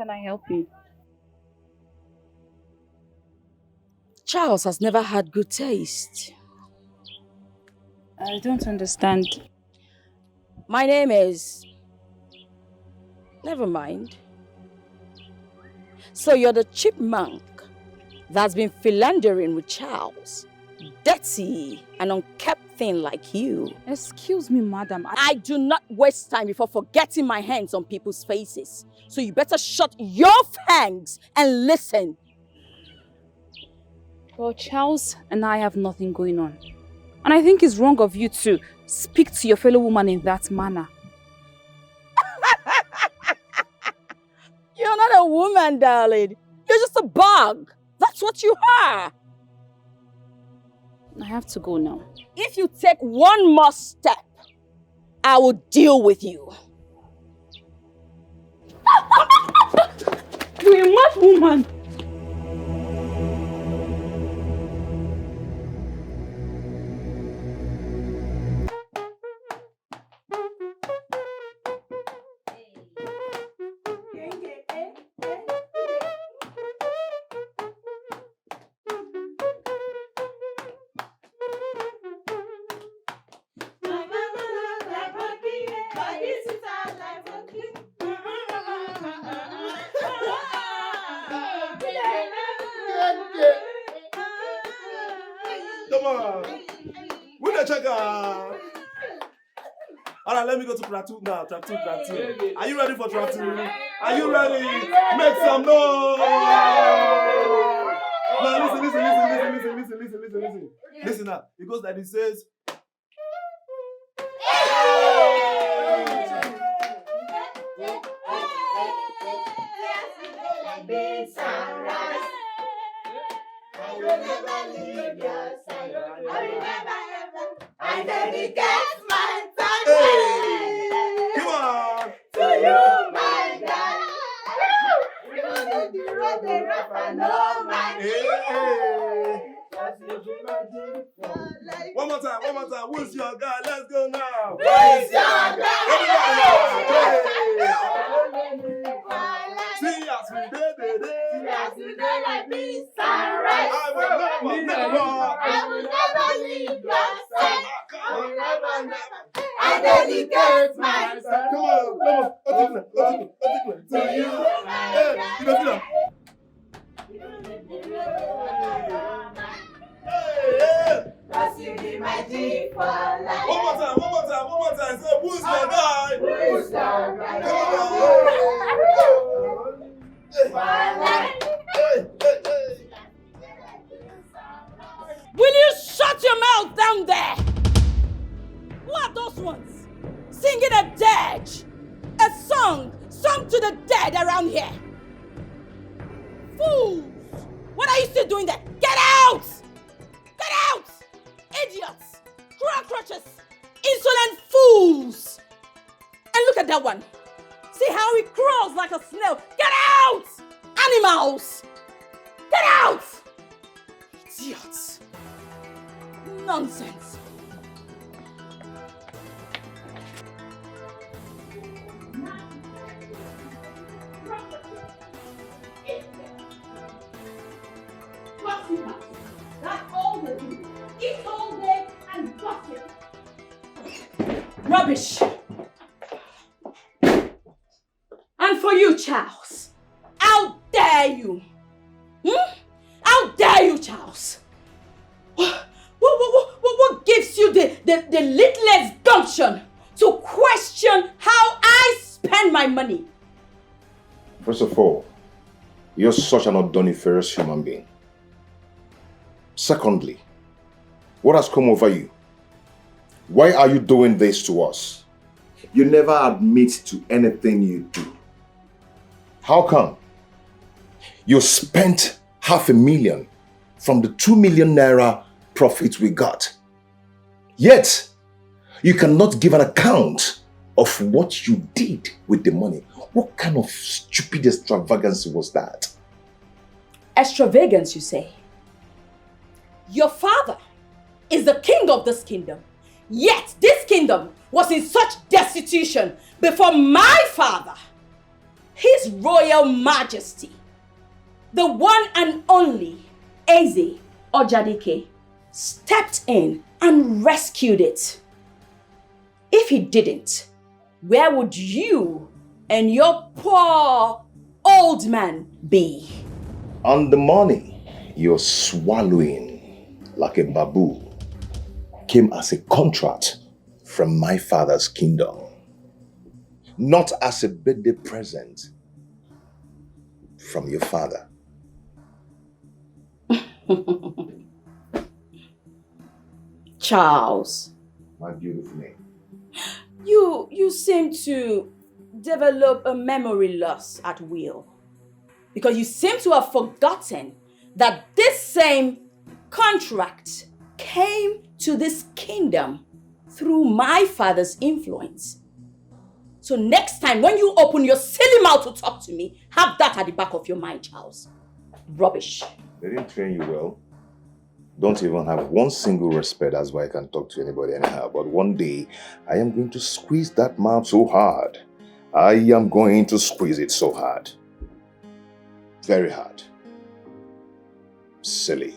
can I help you? Charles has never had good taste. I don't understand. My name is... Never mind. So you're the chipmunk that's been philandering with Charles. Dirty and unkept thing like you. Excuse me, madam. I do not waste time before forgetting my hands on people's faces. So you better shut your fangs and listen. Well, Charles and I have nothing going on. And I think it's wrong of you to speak to your fellow woman in that manner. You're not a woman, darling. You're just a bug. That's what you are. I have to go now. If you take one more step, I will deal with you. You're a mad woman. Come on. We're the checker. Alright, let me go to track 2 now. Track 2. Are you ready for track 2? Are you ready? Make some noise! Now listen. Listen now. It goes like this, says. I will never leave your side. I will never ever. I dedicate my time. Come on. To you, my God. You know the road they rough and no man. One more time. Who's your guy? Let's go now. Who's your guy? See us we did. As you know, like this sunrise. I will never leave your side. I will never. I dedicate myself. Come on. To you, my God. Cause you be my G for life. One more time. Say, who's your guy? Who's your guy? Will you shut your mouth down there? Who are those ones? Singing a dirge. A song sung to the dead around here. Fools! What are you still doing there? Get out! Get out! Idiots! Crotchets! Insolent fools! And look at that one. See how he crawls like a snail. Get out! Animals! Get out! Idiots! Nonsense! That's all they do. Eat all day and gossip. Rubbish! And for you, Charles, how dare you? How dare you, Charles? What gives you the littlest gumption to question how I spend my money? First of all, you're such an undoniferous human being. Secondly, what has come over you? Why are you doing this to us? You never admit to anything you do. How come? You spent $500,000 from the 2 million naira profit we got. Yet, you cannot give an account of what you did with the money. What kind of stupid extravagance was that? Extravagance, you say? Your father is the king of this kingdom. Yet this kingdom was in such destitution before my father. His Royal Majesty, the one and only Eze Ojadike, stepped in and rescued it. If he didn't, where would you and your poor old man be? And the money you're swallowing like a babu came as a contract from my father's kingdom, not as a birthday present from your father. Charles, My beautiful name. you seem to develop a memory loss at will. Because you seem to have forgotten that this same contract came to this kingdom through my father's influence. So next time when you open your silly mouth to talk to me, have that at the back of your mind, Charles. Rubbish. They didn't train you well. Don't even have one single respect. That's why I can talk to anybody anyhow. But one day, I am going to squeeze that mouth so hard. I am going to squeeze it so hard. Very hard. Silly.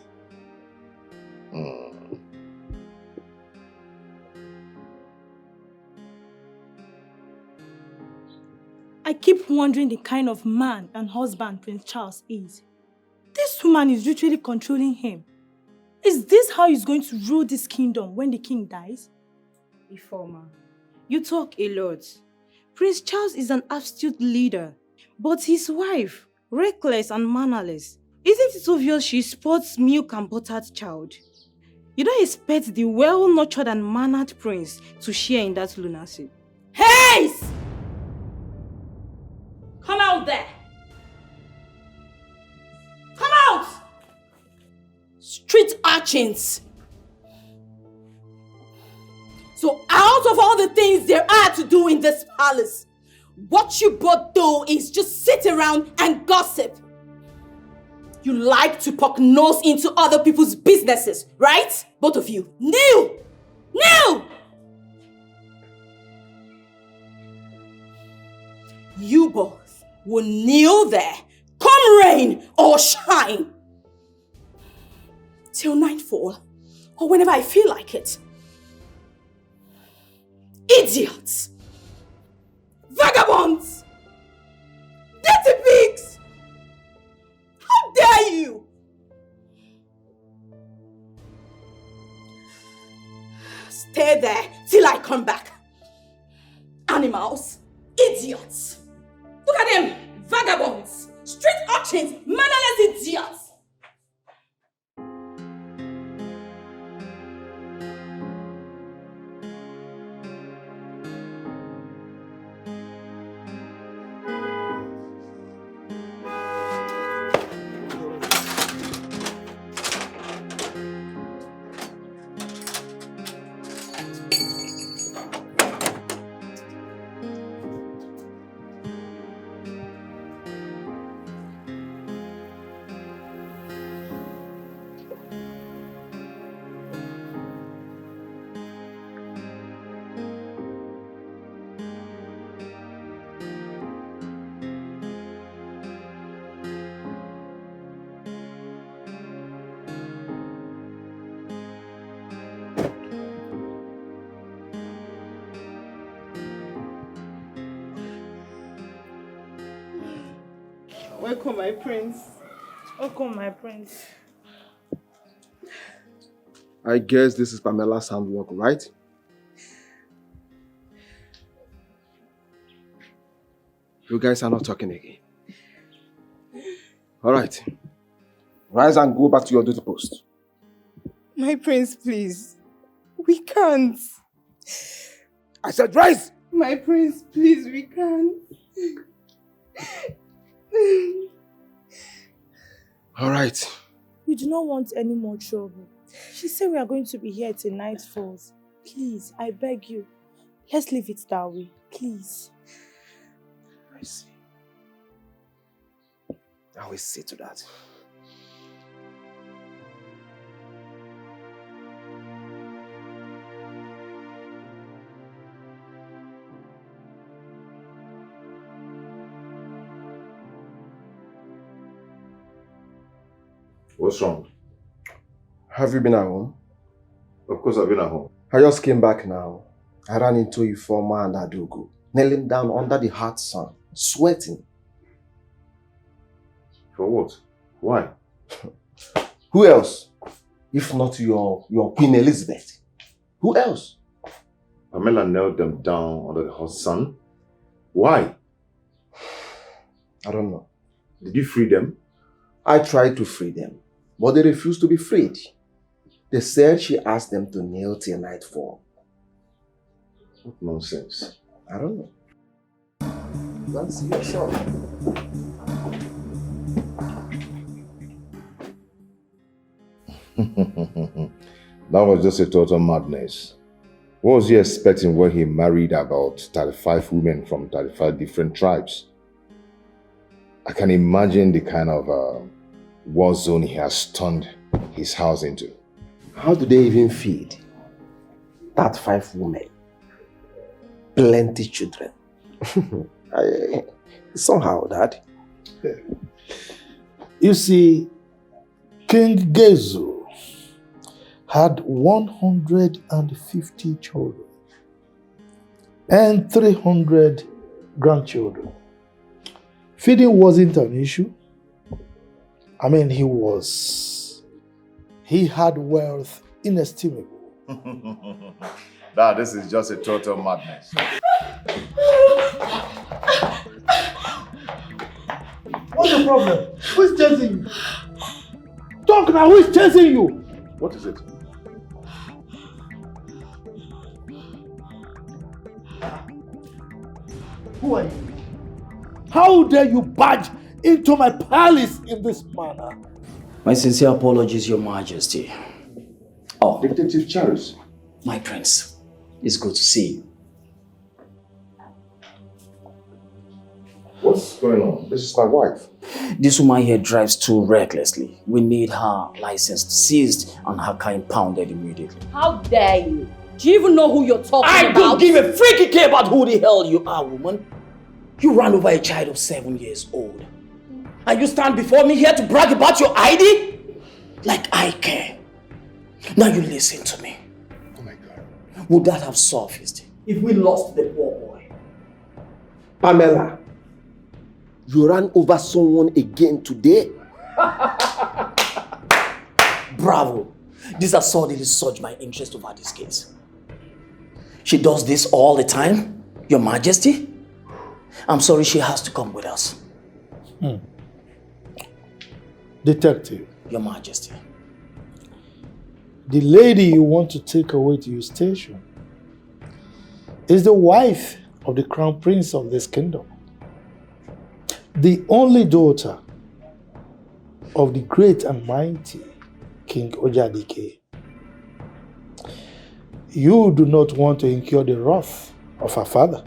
I keep wondering the kind of man and husband Prince Charles is. This woman is literally controlling him. Is this how he's going to rule this kingdom when the king dies? Informer, you talk a lot. Prince Charles is an absolute leader, but his wife, reckless and mannerless. Isn't it obvious she sports milk and buttered child? You don't expect the well-nurtured and mannered prince to share in that lunacy. Haze! Come out there! Come out! Street urchins! So out of all the things there are to do in this palace, what you both do is just sit around and gossip. You like to poke nose into other people's businesses, right? Both of you. Kneel! Kneel! You both will kneel there, come rain or shine, till nightfall, or whenever I feel like it. Idiots! Vagabonds! Dirty pigs! How dare you! Stay there till I come back. Animals! Idiots! Look at them! Vagabonds! Street urchins! Mannerless idiots! Welcome, my prince. Welcome, my prince. I guess this is Pamela's handwork, right? You guys are not talking again. Alright. Rise and go back to your duty post. My prince, please. We can't. I said rise! My prince, please, we can't. Alright. We do not want any more trouble. She said we are going to be here till night falls. Please, I beg you. Let's leave it that way. Please. I see. I will see to that. What's wrong? Have you been at home? Of course I've been at home. I just came back now. I ran into Ifeoma and Adugo, kneeling down under the hot sun, sweating. For what? Why? Who else? If not your Queen Elizabeth. Who else? Pamela knelt them down under the hot sun. Why? I don't know. Did you free them? I tried to free them, but they refused to be freed. They said she asked them to kneel till nightfall. What nonsense. I don't know. That's yourself. That was just a total madness. What was he expecting when he married about 35 women from 35 different tribes? I can imagine the kind of war zone he has turned his house into. How do they even feed that 5 women? Plenty children. Somehow, Dad. You see, King Gezu had 150 children and 300 grandchildren. Feeding wasn't an issue. I mean, he had wealth inestimable. This is just a total madness. What's the problem? Who's chasing you? Talk now, who's chasing you? What is it? Who are you? How dare you barge into my palace in this manner? My sincere apologies, Your Majesty. Oh, Detective Charles. my prince. It's good to see you. What's going on? This is my wife. This woman here drives too recklessly. We need her license seized and her car impounded immediately. How dare you? Do you even know who you're talking I about? don't give a freaky care about who the hell you are, woman. You ran over a child of 7 years old. And you stand before me here to brag about your ID? Like I care. Now you listen to me. Oh my God. Would that have surfaced if we lost the poor boy? Pamela, you ran over someone again today? Bravo. This has suddenly surged my interest over this case. She does this all the time, Your Majesty. I'm sorry she has to come with us. Detective, Your Majesty. the lady you want to take away to your station is the wife of the crown prince of this kingdom. The only daughter of the great and mighty King Ojadike. You do not want to incur the wrath of her father.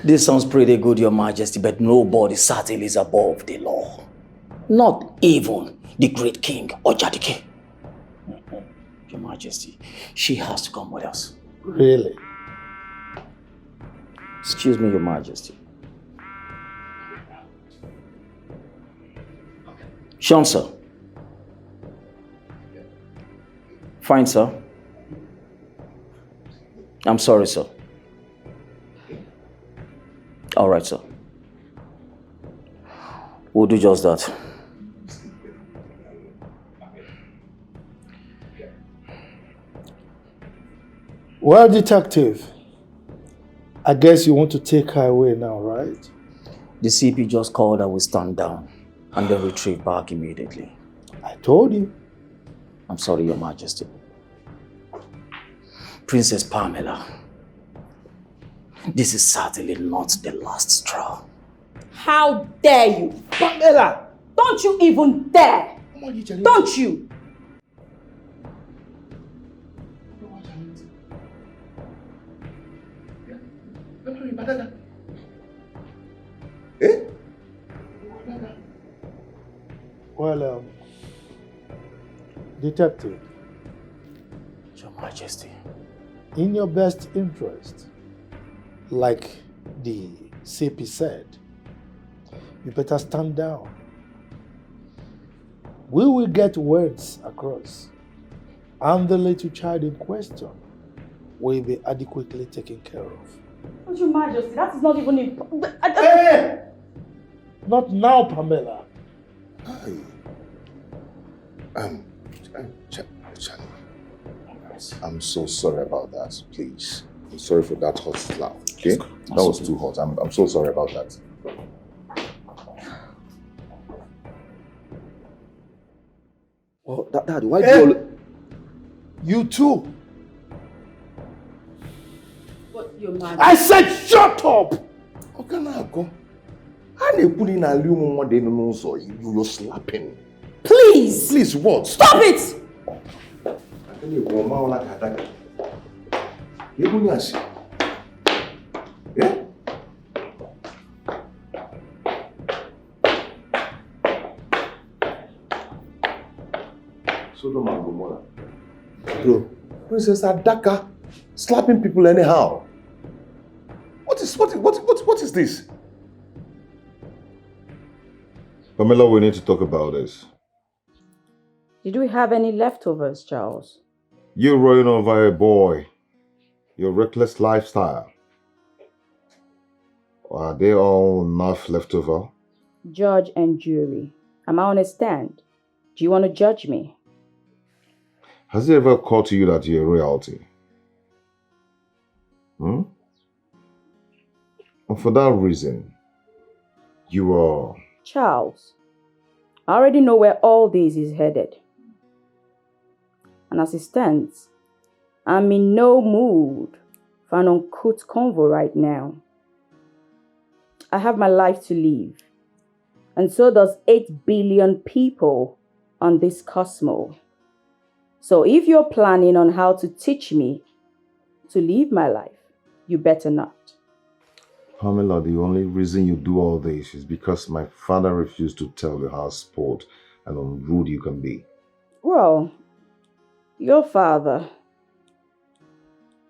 This sounds pretty good, Your Majesty, but nobody certainly is above the law. Not even the great King Ojadike. Your Majesty, she has to come with us. Really? Excuse me, Your Majesty. Sean, sir. Fine, sir. I'm sorry, sir. All right, sir. We'll do just that. Well, detective, I guess you want to take her away now, right? The CP just called that we stand down and then retrieve back immediately. I told you. I'm sorry, Your Majesty. Princess Pamela, this is certainly not the last straw. How dare you? Pamela! Don't you even dare! Don't you? Eh? Well, detective, Your Majesty. in your best interest, like the CP said, you better stand down. we will get words across, and the little child in question will be adequately taken care of. But Your Majesty, that is not even important. Hey! Not now, Pamela. Charlie, I'm so sorry about that, please. I'm sorry for that hot slap, okay? That was too hot. I'm so sorry about that. Well, Dad, why do you... You too. But Your Majesty... I said shut up! Okay, now go. You're slapping. Please! Please, what? Stop it! Yeah? Sodom and Gomorrah. Bro, Princess Adaka slapping people anyhow. What is this? Pamela, we need to talk about this. Did we have any leftovers, Charles? You rolling over a boy. Your reckless lifestyle. Are they all enough left over? Judge and jury. Am I on a stand? Do you want to judge me? Has it ever occurred to you that you're royalty? And for that reason, you are... Charles, I already know where all this is headed. And as it stands, I'm in no mood for an uncouth convo right now. I have my life to live. And so does 8 billion people on this cosmos. So if you're planning on how to teach me to live my life, you better not. Pamela, the only reason you do all this is because my father refused to tell you how spoiled and unrude you can be. Well, your father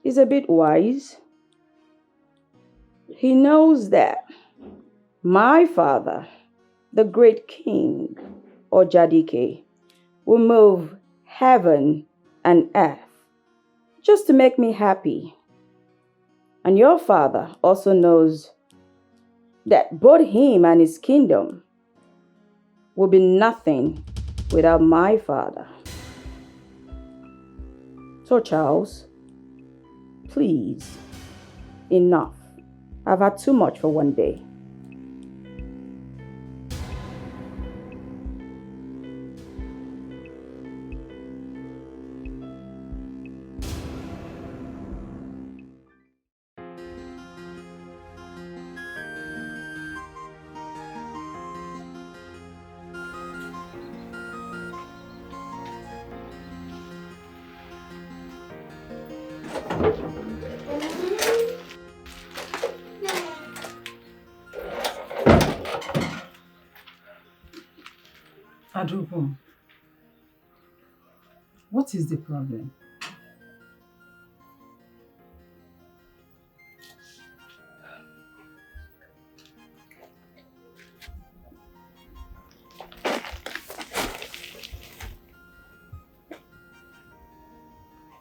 is a bit wise. He knows that my father, the great king, or Jadike, will move heaven and earth just to make me happy. And your father also knows that both him and his kingdom will be nothing without my father. So Charles, please, enough. I've had too much for one day. Adrupo, what is the problem?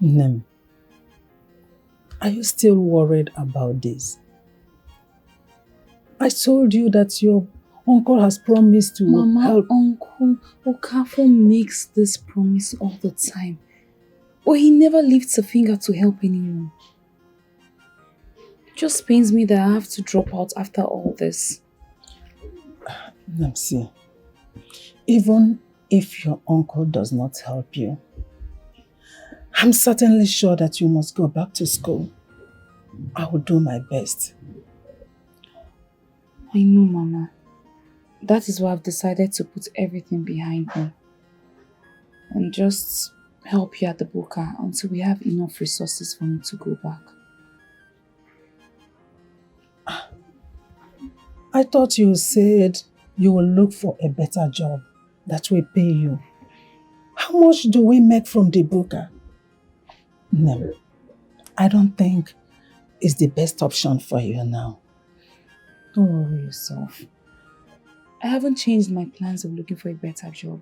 Nem, are you still worried about this? I told you that your uncle has promised to help. Uncle Okafor makes this promise all the time. But he never lifts a finger to help anyone. It just pains me that I have to drop out after all this. See, even if your uncle does not help you, I'm certainly sure that you must go back to school. I will do my best. I know, Mama. That is why I've decided to put everything behind me and just help you at the Buka until we have enough resources for me to go back. I thought you said you will look for a better job that will pay you. How much do we make from the Buka? No, I don't think it's the best option for you now. Don't worry yourself. I haven't changed my plans of looking for a better job.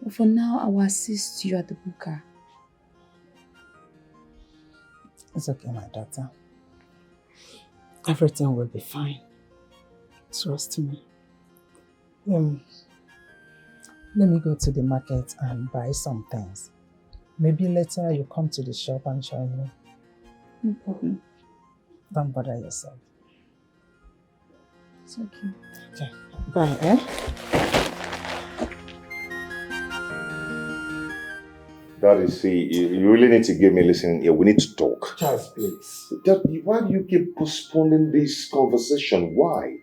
But for now, I will assist you at the buka. It's okay, my daughter. Everything will be fine. Trust me. Let me go to the market and buy some things. Maybe later you come to the shop and join me. No problem. Don't bother yourself. It's okay. Okay, bye, eh? Daddy, see, you really need to give me listening here. We need to talk. Charles, please. Daddy, why do you keep postponing this conversation? Why?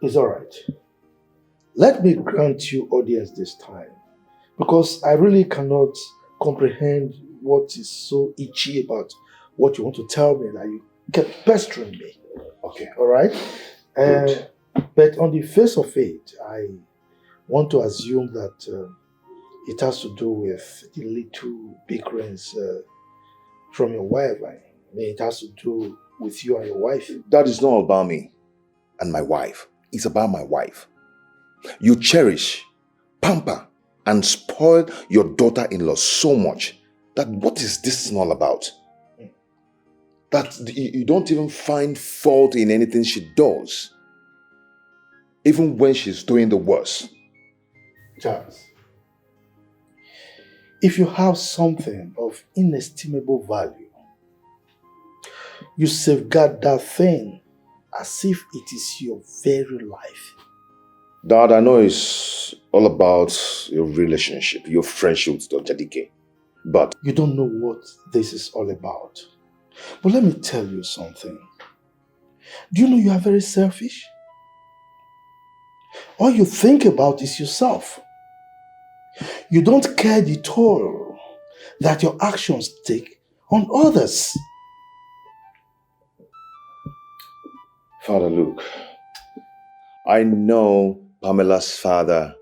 It's all right. Let me grant you audience this time, because I really cannot comprehend what is so itchy about what you want to tell me that you kept pestering me. Okay. All right? But on the face of it, I want to assume that it has to do with the little bickerings from your wife. I mean, it has to do with you and your wife. That is not about me and my wife. It's about my wife. You cherish, pamper, and spoil your daughter-in-law so much that what is this all about? That you don't even find fault in anything she does, even when she's doing the worst. Charles, if you have something of inestimable value, you safeguard that thing as if it is your very life. Dad, I know it's all about your relationship, your friendship with Dr. Dike, but you don't know what this is all about. But let me tell you something. Do you know you are very selfish? All you think about is yourself. You don't care the toll that your actions take on others. Father Luke, I know Pamela's father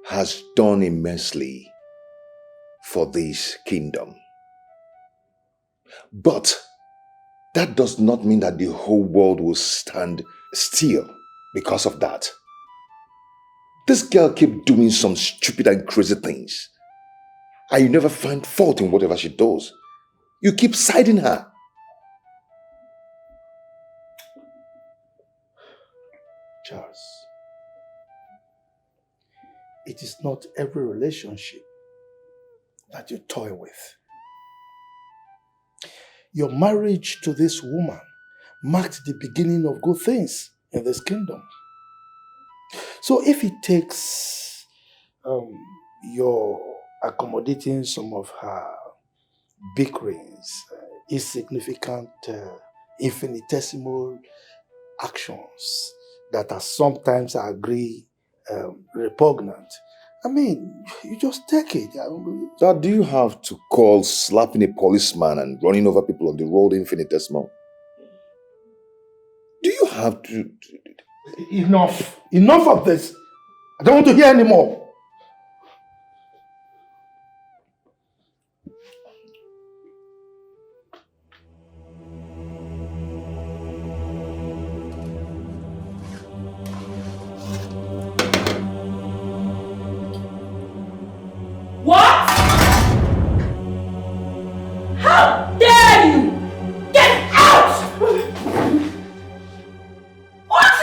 has done immensely for this kingdom. But that does not mean that the whole world will stand still because of that. This girl keeps doing some stupid and crazy things, and you never find fault in whatever she does. You keep siding her. Charles, it is not every relationship that you toy with. Your marriage to this woman marked the beginning of good things in this kingdom. So if it takes your accommodating some of her bickerings, insignificant, infinitesimal actions that are sometimes, I agree, repugnant, I mean, you just take it. Dad, do you have to call slapping a policeman and running over people on the road infinitesimal? Do you have to... Enough. Enough of this. I don't want to hear anymore. What? How dare you! Get out! What?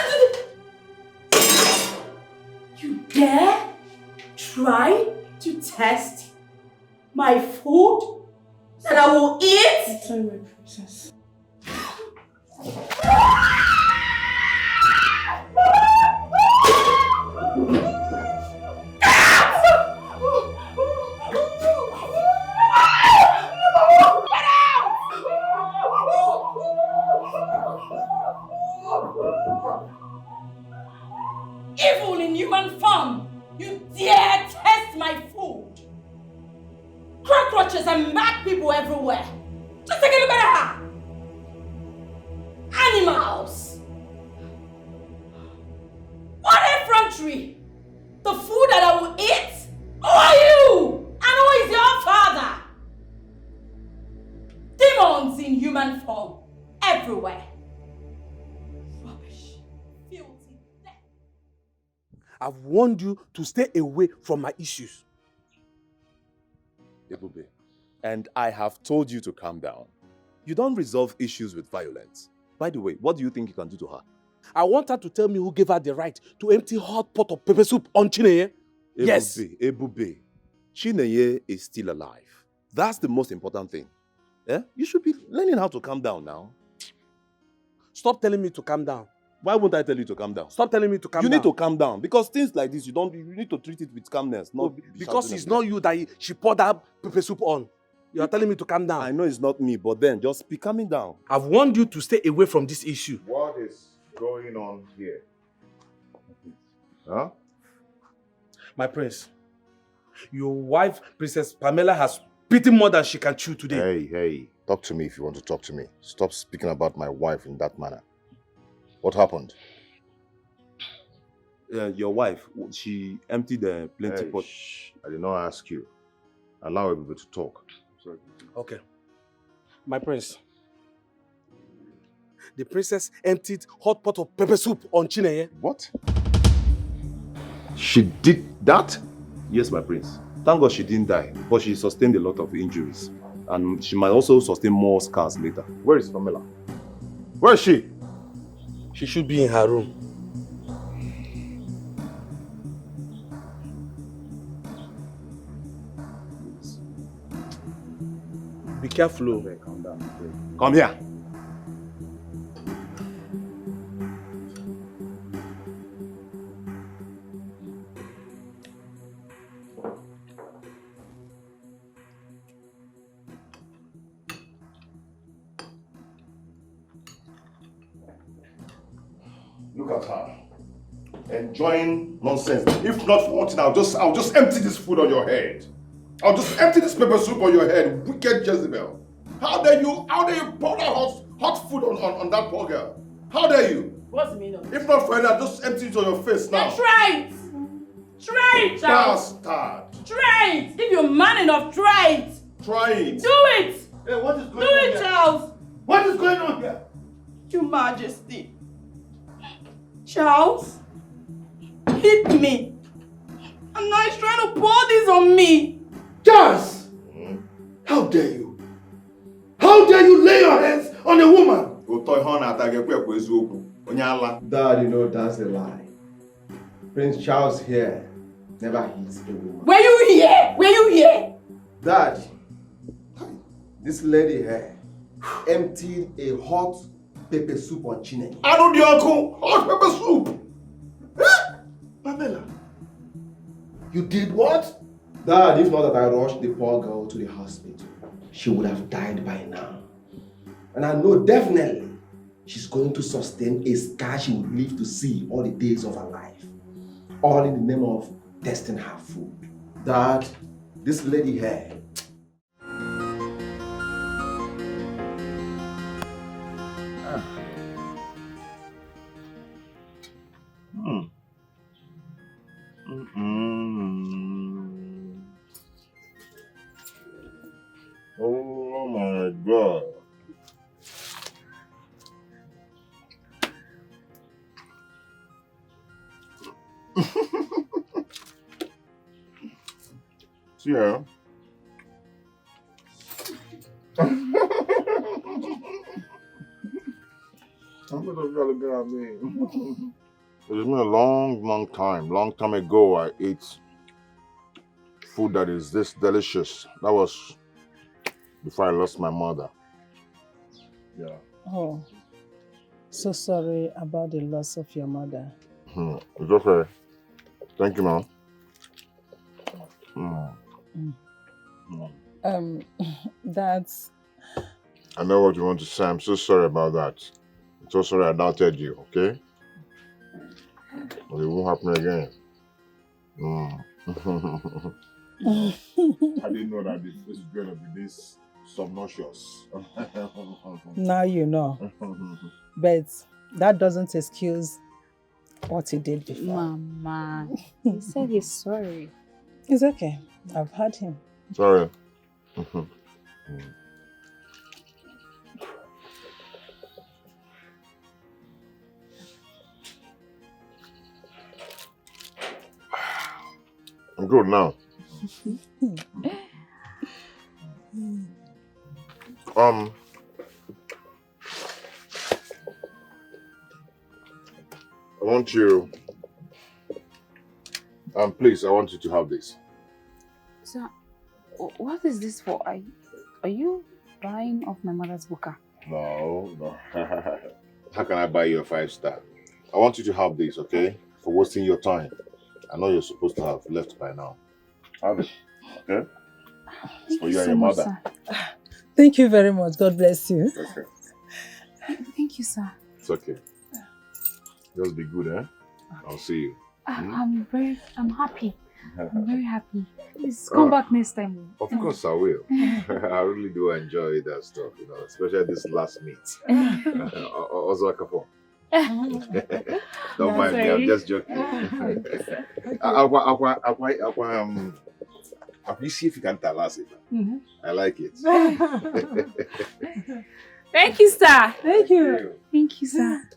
You dare try to test my food that I will eat? Sorry, my princess. Evil in human form, you dare test my food. Cockroaches and mad people everywhere. Just take a look at her. Animals. What effrontery? The food that I will eat? Who are you? And who is your father? Demons in human form everywhere. Rubbish. Filthy. I've warned you to stay away from my issues. Ebube, and I have told you to calm down. You don't resolve issues with violence. By the way, what do you think you can do to her? I want her to tell me who gave her the right to empty hot pot of pepper soup on Chinenye. Yes. Ebube, Chinenye is still alive. That's the most important thing. Eh? You should be learning how to calm down now. Stop telling me to calm down. Why won't I tell you to calm down? Stop telling me to calm down. You need to calm down because things like this, you need to treat it with calmness. Not because it's not you that she poured that pepper soup on. You are telling me to calm down. I know it's not me, but then just be calming down. I've warned you to stay away from this issue. What is going on here? Huh? My prince, your wife, Princess Pamela, has bitten more than she can chew today. Hey, talk to me if you want to talk to me. Stop speaking about my wife in that manner. What happened? Your wife, she emptied the plenty pot. I did not ask you. Allow everybody to talk. Sorry. Okay. My prince, the princess emptied hot pot of pepper soup on Chinenye. What? She did that? Yes, my prince. Thank God she didn't die, but she sustained a lot of injuries. And she might also sustain more scars later. Where is Pamela? Where is she? She should be in her room. Be careful. Okay, calm down. Okay. Come here. Look at her. Enjoying nonsense. If not for one thing, I'll just empty this food on your head. I'll just empty this pepper soup on your head, wicked Jezebel. How dare you pour that hot food on that poor girl? How dare you? What's the meaning of it? If not for it, I'll just empty it on your face now. Then try it! Try it, Charles! Bastard! Try it! If you're man enough, try it! Try it! Do it! Hey, what is going Do on it, here? Charles! What is going on here? Your Majesty. Charles, hit me. And now he's trying to pour this on me. Charles! How dare you? How dare you lay your hands on a woman? Dad, you know that's a lie. Prince Charles here never hits a woman. Were you here? Were you here? Dad, this lady here emptied a hot pepper soup on Chinenye. I know the uncle. Hot pepper soup. Pamela, you did what? Dad, if not that I rushed the poor girl to the hospital, she would have died by now. And I know definitely she's going to sustain a scar she would live to see all the days of her life. All in the name of testing her food. Dad, this lady here. Oh my God. See ya. I'm gonna look at me. It's been a long time ago I ate food that is this delicious. That was before I lost my mother. Yeah. Oh, so sorry about the loss of your mother. It's okay. Thank you, Mom. That's... I know what you want to say. I'm so sorry about that. I'm so sorry I doubted you, okay? But it won't happen again. I didn't know that this is going to be this subconscious. Now you know. But that doesn't excuse what he did before. Mama, he said he's sorry. It's okay. I've heard him. Sorry. I'm good now. I want you. Please, I want you to have this. Sir, what is this for? Are you buying off my mother's booker? No. How can I buy you a 5-star? I want you to have this, okay? For wasting your time. I know you're supposed to have left by now. Have it, okay? It's for you and your mother. Sir. Thank you very much. God bless you. Okay. Thank you, sir. It's okay. Just be good, eh? I'll see you. I'm happy. I'm very happy. Please come back next time. Of course I will. I really do enjoy that stuff, you know, especially this last meet. Also, don't mind me, I'm just joking. You see if you can tell us it. I like it. Thank you, sir. Thank you. Thank you, sir.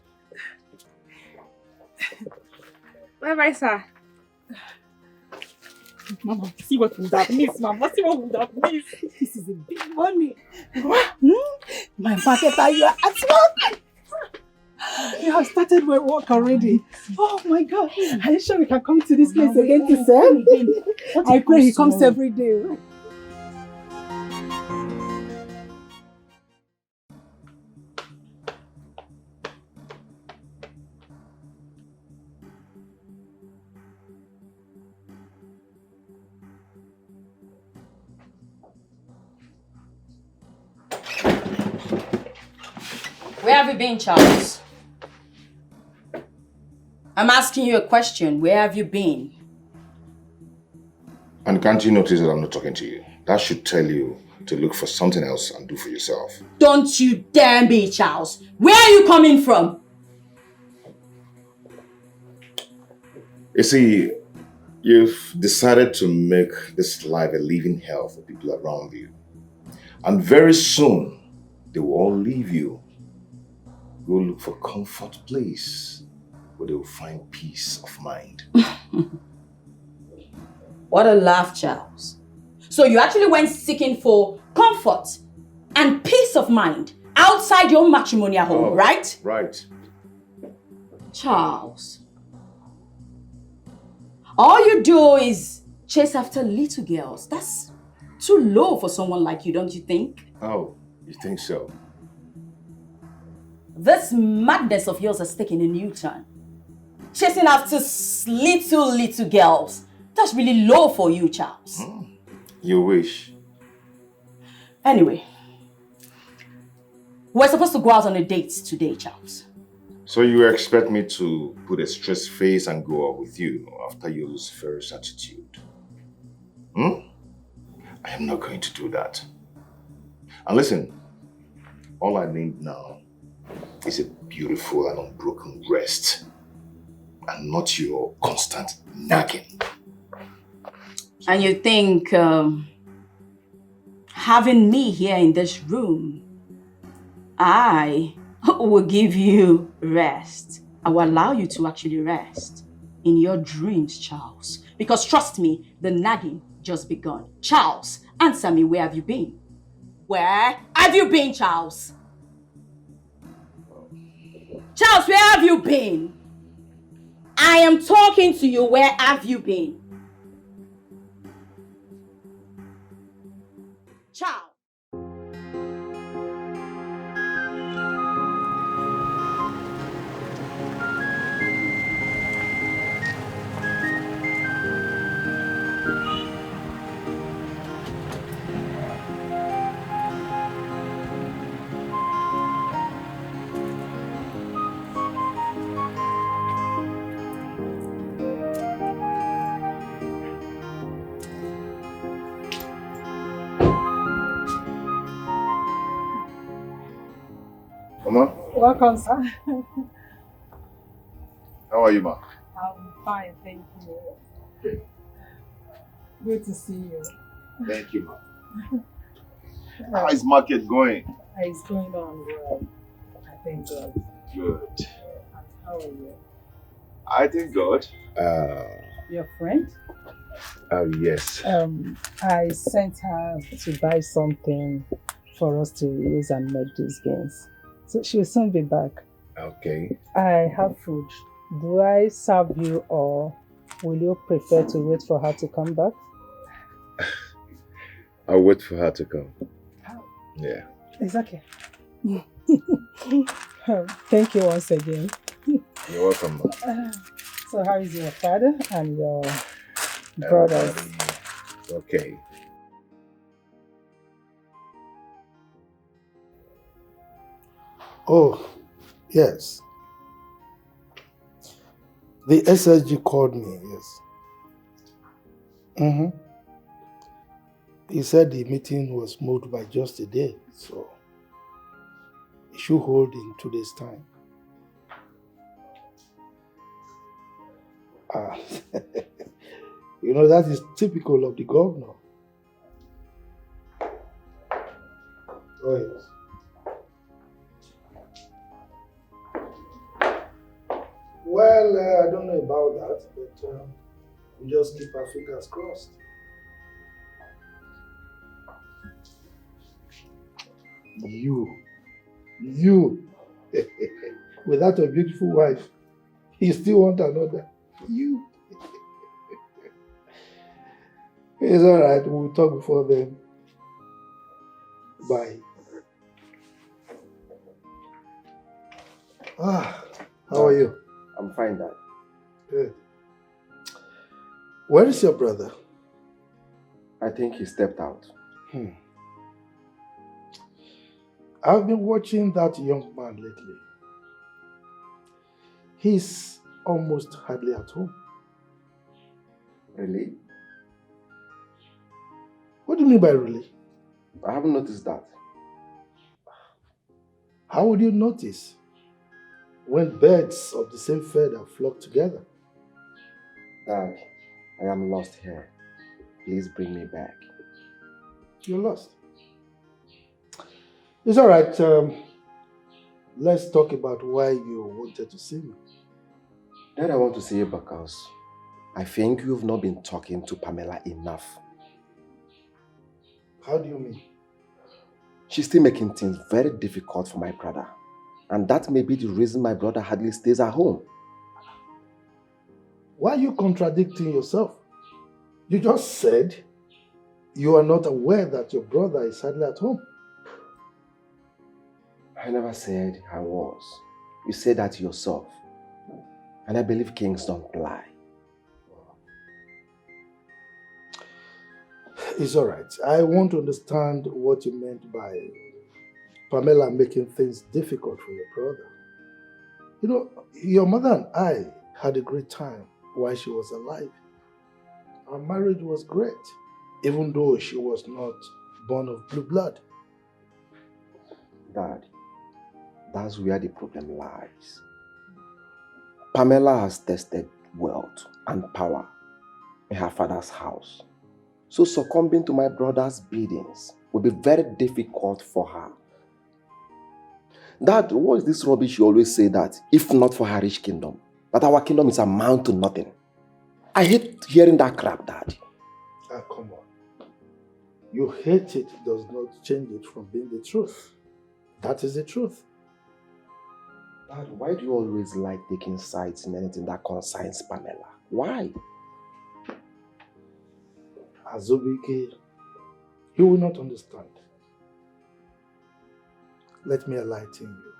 Bye-bye, sir. Mama, see what would have missed, Mama. See what would have missed. This is a big money. My marketer, you are at work. You have started my work already. Oh my God. Are you sure we can come to this place again to serve? I pray he comes every day. Where have you been, Charles? I'm asking you a question. Where have you been? And can't you notice that I'm not talking to you? That should tell you to look for something else and do for yourself. Don't you dare be, Charles. Where are you coming from? You see, you've decided to make this life a living hell for people around you. And very soon, they will all leave you. Go look for a comfort place where they will find peace of mind. What a laugh, Charles. So you actually went seeking for comfort and peace of mind outside your matrimonial home, right? Right. Charles, all you do is chase after little girls. That's too low for someone like you, don't you think? Oh, you think so? This madness of yours has taken a new turn. Chasing after little girls. That's really low for you, Charles. You wish. Anyway, we're supposed to go out on a date today, Charles. So you expect me to put a stressed face and go out with you after your Lucifer's attitude? I am not going to do that. And listen, all I need now is a beautiful and unbroken rest, and not your constant nagging. And you think having me here in this room, I will give you rest. I will allow you to actually rest in your dreams, Charles. Because trust me, the nagging just begun. Charles, answer me, where have you been? Where have you been, Charles? Charles, where have you been? I am talking to you. Where have you been? Charles. Mama? Welcome, sir. How are you, ma? I'm fine, thank you. Good to see you. Thank you, ma. How is market going? It's going on well. I thank God. Good. How are you? I thank God. Your friend? Oh, yes. I sent her to buy something for us to use and make these games. So she will soon be back. Okay. I have food. Do I serve you or will you prefer to wait for her to come back? I'll wait for her to come. Yeah. It's okay. Thank you once again. You're welcome, Ma. So how is your father and your brothers? Okay. Oh, yes. The SSG called me, yes. He said the meeting was moved by just a day, so it should hold in 2 days' time. You know, that is typical of the governor. Oh, yes. Well, I don't know about that, but we just keep our fingers crossed. You, without a beautiful wife, you still want another. You. It's all right. We'll talk before then. Bye. How are you? I'm fine, Dad. Good. Where is your brother? I think he stepped out. I've been watching that young man lately. He's almost hardly at home. Really? What do you mean by really? I haven't noticed that. How would you notice when birds of the same feather flock together? Dad, I am lost here. Please bring me back. You're lost. It's all right. Let's talk about why you wanted to see me. Dad, I want to see you because I think you've not been talking to Pamela enough. How do you mean? She's still making things very difficult for my brother. And that may be the reason my brother hardly stays at home. Why are you contradicting yourself? You just said you are not aware that your brother is hardly at home. I never said I was. You said that yourself. And I believe kings don't lie. It's all right. I want to understand what you meant by Pamela making things difficult for your brother. You know, your mother and I had a great time while she was alive. Our marriage was great, even though she was not born of blue blood. Dad, that's where the problem lies. Pamela has tested wealth and power in her father's house. So succumbing to my brother's biddings will be very difficult for her. Dad, what is this rubbish you always say that if not for her rich kingdom, that our kingdom is amount to nothing? I hate hearing that crap, Dad. Come on. You hate it does not change it from being the truth. That is the truth. Dad, why do you always like taking sides in anything that concerns Pamela? Why? Azubike, you will not understand. Let me enlighten you.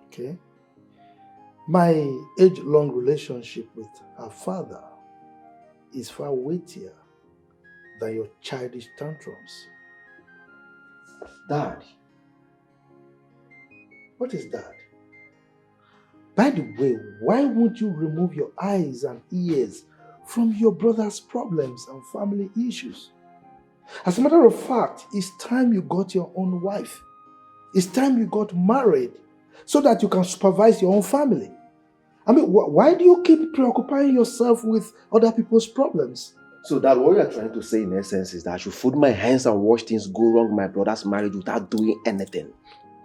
Okay? My age-long relationship with her father is far weightier than your childish tantrums. Dad. What is that? By the way, why won't you remove your eyes and ears from your brother's problems and family issues? As a matter of fact, it's time you got your own wife. It's time you got married so that you can supervise your own family. I mean, why do you keep preoccupying yourself with other people's problems? So Dad, what you are trying to say in essence is that I should fold my hands and watch things go wrong in my brother's marriage without doing anything.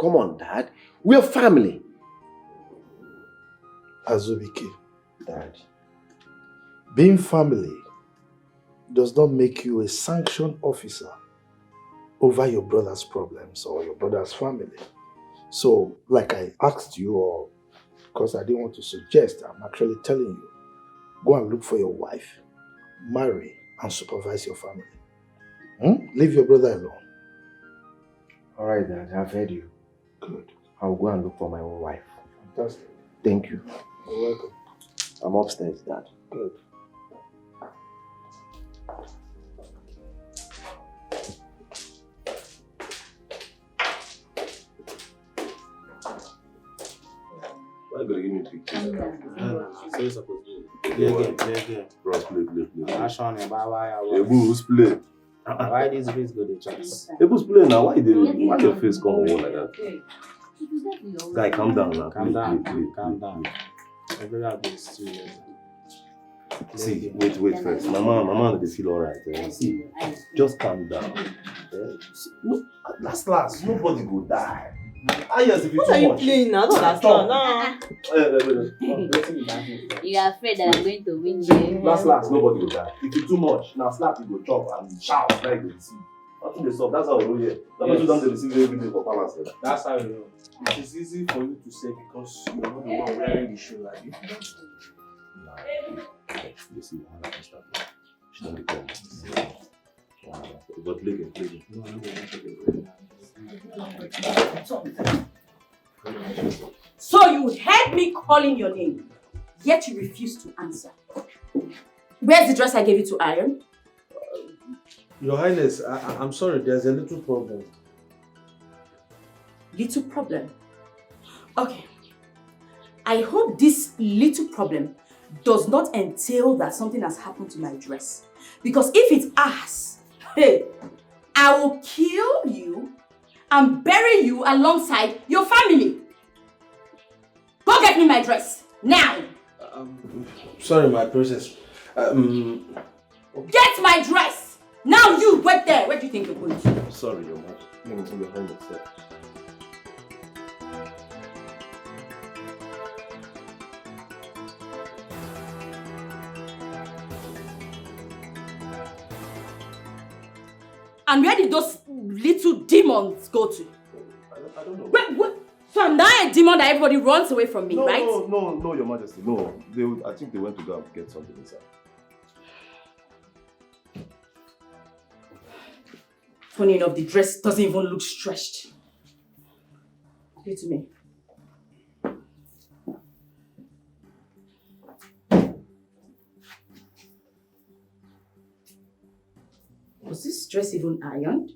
Come on, Dad. We're family. Azubike. Dad. Being family does not make you a sanctioned officer over your brother's problems or your brother's family. So, like I asked you, or because I didn't want to suggest, I'm actually telling you, go and look for your wife, marry, and supervise your family. Leave your brother alone. All right, Dad, I've heard you. Good. I'll go and look for my own wife. Fantastic. Thank you. You're welcome. I'm upstairs, Dad. Good. Why you gonna give me pictures? So you're supposed to play again. Bro, play. Ashon, bye. Ebu's play. Why this face go the chance? Ebu's play now. Why your face come on like that? Guy, calm down now. Calm down. Play. Calm down. Everybody be serious. See, wait first. Mama, they feel alright. See, just calm down. No, last, nobody go die. What are you playing now? Don't understand. You are afraid that I'm going to win you. Last, nobody will die. If you too much, now slap, you go chop and shout like you see. Nothing they solve. That's how we roll here. That's why you don't receive everything for balance. That's how you know. It is easy for you to say because you're not the one wearing the shoe like you. You see, I understand. She don't come. But play again. So you heard me calling your name, yet you refuse to answer. Where's the dress I gave you to iron? Your Highness, I'm sorry, there's a little problem. Little problem? Okay. I hope this little problem does not entail that something has happened to my dress. Because if it has, hey, I will kill you and bury you alongside your family. Go get me my dress, now! Sorry, my princess. Get my dress! Now you, wait there. Where do you think you're going to? Sorry, your mother. Let me put your hand upstairs. And where did those little demons go to? I don't know. Wait. So I'm now a demon that everybody runs away from me, right? No, your majesty. No. I think they went to go and get something inside. Funny enough, the dress doesn't even look stretched. Give it to me. Was this dress even ironed?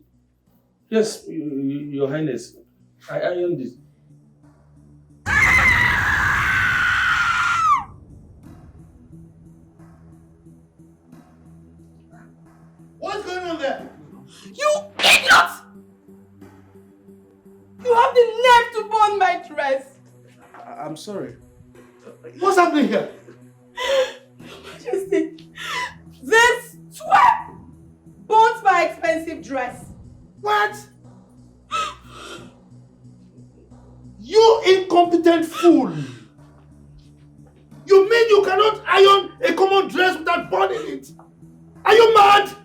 Yes, your Highness. I ironed it. What's going on there? You idiot! You have the nerve to burn my dress! I'm sorry. What's happening here? Majesty, this twerp burnt my expensive dress. What? You incompetent fool! You mean you cannot iron a common dress without burning it? Are you mad?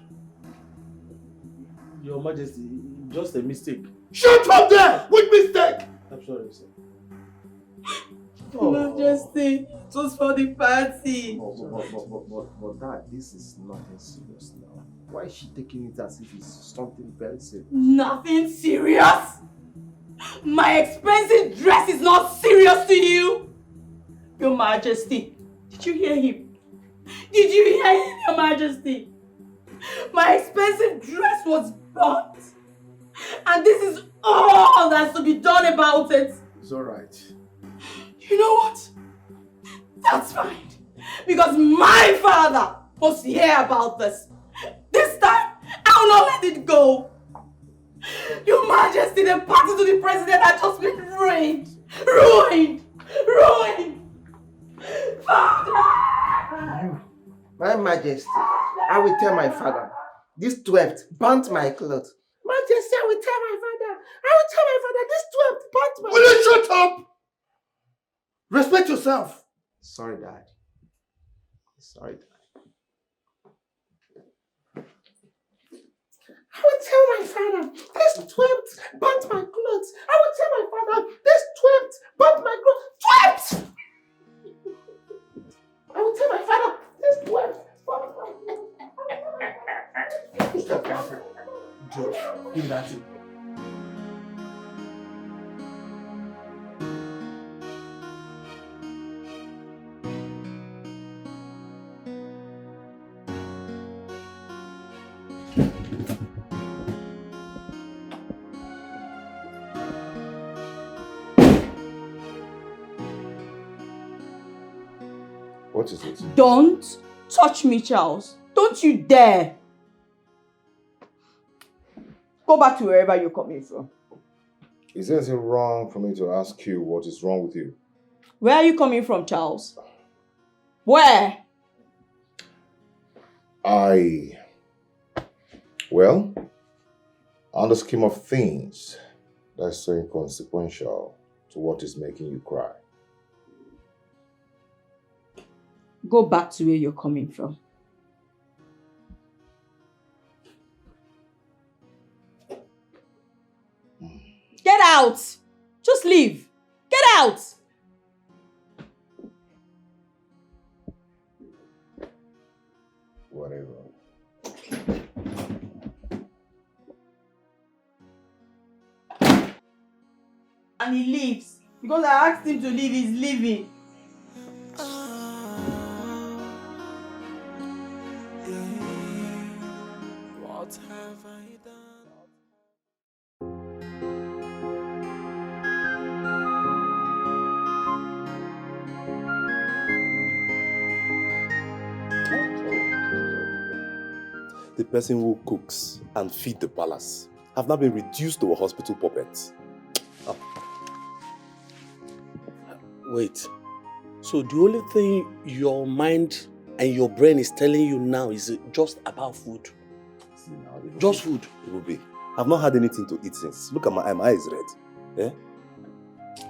Your Majesty, just a mistake. Shut up there! Which mistake? I'm sorry, sir. Majesty, it was for the party. But Dad, this is nothing serious now. Why is she taking it as if it's something very serious? Nothing serious? My expensive dress is not serious to you? Your Majesty, did you hear him? Did you hear him, Your Majesty? My expensive dress was burnt. And this is all that's to be done about it. It's alright. You know what? That's fine. Because my father must hear about this. This time, I will not let it go. Your Majesty, the party to the president has just been ruined. Ruined. Father! My Majesty, I will tell my father. This 12th burnt my clothes. Majesty, I will tell my father. This 12th burnt my clothes. Will you shut up? Respect yourself. Sorry, Dad. father, this twerp burnt my clothes. I will tell my father, this twerp burnt my clothes. Twerp! I will tell my father, this twerp burnt my clothes. George, give me that thing. What is it? Don't touch me, Charles. Don't you dare. Go back to wherever you're coming from. Is there anything wrong for me to ask you what is wrong with you? Where are you coming from, Charles? Where? Well, on the scheme of things, that's so inconsequential to what is making you cry. Go back to where you're coming from. Get out! Just leave. Get out! Whatever. And he leaves. Because I asked him to leave, he's leaving. What have I done? The person who cooks and feeds the palace have now been reduced to a hospital puppet. Oh. Wait. So the only thing your mind and your brain is telling you now is just about food? See now, just food? It will be. I've not had anything to eat since. Look at my eyes red. Eh?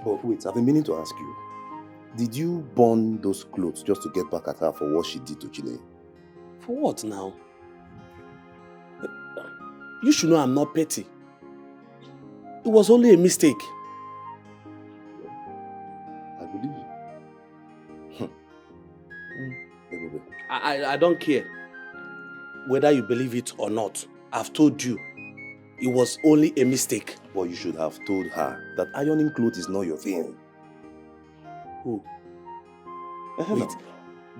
But wait, I've been meaning to ask you. Did you burn those clothes just to get back at her for what she did to Chinenye? For what now? You should know I'm not petty. It was only a mistake. I believe you. I don't care whether you believe it or not. I've told you, it was only a mistake. But you should have told her that ironing clothes is not your thing. Who? Wait,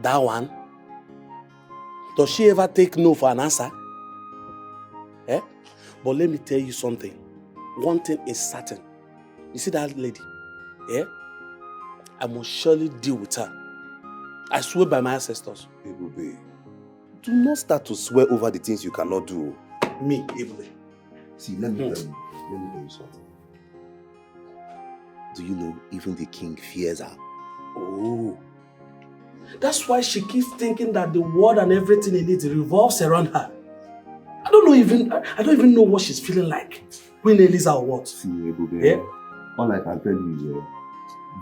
that one? Does she ever take no for an answer? Eh? But let me tell you something. One thing is certain. You see that lady? Eh? I must surely deal with her. I swear by my ancestors. Ebube, do not start to swear over the things you cannot do. Me, Ebube. See, let me tell you something. Do you know even the king fears her? Oh. That's why she keeps thinking that the world and everything in it revolves around her. I don't even know what she's feeling like. Queen Eliza or what? See, Ebube, yeah? All I can tell you is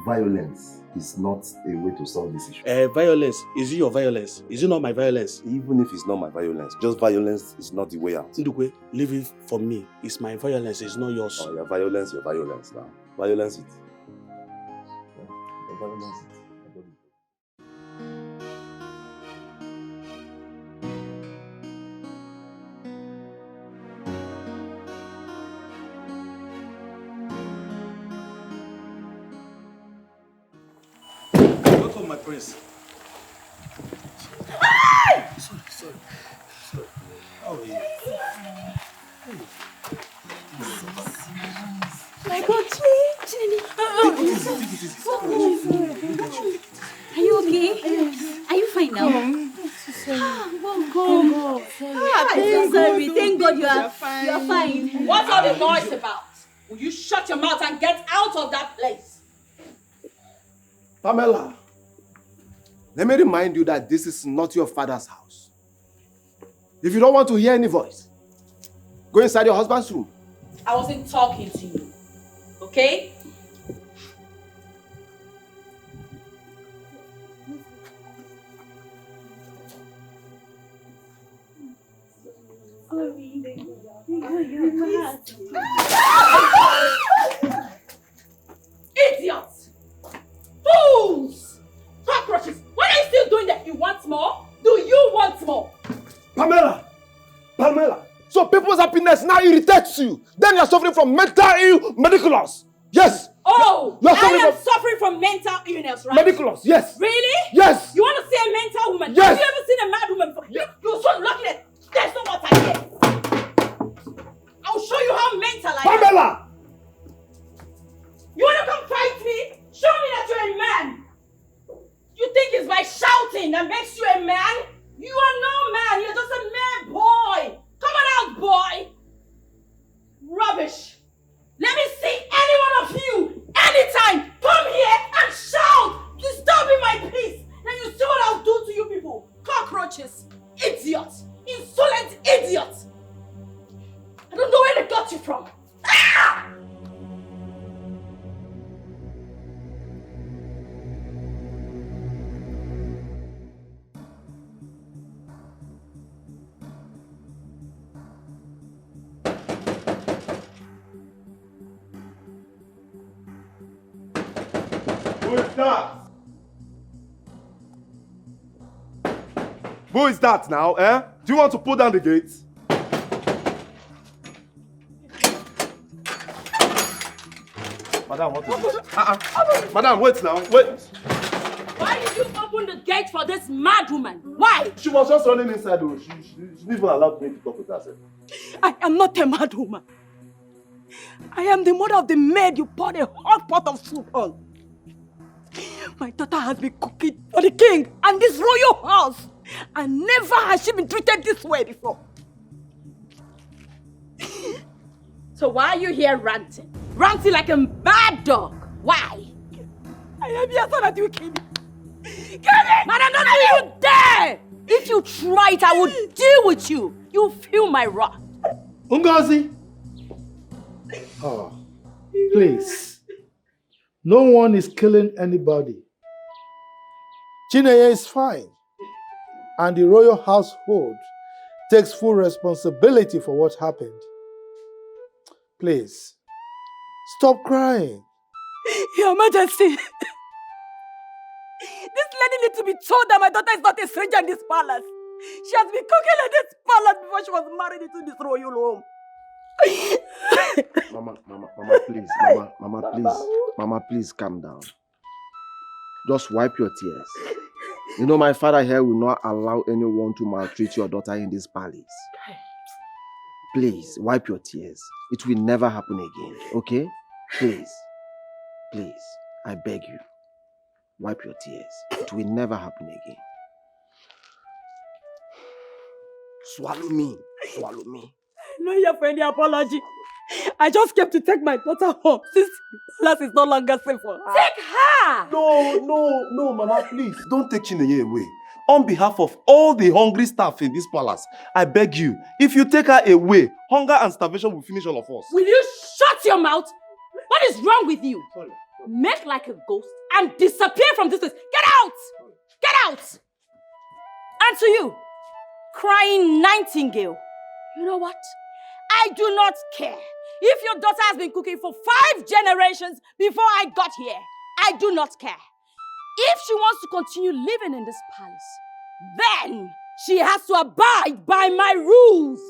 violence is not a way to solve this issue. Violence? Is it your violence? Is it not my violence? Even if it's not my violence, just violence is not the way out. Ndukwe, leave it for me. It's my violence, it's not yours. Oh, your violence now. Violence it. Your violence it. My prince. Sorry. How are you? My God, Chinenye. Are you okay? Are you fine now? Go. I'm so sorry. Thank God you are fine. You are fine. What's all the noise about? Will you shut your mouth and get out of that place? Pamela, let me remind you that this is not your father's house. If you don't want to hear any voice, go inside your husband's room. I wasn't talking to you, okay? Idiots! Fools! Cockroaches! What are you still doing there? You want more? Do you want more? Pamela! Pamela! So people's happiness now irritates you. Then you're suffering from mental mediculous. Yes. Oh, You're I am suffering from mental illness, right? Mediculous, yes. Really? Yes. You want to see a mental woman? Yes. Have you ever seen a mad woman before? You're so lucky that there's no water here. I'll show you how mental I am. Pamela! You want to come fight me? Show me that you're a man. You think it's by shouting that makes you a man? You are no man. You're just a mere boy. Come on out, boy. Rubbish. Let me see any one of you anytime. Come here and shout. Disturbing my peace. Then you see what I'll do to you people. Cockroaches. Idiots. Insolent idiots. I don't know where they got you from. Ah! Who is that? Who is that now, eh? Do you want to pull down the gates? Madam, what is it? Madam, wait now, wait. Why did you open the gate for this mad woman? Why? She was just running inside, though. She didn't even allow me to talk with herself. I am not a mad woman. I am the mother of the maid you poured a hot pot of soup on. My daughter has been cooking for the king and this royal house. And never has she been treated this way before. So why are you here ranting? Ranting like a mad dog. Why? I am here so that you kill me. Kill me! Madam, don't you dare! If you try it, I will deal with you. You feel my wrath. Ngozi! Oh, please. No one is killing anybody. Chinenye is fine. And the royal household takes full responsibility for what happened. Please, stop crying. Your Majesty, this lady needs to be told that my daughter is not a stranger in this palace. She has been cooking in this palace before she was married into this royal home. Mama, please calm down. Just wipe your tears. You know, my father here will not allow anyone to maltreat your daughter in this palace. Please, wipe your tears. It will never happen again, okay? Please, I beg you. Wipe your tears. It will never happen again. Swallow me. I'm not here for any apology. I just came to take my daughter home since the palace is no longer safe for her. Take her! No, Mama, please. Don't take Chinenye away. On behalf of all the hungry staff in this palace, I beg you, if you take her away, hunger and starvation will finish all of us. Will you shut your mouth? What is wrong with you? Sorry. Make like a ghost and disappear from this place. Get out! Get out! And to you, crying nightingale, you know what? I do not care if your daughter has been cooking for 5 generations before I got here. I do not care. If she wants to continue living in this palace, then she has to abide by my rules.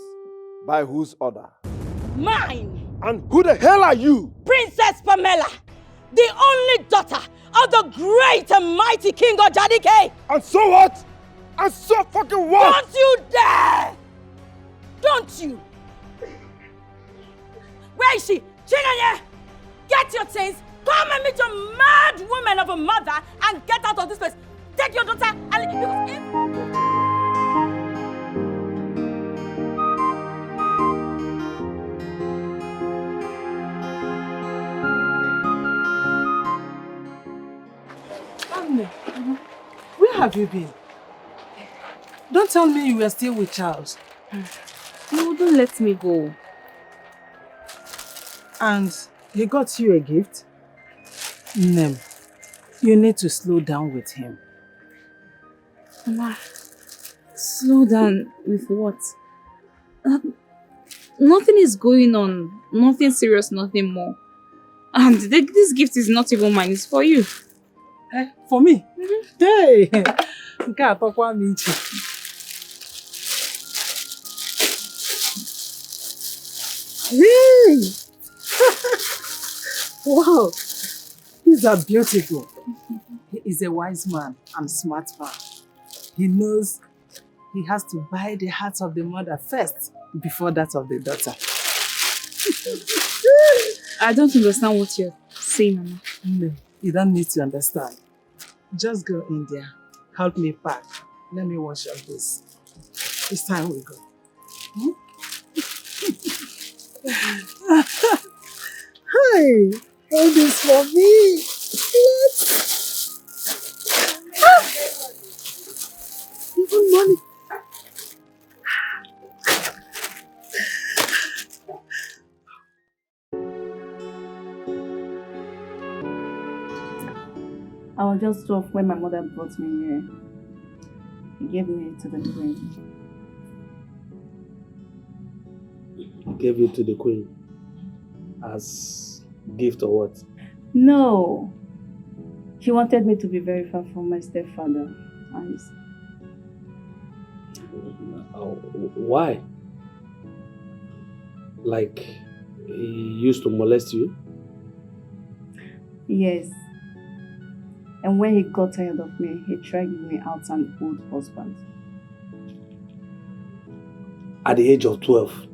By whose order? Mine. And who the hell are you? Princess Pamela, the only daughter of the great and mighty King Ojadike. And so what? And so fucking what? Don't you dare! Don't you? Where is she? Chinenye! Get your things, come and meet your mad woman of a mother and get out of this place. Take your daughter and because where have you been? Don't tell me you were still with Charles. No, don't let me go. And he got you a gift? Nnebe, you need to slow down with him. Mama, slow down with what? Nothing is going on. Nothing serious, nothing more. And this gift is not even mine, it's for you. Eh, for me? Hey! Nke a tọkwa m iche. Hey! Wow! These are beautiful. He is a wise man and smart man. He knows he has to buy the heart of the mother first before that of the daughter. I don't understand what you're saying, Mama. No, you don't need to understand. Just go in there. Help me pack. Let me wash up this. It's time we go. Hi! Hold this for me. What? Even money. I was just 12 when my mother brought me here. He gave me to the queen. Gave you to the queen as gift or what? No. She wanted me to be very far from my stepfather. Why? Like, he used to molest you? Yes. And when he got tired of me, he tried to give me out an old husband. At the age of 12?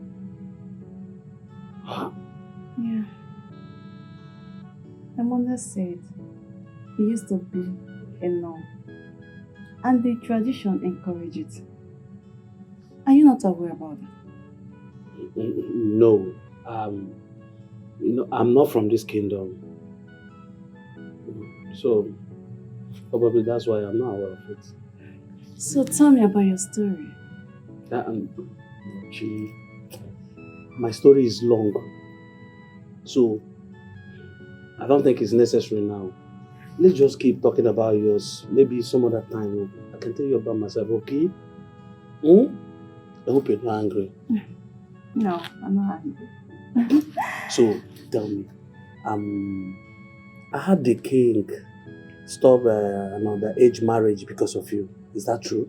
Yeah. My mother said he used to be a nun. And the tradition encouraged it. Are you not aware about it? No. I'm not from this kingdom. So, probably that's why I'm not aware of it. So tell me about your story. My story is long. So, I don't think it's necessary now. Let's just keep talking about yours. Maybe some other time I can tell you about myself, okay? I hope you're not angry. No, I'm not angry. So, tell me. I had the king stop an underage marriage because of you. Is that true?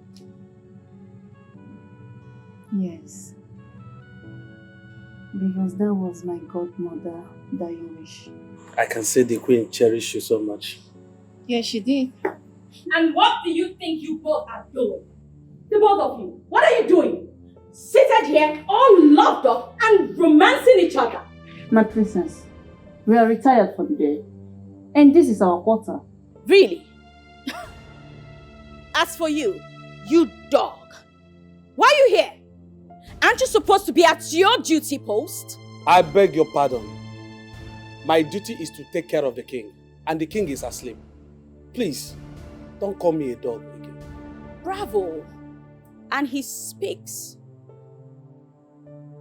Yes. Because that was my godmother that you wish. I can say the queen cherished you so much. Yes, she did. And what do you think you both are doing? The both of you. What are you doing? Seated here, all loved up and romancing each other. My princess, we are retired for the day. And this is our quarter. Really? As for you, you dog. Why are you here? Aren't you supposed to be at your duty post? I beg your pardon. My duty is to take care of the king. And the king is asleep. Please, don't call me a dog again. Bravo. And he speaks.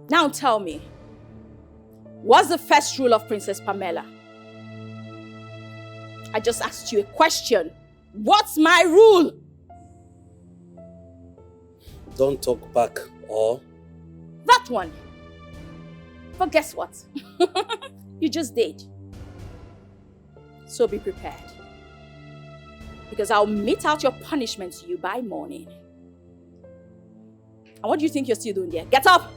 Now tell me, what's the first rule of Princess Pamela? I just asked you a question. What's my rule? Don't talk back, or... That one. But guess what? You just did. So be prepared. Because I'll mete out your punishment to you by morning. And what do you think you're still doing there? Get up!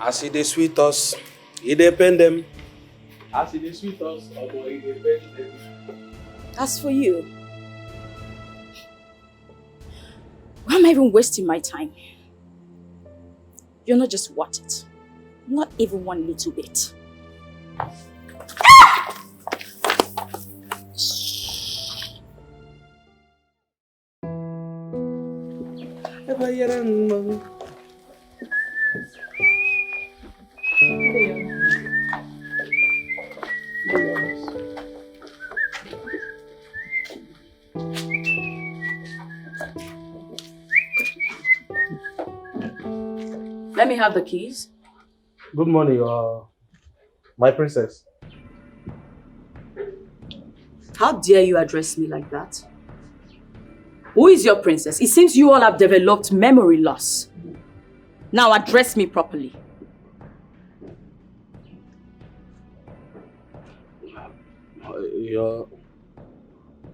As they sweet us, he depend them. As they sweet us, he depend them. As for you, why am I even wasting my time? You're not just worth it. Not even one little bit. Let me have the keys. Good morning, my princess. How dare you address me like that? Who is your princess? It seems you all have developed memory loss. Now address me properly. Your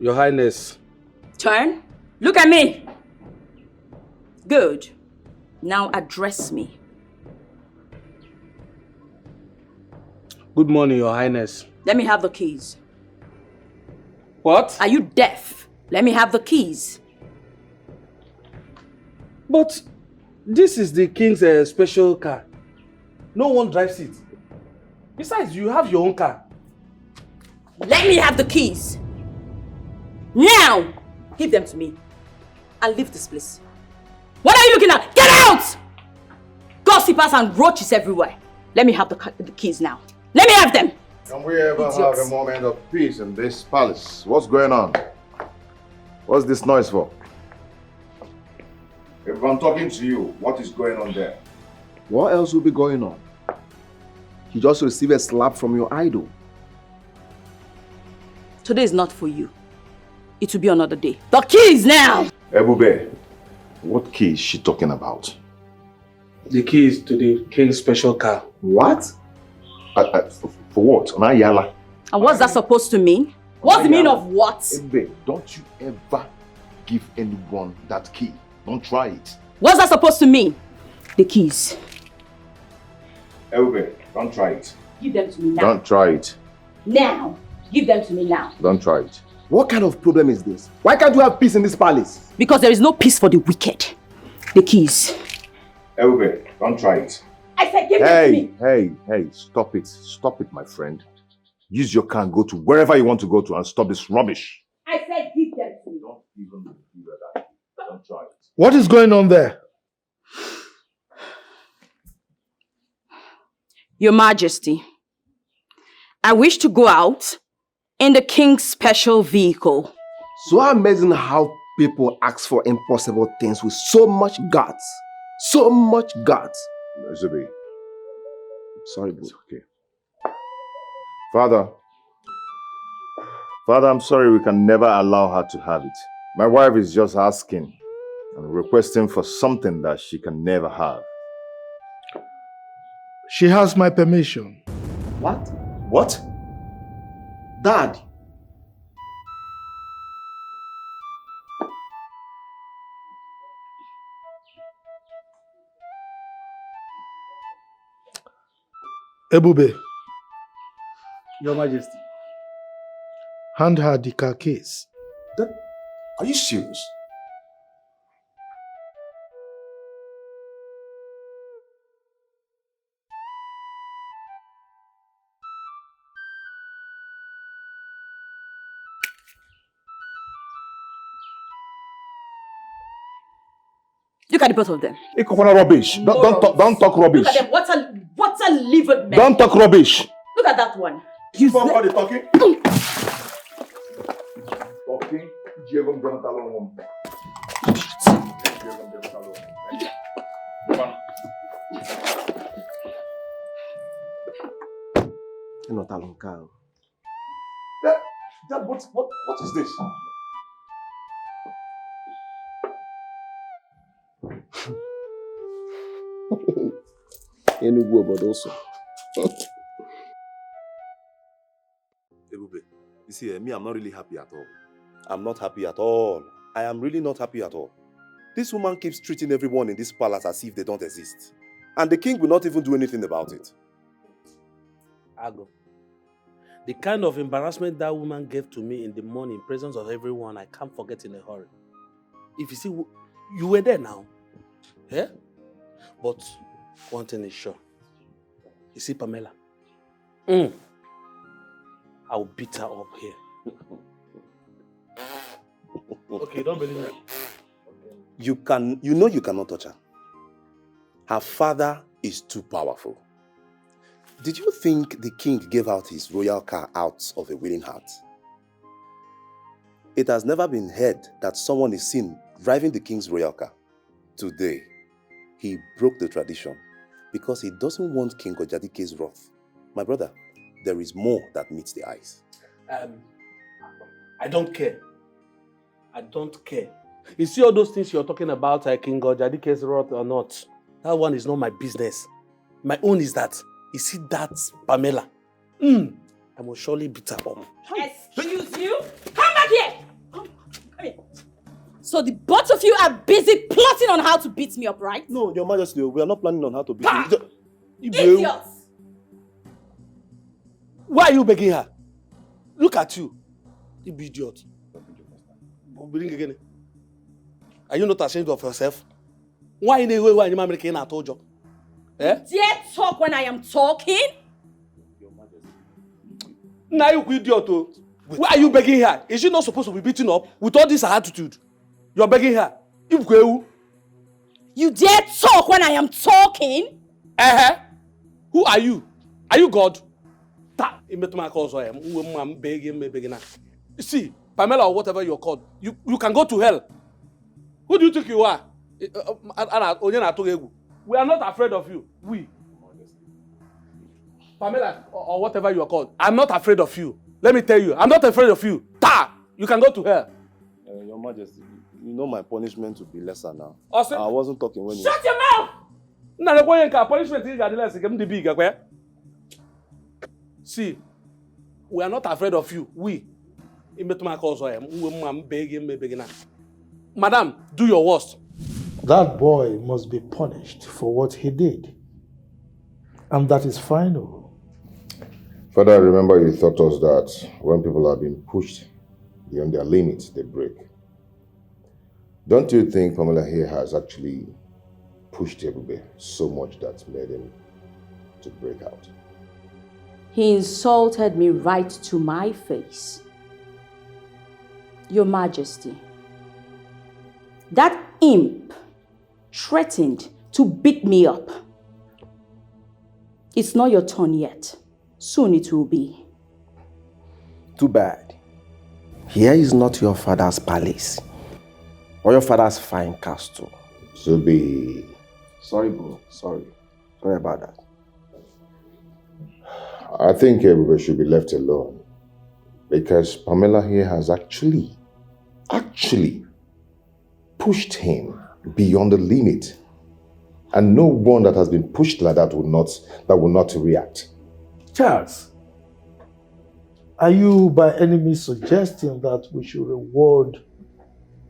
Highness. Turn. Look at me. Good. Now address me. Good morning, Your Highness. Let me have the keys. What? Are you deaf? Let me have the keys. But this is the king's special car. No one drives it. Besides, you have your own car. Let me have the keys. Now! Give them to me. And leave this place. What are you looking at? Get out! Gossipers and roaches everywhere. Let me have the keys now. Let me have them. Can we ever have a moment of peace in this palace? What's going on? What's this noise for? If I'm talking to you, what is going on there? What else will be going on? You just received a slap from your idol. Today is not for you. It will be another day. The keys now! Ebube, what key is she talking about? The keys to the king's special car. What? For what? Nayala. And what's that supposed to mean? What's the meaning of what? Ebube, don't you ever give anyone that key. Don't try it. What's that supposed to mean? The keys. Ebube, don't try it. Give them to me now. Don't try it. Now. Give them to me now. Don't try it. What kind of problem is this? Why can't you have peace in this palace? Because there is no peace for the wicked. The keys. Ebube, don't try it. I said give them to me. Hey, stop it. Stop it, my friend. Use your car and go to wherever you want to go to and stop this rubbish. I said give them to me. Don't even do that. Don't try it. What is going on there? Your Majesty, I wish to go out in the king's special vehicle. So amazing how people ask for impossible things with so much guts. So much guts. Zubi. Sorry, but it's okay. Father, I'm sorry we can never allow her to have it. My wife is just asking and requesting for something that she can never have. She has my permission. What? What? Dad. Ebube, Your Majesty. hand her the car keys. Are you serious? Look at the both of them. Rubbish. Don't talk rubbish. Look at them. What a livid man. Don't talk rubbish. Look at that one. You stop all the talking. Okay. Not a long car. Dad, what is this? Enugu, but also. Ebube, you see, me, I'm not really happy at all. I'm not happy at all. I am really not happy at all. This woman keeps treating everyone in this palace as if they don't exist. And the king will not even do anything about it. Ago, the kind of embarrassment that woman gave to me in the morning in presence of everyone, I can't forget in a hurry. If you see, you were there now. Yeah? But one thing is sure. You see Pamela? I'll beat her up here. Okay, don't believe me. You know you cannot touch her. Her father is too powerful. Did you think the king gave out his royal car out of a willing heart? It has never been heard that someone is seen driving the king's royal car. Today, he broke the tradition because he doesn't want King Ojadike's wrath. My brother, there is more that meets the eyes. I don't care. I don't care. You see all those things you're talking about, King Gojadike's wrath or not, that one is not my business. My own is that, you see that Pamela? I will surely beat her up. Excuse you? Come back here! Come here. So the both of you are busy plotting on how to beat me up, right? No, Your Majesty, we are not planning on how to beat you. Idiots! Why are you begging her? Look at you. You idiot. Again. Are you not ashamed of yourself? Why in the way why you making a told you? Dare talk when I am talking? Now you idiot. Why are you begging her? Is she not supposed to be beaten up with all this attitude? You're begging her. You dare talk when I am talking? Who are you? Are you God? I'm begging. See, Pamela or whatever you're called, you can go to hell. Who do you think you are? We are not afraid of you. We. Pamela or whatever you are called, I'm not afraid of you. Let me tell you, I'm not afraid of you. You can go to hell. Your Majesty, you know my punishment will be lesser now. Also, I wasn't talking when Shut your mouth! See, we are not afraid of you. We. Madam, do your worst. That boy must be punished for what he did. And that is final. Father, I remember you taught us that when people are being pushed beyond their limits, they break. Don't you think Pamela here has actually pushed Nnebe so much that made him to break out? He insulted me right to my face. Your Majesty, that imp threatened to beat me up. It's not your turn yet. Soon it will be. Too bad. Here is not your father's palace or your father's fine castle. So be. Sorry, bro. Sorry about that. I think Nnebe should be left alone because Pamela here has actually pushed him beyond the limit. And no one that has been pushed like that will not react. Charles, are you by any means suggesting that we should reward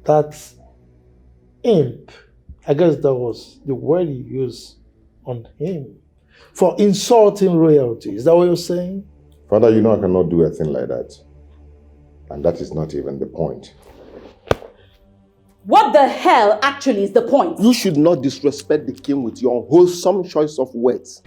that imp? I guess that was the word you used on him. For insulting royalty. Is that what you're saying? Father, you know I cannot do a thing like that. And that is not even the point. What the hell actually is the point? You should not disrespect the king with your unwholesome choice of words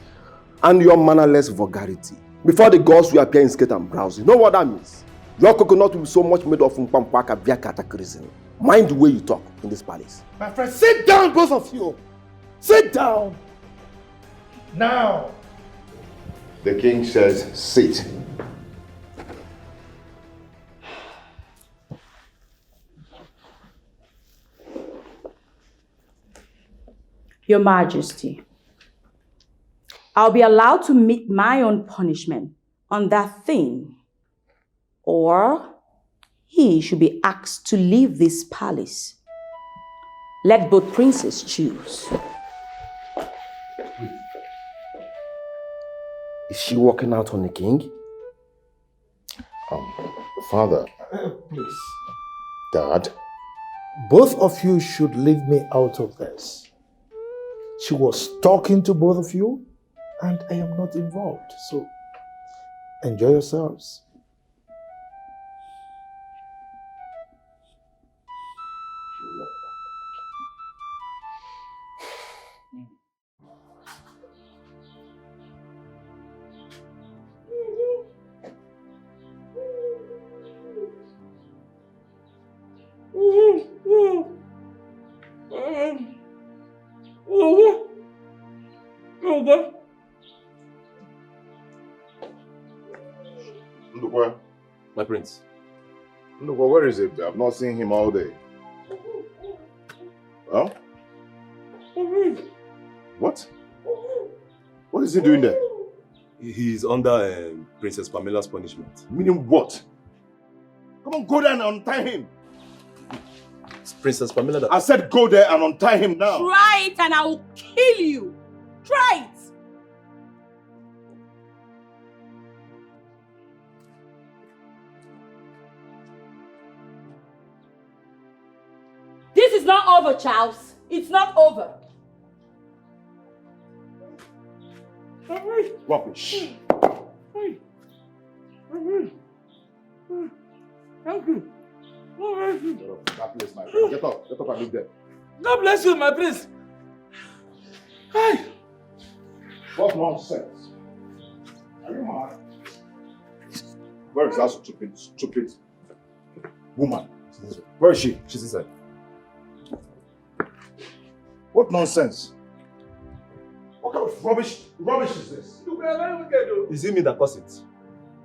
and your mannerless vulgarity. Before the gods will appear in skirt and blouse. You know what that means? Your coconut will be so much made of umpampaka via cataclysm. Mind the way you talk in this palace. My friend, sit down, both of you. Sit down. Now. The king says, sit. Your Majesty, I'll be allowed to meet my own punishment on that thing, or he should be asked to leave this palace. Let both princes choose. Is she walking out on the king? Father. Please. Dad. Both of you should leave me out of this. She was talking to both of you, and I am not involved. So, enjoy yourselves. Ndukwa. My prince. Ndukwa, where is he? I've not seen him all day. Huh? What? What is he doing there? He's under Princess Pamela's punishment. Meaning what? Come on, go there and untie him. It's Princess Pamela that... I said go there and untie him now. Try it and I will kill you. Try it. This is not over, Charles. It's not over. Rubbish. Thank you. God bless my friend. Get up and leave there. God bless you, my prince. Hi. What nonsense? Are you mad? Where is that stupid woman? Where is she? She's inside. What nonsense? What kind of rubbish is this? You are very wicked, though. Is it me that caused it?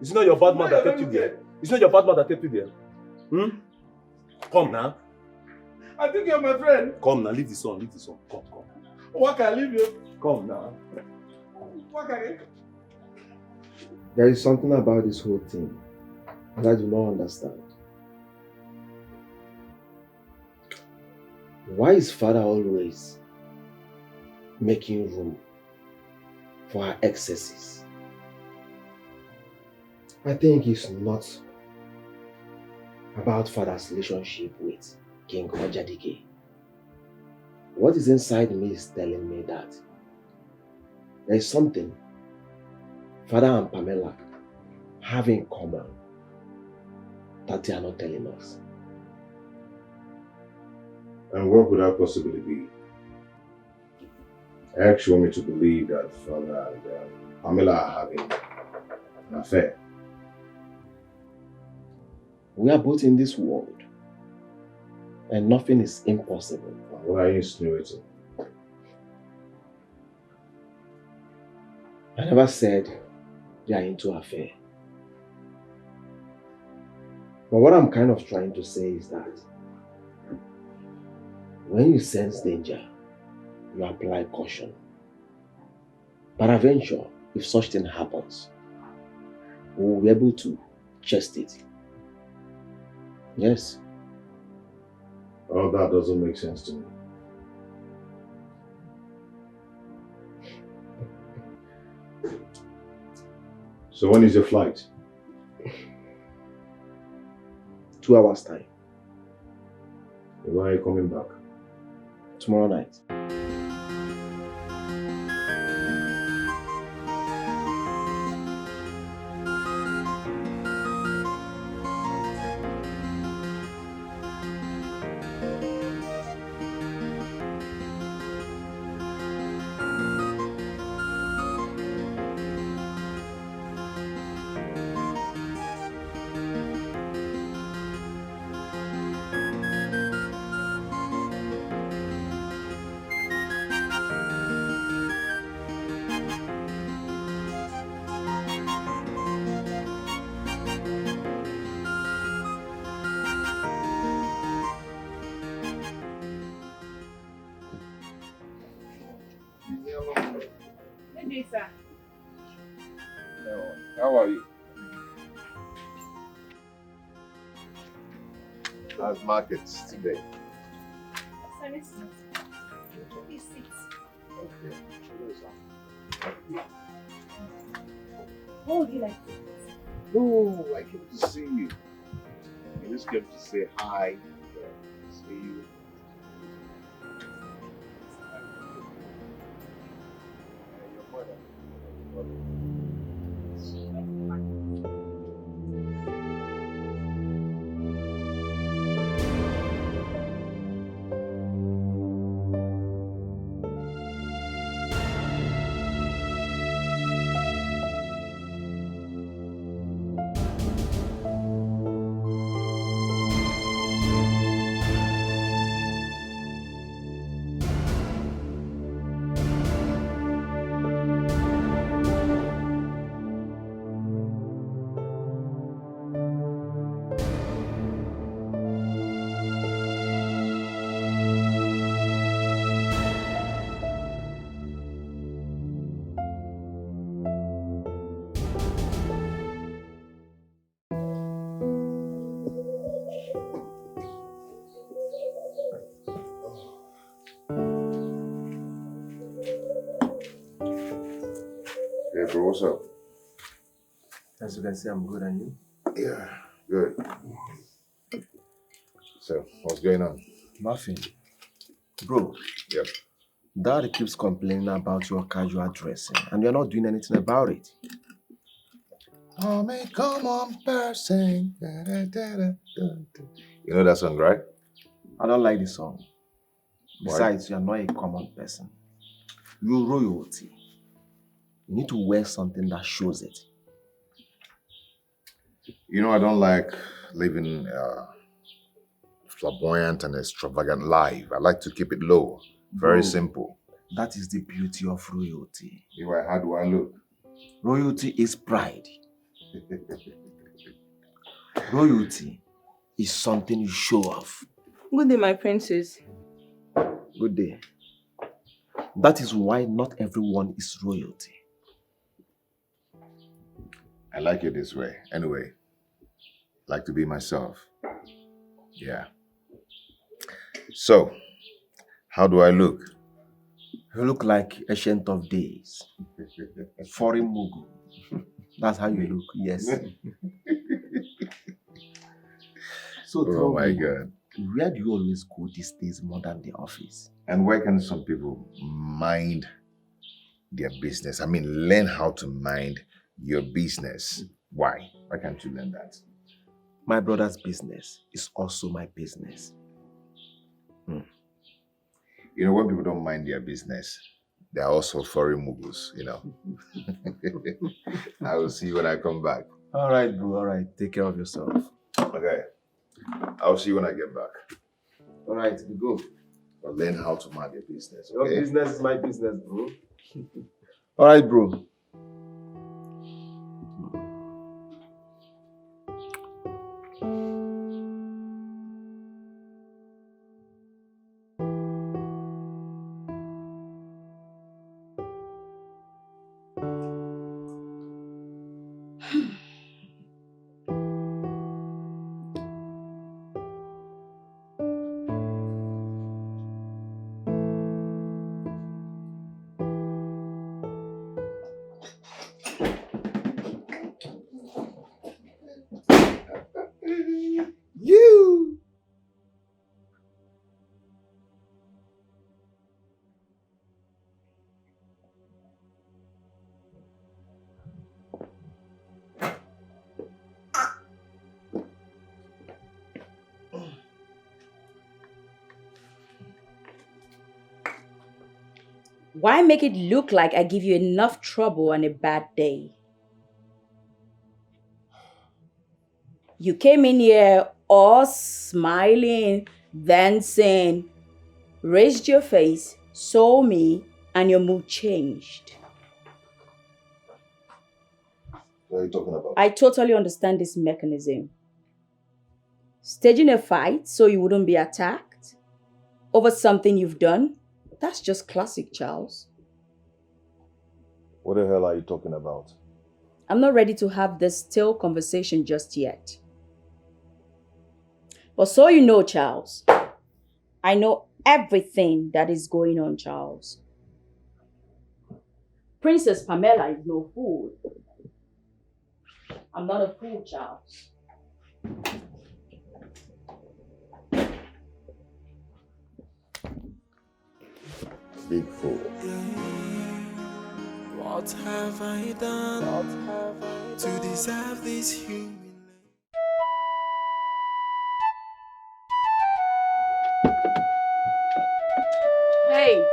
Is it not your bad man that kept you there? Is it not your bad man that kept you there? Come now. I think you're my friend. Come now, leave the son, Come. What can I leave you? Come now. What can I? There is something about this whole thing that I do not understand. Why is father always making room for our excesses? I think it's not about father's relationship with King Ojadike. What is inside me is telling me that there is something father and Pamela have in common that they are not telling us. And what could that possibly be? I actually want me to believe that father and Pamela are having an affair. We are both in this world, and nothing is impossible. What are you insinuating? I never said they are into affair. But what I'm kind of trying to say is that when you sense danger, you apply caution. Peradventure, if such thing happens, we will be able to chest it. Yes. Oh, that doesn't make sense to me. So when is your flight? 2 hours time. When are you coming back? Tomorrow night. How are you? How's markets today? What would you like? No, I came to see you. I just came to say hi, see you. Your mother. what's up? As you can see, I'm good, and you? Yeah, good. So, what's going on? Nothing. Bro. Yep. Dad keeps complaining about your casual dressing, and you're not doing anything about it. I'm a common person. You know that song, right? I don't like the song. Why? Besides, you're not a common person. You're royalty. You need to wear something that shows it. You know, I don't like living flamboyant and extravagant life. I like to keep it low. Very simple. That is the beauty of royalty. How do I look? Royalty is pride. Royalty is something you show off. Good day, my princess. Good day. That is why not everyone is royalty. I like it this way. Anyway, I like to be myself. Yeah. So, how do I look? You look like Ancient of Days. Foreign Mugu. That's how you look, yes. So Oh my God. Where do you always go these days more than the office? And where can some people mind their business? I mean, learn how to mind your business. Why? Why can't you learn that? My brother's business is also my business. You know, when people don't mind their business, they're also foreign mugus, you know. I will see you when I come back. All right, bro. All right. Take care of yourself. Okay. I'll see you when I get back. All right. We go. But learn how to mind your business. Your Okay? business is my business, bro. All right, bro. You! Why make it look like I give you enough trouble on a bad day? You came in here all smiling, dancing, raised your face, saw me, and your mood changed. What are you talking about? I totally understand this mechanism. Staging a fight so you wouldn't be attacked over something you've done, that's just classic, Charles. What the hell are you talking about? I'm not ready to have this still conversation just yet. But so you know, Charles, I know everything that is going on, Charles. Princess Pamela is no fool. I'm not a fool, Charles. Big fool. What have I done to deserve this humiliation? Hey!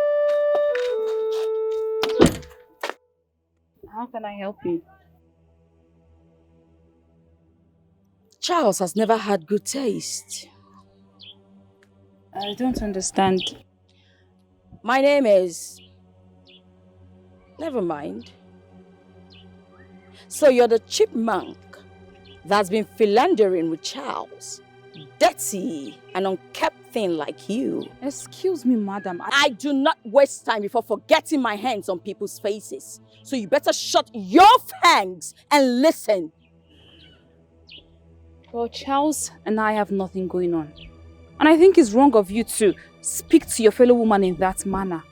How can I help you? Charles has never had good taste. I don't understand. My name is... Never mind. So you're the chipmunk that's been philandering with Charles. Dirty and unkept thing like you. Excuse me, madam. I do not waste time before forgetting my hands on people's faces. So you better shut your fangs and listen. Well, Charles and I have nothing going on. And I think it's wrong of you to speak to your fellow woman in that manner.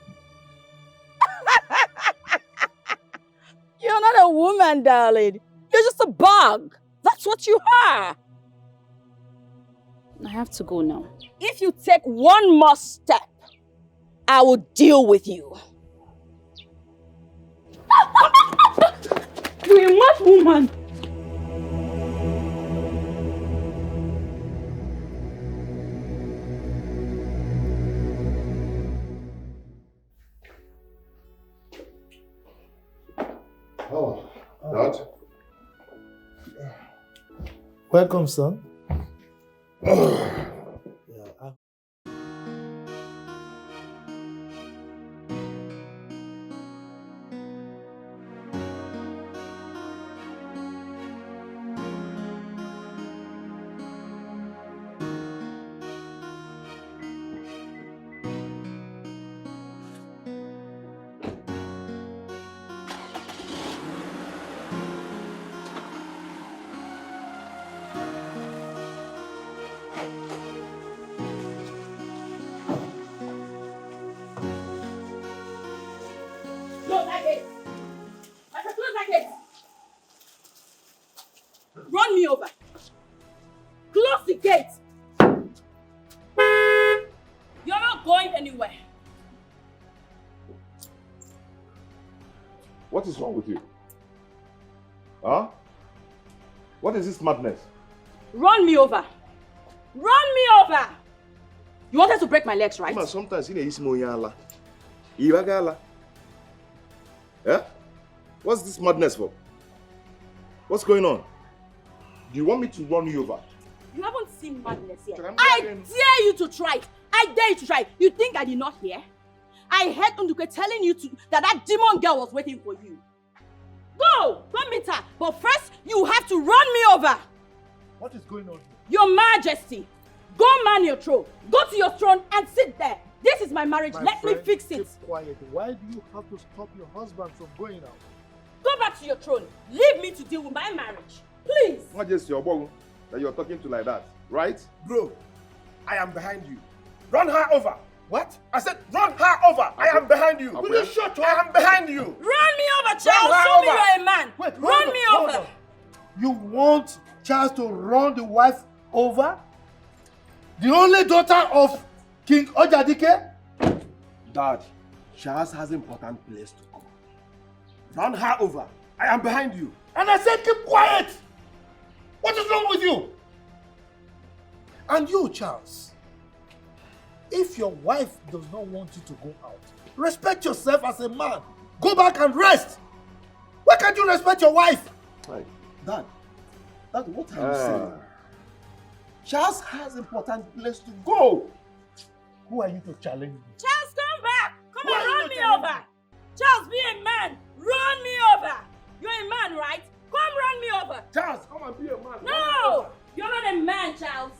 You're not a woman, darling. You're just a bug. That's what you are. I have to go now. If you take one more step, I will deal with you. You're a mad woman. Oh, Dad. Welcome, son. Close that gate. I said close that gate. Run me over. Close the gate. You're not going anywhere. What is wrong with you? Huh? What is this madness? Run me over. Run me over. You wanted to break my legs, right? Mama, sometimes you need to Iwagala. Yeah? What's this madness for? What's going on? Do you want me to run you over? You haven't seen madness yet. I dare you to try it. I dare you to try it. You think I did not hear? I heard Nduke telling you that demon girl was waiting for you. Go meet her. But first, you have to run me over. What is going on here? Your Majesty, go man your throne. Go to your throne and sit there. This is my marriage. Let me fix it. Keep quiet. Why do you have to stop your husband from going out? Go back to your throne. Leave me to deal with my marriage. Please. Not just your boy that you're talking to like that, right? Bro, I am behind you. Run her over. What? I said run her over. I am behind you. Will you shut up? I am behind you. Run me over, Charles. Show me you're a man. Wait, run me over. You want Charles to run the wife over? The only daughter of King Ojadike? Dad, Charles has important place to go. Run her over. I am behind you. And I said keep quiet. What is wrong with you? And you, Charles, if your wife does not want you to go out, respect yourself as a man. Go back and rest. Why can't you respect your wife? Hey, Dad, what are you saying? Charles has important place to go. Who are you to challenge me? Charles, come back. Come and run me over. Charles, be a man. Run me over. You're a man, right? Come run me over. Charles, come and be a man. No, you're not a man, Charles.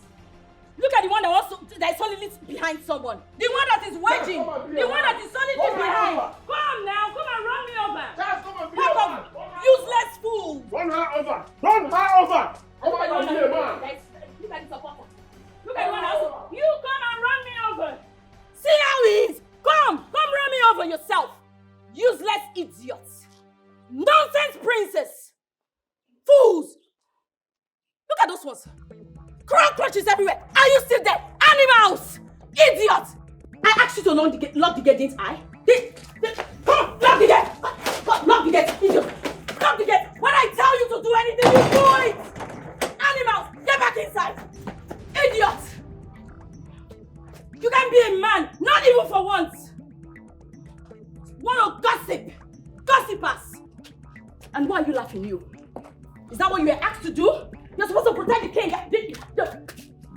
Look at the one that is solidly behind someone. The one that is wedging. The one that is solidly behind. Come now, come and run me over. Charles, come and be a man. Useless fool. Run her over. Run her over. Come and be a man. Look at the supporter. Look at the one else. You come and run me over. See how he is. Come run me over yourself. Useless idiots. Nonsense princess. Fools. Look at those ones. Cockroaches everywhere. Are you still there? Animals. Idiots. I asked you to lock the gate, didn't I? Come on, lock the gate. Lock the gate, idiot. Lock the gate. When I tell you to do anything, you do it. Animals, get back inside. Idiots. You can be a man, not even for once. Want to gossip. Gossipers. And why are you laughing, you? Is that what you were asked to do? You're supposed to protect the king.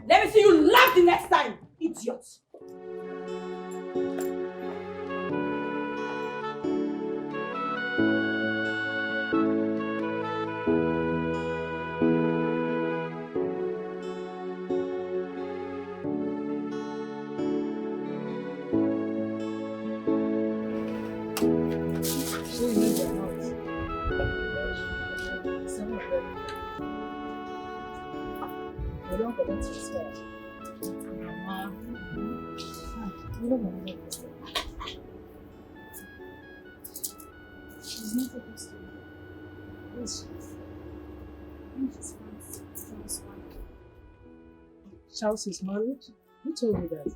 Let me see you laugh the next time, idiot. I don't forget to swear. She's not supposed to. Yes, she's Charles is married? Who told you that?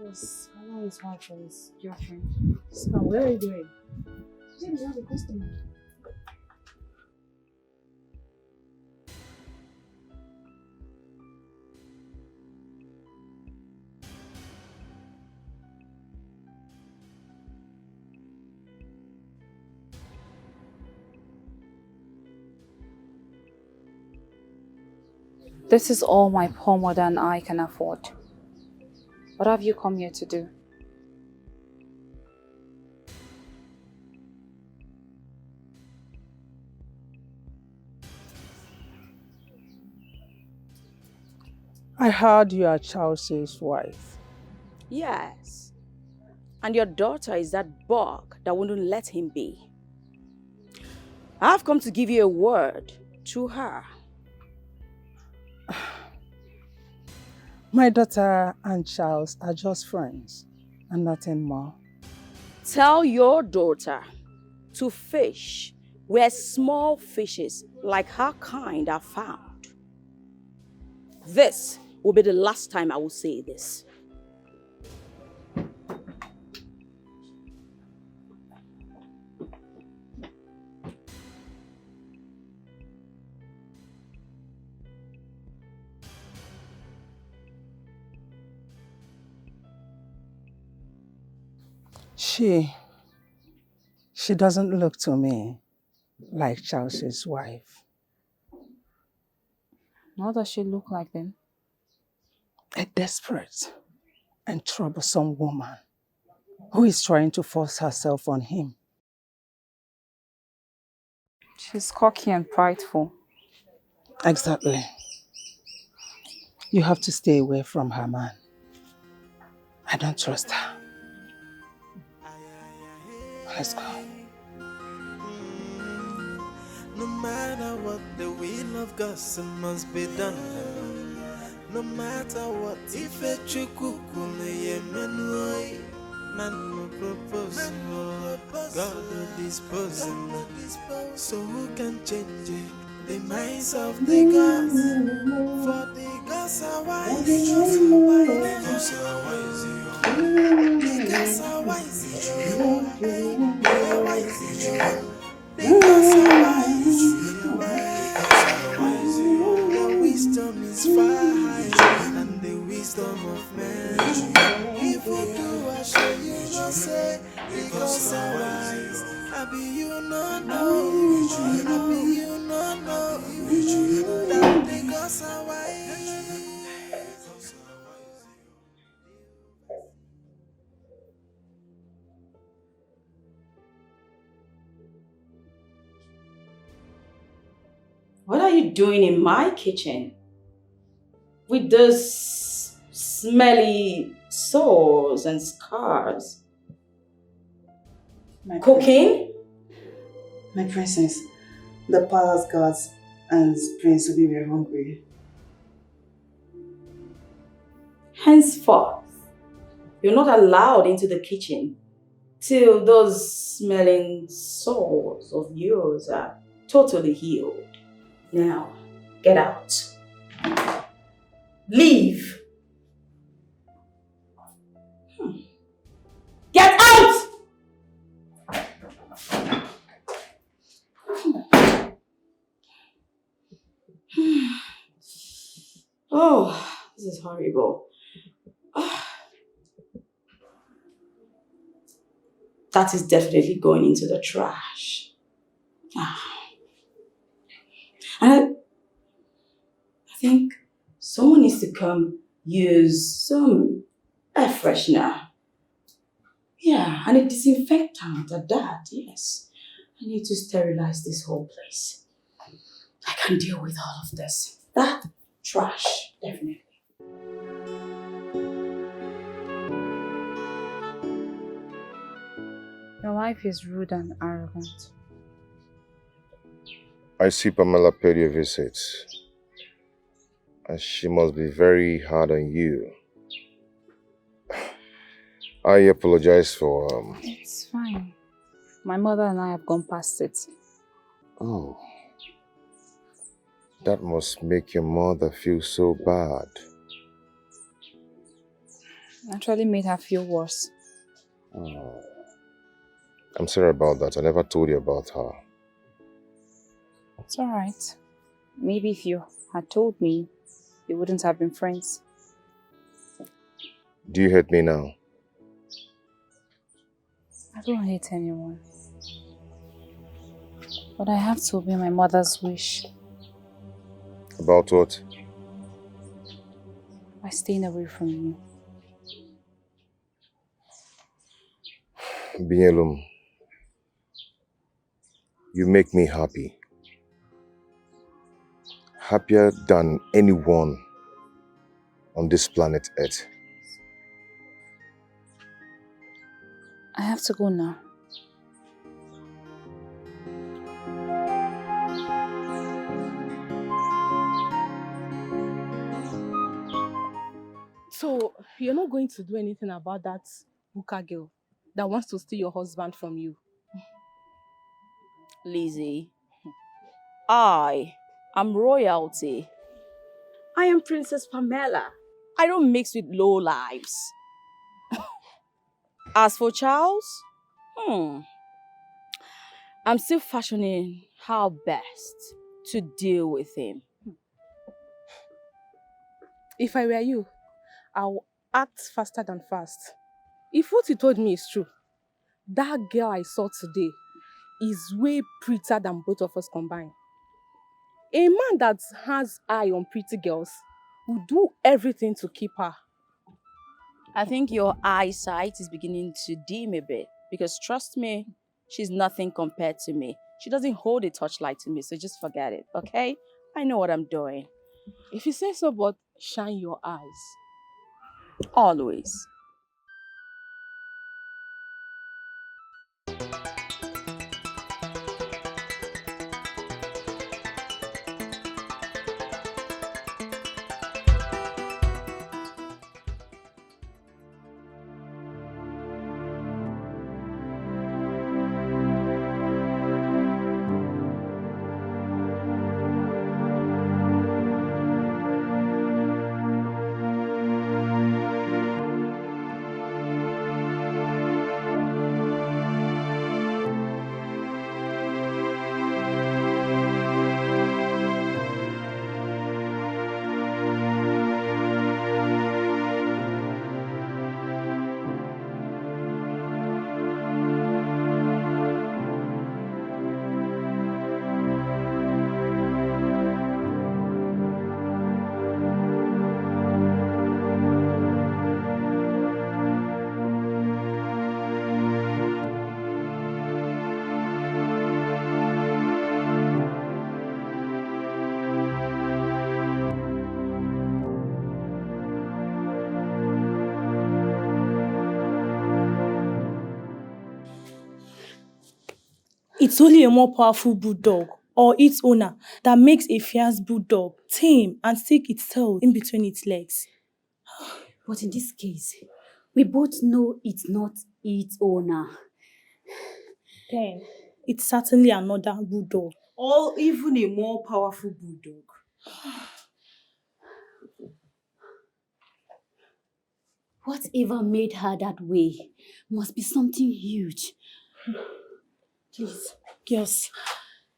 Yes, I know his wife or his girlfriend. So where are you going? Maybe you have a customer. This is all my poor mother and I can afford. What have you come here to do? I heard you are Charles's wife. Yes. And your daughter is that bug that wouldn't let him be. I've come to give you a word to her. My daughter and Charles are just friends and nothing more. Tell your daughter to fish where small fishes like her kind are found. This will be the last time I will say this. She doesn't look to me like Charles's wife. What does she look like then? A desperate and troublesome woman who is trying to force herself on him. She's cocky and prideful. Exactly. You have to stay away from her, man. I don't trust her. Let's go. No matter what, the will of God must be done. No matter what, if a chukukule yemenoi, man will propose, God will dispose. So who can change it? The minds of the gods, for the gods are wise. The gods are wise. The gods are wise. They are wise. The gods are wise. Their wisdom is far higher than the wisdom of man. If you do, I show you no say. The gods are wise. I be you not know. I be you not know. That the gods are wise. What are you doing in my kitchen? With those smelly sores and scars? Cooking? My princess, the palace guards and Prince Obi were hungry. Henceforth, you're not allowed into the kitchen till those smelling sores of yours are totally healed. Now, get out. Leave. Get out! Oh, this is horrible. That is definitely going into the trash. And I think someone needs to come use some air freshener. Yeah, and a disinfectant at that, yes. I need to sterilize this whole place. I can't deal with all of this. That trash, definitely. Your wife is rude and arrogant. I see Pamela paid your visit. And she must be very hard on you. I apologize for It's fine. My mother and I have gone past it. Oh. That must make your mother feel so bad. Actually made her feel worse. Oh. I'm sorry about that. I never told you about her. It's alright. Maybe if you had told me, we wouldn't have been friends. Do you hate me now? I don't hate anyone. But I have to obey my mother's wish About what? by staying away from you. Being alone. You make me happy. Happier than anyone on this planet Earth. I have to go now. So, you're not going to do anything about that Buka girl that wants to steal your husband from you? Lizzie, I am royalty. I am Princess Pamela. I don't mix with low lives. As for Charles, I'm still fashioning how best to deal with him. If I were you, I'll act faster than fast. If what you told me is true, that girl I saw today is way prettier than both of us combined. A man that has eye on pretty girls will do everything to keep her. I think your eyesight is beginning to dim a bit because trust me, she's nothing compared to me. She doesn't hold a torchlight to me, so just forget it, okay? I know what I'm doing. If you say so, but shine your eyes. Always. It's only a more powerful bulldog or its owner that makes a fierce bulldog tame and stick its tail in between its legs. But in this case, we both know it's not its owner. Then, it's certainly another bulldog. Or even a more powerful bulldog. Whatever made her that way must be something huge. Please, girls,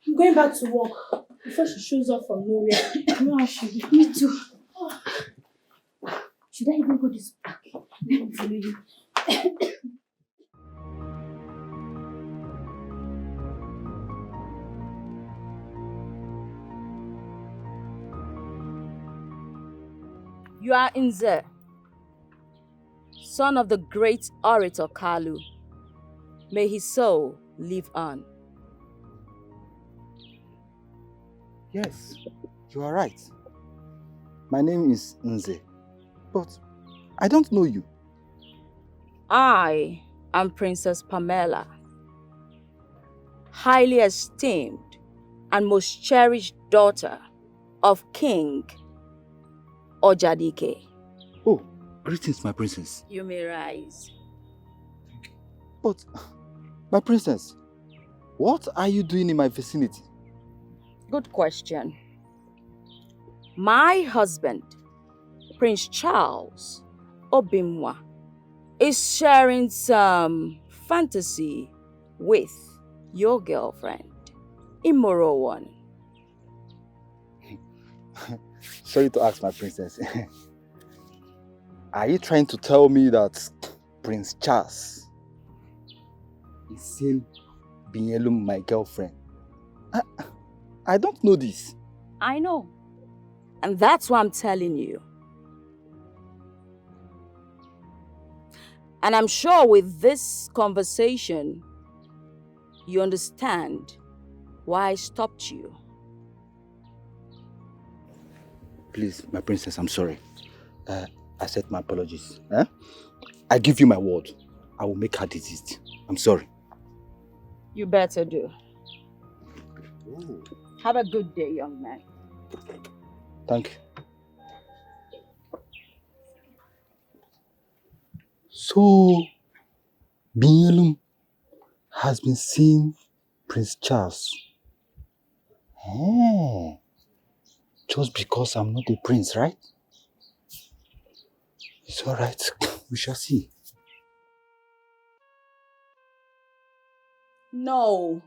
I'm going back to work before she shows up from nowhere. You know how she be. Me too. Should I even go this back? Let me follow you. You are Nze, son of the great orator Kalu. May his soul live on. Yes, you are right. My name is Nze, but I don't know you. I am Princess Pamela, highly esteemed and most cherished daughter of King Ojadike. Oh, greetings, my princess. You may rise. But, my princess, what are you doing in my vicinity? Good question. My husband, Prince Charles Obimwa, is sharing some fantasy with your girlfriend, immoral one. Sorry to ask, my princess. Are you trying to tell me that Prince Charles is seeing Binyelum, my girlfriend? I don't know this. I know. And that's why I'm telling you. And I'm sure with this conversation, you understand why I stopped you. Please, my princess, I'm sorry. I accept my apologies. I give you my word. I will make her desist. I'm sorry. You better do. Ooh. Have a good day, young man. Thank you. So, Binyelum has been seeing Prince Charles. Just because I'm not a prince, right? It's all right. We shall see. No.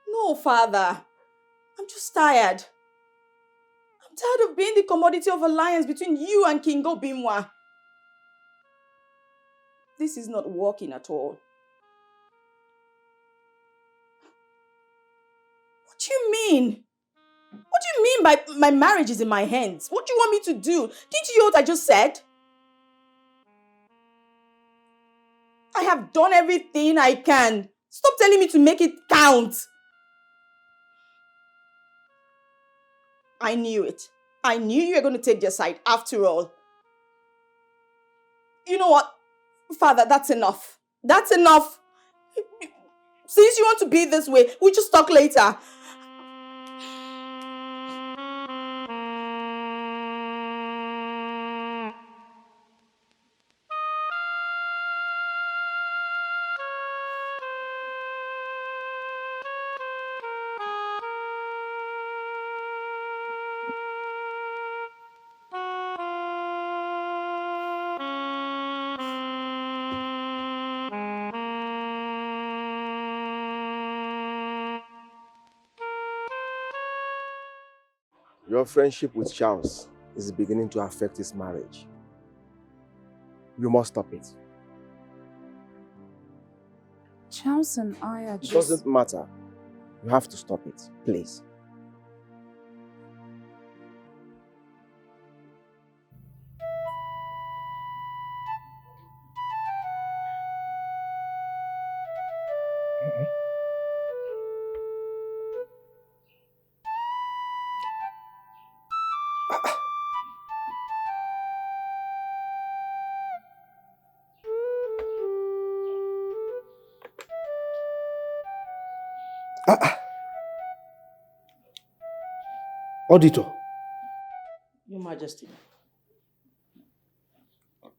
No, father. I'm just tired. I'm tired of being the commodity of alliance between you and King Obimwa. This is not working at all. What do you mean? What do you mean by my marriage is in my hands? What do you want me to do? Didn't you hear what I just said? I have done everything I can. Stop telling me to make it count. I knew it. I knew you were going to take their side after all. You know what? Father, that's enough. That's enough. Since you want to be this way, we'll just talk later. Your friendship with Charles is beginning to affect his marriage. You must stop it. Charles and I are It just... doesn't matter. You have to stop it, please. Auditor, Your Majesty.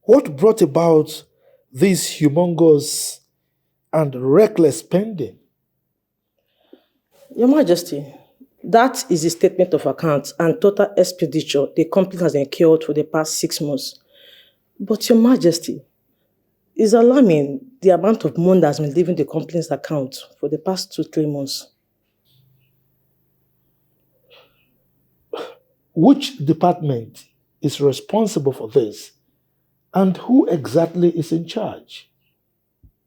what brought about this humongous and reckless spending? Your Majesty, that is the statement of accounts and total expenditure the company has incurred for the past 6 months. But Your Majesty, it's alarming the amount of money that has been leaving the company's account for the past 2-3 months. Which department is responsible for this? And who exactly is in charge?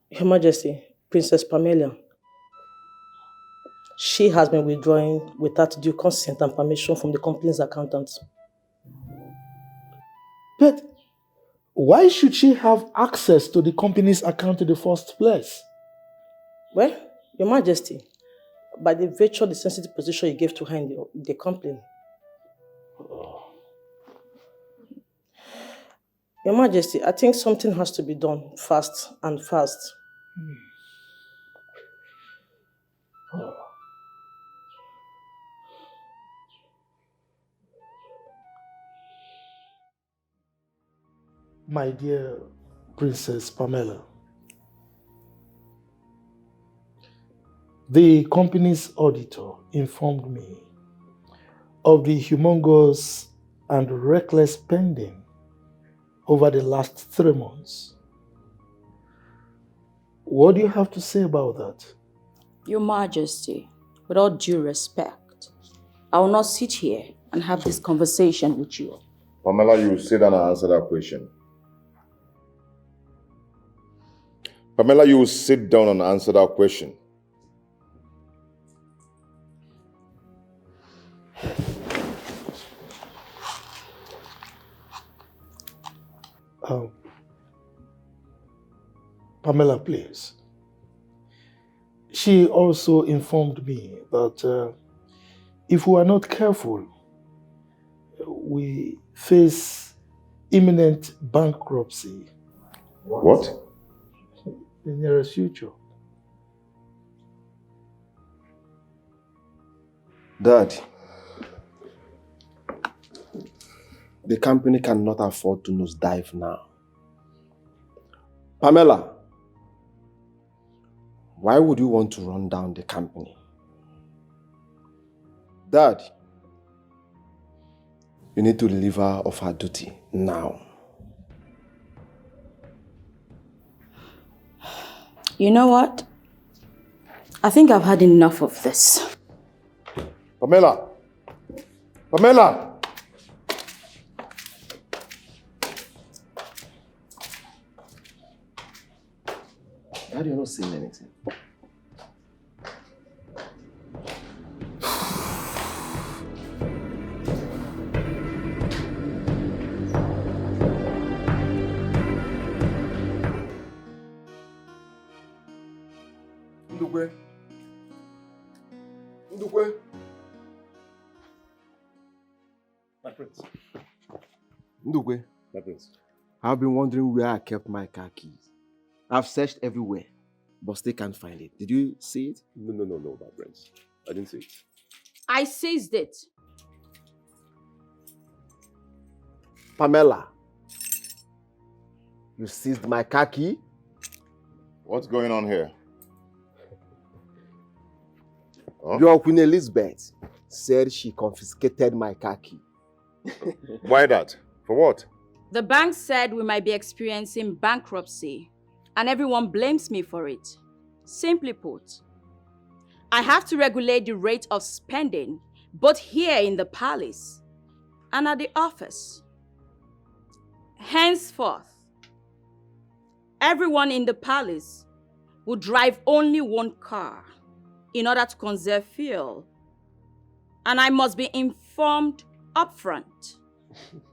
Your Majesty, Princess Pamela. She has been withdrawing without due consent and permission from the company's accountants. But why should she have access to the company's account in the first place? Well, Your Majesty, by the virtue of the sensitive position you gave to her in the company. Your Majesty, I think something has to be done fast and fast. My dear Princess Pamela, the company's auditor informed me of the humongous and reckless spending over the last 3 months. What do you have to say about that? Your Majesty, with all due respect, I will not sit here and have this conversation with you. Pamela, you sit down and answer that question. Pamela, you will sit down and answer that question. Pamela, please. She also informed me that if we are not careful, we face imminent bankruptcy. What? In the nearest future. Dad, the company cannot afford to nosedive now. Pamela, why would you want to run down the company? Dad, you need to relieve her of her duty now. You know what? I think I've had enough of this. Pamela! Pamela! Dad, you're not saying anything. Ndukwe. Ndukwe. My prince. Ndukwe. My prince. I've been wondering where I kept my car keys. I've searched everywhere, but still can't find it. Did you see it? No, my prince. I didn't see it. I seized it. Pamela, you seized my car key? What's going on here? Huh? Your Queen Elizabeth said she confiscated my car key. Why that? For what? The bank said we might be experiencing bankruptcy, and everyone blames me for it. Simply put, I have to regulate the rate of spending, both here in the palace and at the office. Henceforth, everyone in the palace will drive only one car in order to conserve fuel. And I must be informed upfront.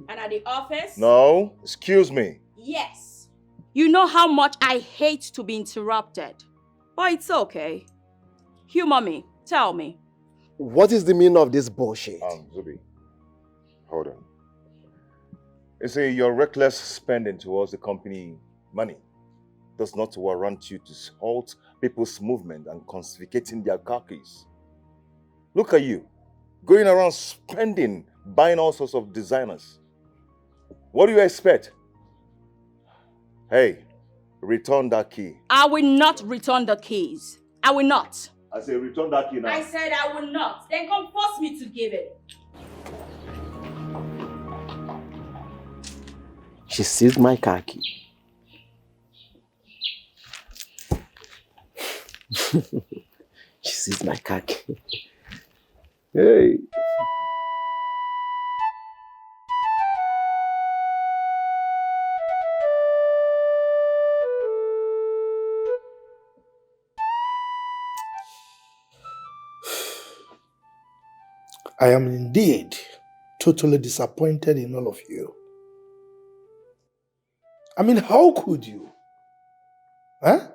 And at the office? No, excuse me. Yes. You know how much I hate to be interrupted. But it's okay. Humor me. Tell me. What is the meaning of this bullshit? Zubi, hold on. You see, your reckless spending towards the company money does not warrant you to halt people's movement and confiscating their car keys. Look at you, going around spending, buying all sorts of designers. What do you expect? Hey, return that key. I will not return the keys. I will not. I say return that key now. I said I will not. Then come force me to give it. She seized my car key. She seized my car key. Hey. I am indeed totally disappointed in all of you. I mean, how could you? Huh?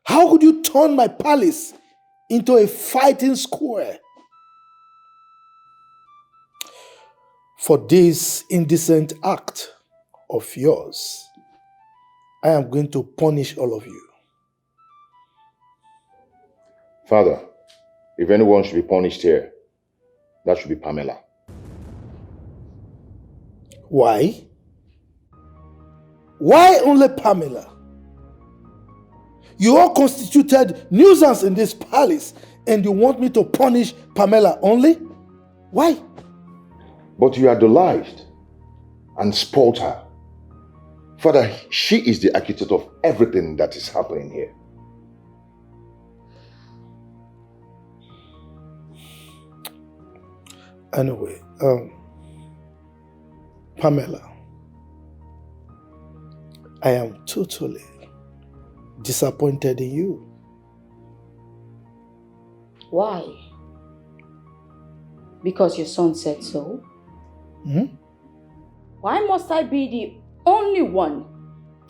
How could you turn my palace into a fighting square? For this indecent act of yours, I am going to punish all of you. Father, if anyone should be punished here, that should be Pamela. Why? Why only Pamela? You all constituted nuisance in this palace and you want me to punish Pamela only? Why? But you idolized and spoiled her. Father, she is the architect of everything that is happening here. Anyway, Pamela, I am totally disappointed in you. Why? Because your son said so? Why must I be the only one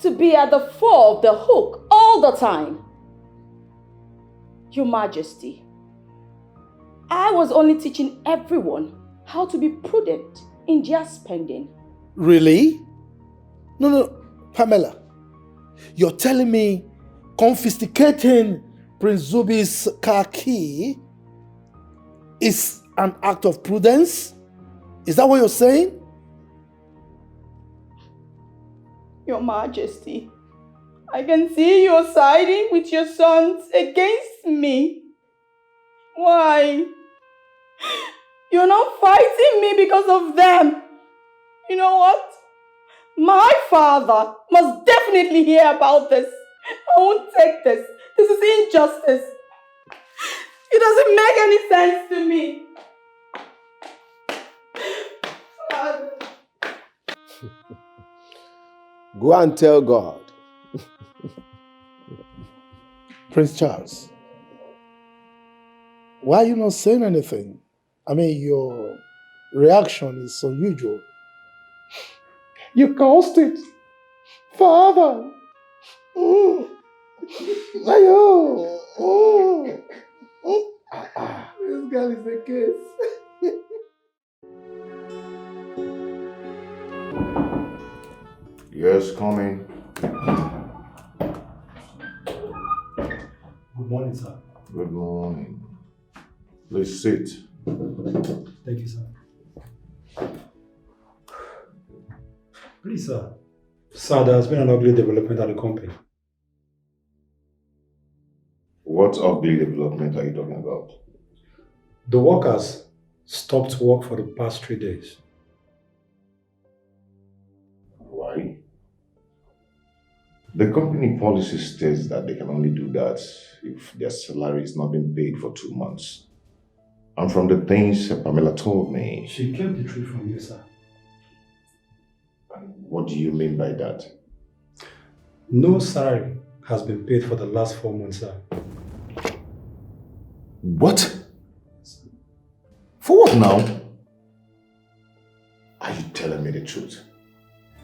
to be at the fore of the hook all the time? Your Majesty, I was only teaching everyone how to be prudent in their spending. Really? No, Pamela. You're telling me confiscating Prince Zubi's car key is an act of prudence? Is that what you're saying? Your Majesty, I can see you're siding with your sons against me. Why? You're not fighting me because of them. You know what? My father must definitely hear about this. I won't take this. This is injustice. It doesn't make any sense to me. Go and tell God. Prince Charles, why are you not saying anything? I mean, your reaction is unusual. You caused it. Father. Ayo. This girl is a case. Yes, coming. Good morning, sir. Good morning. Please sit. Thank you, sir. Please, sir. Sir, there has been an ugly development at the company. What ugly development are you talking about? The workers stopped work for the past 3 days. Why? The company policy states that they can only do that if their salary is not being paid for 2 months. And from the things Pamela told me... She kept the truth from you, sir. What do you mean by that? No salary has been paid for the last 4 months, sir. What? For what now? Are you telling me the truth?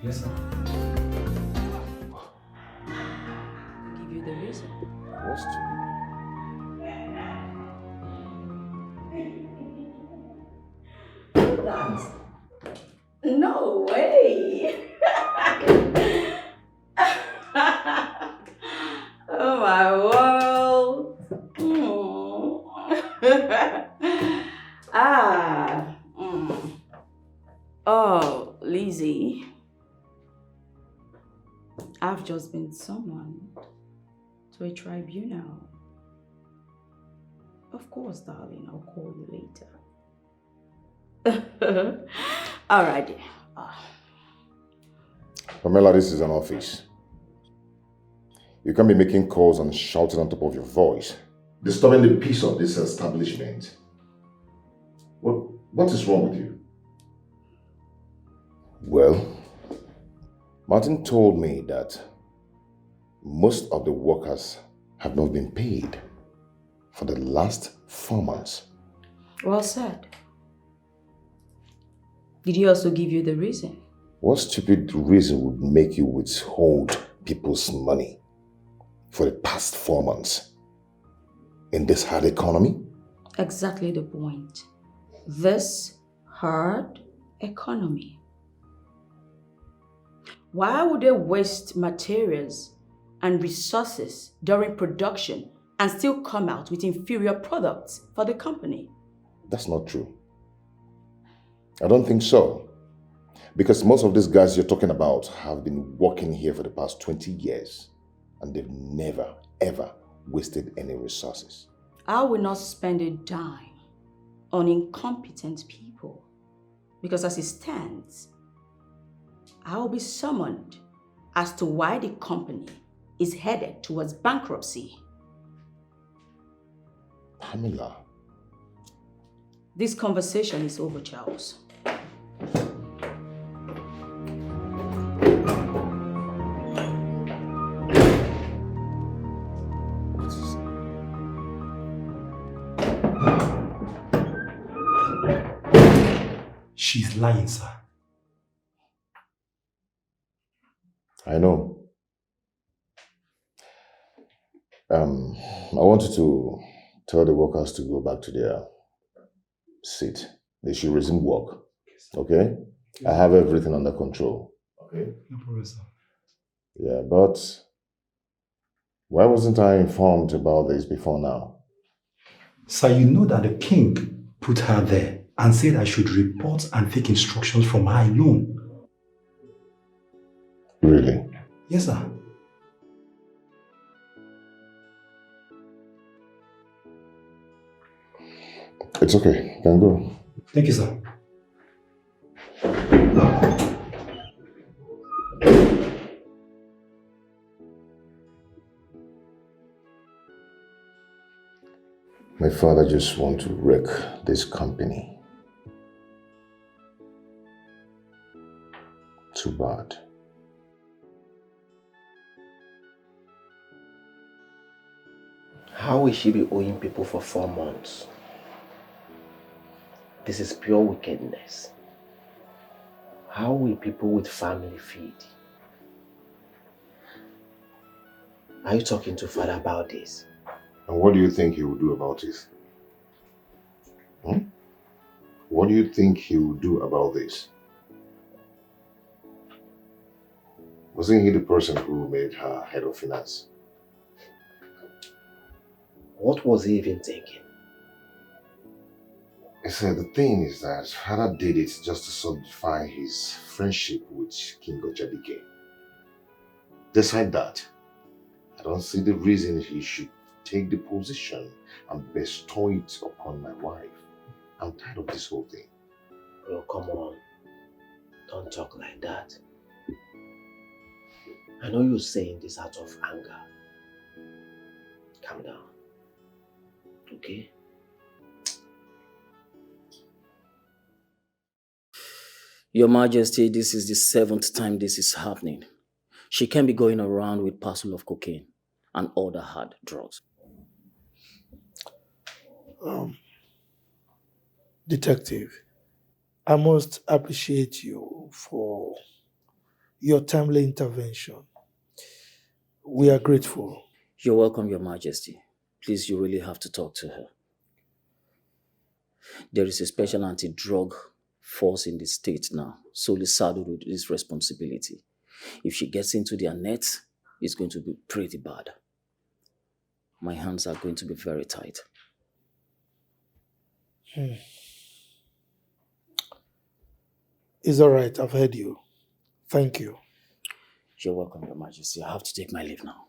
Yes, sir. Give you the reason. What's No way. Oh my world. Oh, Lizzie. I've just been summoned to a tribunal. Of course, darling, I'll call you later. All right. Pamela, this is an office. You can't be making calls and shouting on top of your voice, disturbing the peace of this establishment. What is wrong with you? Well, Martin told me that most of the workers have not been paid for the last 4 months. Well said. Did he also give you the reason? What stupid reason would make you withhold people's money for the past 4 months in this hard economy? Exactly the point. This hard economy. Why would they waste materials and resources during production and still come out with inferior products for the company? That's not true. I don't think so. Because most of these guys you're talking about have been working here for the past 20 years and they've never, ever wasted any resources. I will not spend a dime on incompetent people. Because as it stands, I will be summoned as to why the company is headed towards bankruptcy. Pamela. This conversation is over, Charles. She's lying, sir. I know. I want you to tell the workers to go back to their seat. They should resume work. Okay? I have everything under control. Okay? No problem, sir. Yeah, but why wasn't I informed about this before now? Sir, you know that the king put her there and said I should report and take instructions from her alone. Really? Yes, sir. It's okay. You can go. Thank you, sir. My father just wants to wreck this company. Too bad. How will she be owing people for 4 months? This is pure wickedness. How will people with family feed? Are you talking to father about this? And what do you think he will do about this? What do you think he will do about this? Wasn't he the person who made her head of finance? What was he even thinking? I said the thing is that father did it just to solidify his friendship with King Ojadike. Despite that, I don't see the reason he should take the position and bestow it upon my wife. I'm tired of this whole thing. Bro, come on. Don't talk like that. I know you're saying this out of anger. Calm down. Okay? Your Majesty, this is the 7th time this is happening. She can't be going around with parcel of cocaine and other hard drugs. Detective, I must appreciate you for your timely intervention. We are grateful. You're welcome, Your Majesty. Please, you really have to talk to her. There is a special anti-drug force in the state now, solely saddled with this responsibility. If she gets into their net, it's going to be pretty bad. My hands are going to be very tight. It's all right. I've heard you. Thank you. You're welcome, Your Majesty. I have to take my leave now.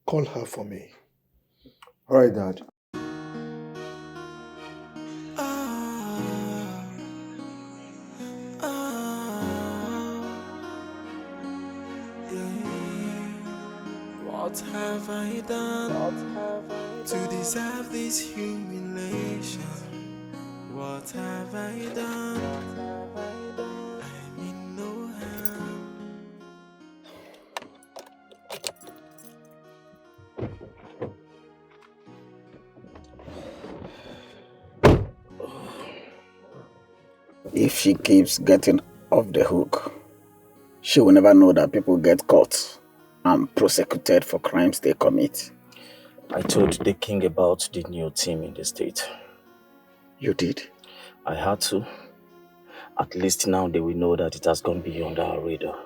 Call her for me. All right, Dad. What have I done to deserve this humiliation? What have I done? I mean no harm. If she keeps getting off the hook, she will never know that people get caught and prosecuted for crimes they commit. I told the king about the new team in the state. You did? I had to. At least now they will know that it has gone beyond our radar.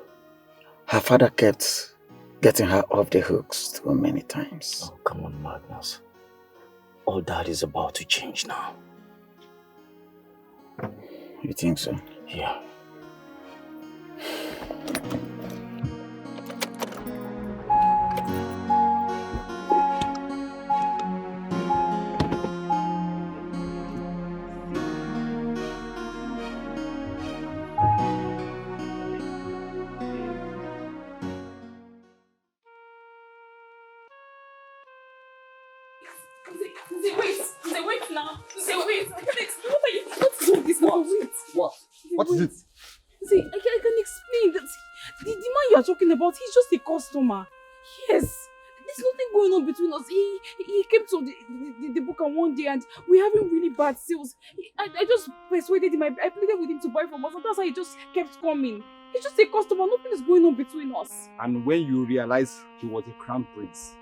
Her father kept getting her off the hooks too many times. Oh, come on, Magnus. All that is about to change now. You think so? Yeah. Wait now. Wait. I can explain. What is this now? Wait. What is it? See, I can explain that the man you are talking about, he's just a customer. Yes. There's nothing going on between us. He came to the book one day and we're having really bad sales. I just persuaded him. I pleaded with him to buy from us, and that's how he just kept coming. He's just a customer. Nothing is going on between us. And when you realized he was a crown prince,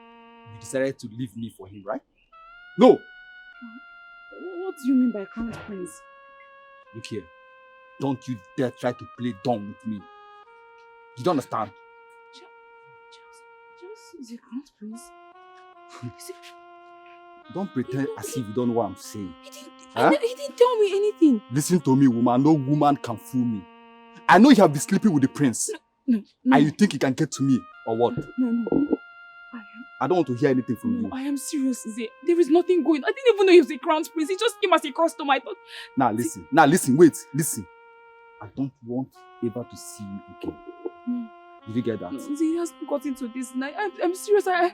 you decided to leave me for him, right? No! What do you mean by crown prince? Look here. Don't you dare try to play dumb with me. You don't understand? Is a crown prince? Don't pretend as if you don't know what I'm saying. He didn't tell me anything. Listen to me, woman. No woman can fool me. I know you have been sleeping with the prince. No. And you think you can get to me, or what? No. I don't want to hear anything from you. I am serious, Zay. There is nothing going on. I didn't even know he was a crown prince. He just came as a customer. I thought... Now listen, wait. I don't want ever to see you again. No. Did you get that? No, Zay, he hasn't got into this night. I'm serious. I'm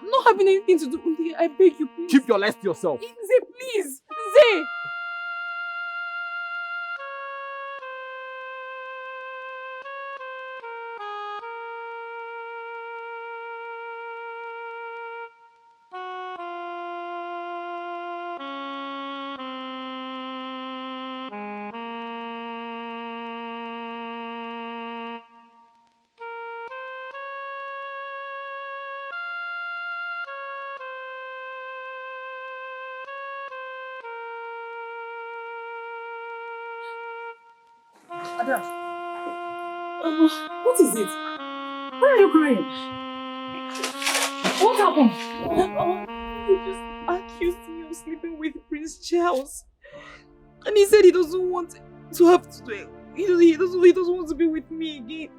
not having anything to do with it. I beg you, please. Keep your lies to yourself. Zay, please. Zay! Ada, what is it? Why are you crying? What happened? He just accused me of sleeping with Prince Charles. And he said he doesn't want to have to... He doesn't want to be with me again.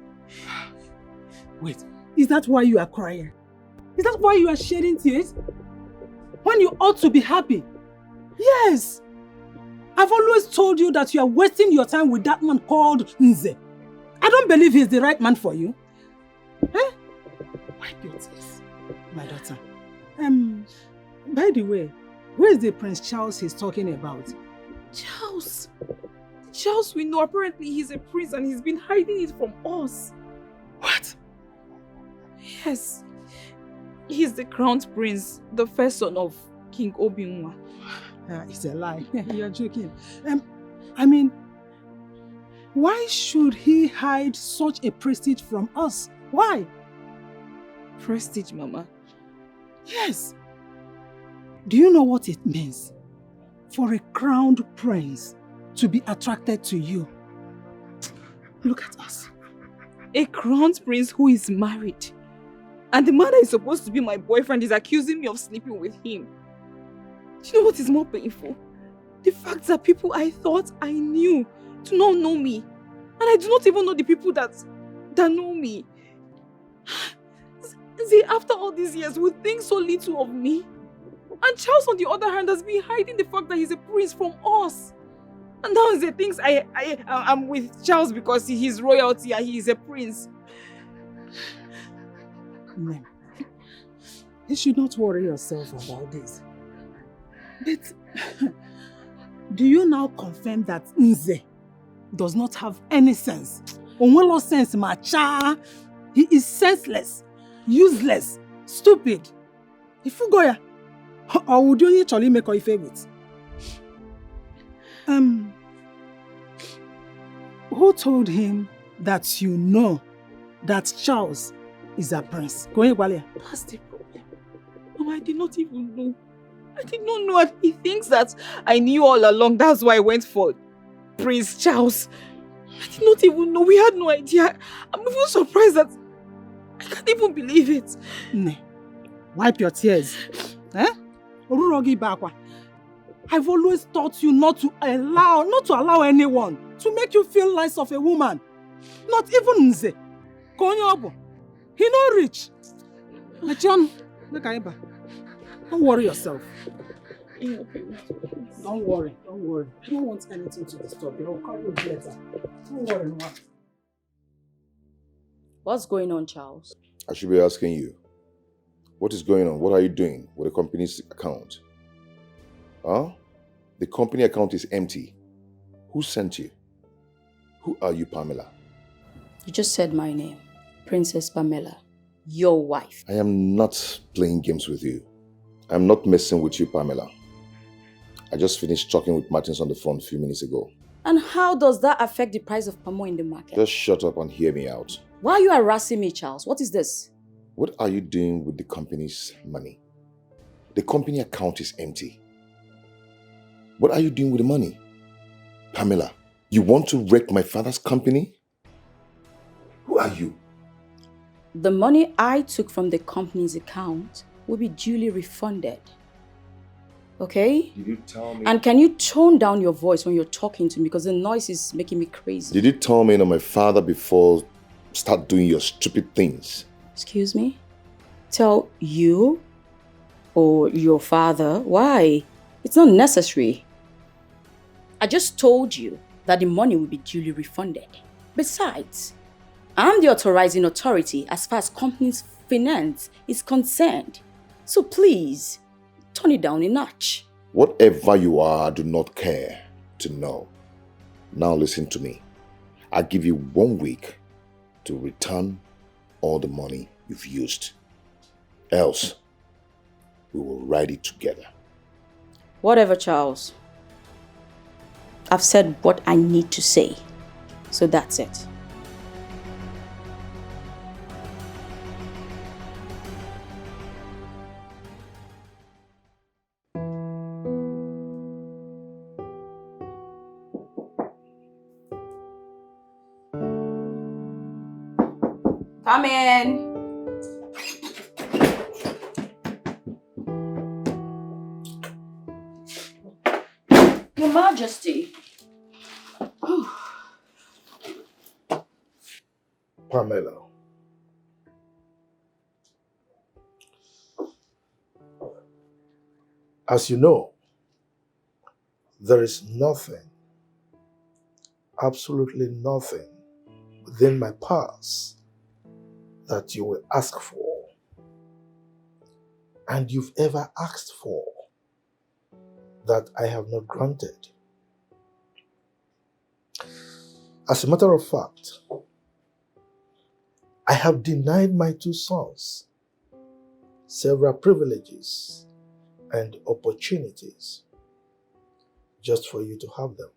Wait, is that why you are crying? Is that why you are shedding tears? When you ought to be happy? Yes! I've always told you that you are wasting your time with that man called Nze. I don't believe he's the right man for you. Eh? Wipe your tears, my daughter. By the way, who is the Prince Charles he's talking about? Charles we know. Apparently he's a prince and he's been hiding it from us. What? Yes. He's the crowned prince, the first son of King Obinwa. It's a lie. You're joking. I mean, why should he hide such a prestige from us? Why? Prestige, Mama? Yes. Do you know what it means for a crowned prince to be attracted to you? Look at us. A crowned prince who is married. And the man that is supposed to be my boyfriend is accusing me of sleeping with him. Do you know what is more painful? The fact that people I thought I knew do not know me. And I do not even know the people that know me. See, after all these years, we think so little of me. And Charles, on the other hand, has been hiding the fact that he's a prince from us. And now he thinks I'm with Charles because he's royalty and he is a prince. No. You should not worry yourself about this. But do you now confirm that Nze does not have any sense? Onwelo sense, macha. He is senseless, useless, stupid. If you go here, or would you actually make a favorite? Who told him that you know that Charles is a prince? Go ahead, Walia. That's the problem. Mama, I did not even know. I did not know. He thinks that I knew all along. That's why I went for Prince Charles. I did not even know. We had no idea. I'm even surprised that I can't even believe it. Ne, wipe your tears. Eh? I've always taught you not to allow anyone to make you feel less of a woman. Not even Nze. He no rich. John, don't worry yourself. Don't worry. I don't want anything to disturb you. I'll call you later. Don't worry, no. What's going on, Charles? I should be asking you. What is going on? What are you doing with the company's account? Huh? The company account is empty. Who sent you? Who are you, Pamela? You just said my name. Princess Pamela. Your wife. I am not playing games with you. I'm not messing with you, Pamela. I just finished talking with Martins on the phone a few minutes ago. And how does that affect the price of palm oil in the market? Just shut up and hear me out. Why are you harassing me, Charles? What is this? What are you doing with the company's money? The company account is empty. What are you doing with the money? Pamela, you want to wreck my father's company? Who are you? The money I took from the company's account will be duly refunded. Okay? Did you tell me? And can you tone down your voice when you're talking to me because the noise is making me crazy? Did you tell me my father before start doing your stupid things? Excuse me? Tell you or your father? Why? It's not necessary. I just told you that the money will be duly refunded. Besides, I'm the authorizing authority as far as company's finance is concerned. So please, turn it down a notch. Whatever you are, I do not care to know. Now listen to me. I give you 1 week to return all the money you've used. Else, we will ride it together. Whatever, Charles. I've said what I need to say. So that's it. Come in. Your Majesty. Pamela. As you know, there is nothing, absolutely nothing within my past that you will ask for and you've ever asked for that I have not granted. As a matter of fact, I have denied my 2 sons several privileges and opportunities just for you to have them.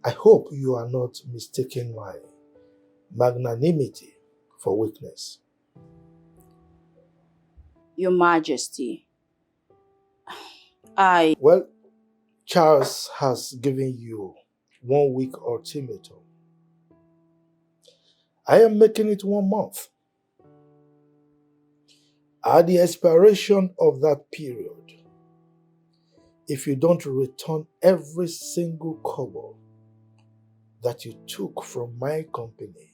I hope you are not mistaking my magnanimity for weakness. Your Majesty, Well, Charles has given you 1 week ultimatum. I am making it 1 month. At the expiration of that period, if you don't return every single kobo that you took from my company,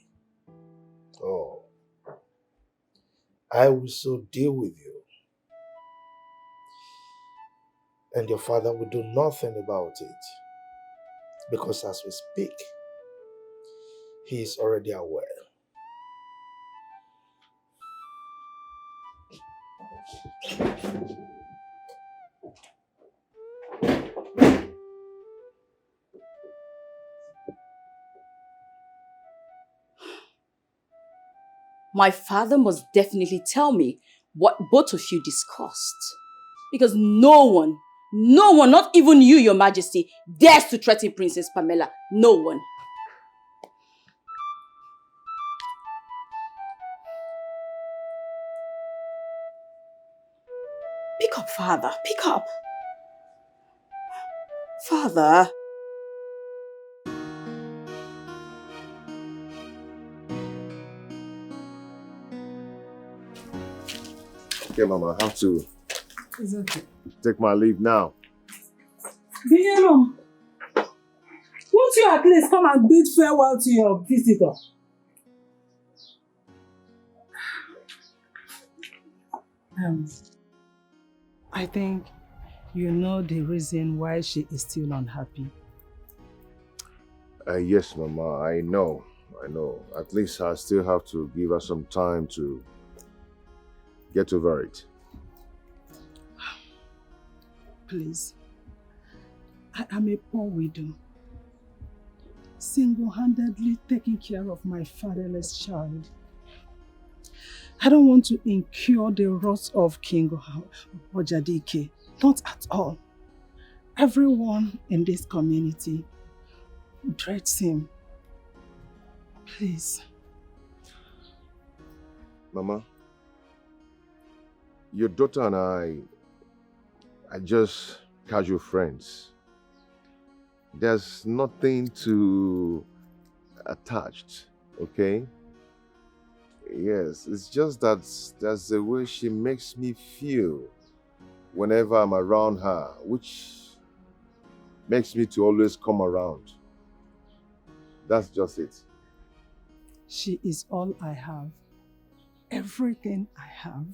I will so deal with you. And your father will do nothing about it. Because as we speak, he is already aware. my father must definitely tell me what both of you discussed. Because no one, not even you, Your Majesty, dares to threaten Princess Pamela. No one. Pick up, Father. Pick up. Father. Okay, Mama, I have to It's okay. take my leave now. Diego, won't you at least come and bid farewell to your visitor? I think you know the reason why she is still unhappy. Yes, Mama, I know. At least I still have to give her some time to get over it. Please. I am a poor widow, single-handedly taking care of my fatherless child. I don't want to incur the wrath of King Ojadike. Not at all. Everyone in this community dreads him. Please. Mama, your daughter and I are just casual friends. There's nothing to attached, okay? Yes, it's just that that's the way she makes me feel whenever I'm around her, which makes me to always come around. That's just it. She is all I have. Everything I have.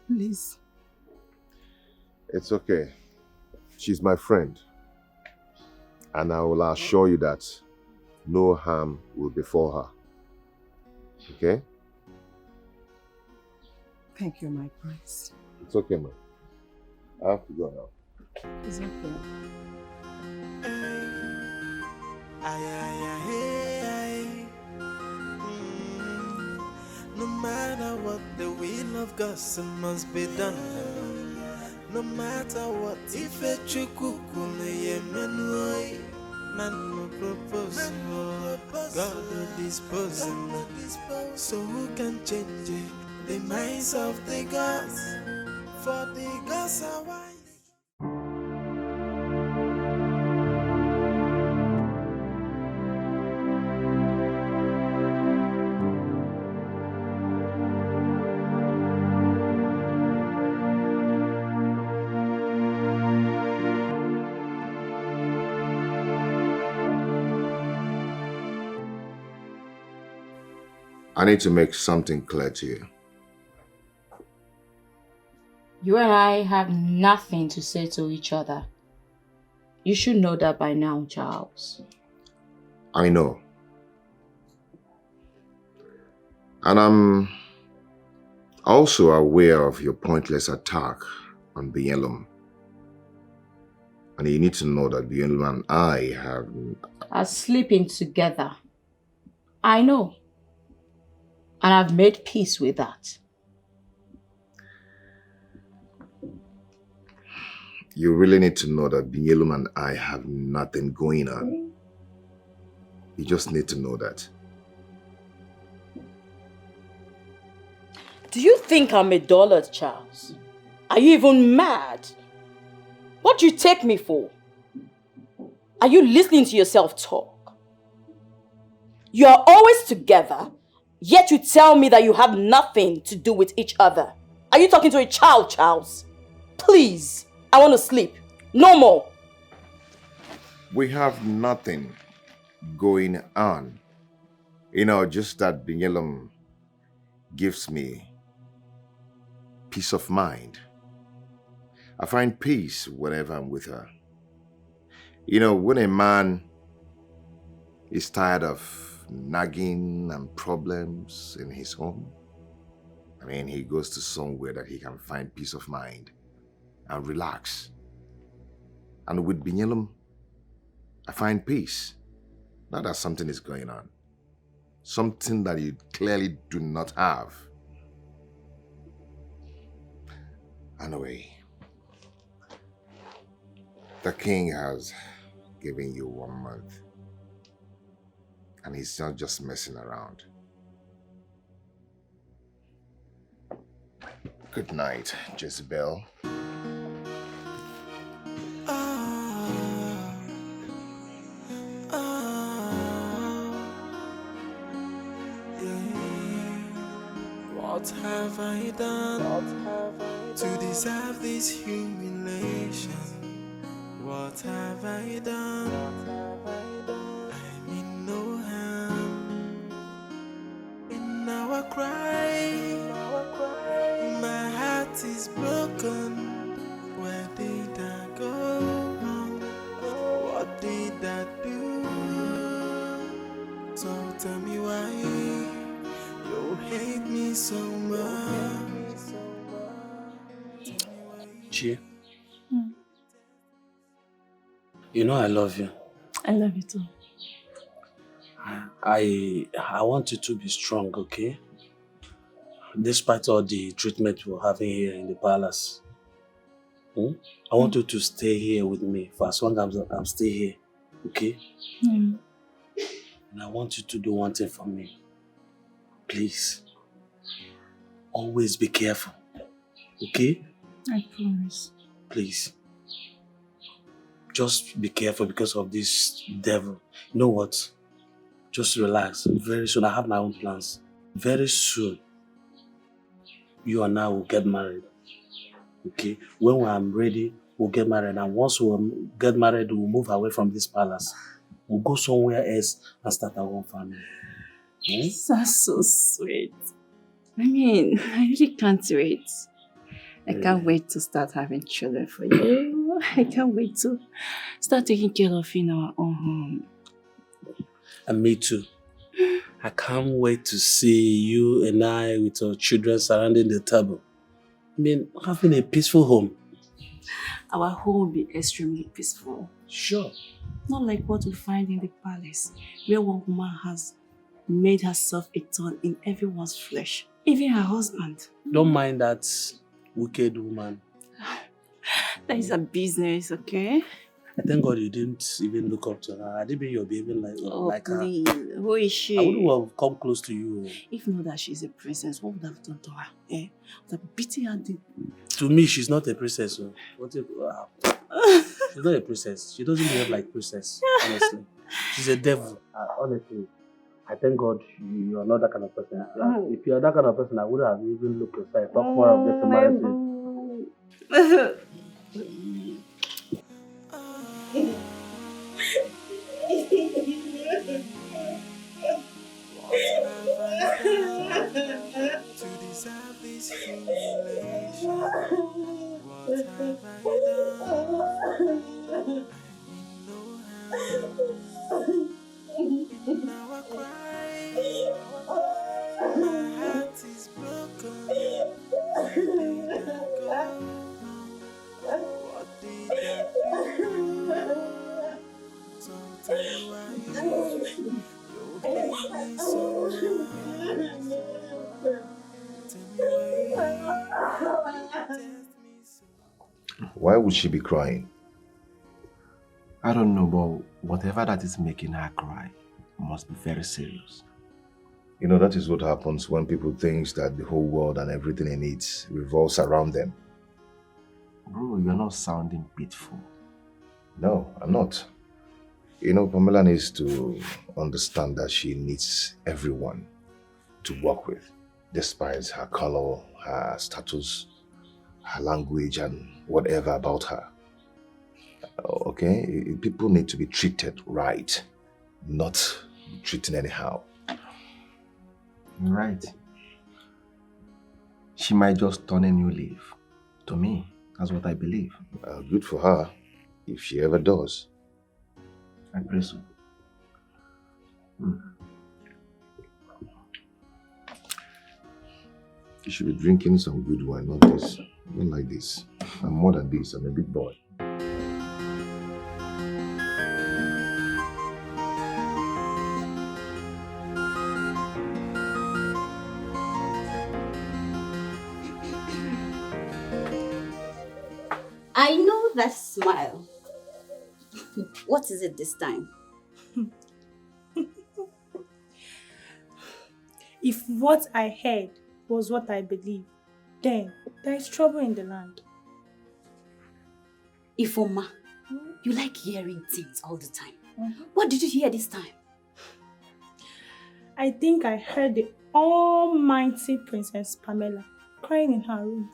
Please. It's okay. She's my friend. And I will assure you that no harm will befall her. Okay? Thank you, my prince. It's okay, man. I have to go now. It's okay. No matter what, the will of God must be done. No matter what, if a chukukule yemenoi, man no propose, God will dispose. So who can change it? The minds of the gods, for the gods are wise. I need to make something clear to you. You and I have nothing to say to each other. You should know that by now, Charles. I know. And I'm also aware of your pointless attack on Bielum. And you need to know that Bielum and I are sleeping together. I know. And I've made peace with that. You really need to know that Bielum and I have nothing going on. You just need to know that. Do you think I'm a dullard, Charles? Are you even mad? What do you take me for? Are you listening to yourself talk? You are always together, yet you tell me that you have nothing to do with each other. Are you talking to a child, Charles? Please, I want to sleep. No more. We have nothing going on. You know, just that Bielum gives me peace of mind. I find peace whenever I'm with her. You know, when a man is tired of nagging and problems in his home, I mean, he goes to somewhere that he can find peace of mind and relax. And with Binyelum, I find peace. Not that something is going on. Something that you clearly do not have. Anyway, the king has given you 1 month. And he's not just messing around. Good night, Jezebel. What have I done to deserve this humiliation? What have I done Uche, Mm. you know I love you. I love you too. I want you to be strong, okay? Despite all the treatment we're having here in the palace. I want you to stay here with me for as long as I'm still here, okay? Mm. And I want you to do one thing for me. Please. Always be careful, okay? I promise. Please. Just be careful because of this devil. You know what? Just relax. Very soon, I have my own plans. Very soon, you and I will get married. Okay? When I'm ready, we'll get married. And once we get married, we'll move away from this palace. We'll go somewhere else and start our own family. That's so sweet. I mean, I really can't wait. I can't wait to start having children for you. I can't wait to start taking care of you in our own home. And me too. I can't wait to see you and I with our children surrounding the table. I mean, having a peaceful home. Our home will be extremely peaceful. Sure. Not like what we find in the palace, where one woman has made herself a thorn in everyone's flesh, even her husband. Don't mind that wicked woman. That is a business, okay? I thank God you didn't even look up to her. I didn't mean you're behaving like her. Please. Who is she? I wouldn't have come close to you. If not that she's a princess, what would I have done to her? Eh? Would have beaten her deep. To me, she's not a princess. So. She's not a princess. She doesn't behave like princess, honestly. She's a devil. Honestly, I thank God you're not that kind of person. If you're that kind of person, I would have even looked aside, talk more of getting married to. To deserve this humiliation, what have I done? Now I cry, my heart is broken. Where did I go? What did I do? So tell me why you hate me so much. Why would she be crying? I don't know, but whatever that is making her cry must be very serious. You know, that is what happens when people think that the whole world and everything in it revolves around them. Bro, you're not sounding pitiful. No, I'm not. You know, Pamela needs to understand that she needs everyone to work with, despite her color, her status, her language, and whatever about her. Okay? People need to be treated right, not treated anyhow. Right. She might just turn a new leaf. To me, that's what I believe. Good for her, if she ever does. I pray so. You should be drinking some good wine, not this. Not like this. I'm more than this. I'm a big boy. I know that smile. What is it this time? If what I heard was what I believe, then there is trouble in the land. Ifoma, you like hearing things all the time. What did you hear this time? I think I heard the almighty Princess Pamela crying in her room.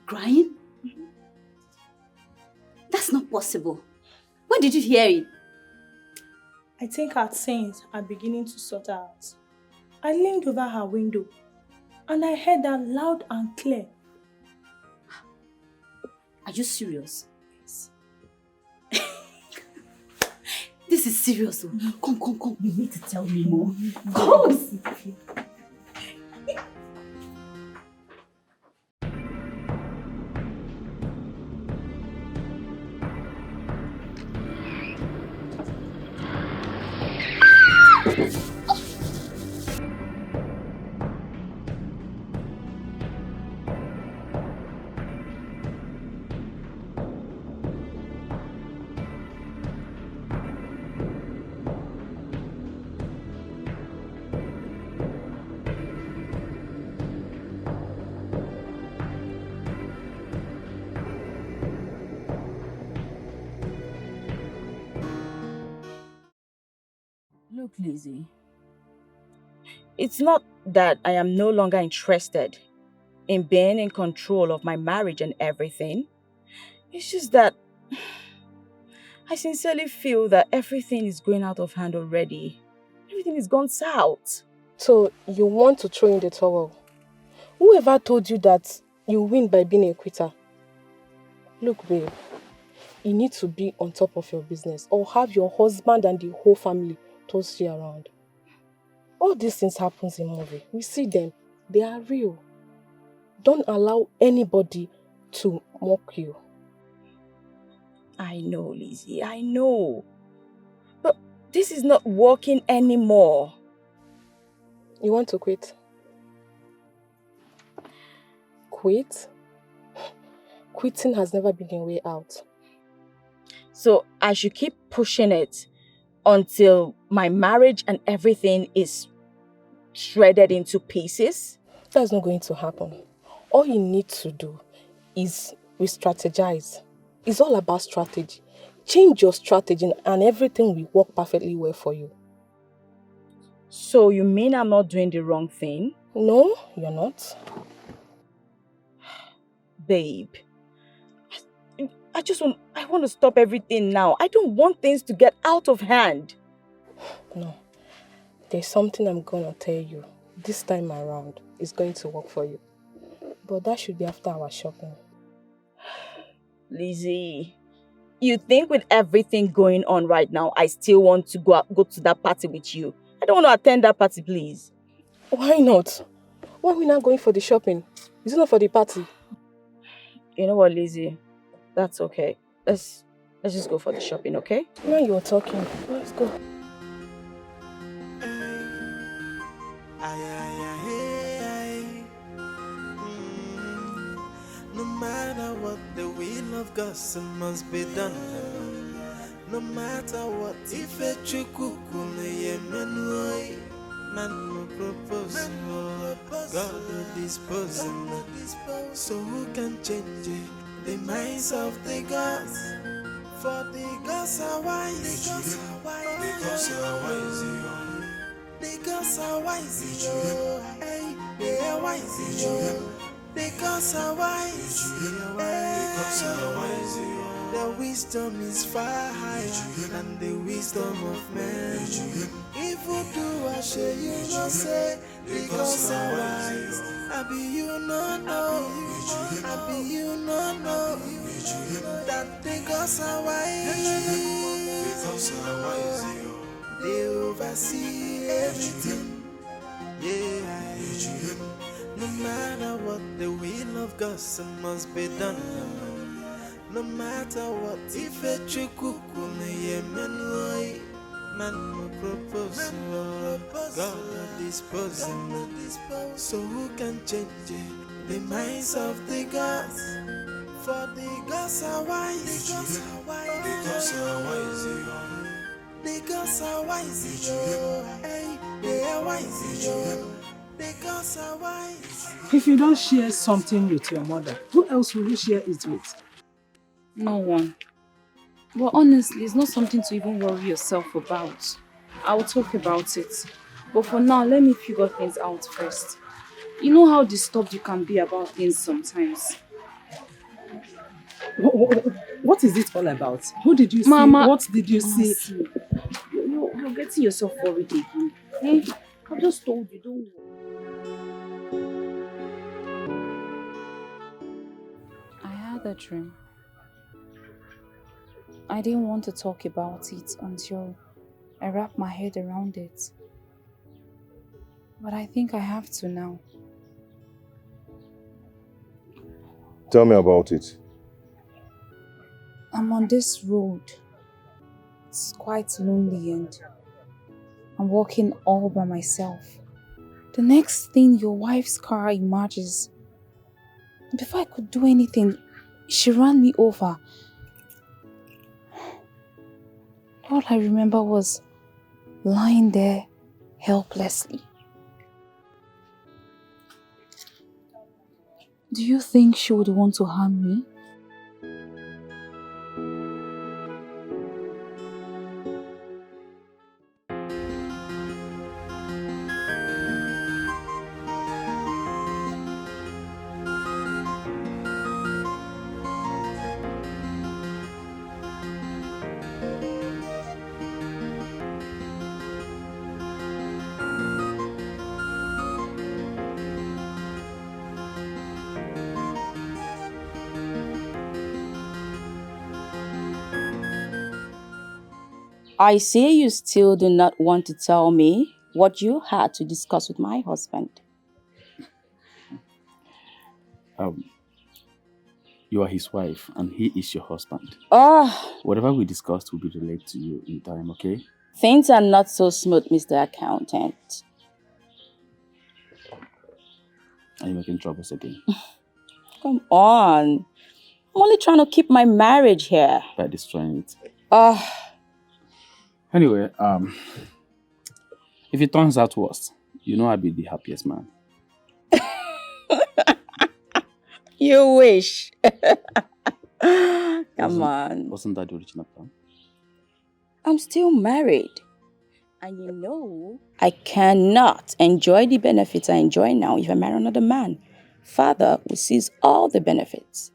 Crying? That's not possible. When did you hear it? I think her sins are beginning to sort her out. I leaned over her window and I heard her loud and clear. Are you serious? Yes. This is serious. Come. You need to tell me more. Come. Look, Lizzie. It's not that I am no longer interested in being in control of my marriage and everything. It's just that I sincerely feel that everything is going out of hand already. Everything is gone south. So you want to throw in the towel? Whoever told you that you win by being a quitter? Look, babe, you need to be on top of your business or have your husband and the whole family toss you around. All these things happens in movie. We see them. They are real. Don't allow anybody to mock you. I know, Lizzie, I know. But this is not working anymore. You want to quit? Quit? Quitting has never been a way out. So I should keep pushing it until my marriage and everything is shredded into pieces? That's not going to happen. All you need to do is re-strategize. It's all about strategy. Change your strategy and everything will work perfectly well for you. So you mean I'm not doing the wrong thing? No, you're not. Babe, I want to stop everything now. I don't want things to get out of hand. No. There's something I'm going to tell you. This time around, it's going to work for you. But that should be after our shopping. Lizzie, you think with everything going on right now, I still want to go to that party with you? I don't want to attend that party, please. Why not? Why are we not going for the shopping? Is it not for the party? You know what, Lizzie? That's okay. Let's just go for the shopping, okay? Now you're talking. Let's go. No matter what, the will of God must be done. No matter what, if a chukukule yemenoi, man will propose, God will dispose. So who can change the minds of the gods? For the gods are wise. The gods are wise. The gods are wise. Hey, they are wise. The gods are wise. The wisdom is far higher than the wisdom of men. If you do, I share you not say. The gods are wise. I be you no know. I be you no know. That the gods are wise. The gods are wise. They oversee everything. Yeah. No matter what, the will of God must be done. No matter what, if a chukukune yemenoi, man will propose, God will dispose. So who can change the minds of the gods? For the gods are wise. The gods are wise. The gods are wise. Hey, they are wise. Because are wise. If you don't share something with your mother, who else will you share it with? No one. But honestly, it's not something to even worry yourself about. I'll talk about it. But for now, let me figure things out first. You know how disturbed you can be about things sometimes. What is it all about? Who did you Mama, see? What did you see? You're getting yourself worried again. Hey, I just told you, don't worry. I had a dream. I didn't want to talk about it until I wrapped my head around it. But I think I have to now. Tell me about it. I'm on this road. It's quite lonely and I'm walking all by myself. The next thing, your wife's car emerges. Before I could do anything, she ran me over. All I remember was lying there helplessly. Do you think she would want to harm me? I see you still do not want to tell me what you had to discuss with my husband. You are his wife and he is your husband. Oh, Whatever we discussed will be relayed to you in time, okay? things are not so smooth, Mr. Accountant. Are you making troubles again? Come on. I'm only trying to keep my marriage here. By destroying it. Oh, Anyway, if it turns out worse, you know I'll be the happiest man. you wish. Come on. Wasn't that the original plan? I'm still married. And you know, I cannot enjoy the benefits I enjoy now if I marry another man. Father will seize all the benefits.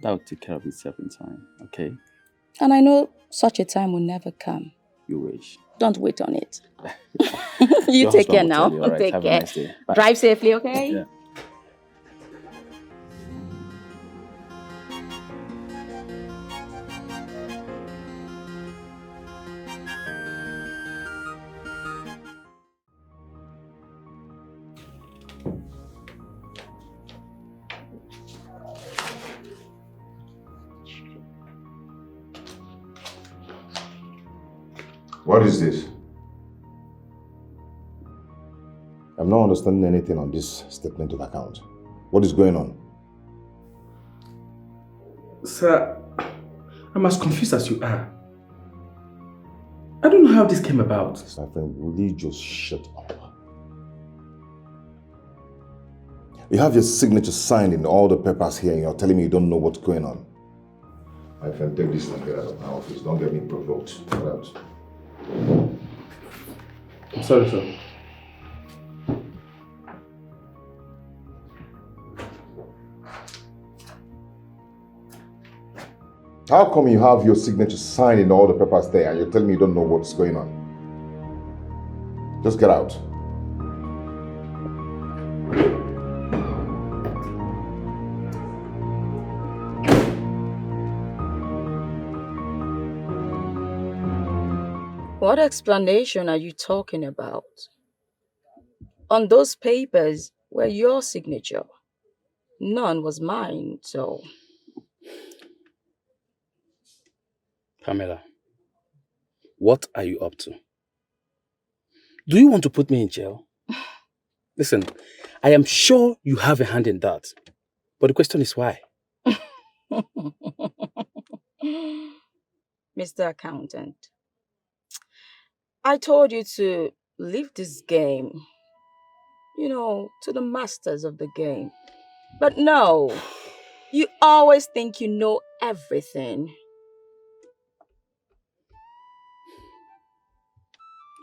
That will take care of itself in time, okay? And I know such a time will never come. You wish. Don't wait on it. Your You take husband care will now. tell you, all right? Take Have care. a nice day. Bye. Drive safely, okay? Yeah. What is this? I'm not understanding anything on this statement of account. What is going on? Sir, I'm as confused as you are. I don't know how this came about. My friend, will you just shut up? You have your signature signed in all the papers here and you're telling me you don't know what's going on. My friend, take this and get out of my office. Don't get me provoked. Get out. I'm sorry, sir. How come you have your signature signed in all the papers there and you're telling me you don't know what's going on? Just get out. What explanation are you talking about? On those papers were your signature. None was mine, so... Pamela, what are you up to? Do you want to put me in jail? Listen, I am sure you have a hand in that. But the question is why? Mr. Accountant, I told you to leave this game, to the masters of the game. But no, you always think you know everything.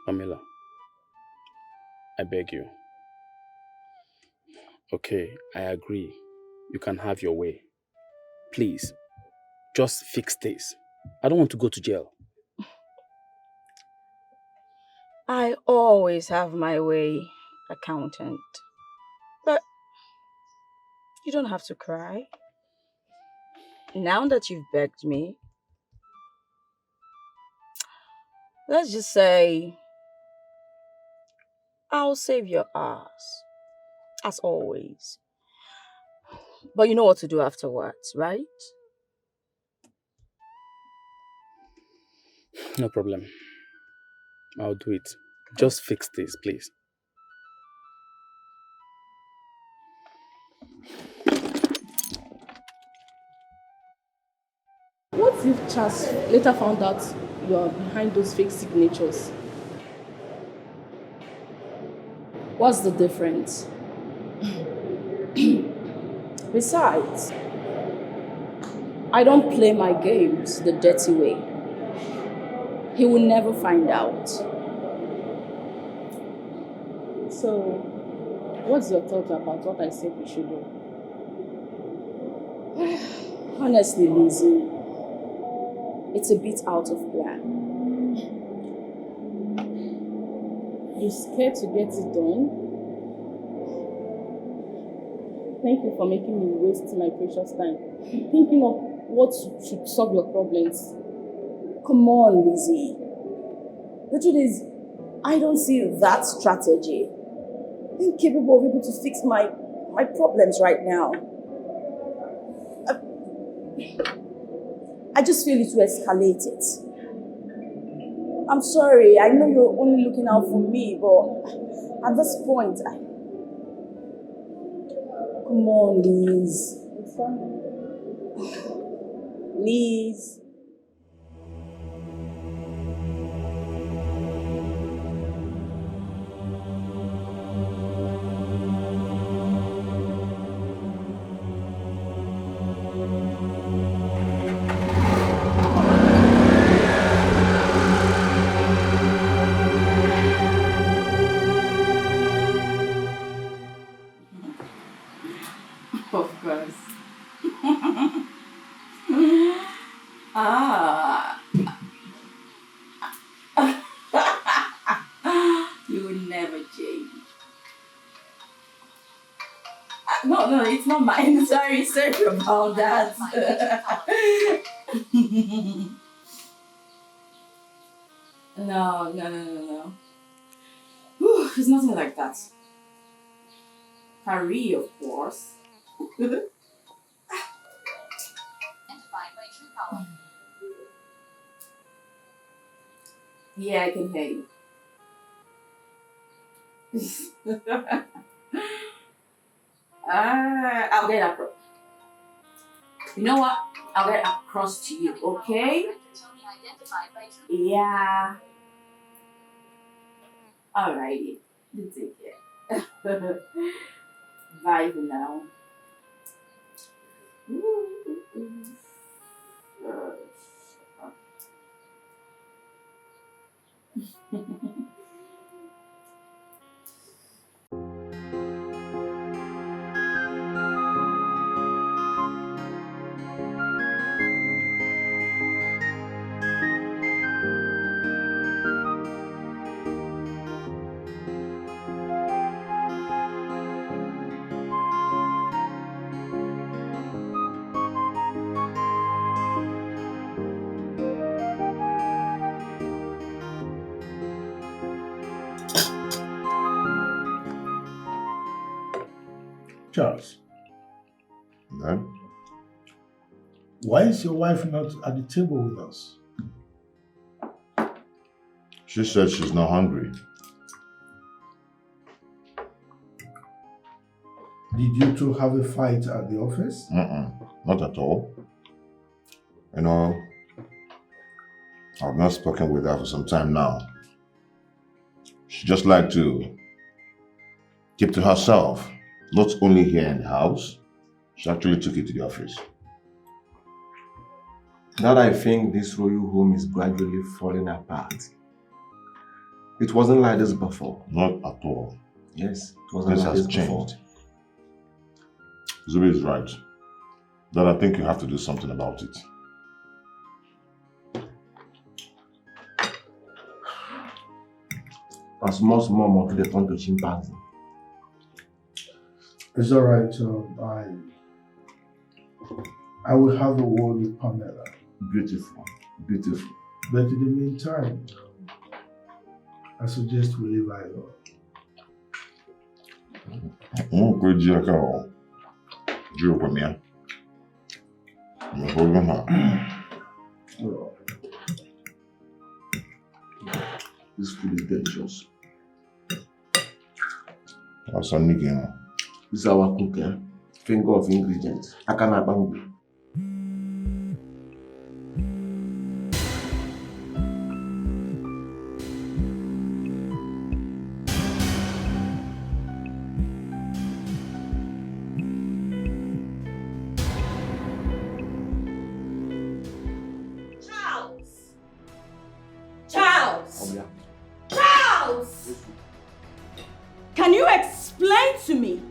Pamela, I beg you. Okay, I agree. You can have your way. Please, just fix this. I don't want to go to jail. I always have my way, Accountant. But you don't have to cry. Now that you've begged me, let's just say I'll save your ass, as always. But you know what to do afterwards, right? No problem. I'll do it. Just fix this, please. What if Charles later found out you are behind those fake signatures? What's the difference? Besides, I don't play my games the dirty way. He will never find out. So, what's your thought about what I said we should do? Honestly, Lizzie, it's a bit out of plan. You're scared to get it done? Thank you for making me waste my precious time thinking of what should solve your problems. Come on, Lizzie. The truth is, I don't see that strategy being capable of able to fix my problems right now. I just feel it will escalate it. I'm sorry, I know you're only looking out for me, but at this point, come on, Liz. It's fine. Liz. Of course. Ah. You will never change. No, it's not mine. Sorry about that. No. Whew, it's nothing like that. Harry, of course. Yeah, I can hear you. I'll get across. You know what? I'll get across to you, okay? Yeah. Alrighty. You take care. Bye for now. Charles. No? Why is your wife not at the table with us? She said she's not hungry. Did you two have a fight at the office? Not at all. You know, I've not spoken with her for some time now. She just liked to keep to herself. Not only here in the house, she actually took it to the office. That I think this royal home is gradually falling apart. It wasn't like this before. Not at all. Yes, it wasn't like this before. Zubi is right. That I think you have to do something about it. As much more monkey they turn to chimpanzee. It's alright, I will have a word with Pamela. Beautiful, beautiful. But in the meantime, I suggest we leave her alone. This food is delicious. That's a nigga. This is our cook, eh? Finger of ingredients. Akana bambu. Can you explain to me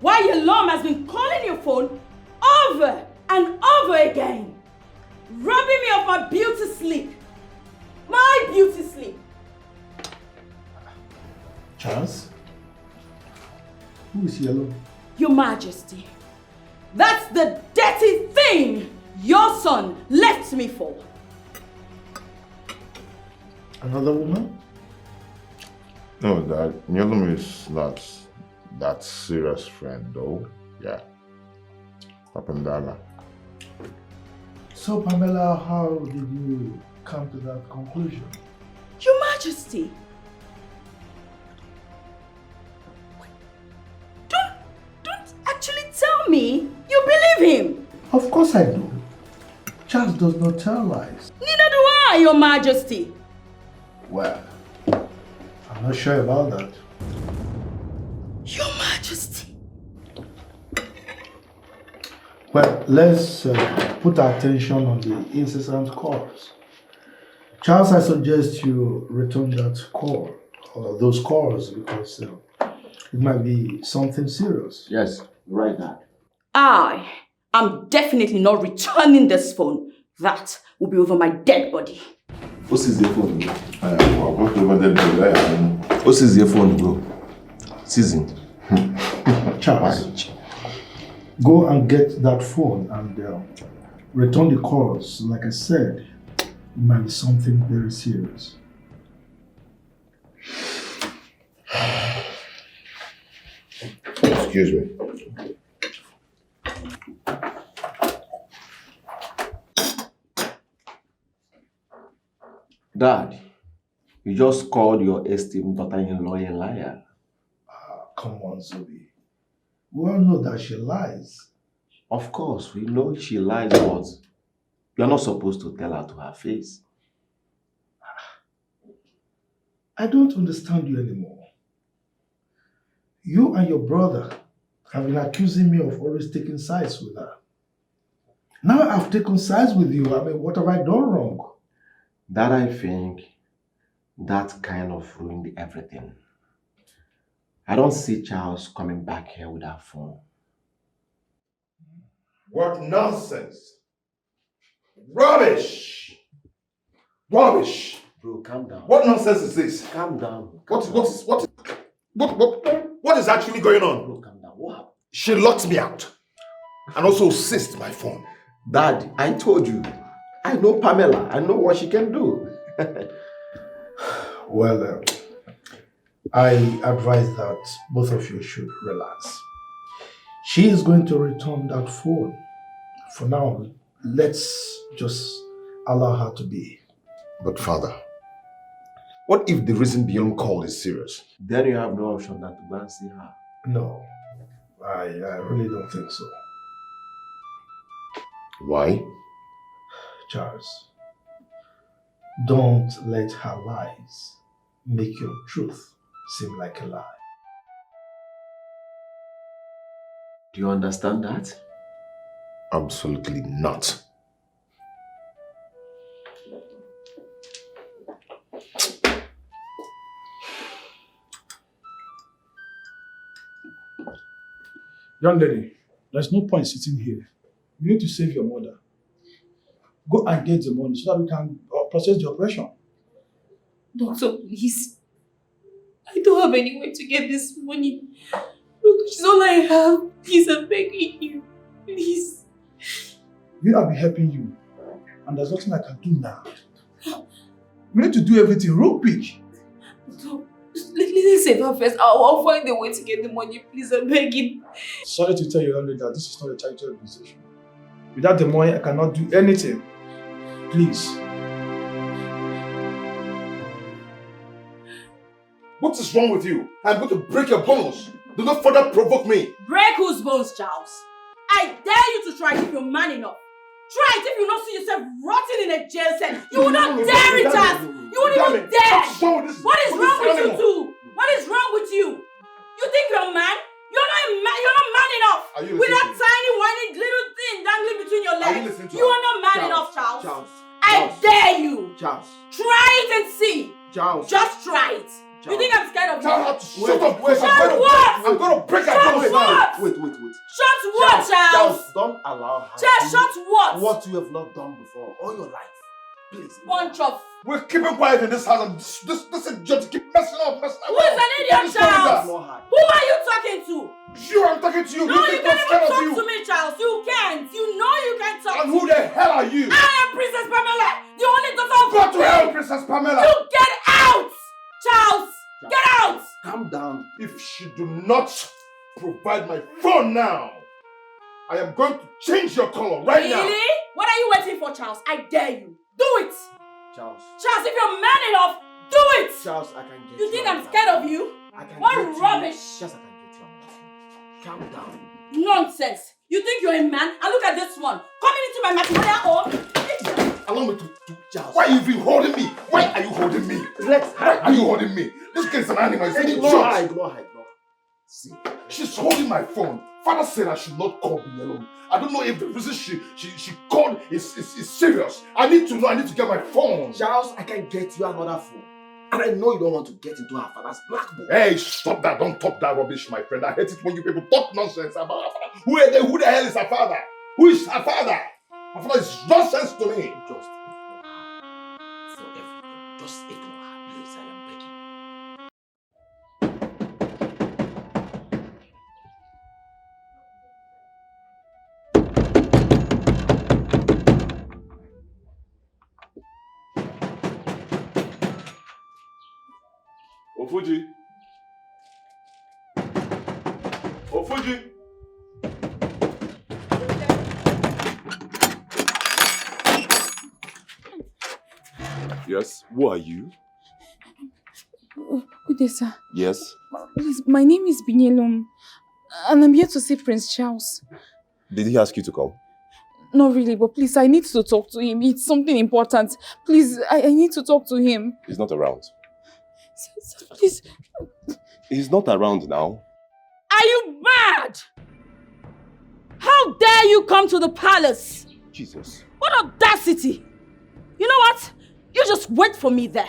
why your mom has been calling your phone over and over again, robbing me of my beauty sleep? My beauty sleep. Charles? Who is Yellow? Your Majesty, that's the dirty thing your son left me for. Another woman? No, Dad. Nyolum is not that serious friend, though. Yeah. Papandala. So, Pamela, how did you come to that conclusion? Your Majesty. Don't actually tell me you believe him. Of course I do. Charles does not tell lies. Neither do I, Your Majesty. Well, I'm not sure about that. Your Majesty. Well, let's put our attention on the incessant calls. Charles, I suggest you return that call, or those calls, because it might be something serious. Yes, right, Dad. I am definitely not returning this phone. That will be over my dead body. What is your phone, bro? What is your phone, bro? Season. Charles, go and get that phone and return the calls. Like I said, it might be something very serious. Excuse me. Dad, you just called your esteemed daughter-in-law a liar. Come on, Zubi. We all know that she lies. Of course, we know she lies, but you're not supposed to tell her to her face. I don't understand you anymore. You and your brother have been accusing me of always taking sides with her. Now I've taken sides with you. I mean, what have I done wrong? That I think that kind of ruined everything. I don't see Charles coming back here with our phone. What nonsense! Rubbish! Rubbish! Bro, calm down. What nonsense is this? Calm down. What is actually going on? Bro, calm down. What happened? She locked me out and also seized my phone. Dad, I told you. I know Pamela. I know what she can do. Well, I advise that both of you should relax. She is going to return that phone. For now, let's just allow her to be. But Father, what if the reason beyond call is serious? Then you have no option than to go and see her. No, I really don't think so. Why? Charles, don't let her lies make your truth seem like a lie. Do you understand that? Absolutely not. Young lady, there's no point sitting here. You need to save your mother. Go and get the money so that we can process the operation. Doctor, please. I don't have any way to get this money. Look, it's all I have. Please, I'm begging you. Please. We have been helping you. And there's nothing I can do now. We need to do everything real quick. Doctor, let's save her first. I'll find a way to get the money. Please, I'm begging. Sorry to tell you, young lady, that this is not a charity organization. Without the money, I cannot do anything. Please. What is wrong with you? I'm going to break your bones. Do not further provoke me. Break whose bones, Charles? I dare you to try it if you're man enough. Try it if you don't see yourself rotting in a jail cell. You will not dare it, Charles. You won't even dare. What is wrong with you two? What is wrong with you? You think you're a man? You're not a man. You're not man enough. With that tiny, whiny little thing dangling between your legs. You are not man enough, Charles. I dare you. Charles. Try it and see. Charles. Just try it. You think I'm scared of you? Shut up. Shut what? I'm going to break your bones. Shut what? Shut what, Charles? Don't allow her. Charles, shut what? What you have not done before all your life. Please. Bunch of... We're keeping quiet in this house and this is just keep messing up. Who is an idiot, Charles? Who are you talking to? You, I'm talking to you. No, you can't even talk to me, Charles. You can't. You know you can't talk And to me. who the hell are you? I am Princess Pamela, the only daughter of Go to the hell, king. Princess Pamela. You get out! Charles, get out! Calm down. If she do not provide my phone now, I am going to change your color right now. Really? What are you waiting for, Charles? I dare you. Do it! Charles. Charles, if you're man enough, do it! Charles, I can get you. think I'm scared of you? What rubbish! Just I can get you on that phone. Calm down. Nonsense! You think you're a man? And look at this one. Coming into my matrimonial home. Allow me to Charles. Why are you even holding me? Why are you holding me? Why are you holding me? This kid is an animal. He's an idiot. Ignore her. See, she's holding my phone. Father said I should not call Binyelom. I don't know if the reason she called is serious. I need to know. I need to get my phone. Charles, I can get you another phone. And I know you don't want to get into her father's black book. Hey, stop that. Don't talk that rubbish, my friend. I hate it when you people talk nonsense about her father. Who the hell is her father? Who is her father? Her father is nonsense to me. Just ignore her. For everything. Just ignore her, please. I am begging. Ofuji. Ofuji. Yes, who are you? Good day, sir. Yes. Please, my name is Binyelom, and I'm here to see Prince Charles. Did he ask you to come? Not really, but please, I need to talk to him. It's something important. Please, I need to talk to him. He's not around. Sir, please. He's not around now. Are you mad? How dare you come to the palace? Jesus. What audacity! You know what? You just wait for me there.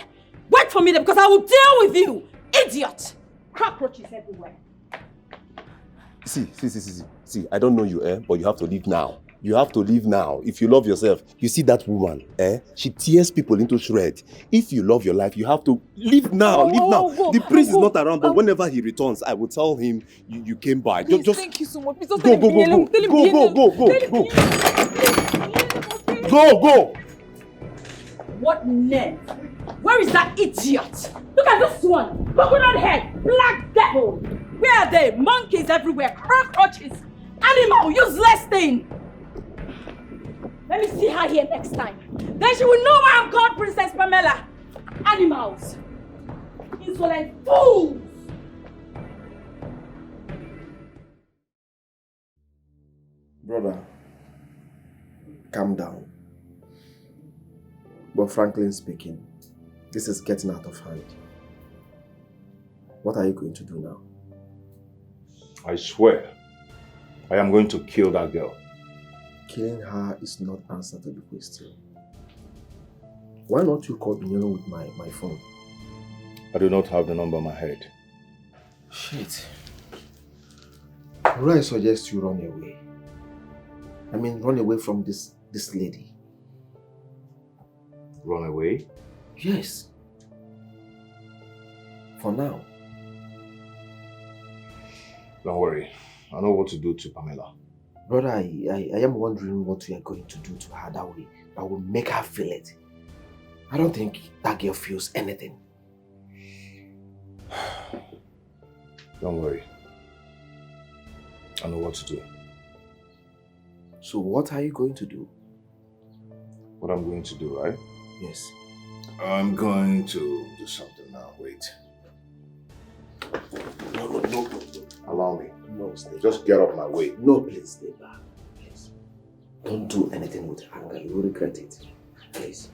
Wait for me there because I will deal with you, idiot! Cockroaches everywhere. See, I don't know you, but you have to leave now. You have to leave now. If you love yourself, you see that woman, she tears people into shreds. If you love your life, you have to leave now. The prince is not around, but whenever he returns, I will tell him you came by. Please, thank you so much. Please, Go! What nerve? Where is that idiot? Look at this one. Coconut head, black devil. Where are they? Monkeys everywhere, cockroaches, animal, useless thing. Let me see her here next time. Then she will know why I'm called Princess Pamela. Animals. Insolent fools. Brother, calm down. But frankly speaking, this is getting out of hand. What are you going to do now? I swear, I am going to kill that girl. Killing her is not answer to the question. Why not you call Binyelom with my phone? I do not have the number in my head. Shit. I suggest you run away. I mean, run away from this lady. Run away? Yes. For now. Don't worry. I know what to do to Pamela. Brother, I am wondering what we are going to do to her that will make her feel it. I don't think that girl feels anything. Don't worry. I know what to do. So what are you going to do? What I'm going to do, right? Yes. I'm going to do something now. Wait. No. Allow me. No, stay Just back. get off my way. No, please stay back. Please. Don't do anything with anger. You will regret it. Please.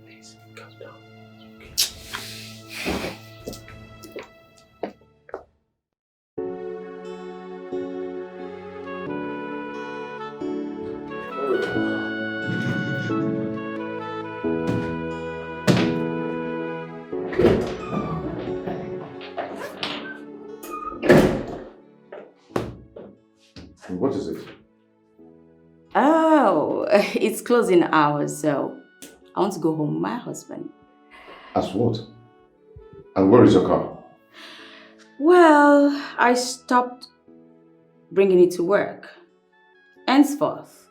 Please, calm down. Okay. What is it? Oh, it's closing hours, so I want to go home with my husband. As what? And where is your car? Well, I stopped bringing it to work. Henceforth,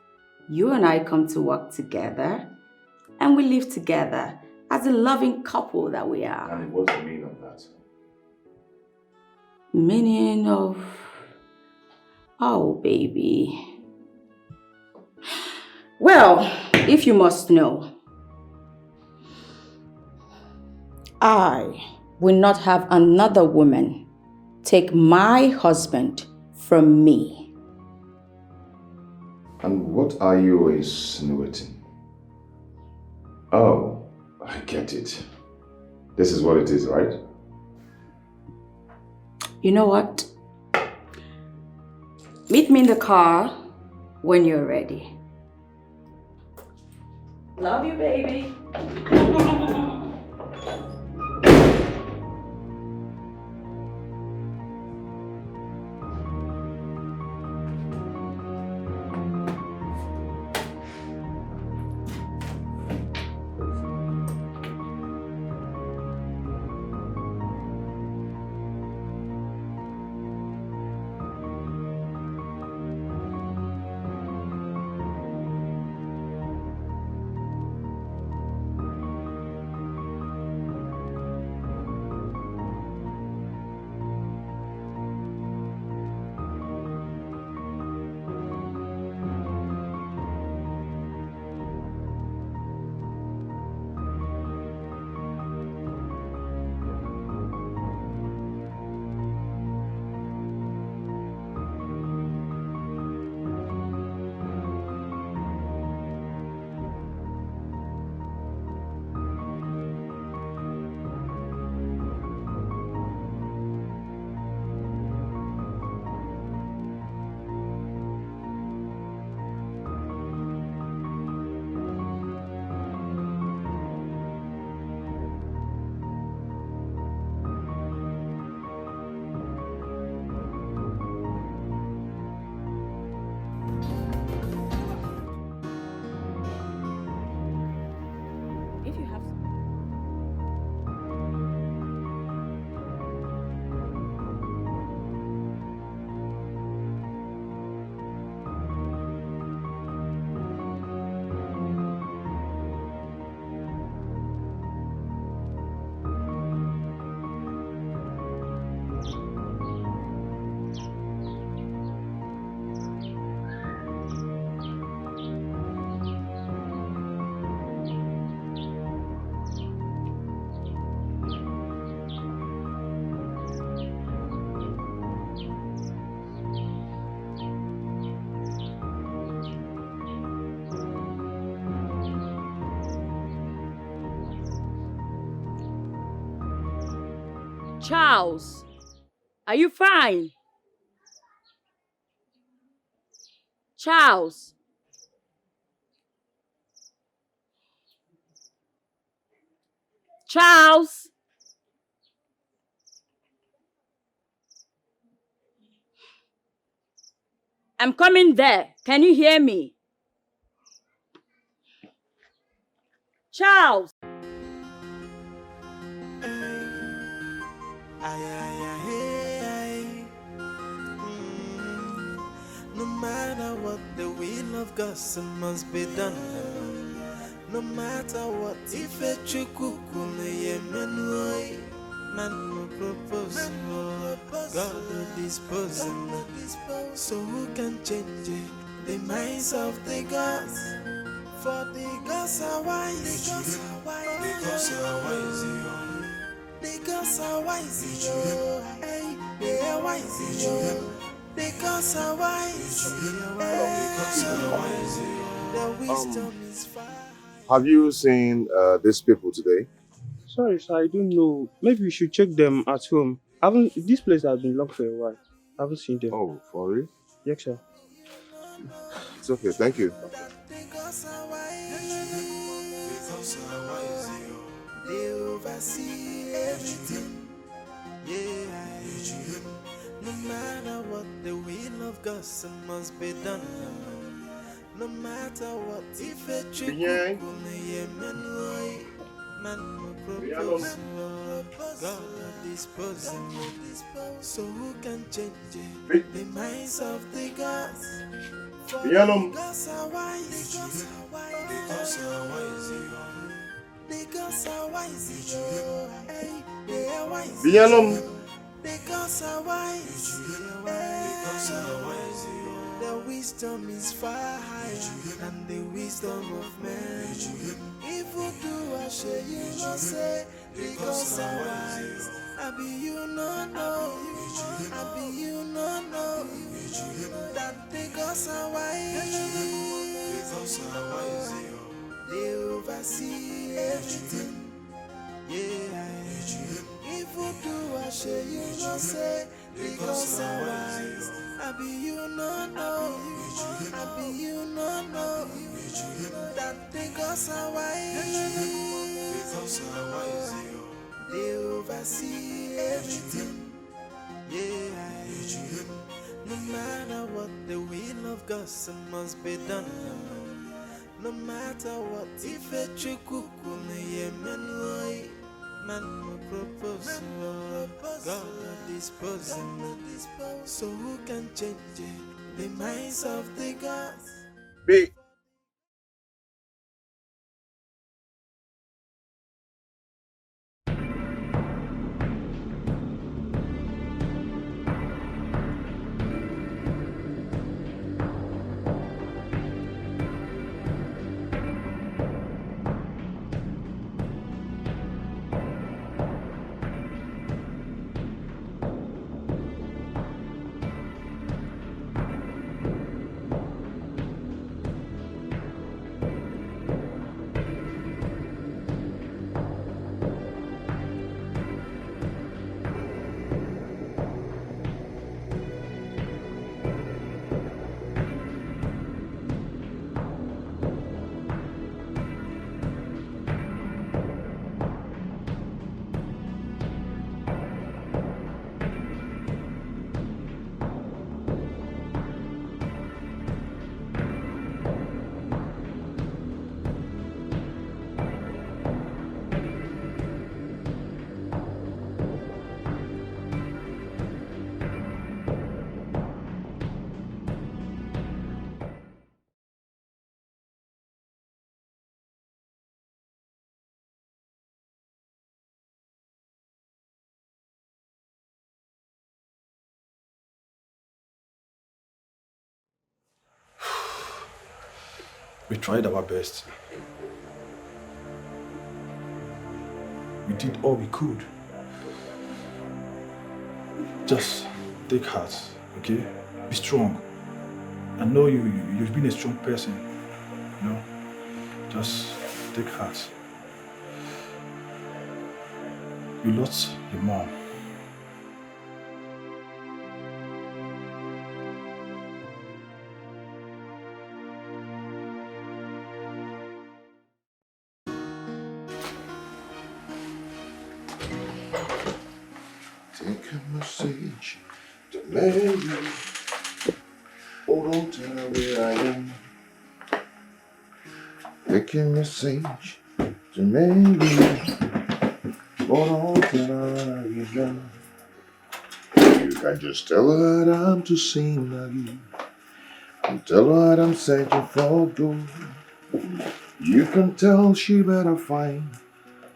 you and I come to work together and we live together as a loving couple that we are. And what's the meaning of that? Meaning of... Oh, baby. Well, if you must know, I will not have another woman take my husband from me. And what are you insinuating? Oh, I get it. This is what it is, right? You know what? Meet me in the car when you're ready. Love you, baby. Charles, are you fine? Charles. Charles. I'm coming there. Can you hear me? Charles. No matter what, the will of God must be done. No matter what, if a chukukule yemenoi, man will propose, God will dispose. So who can change it? The minds of the gods? For the gods are wise. The gods are wise. The gods are wise. Hey, they are wise. The gods are wise. The wisdom is fire. Have you seen these people today? Sorry, sir, I don't know. Maybe we should check them at home. This place has been locked for a while. I haven't seen them. Oh, for real? Yes, sir. It's okay, thank you. They oversee everything. Yeah. No matter what, the will of God must be done. No matter what, if a trick man will propose, God will disposing. So who can change it? The minds of the gods. Yalom. The gods are wise. The gods are wise. The gods are wise. Hey, they are wise. Yalom. The gods are wise. The gods are wise. Their wisdom is far higher than the wisdom of men. If you do I say you no say, the gods are wise. I be you no know, I be you no know that the gods are wise. The gods are wise. They oversee everything. Yeah. If you do I say you no say, the gods are wise. I be you no know, I be you no know that the gods are wise. The gods are wise. They oversee everything. Yeah. No matter what, the will of God must be done. No matter what, if a chukukune yemenoi, man will propose, God will dispose. So who can change it? The minds of the gods. Be. We tried our best. We did all we could. Just take heart, okay? Be strong. I know you've been a strong person, you know? Just take heart. You lost your mom. Take a message to Mary. Oh, don't tell her where I am. Take a message to Mary. Oh, don't tell her where I am. You can just tell her that I'm to sing again. And tell her that I'm searching for gold. You can tell she better find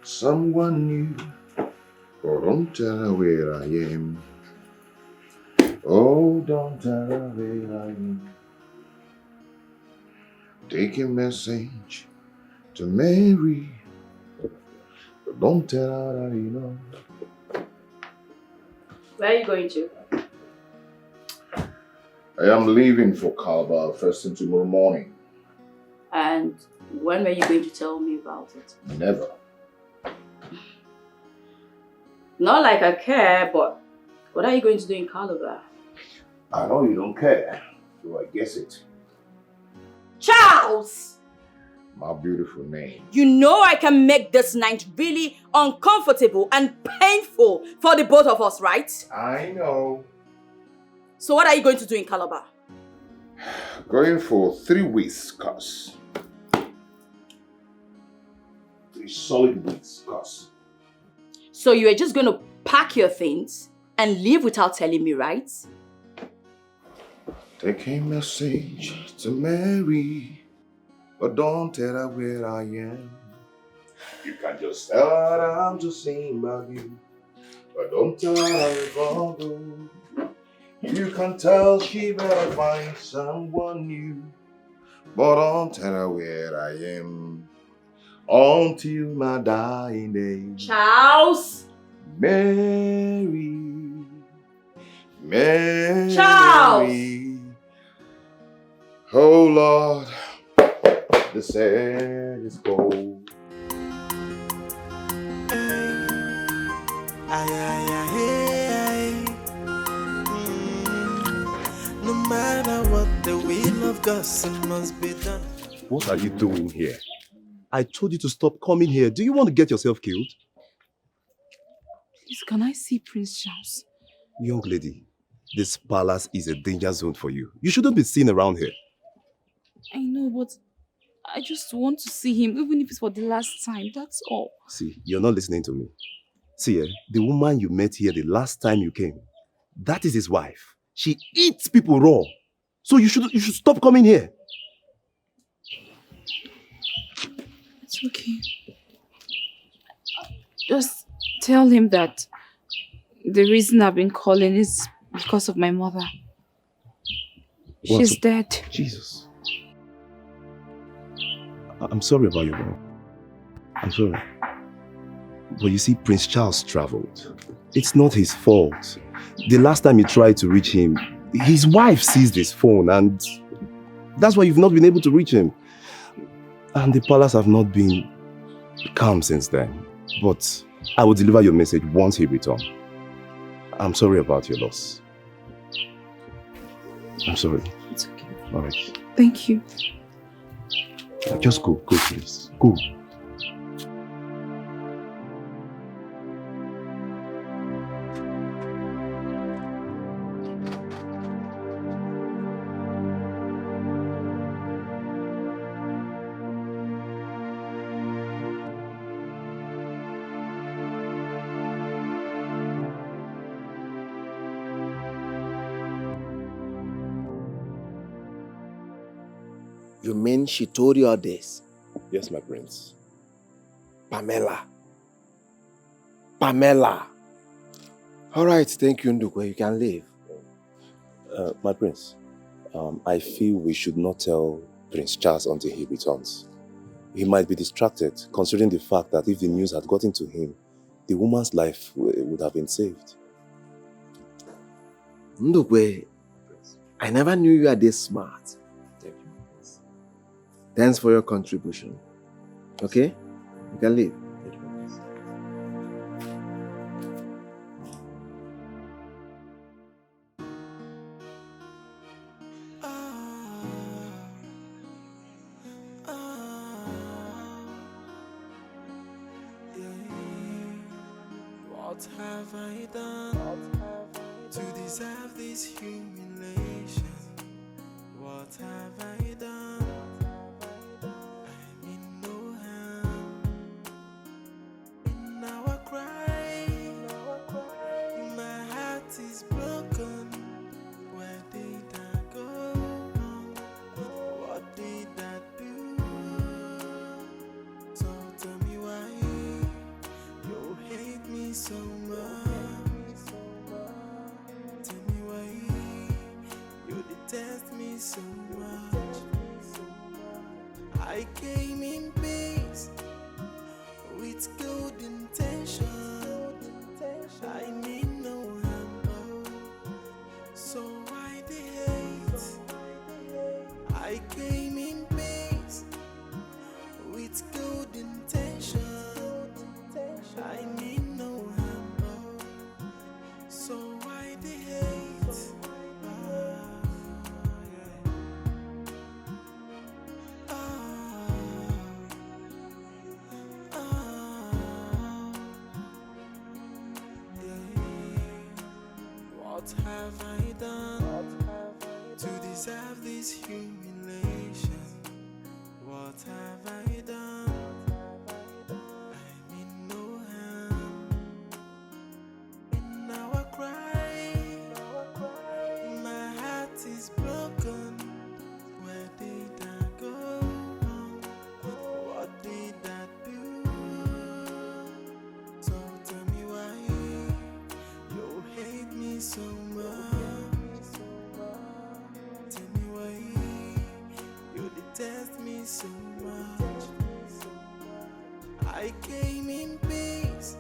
someone new. Oh, don't tell her where I am. Oh, don't tell her where I am. Take a message to Mary. But don't tell her that you know. Where are you going to? I am leaving for Calabar first thing tomorrow morning. And when were you going to tell me about it? Never. Not like I care, but what are you going to do in Calabar? I know you don't care, so I guess it. Charles! My beautiful name. You know I can make this night really uncomfortable and painful for the both of us, right? I know. So what are you going to do in Calabar? Going for 3 weeks, cuz. 3 solid weeks, cuz. So you are just going to pack your things and leave without telling me, right? Take a message to Mary, but don't tell her where I am. You can just tell her I'm just saying about you, but don't tell her I'm wrong. You can tell she better find someone new, but don't tell her where I am until my dying day. Charles! Mary, Mary. Charles! Oh Lord, the sand is cold. No matter what, the will of God must be done. What are you doing here? I told you to stop coming here. Do you want to get yourself killed? Please, can I see Prince Charles? Young lady, this palace is a danger zone for you. You shouldn't be seen around here. I know, but I just want to see him, even if it's for the last time. That's all. See, you're not listening to me. See, the woman you met here the last time you came, that is his wife. She eats people raw. So you should stop coming here. It's okay. Just tell him that the reason I've been calling is because of my mother. She's dead. Jesus. I'm sorry about your mom. I'm sorry. But you see, Prince Charles traveled. It's not his fault. The last time you tried to reach him, his wife seized his phone and that's why you've not been able to reach him. And the palace have not been calm since then. But I will deliver your message once he returns. I'm sorry about your loss. I'm sorry. It's okay. All right. Thank you. Just go, please. Go. You mean she told you all this? Yes, my prince. Pamela. All right, thank you, Ndukwe. You can leave. My prince, I feel we should not tell Prince Charles until he returns. He might be distracted, considering the fact that if the news had gotten to him, the woman's life would have been saved. Ndukwe, I never knew you were this smart. Thank you. Thanks for your contribution. Okay? You can leave. Thank you, prince. What have I done to deserve this humiliation? What have I done? I mean no harm. And now I cry. My heart is broken. Where did I go wrong? What did I do? So tell me why you hate me so much. Tell me why you detest me so much. I came in peace with good intention. I mean no harm, so why the hate? I came in peace with good intention. I mean no harm, so why the hate? What have I done to deserve this humiliation? What have I done? I mean no harm. me so much. Tell me why you detest me so much. I came in peace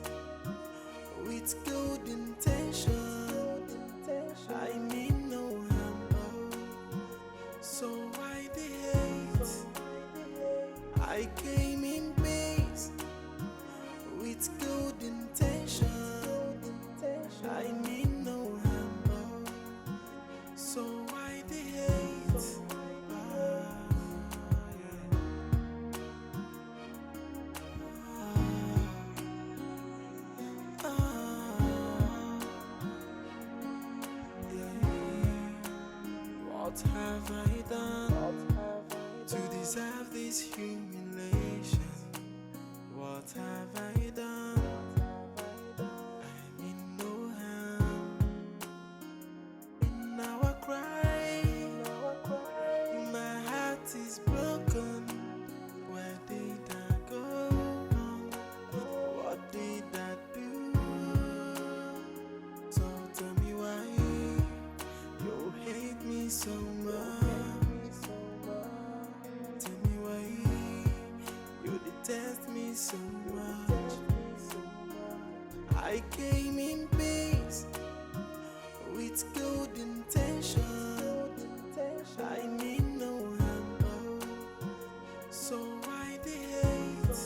with good intention. I mean no harm, so why the hate? I came in peace with good intention. I mean no harm, so why the hate? What have I done to deserve this humiliation? What have I done? I mean no harm. In our cry, my heart is broken. Where did I go wrong? What did I do? So tell me why you hate me so much. Tell me why you detest me so much. I came in peace with good intention. I mean no harm, so why the hate?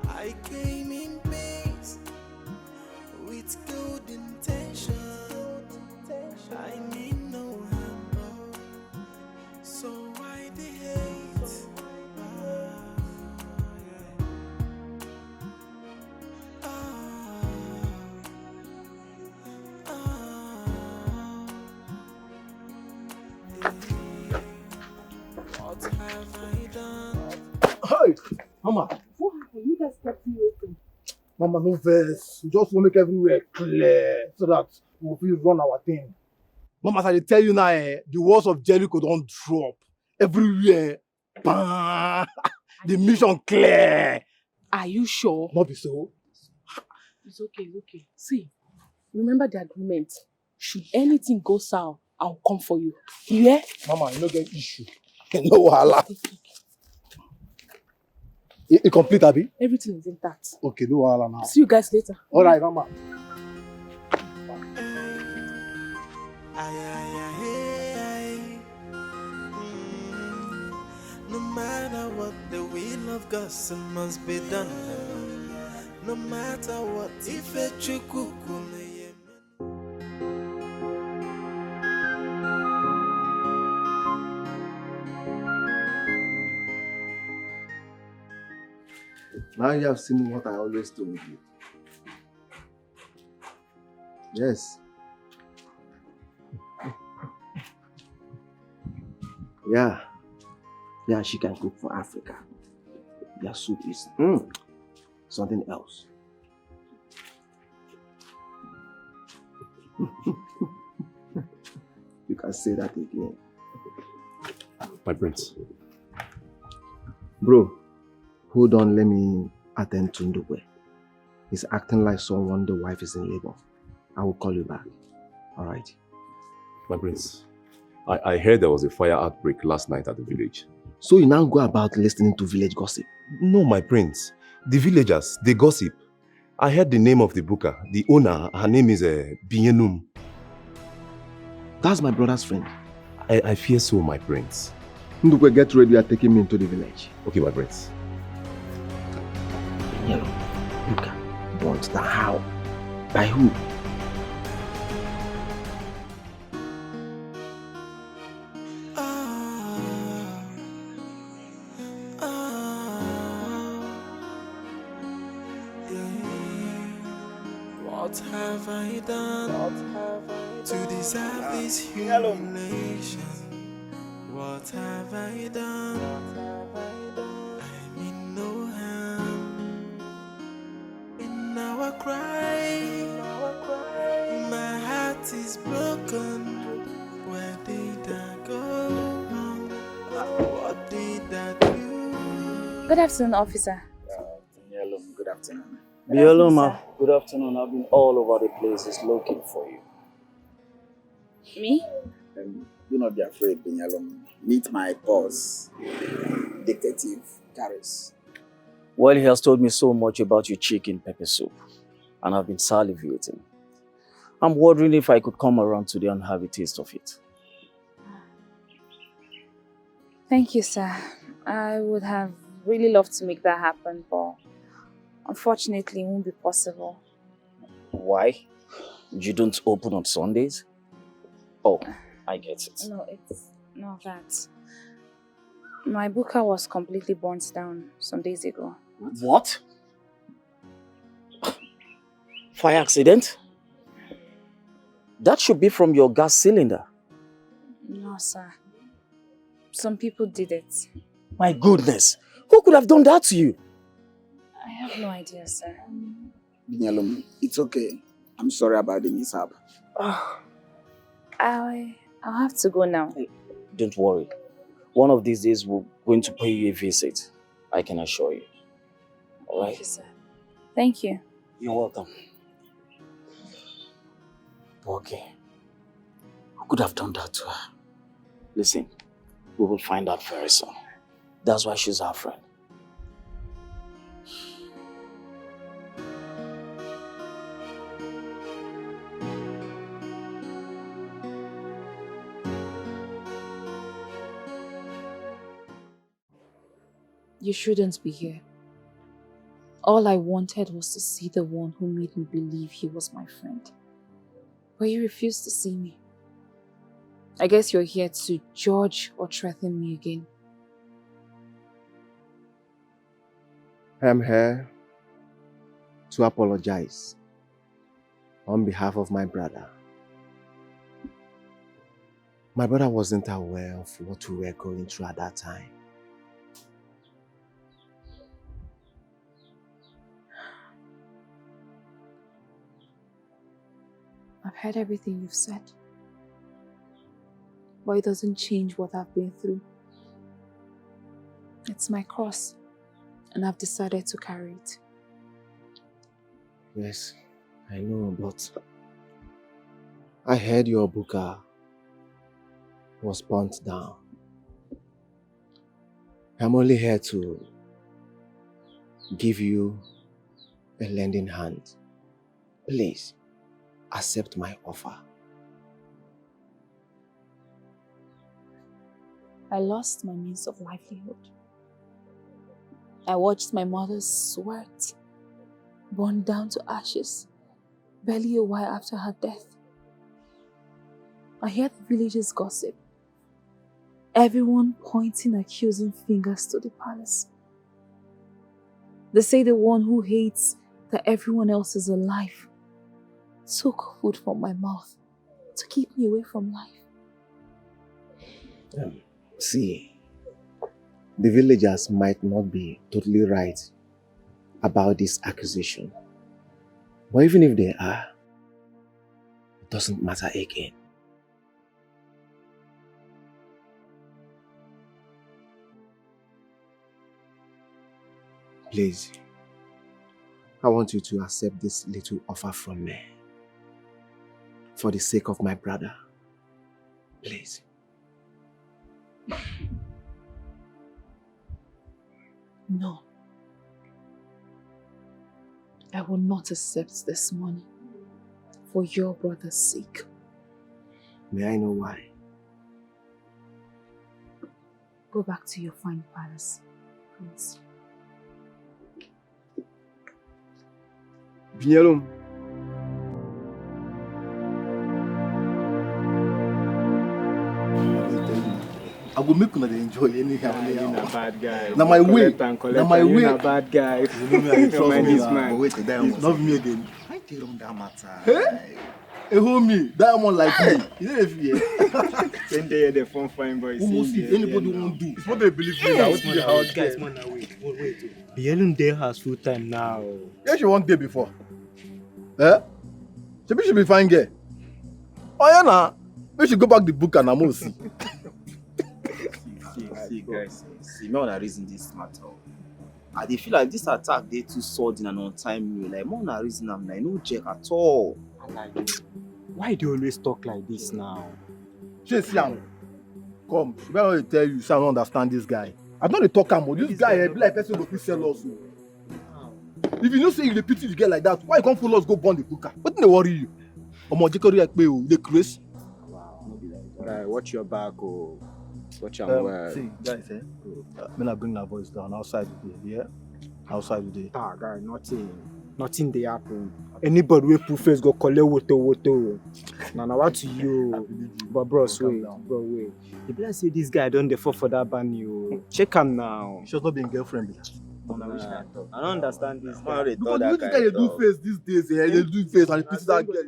I came in peace with good intention. I mean no harm, so why the hate? What have I done? Hey, Mama. What happened? You guys kept me waiting. Mama, no verse. We just want to make everywhere clear so that we will run our thing. Mama, as I tell you now, the walls of Jericho don't drop. Everywhere. Bam! The mission clear. Are you sure? Not be so. It's okay, it's okay. See, remember the agreement. Should anything go south, I'll come for you. Yeah? Mama, you don't get issue. No wahala. It complete, Abi? Everything is intact. Okay, no wahala now. See you guys later. All right, Mama. No matter what, the will of God must be done. No matter what, if it chukukule. Now you have seen what I always told you. Yes. Yeah. Yeah, she can cook for Africa. Their soup is something else. You can say that again. My prince. Bro, hold on, let me attend to Nnebe. He's acting like someone the wife is in labor. I will call you back. Alright? My prince, I heard there was a fire outbreak last night at the village. So you now go about listening to village gossip? No, my prince. The villagers, they gossip. I heard the name of the booker. The owner, her name is Bienum. That's my brother's friend. I fear so, my prince. Nnebe, get ready, you are taking me into the village. Okay, my prince. Yellow, booker, but the how? By who? What have I done to deserve this humiliation? What have I done? I mean no harm. In our cry, my heart is broken. Where did I go wrong? What did I do? Good afternoon, officer. Hello, good afternoon. Hello, ma. Good afternoon. I've been all over the places looking for you. Me? Do not be afraid, Binyalom. Meet my boss, Detective Caris. Well, he has told me so much about your chicken pepper soup, and I've been salivating. I'm wondering if I could come around today and have a taste of it. Thank you, sir. I would have really loved to make that happen, but unfortunately it won't be possible. Why? You don't open on Sundays? Oh, I get it. No, it's not that. My booker was completely burnt down some days ago. What? Fire accident? That should be from your gas cylinder. No, sir. Some people did it. My goodness. Who could have done that to you? I have no idea, sir. Binyalom, it's okay. I'm sorry about the mishap. I'll have to go now. Don't worry. One of these days we're going to pay you a visit. I can assure you. All right? Thank you, sir. Thank you. You're welcome. Okay. Who could have done that to her? Listen, we will find out very soon. That's why she's our friend. You shouldn't be here. All I wanted was to see the one who made me believe he was my friend. But you refused to see me. I guess you're here to judge or threaten me again. I'm here to apologize on behalf of my brother. My brother wasn't aware of what we were going through at that time. I've heard everything you've said. But it doesn't change what I've been through. It's my cross, and I've decided to carry it. Yes, I know, but I heard your booker was burnt down. I'm only here to give you a lending hand. Please, accept my offer. I lost my means of livelihood. I watched my mother's sweat burn down to ashes barely a while after her death. I hear the villagers gossip. Everyone pointing accusing fingers to the palace. They say the one who hates that everyone else is alive took food from my mouth to keep me away from life. See, the villagers might not be totally right about this accusation. But even if they are, it doesn't matter again. Please, I want you to accept this little offer from me. For the sake of my brother. Please. No. I will not accept this money for your brother's sake. May I know why? Go back to your fine palace, please. Binyalom. I go make una dey enjoy anyhow. You're a bad guy. Now my way. Now my way. You're a bad guy. You know me, I trust me. This man. But wait, the diamond. Not me again. I tell on that matter. Hey? Hey, homie, diamond like me. You know if you Send there the phone fine boys. almost if anybody won't do. It's what they believe in. Yeah, Now, what's what the man house guys, guys. man, wait. Bielun there has full time now. Yeah, she won't day before. Eh? She should be fine girl. Oh yeah, nah. We should go back the book and I'm gonna see. See, guys, see, me wanna reason this matter. I dey feel like this attack dey too sudden and untimely. Like, me wanna reason am like no check at all. Why do you always talk like this now? Siam, come. If I want to tell you, so I don't understand this guy. I don't dey talk am. This guy be like person go fit sell us. If you know say you dey pity the girl like that, why you come follow us go burn the cooker? Wetin dey worry you? Omo, jekori ekpe o, you dey craze? Guy, watch your back, oh. Watch your well. See, guys, when I bring that voice down outside today, yeah? Outside today. Ah, guy, nothing dey happen. Anybody wey put face go collect woto. Na what to you? But bros, wait. The plan say this guy don't dey fall for that ban you. Check him now. You should not be in girlfriend. I don't understand this guy. Because the way this guy dey do face these days, they do face and he pity that girl.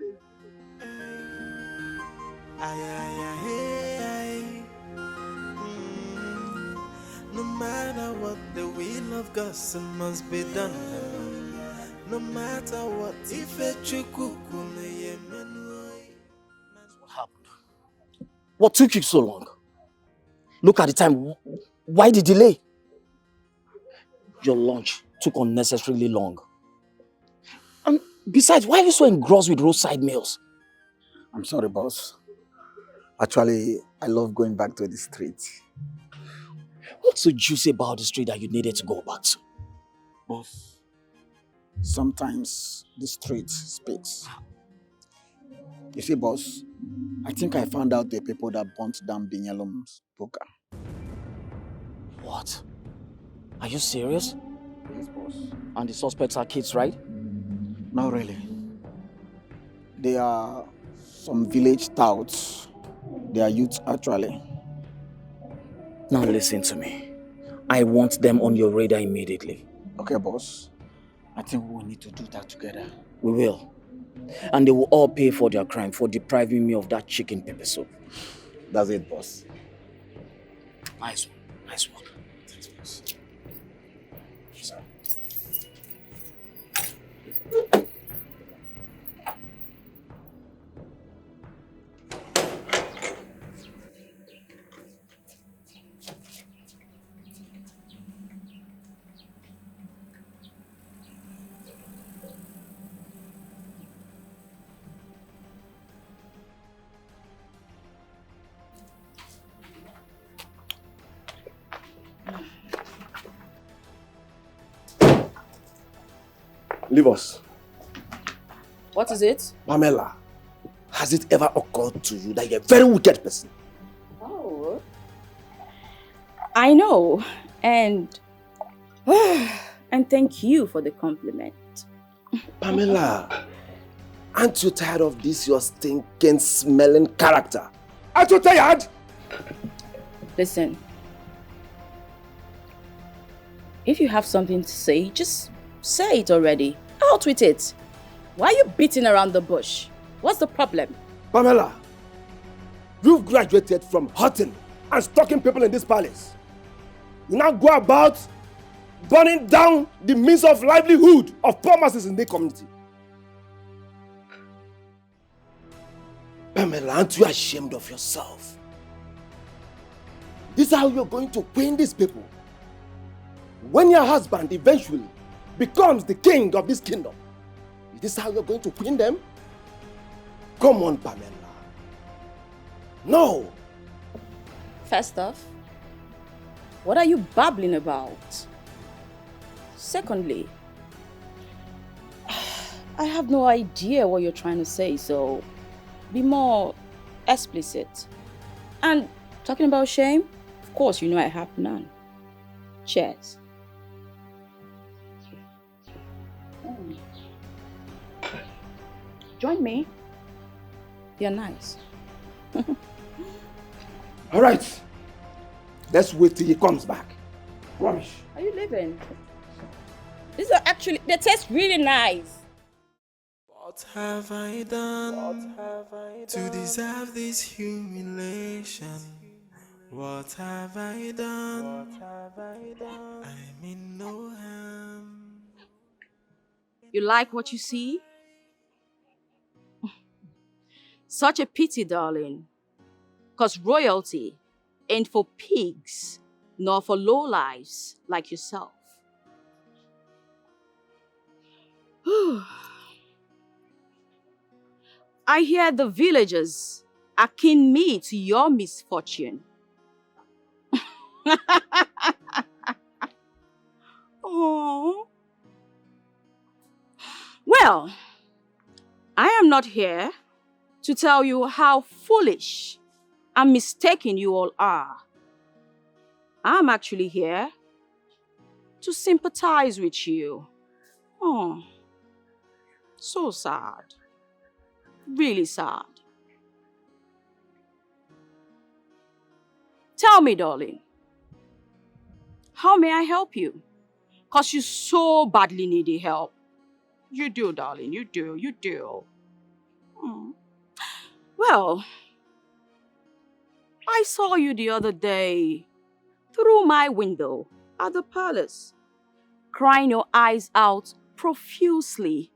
No matter what, the will of God must be done. No matter what, if it you cook, What happened? What took you so long? Look at the time. Why the delay? Your lunch took unnecessarily long. And besides, why are you so engrossed with roadside meals? I'm sorry, boss. Actually, I love going back to the street. What's so juicy about the street that you needed to go back to? Boss, sometimes the street speaks. You see, boss, I think I found out the people that burnt down Binyalom's poker. What? Are you serious? Yes, boss. And the suspects are kids, right? Not really. They are some village touts. They are youths, actually. Now listen to me. I want them on your radar immediately. Okay, boss. I think we need to do that together. We will. And they will all pay for their crime for depriving me of that chicken pepper soup. That's it, boss. Nice one. Nice one. Thanks, boss. Leave us. What is it? Pamela, has it ever occurred to you that you're a very wicked person? Oh. I know. And thank you for the compliment. Pamela, aren't you tired of this your stinking smelling character? Aren't you tired? Listen. If you have something to say, just say it already. Out with it. Why are you beating around the bush? What's the problem? Pamela, you've graduated from hurting and stalking people in this palace. You now go about burning down the means of livelihood of poor masses in the community. Pamela, aren't you ashamed of yourself? This is how you're going to queen these people. When your husband eventually becomes the king of this kingdom, is this how you're going to queen them? Come on, Pamela. No. First off, what are you babbling about? Secondly, I have no idea what you're trying to say, so be more explicit. And talking about shame, of course you know I have none. Cheers. Join me. You're nice. All right. Let's wait till he comes back. Promise. Are you leaving? These are actually, they taste really nice. What have I done to deserve this humiliation? What have I done? I mean no harm. You like what you see? Such a pity, darling. 'Cause royalty ain't for pigs, nor for lowlives like yourself. I hear the villagers akin me to your misfortune. Oh. Well, I am not here to tell you how foolish and mistaken you all are. I'm actually here to sympathize with you. Oh, so sad. Really sad. Tell me, darling, how may I help you? Because you so badly need the help. You do, darling, you do. Hmm. Well, I saw you the other day through my window at the palace, crying your eyes out profusely.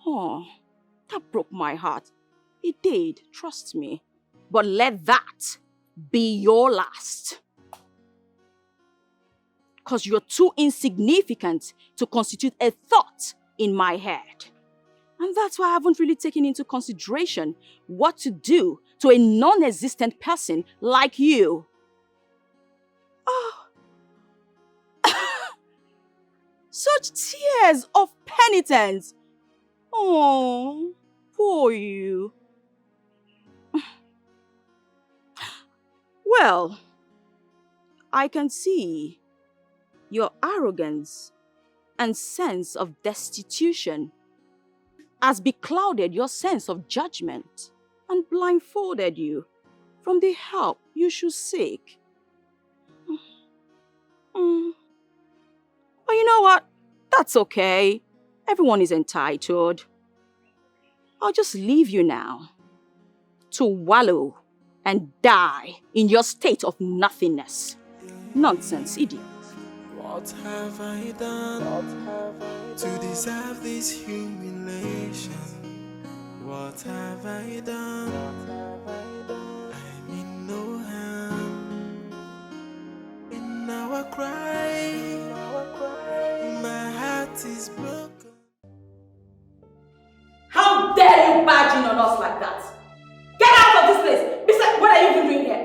Oh, that broke my heart. It did, trust me. But let that be your last. Because you're too insignificant to constitute a thought in my head. And that's why I haven't really taken into consideration what to do to a non-existent person like you. Oh. Such tears of penitence. Oh, poor you. Well, I can see your arrogance and sense of destitution has beclouded your sense of judgment and blindfolded you from the help you should seek. But you know what? That's okay. Everyone is entitled. I'll just leave you now to wallow and die in your state of nothingness. Nonsense, idiot. What have I done to deserve this humiliation? What have I done? I mean no harm. And now I cry. My heart is broken. How dare you barge in on us like that? Get out of this place! Besides, what are you even doing here?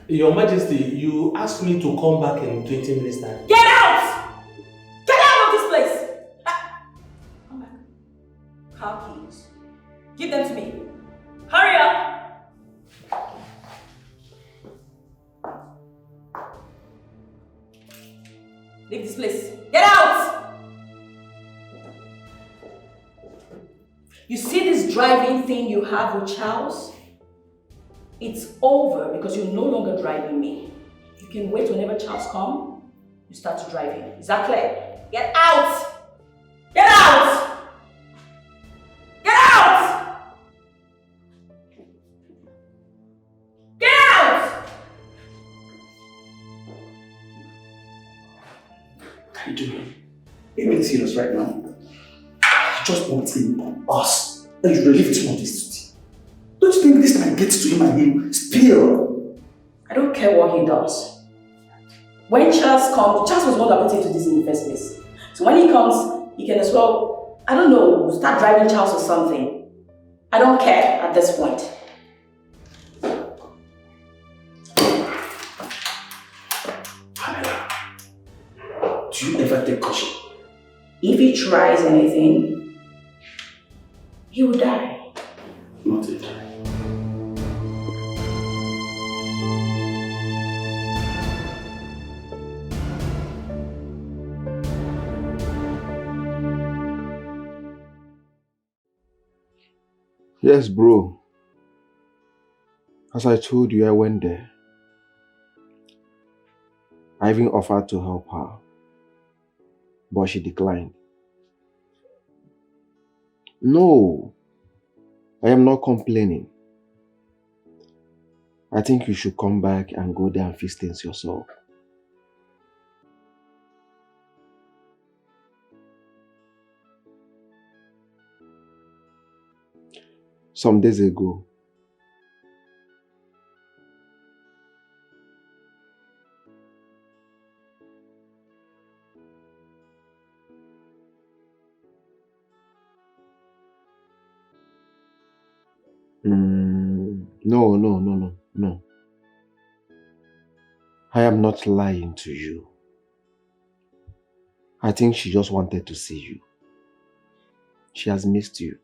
Your Majesty, you asked me to come back in 20 minutes time. Get out! Get out of this place! Come back. Car keys. Give them to me. Hurry up! Leave this place. Get out! You see this driving thing you have with Charles? It's over because you're no longer driving me. You can wait whenever Charles comes, you start to drive him. Is that clear? Get out! Get out! Get out! Get out! Can you do it? Are you being serious right now? You just want in us and you relieve too much this today. Don't you think this might get to him and he'll spill? I don't care what he does. When Charles comes, Charles was the one that put into this in the first place. So when he comes, he can as well, I don't know, start driving Charles or something. I don't care at this point. Do you ever take caution? If he tries anything, he will die. Not it. Yes, bro. As I told you, I went there. I even offered to help her, but she declined. No, I am not complaining. I think you should come back and go there and fix things yourself. Some days ago, No. I am not lying to you. I think she just wanted to see you. She has missed you.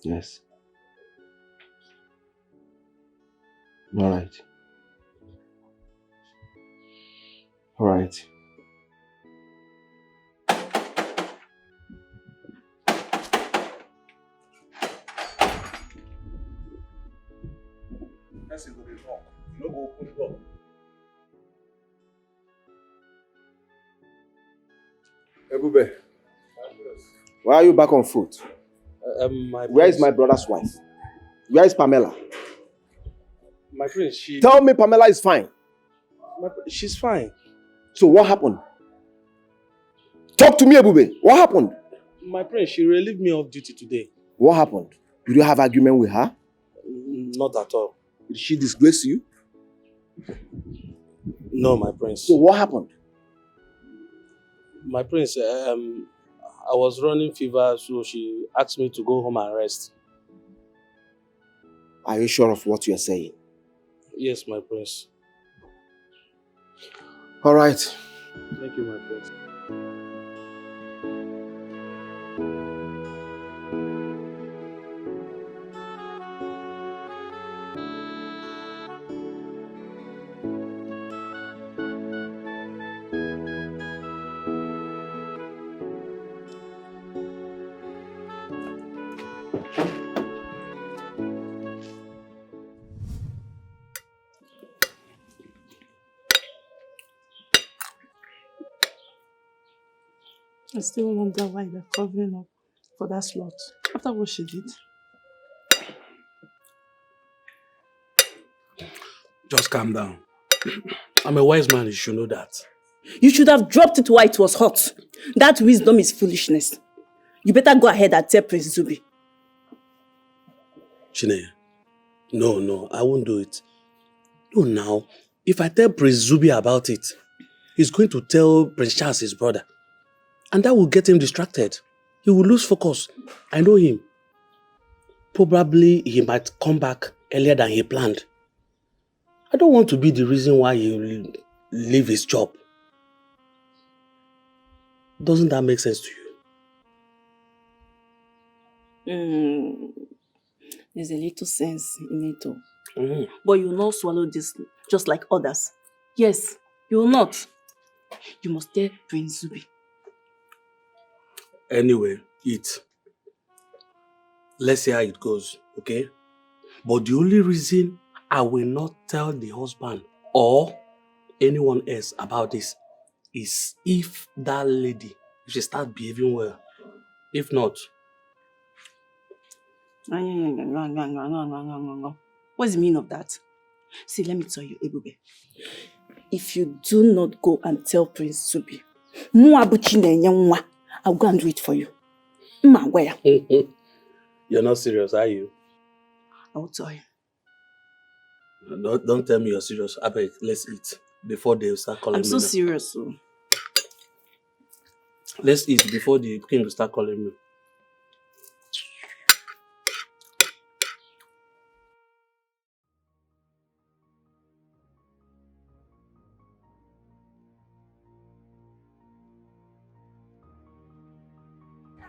Yes. All right. All right. Person go dey knock. You no go open door. Ebube. Why are you back on foot? Where is Prince, my brother's wife? Where is Pamela? My prince, Tell me Pamela is fine. she's fine. So what happened? Talk to me, Ebube. What happened? My prince, she relieved me of duty today. What happened? Did you have argument with her? Not at all. Did she disgrace you? No, my prince. So what happened? My prince, I was running fever, so she asked me to go home and rest. Are you sure of what you are saying? Yes, my prince. All right. Thank you, my prince. I still wonder why they're covering up for that slot after what she did. Just calm down. I'm a wise man, you should know that. You should have dropped it while it was hot. That wisdom is foolishness. You better go ahead and tell Prince Zubi. Chinenye, no, I won't do it. No, now, if I tell Prince Zubi about it, he's going to tell Prince Charles, his brother. And that will get him distracted. He will lose focus. I know him. Probably he might come back earlier than he planned. I don't want to be the reason why he will leave his job. Doesn't that make sense to you? There's a little sense in it all. But you will not swallow this just like others. Yes, you will not. You must tell Prince Zubi. Anyway, eat. Let's see how it goes, okay? But the only reason I will not tell the husband or anyone else about this is if that lady, if she starts behaving well. If not, What's the meaning of that? See, let me tell you, Ebube. If you do not go and tell Prince Zubi, I'll go and do it for you. Where? You're not serious, are you? I will tell you. Don't tell me you're serious. I beg, let's eat before they start calling me. I'm so serious. So. Let's eat before the king will start calling me.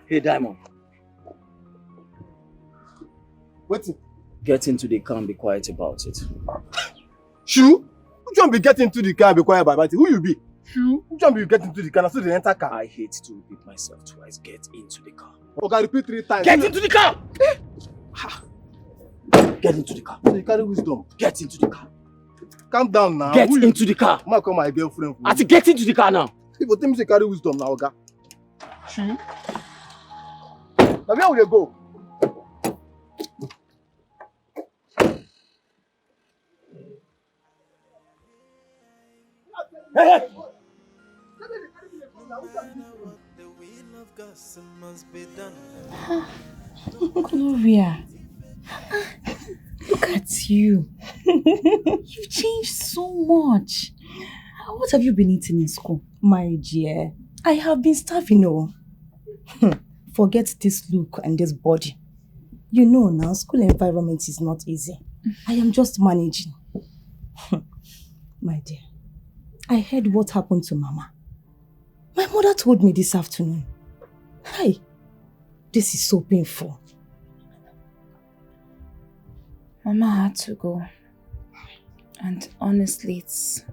Hey, Diamond. Wait. Get into the car and be quiet about it. Shoo? Which one be get into the car and be quiet about it? Who you be? Shoo? Which one be get into the car and still the enter car? I hate to repeat myself twice. Get into the car. Okay, repeat 3 times. Get into the car! Get into the car. So you carry wisdom. Get into the car. Calm down now. Get into the car. I call my girlfriend. I said get into the car now. People tell me to carry wisdom now, Oga. Shoo? Now where will you go? Hey! Gloria, look at you. You've changed so much. What have you been eating in school? My dear, I have been starving. forget this look and this body. You know now, school environment is not easy. I am just managing. My dear, I heard what happened to Mama. My mother told me this afternoon. Hi, this is so painful. Mama had to go. And honestly, it's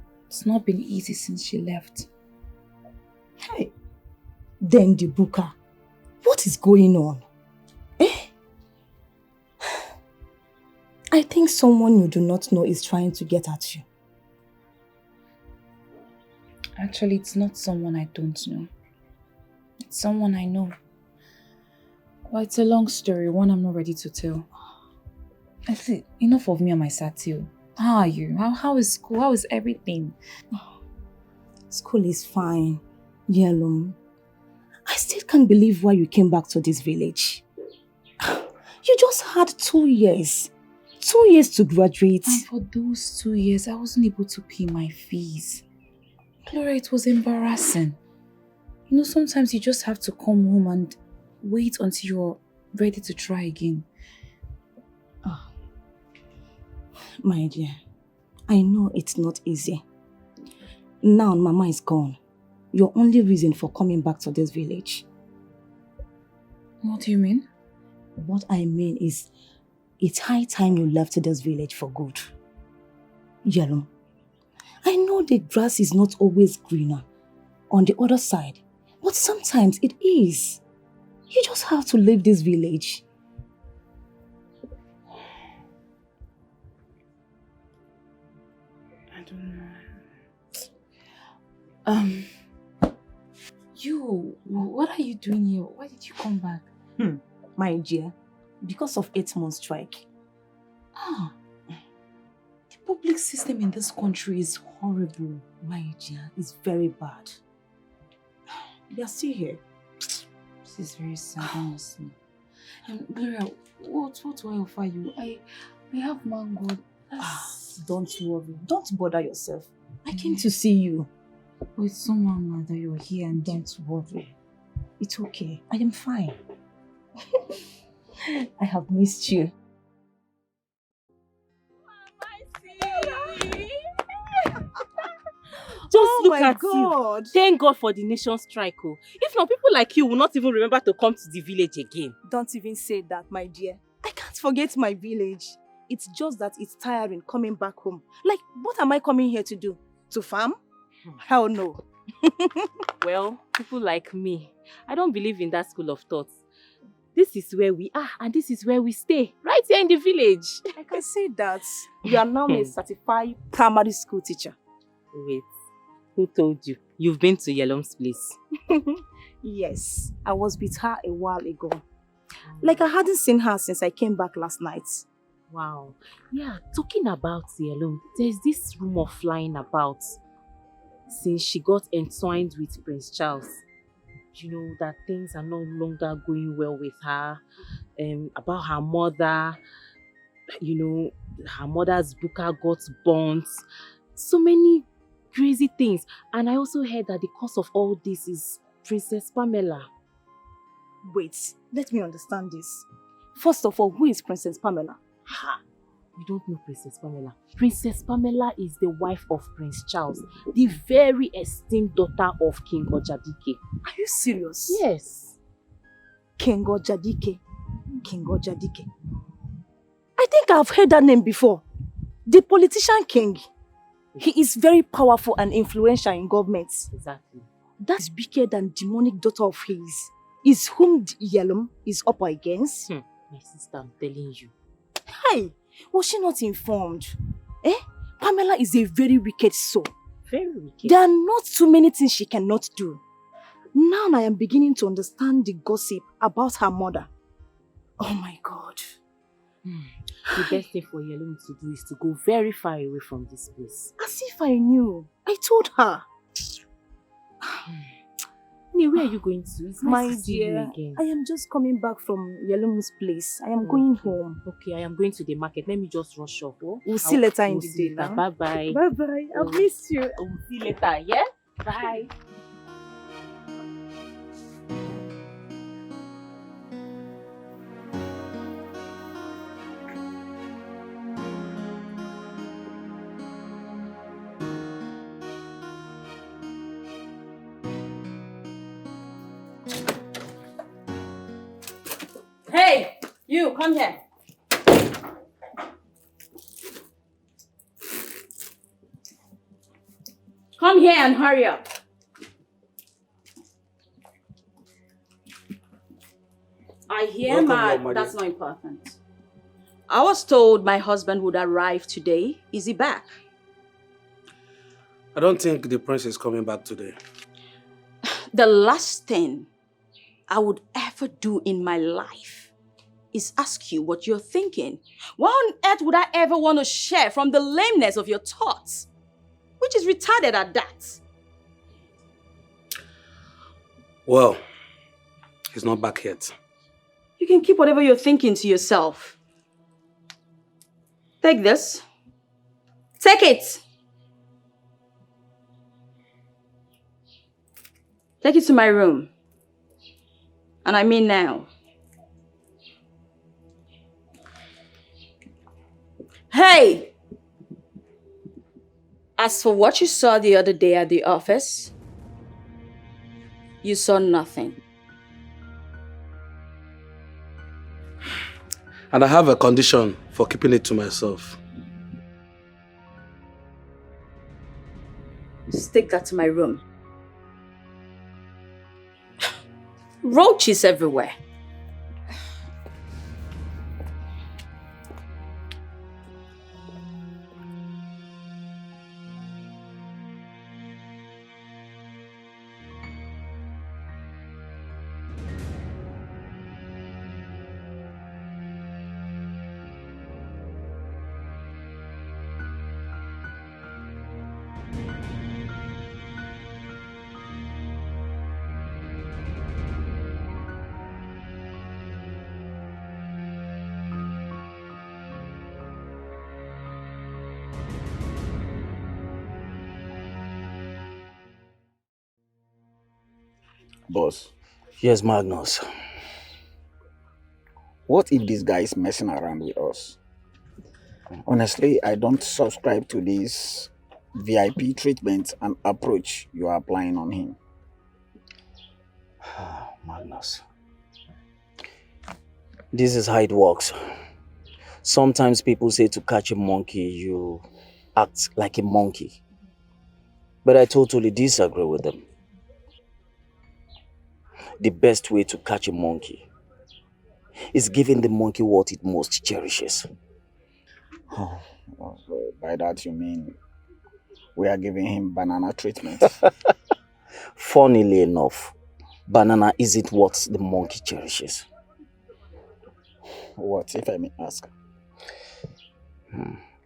not been easy since she left. Hey, then the booker. What is going on? I think someone you do not know is trying to get at you. Actually, it's not someone I don't know. It's someone I know. Well, it's a long story, one I'm not ready to tell. Actually, enough of me and my satire. How are you? How is school? How is everything? School is fine. Yellow. I still can't believe why you came back to this village. You just had 2 years. 2 years to graduate. And for those 2 years, I wasn't able to pay my fees. Gloria, it was embarrassing. You know, sometimes you just have to come home and wait until you're ready to try again. Oh. My dear, I know it's not easy. Now Mama is gone. Your only reason for coming back to this village. What do you mean? What I mean is, it's high time you left this village for good. Yellow, I know the grass is not always greener on the other side, but sometimes it is. You just have to leave this village. I don't know. What are you doing here? Why did you come back? My dear, because of 8 months strike. The public system in this country is horrible. My dear, it's very bad. They are still here. This is very sad, honestly. Gloria, what do I offer you? I have mango. Don't worry. Don't bother yourself. I came to see you. Oh, it's so mama that you're here and don't worry. It's okay. I am fine. I have missed you. Just look at you. Thank God for the nation strike. Oh. If not, people like you will not even remember to come to the village again. Don't even say that, my dear. I can't forget my village. It's just that it's tiring coming back home. Like, what am I coming here to do? To farm? Hell no. Well, people like me, I don't believe in that school of thought. This is where we are and this is where we stay. Right here in the village. I can see that. You are now a certified primary school teacher. Wait. Who told you? You've been to Yelom's place. Yes, I was with her a while ago. Like I hadn't seen her since I came back last night. Wow. Yeah, talking about Yelom, there's this rumor flying about since she got entwined with Prince Charles. You know, that things are no longer going well with her. About her mother, you know, her mother's booker got burnt. So many crazy things. And I also heard that the cause of all this is Princess Pamela. Wait, let me understand this. First of all, who is Princess Pamela? Ha! You don't know Princess Pamela. Princess Pamela is the wife of Prince Charles, the very esteemed daughter of King Ojadike. Are you serious? Yes. King Ojadike. King Ojadike. I think I've heard that name before. The politician king. He is very powerful and influential in government. Exactly. That's bigger than demonic daughter of his. Is whom Yelom is up against? My sister, I'm telling you. Hey, was she not informed? Pamela is a very wicked soul. Very wicked. There are not too many things she cannot do. Now I am beginning to understand the gossip about her mother. Oh my God. The best thing for Yelom to do is to go very far away from this place. As if I knew. I told her. Where are you going to? It's nice My to see you dear, again. I am just coming back from Yelom's place. I am going home. Okay, I am going to the market. Let me just rush off. Oh? We'll see later in the day now. Bye-bye. Bye-bye. I'll miss you. We'll see later, yeah? Bye. Hey, you, come here. Come here and hurry up. I hear Welcome, my... Lord, my That's dear. not important. I was told my husband would arrive today. Is he back? I don't think the prince is coming back today. The last thing I would ever do in my life is ask you what you're thinking. Why on earth would I ever want to share from the lameness of your thoughts? Which is retarded at that. Well, he's not back yet. You can keep whatever you're thinking to yourself. Take this. Take it. Take it to my room. And I mean now. Hey! As for what you saw the other day at the office, you saw nothing. And I have a condition for keeping it to myself. Just take that to my room. Roaches everywhere. Boss. Yes, Magnus. What if this guy is messing around with us? Honestly, I don't subscribe to this VIP treatment and approach you are applying on him. Magnus. This is how it works. Sometimes people say to catch a monkey, you act like a monkey. But I totally disagree with them. The best way to catch a monkey is giving the monkey what it most cherishes. Oh, by that you mean we are giving him banana treatment? Funnily enough, banana isn't what the monkey cherishes. What, if I may ask?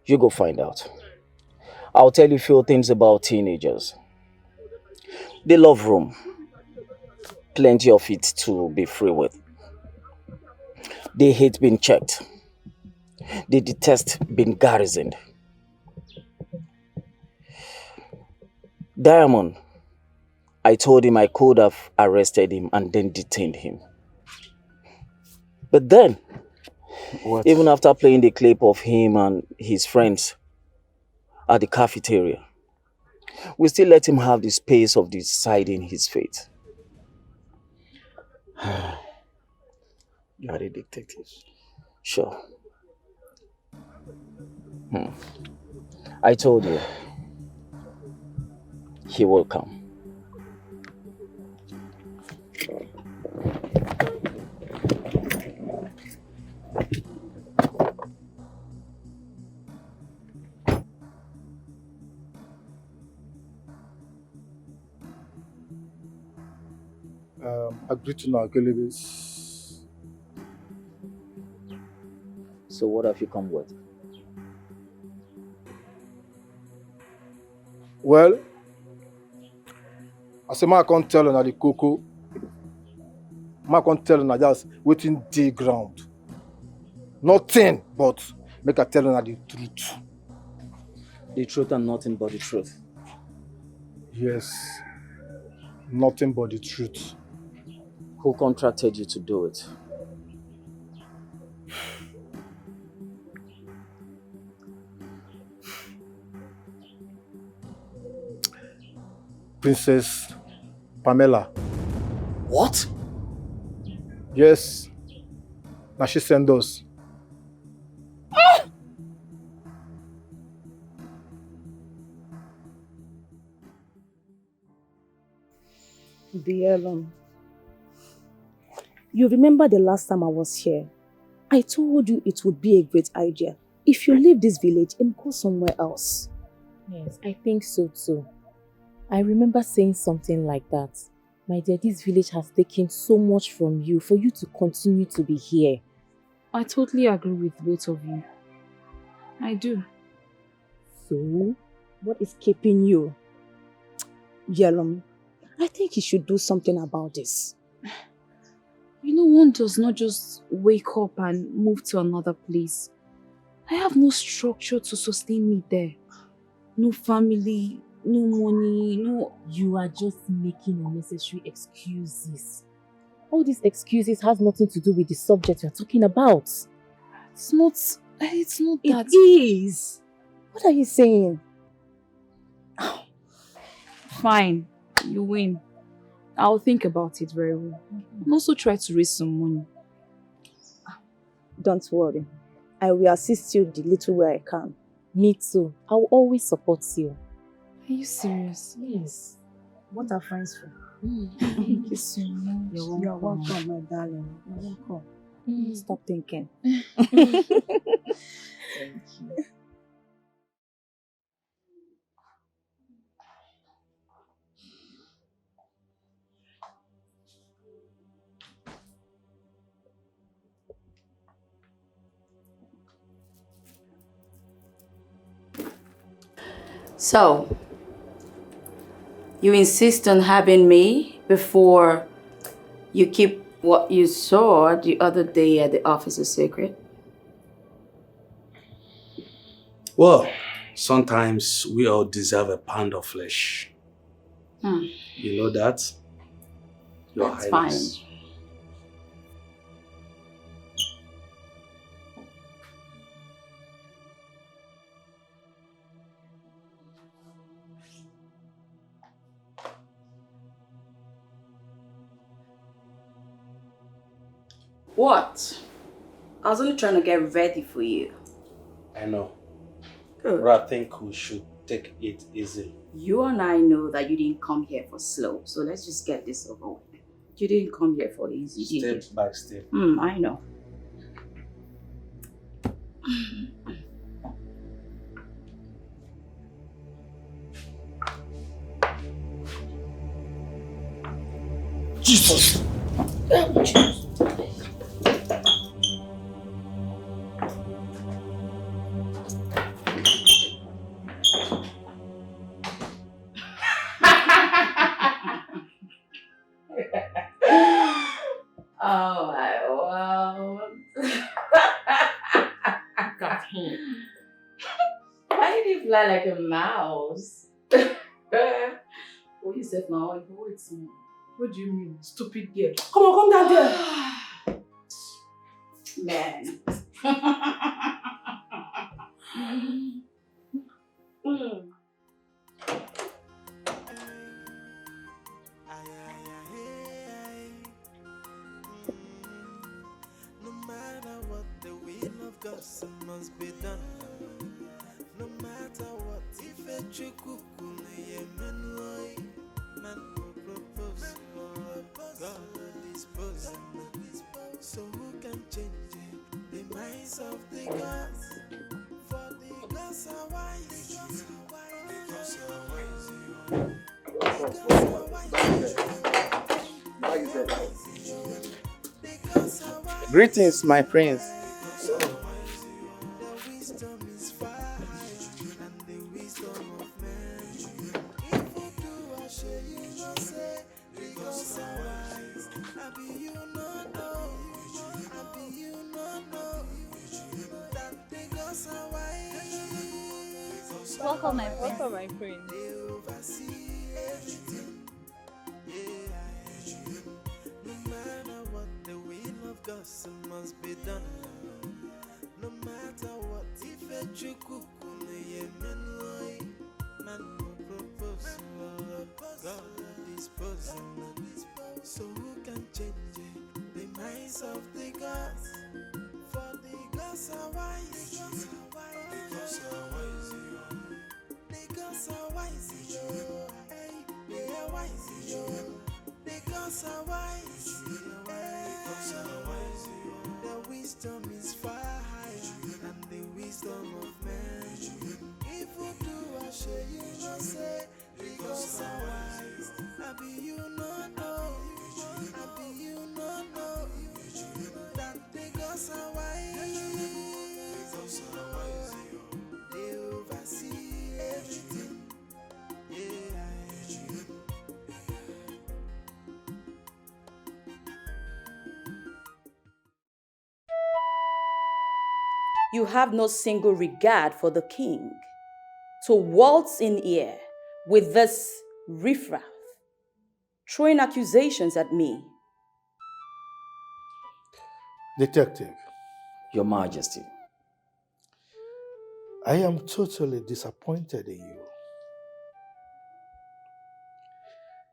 You go find out. I'll tell you a few things about teenagers. They love room. Plenty of it to be free with. They hate being checked. They detest being garrisoned. Diamond, I told him I could have arrested him and then detained him. But then, even after playing the clip of him and his friends at the cafeteria, we still let him have the space of deciding his fate. You are a detective. Sure. I told you, he will come. Agree to now, Kelebis. So what have you come with? Well, I say, I can't tell you the cocoa. I can't tell you just waiting the ground. Nothing but make I tell you the truth. The truth and nothing but the truth. Yes, nothing but the truth. Who contracted you to do it? Princess Pamela. What? Yes. Now she send us. Dear you remember the last time I was here? I told you it would be a great idea if you leave this village and go somewhere else. Yes, I think so too. I remember saying something like that. My dear, this village has taken so much from you for you to continue to be here. I totally agree with both of you. I do. So, what is keeping you? Yellow, I think you should do something about this. You know, one does not just wake up and move to another place. I have no structure to sustain me there. No family, no money, no... You are just making unnecessary excuses. All these excuses has nothing to do with the subject we are talking about. It's not that... It is. What are you saying? Fine, you win. I'll think about it very well. And also try to raise some money. Don't worry. I will assist you the little way I can. Me too. I will always support you. Are you serious? Yes. What are friends for? Thank you so much. You're welcome, my darling. You're welcome. Stop thinking. Thank you. So, you insist on having me before you keep what you saw the other day at the office a secret? Well, sometimes we all deserve a pound of flesh. You know that? Your That's Highness. fine. What? I was only trying to get ready for you. I know. Good. But I think we should take it easy. You and I know that you didn't come here for slow, so let's just get this over with. You didn't come here for easy, did you? Step by step. I know. Jesus! Oh my wow. Got him. Why did he fly like a mouse? What you said now? You it's me. What do you mean, stupid girl? Come on, come down there. Man. No matter what, the will of God must be done. No matter what, if a chukukule yemenoi, man will propose, God will dispose. So who can change it? The minds of the gods. For the gods are wise. The gods are wise. Greetings, my prince. Welcome, my friend. Welcome, my friend. No matter what, the will of God must be done. No matter what, if a chukukule yemenoi, man will propose, God will dispose. So who can change it? The minds of the gods. wise, yo. The gods are wise, the wisdom is far higher than the wisdom of man. If you do, I share you no say. The gods are wise. I be you no know. I be you no know. That the gods are wise. They oversee everything. Yeah. You have no single regard for the king. To waltz in here with this riffraff, throwing accusations at me. Detective. Your Majesty. I am totally disappointed in you.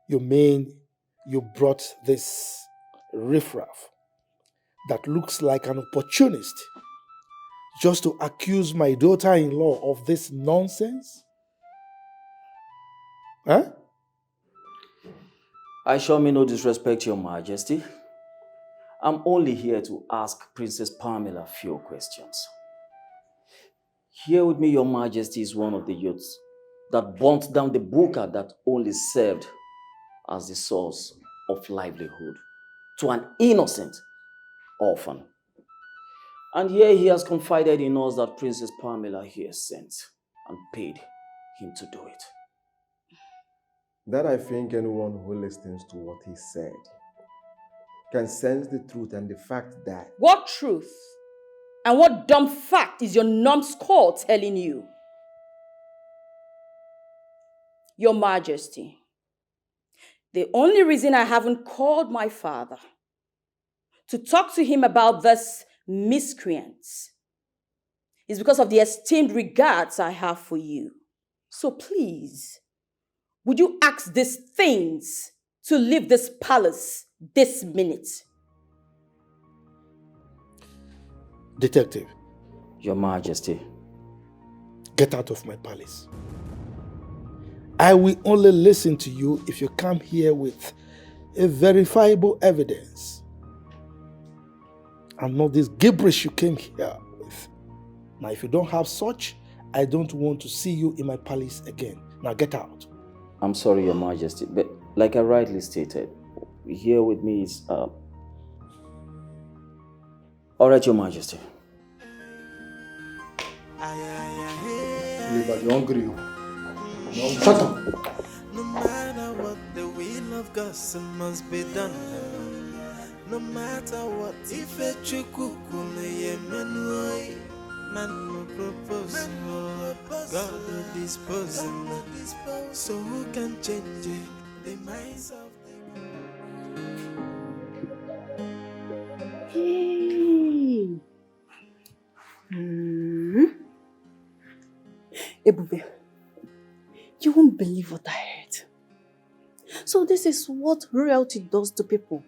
You mean you brought this riffraff that looks like an opportunist just to accuse my daughter-in-law of this nonsense? Huh? I show me no disrespect, Your Majesty. I'm only here to ask Princess Pamela a few questions. Here with me, Your Majesty, is one of the youths that burnt down the buka that only served as the source of livelihood to an innocent orphan. And here he has confided in us that Princess Pamela here sent and paid him to do it. That I think anyone who listens to what he said can sense the truth and the fact that... What truth? And what dumb fact is your numbskull telling you? Your Majesty, the only reason I haven't called my father to talk to him about this miscreants is because of the esteemed regards I have for you. So please, would you ask these things to leave this palace this minute? Detective. Your Majesty. Get out of my palace. I will only listen to you if you come here with a verifiable evidence. And not this gibberish you came here with. Now, if you don't have such, I don't want to see you in my palace again. Now, get out. I'm sorry, Your Majesty, but like I rightly stated, here with me is... All right, Your Majesty. You're hungry. Shut up. No matter what, the will of God must be done. No matter what, if a chukukume yemenoi, man will propose, God will dispose. So who can change the minds of Hey. Ebube, you won't believe what I heard. So this is what royalty does to people.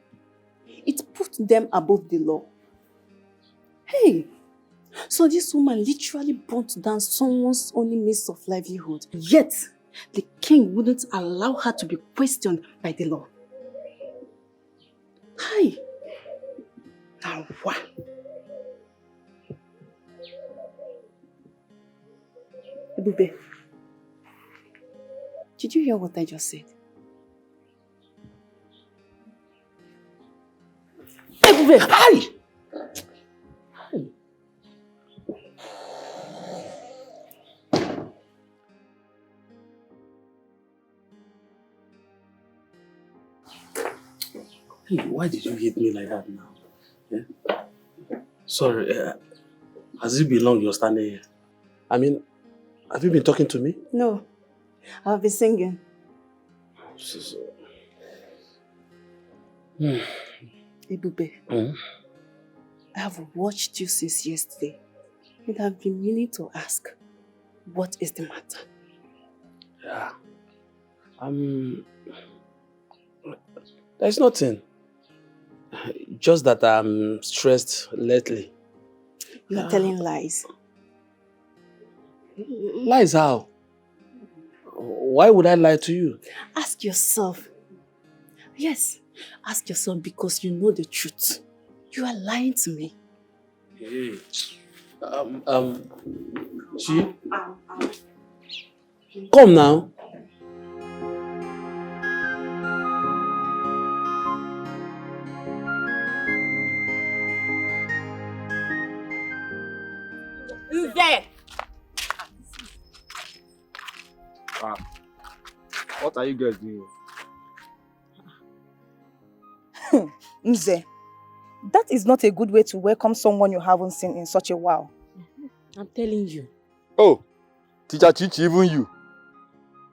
It puts them above the law. Hey, so this woman literally burnt down someone's only means of livelihood. Yet, the king wouldn't allow her to be questioned by the law. Hey, now what? Ebube, did you hear what I just said? Ebube, hi! Hey, why did you hit me like that now? Yeah? Sorry, has it been long you're standing here? I mean, have you been talking to me? No, I'll be singing. Ebube, I have watched you since yesterday and I've been meaning to ask, what is the matter? Yeah. There's nothing. Just that I'm stressed lately. You're telling lies. Lies how? Why would I lie to you? Ask yourself Yes. Ask your son because you know the truth. You are lying to me. Hey. She? Come now. Nze! What are you guys doing? Nze, that is not a good way to welcome someone you haven't seen in such a while. I'm telling you. Oh, Teacher Chichi, even you.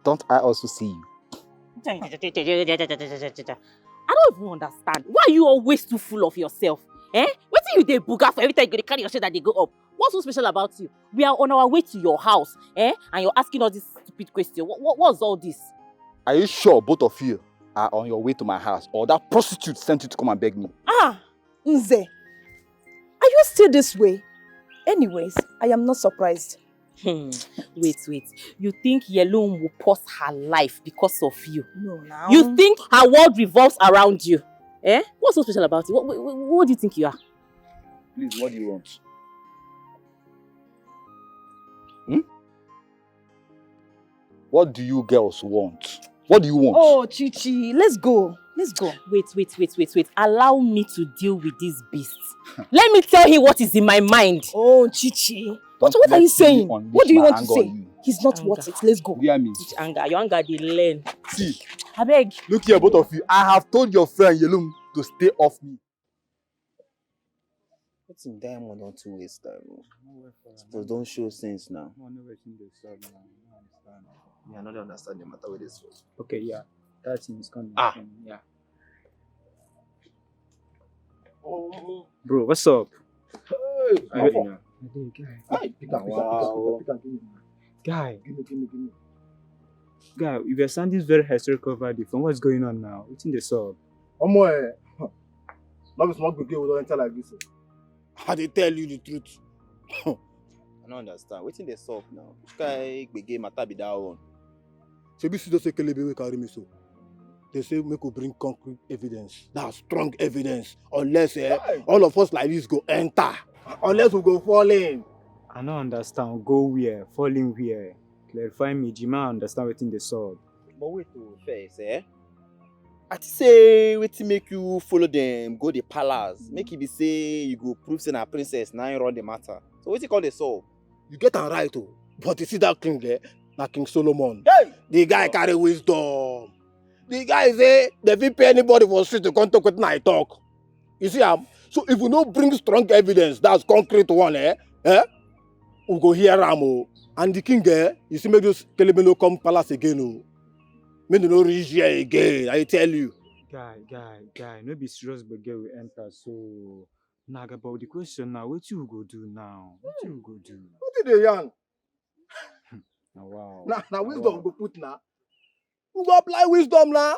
Don't I also see you? I don't even understand. Why are you always too full of yourself? Eh? What do you dey booga for every time you carry your shit that they go up? What's so special about you? We are on our way to your house, eh? And you're asking all this stupid question. What's all this? Are you sure both of you are on your way to my house, or that prostitute sent you to come and beg me? Ah, Nze, are you still this way? Anyways, I am not surprised. Wait. You think Yellow will pause her life because of you? No, now. You think her world revolves around you? Eh? What's so special about you? What do you think you are? Please, what do you want? What do you girls want? What do you want? Oh, Chichi, let's go. Let's go. Wait. Allow me to deal with this beast. Let me tell him what is in my mind. Oh, Chichi. What are you saying? What do you want to say? He's not worth it. Let's go. Hear me. Which anger? Your anger dey learn. See. I beg. Look here, both of you. I have told your friend Yelum to stay off me. What's in diamond on 2 ways time? Suppose don't show sense now. I don't understand the matter with this one. Okay, yeah. That thing is coming. Yeah. Bro, what's up? Hey, Guy, if you're sounding very hysterical over the phone, what's going on now? What's in the sub? Love is not good we don't enter like this. I dey tell you the truth. I don't understand. Waiting they solve now. Which guy gbege matter be that one? Shebi see those Kelebe wey carry me so. They say make we bring concrete evidence. That's strong evidence. Unless all of us like this go enter. Unless we go fall in. I don't understand. Go where? Fall in where? Clarify me. Jima understand what's in the sub. But wait to first, I say wetin make you follow them go the palace. Make it be say you go prove say na princess now you run the matter. So wetin call the solve? You get am right oh. But you see that king there? Na King Solomon. Hey! The guy carry wisdom. The guy say they fit pay anybody for street to come talk with I talk. You see am? So if we no bring strong evidence, that's concrete one, we go hear am oh. And the king you see make those Kelebe no come palace again oh. Make they no reach here again, I tell you. Guy, no be serious but girl we enter, so now about the question now, what you go do now? What you go do? What did they yarn? Wow. Now wisdom go put now. We go apply wisdom now.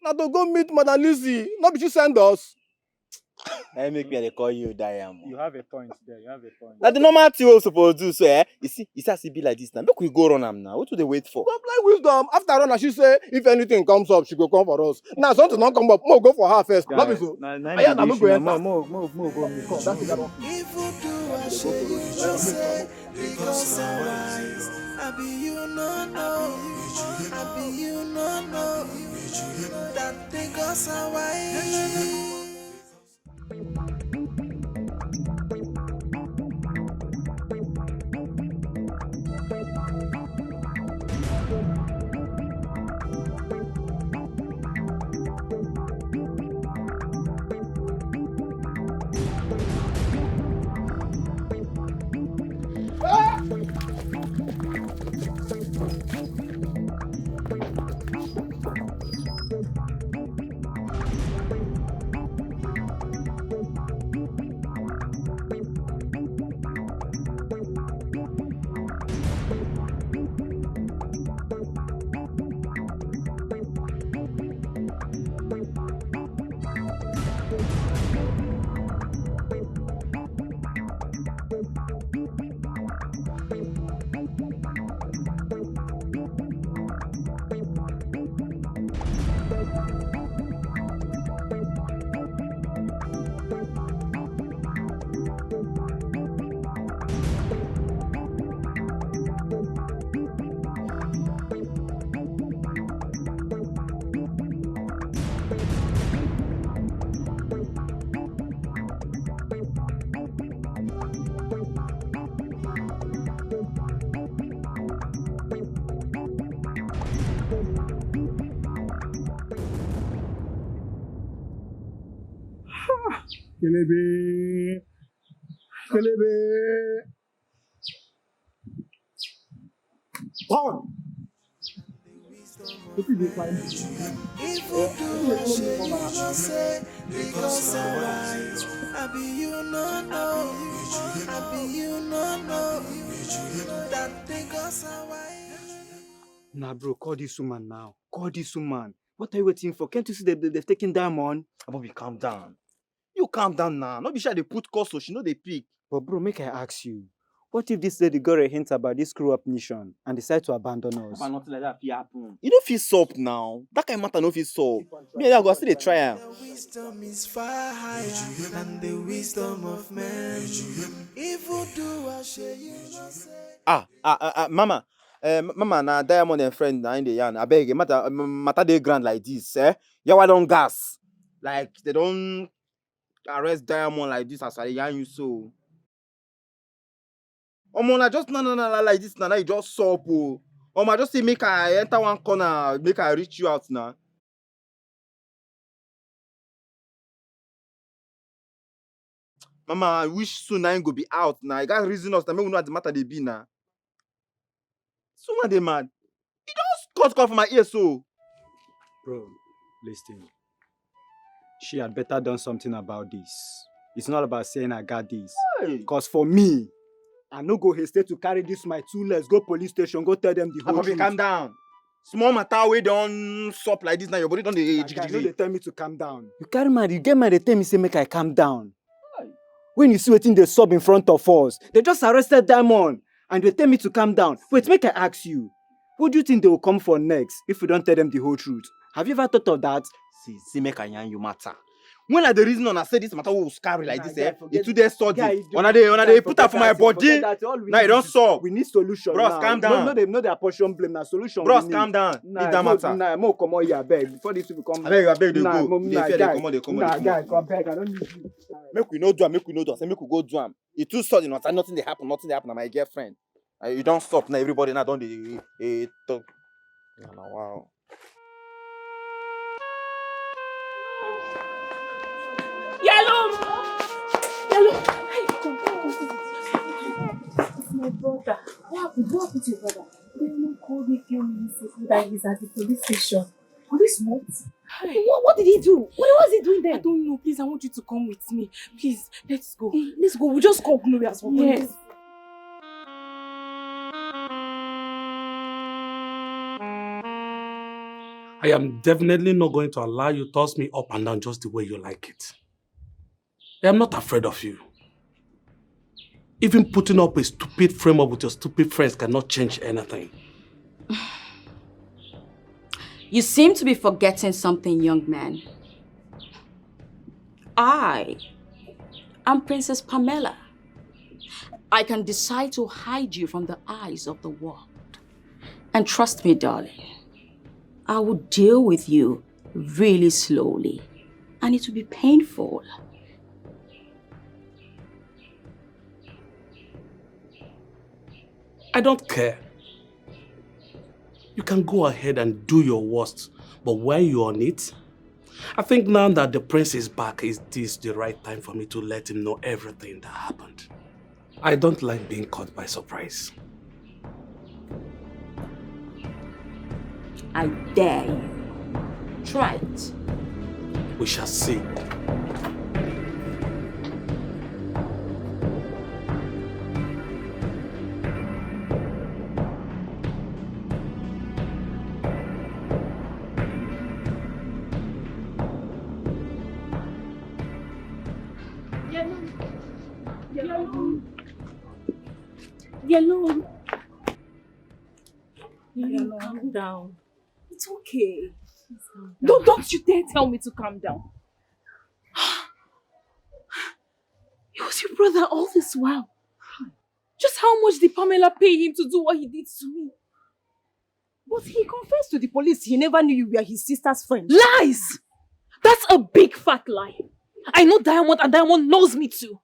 Now to go meet Madam Lizzie. Not be she send us. I make me call you Diam. You have a point there. Now the normal thing we supposed to do so you see, it has to be like this now. Make we go run am now. What do they wait for? We go apply wisdom. After all, she say if anything comes up, she go come for us. Now something not come up, more go for her first. Not be so. Move. That's the guy. Because I'm wise, I be you no know, that because I'm wise. Kelebe. Kelebe. Pound. If you do a shit, you no say, because alright. I be you no know, I be you no know, that because alright. Nah, bro, call this woman now. Call this woman. What are you waiting for? Can't you see they've taken diamond? Bobby, calm down. You calm down now. Not be sure they put cost so she know they pick. But bro, make I ask you. What if this lady got a hint about this screw-up nation and decide to abandon us? But nothing like that happen. You don't feel soap now. That kind of matter no feel soap. Me and I go still dey try am. The wisdom is far higher than the wisdom of man. If you do a shit, you no say. Mama. Mama, na Diamond and friend na in the yarn. I beg, matter dey grand like this, eh? Yawa don gas. Like they don't arrest Diamond like this as I yarn you so. Na just na like this na you just sup oh. I just say make I enter one corner, make I reach you out now. Mama, I wish soon I go be out now. You got reason us to make we know what the matter they be now. Someone they mad. He just cut for my ear so. Bro, listen. She had better done something about this. It's not about saying I got this. Because for me, I no go hesitate to carry this my 2 legs, go police station, go tell them the whole truth. Calm down. Small matter we don't stop like this now. Your body don't dey. They tell me to calm down. You carry mad, you get mad, they tell me say make I calm down. When you see what they sub in front of us, they just arrested Diamond and they tell me to calm down. Wait, make I ask you. What do you think they will come for next if we don't tell them the whole truth? Have you ever thought of that? See, make I yarn you matter. When are the reason I say this matter will scary like this, eh? It's too there study. When they put up for my body, now you don't solve. We need solution. Bros, calm down. No, they apportion blame. Now solution. Bros, calm down. Leave that matter. Nah, more come on here, beg. Before this will come. I beg, they go. They come. Nah, guy, come back. I don't need you. Make we no do am. Say make we go do am. It's too sudden. Nothing they happen. Na my girlfriend. You don't stop now. Everybody now don't they talk. Wow. Yellow! Hey, come. It's my brother. What happened to your brother? They called me a few minutes ago that he's at the police station. Police what? What did he do? What was he doing there? I don't know. Please, I want you to come with me. Please, let's go. Hey, let's go. We'll just call Gloria as well. Yes. I am definitely not going to allow you to toss me up and down just the way you like it. I am not afraid of you. Even putting up a stupid frame-up with your stupid friends cannot change anything. You seem to be forgetting something, young man. I am Princess Pamela. I can decide to hide you from the eyes of the world. And trust me, darling, I will deal with you really slowly. And it will be painful. I don't care. You can go ahead and do your worst, but when you're on it, I think now that the prince is back, is this the right time for me to let him know everything that happened? I don't like being caught by surprise. I dare you. Try it. We shall see. Yellow, calm down. It's okay. Don't you dare tell me to calm down. It was your brother all this while. Just how much did Pamela pay him to do what he did to me? But he confessed to the police he never knew you were his sister's friend. Lies! That's a big fat lie. I know Diamond and Diamond knows me too.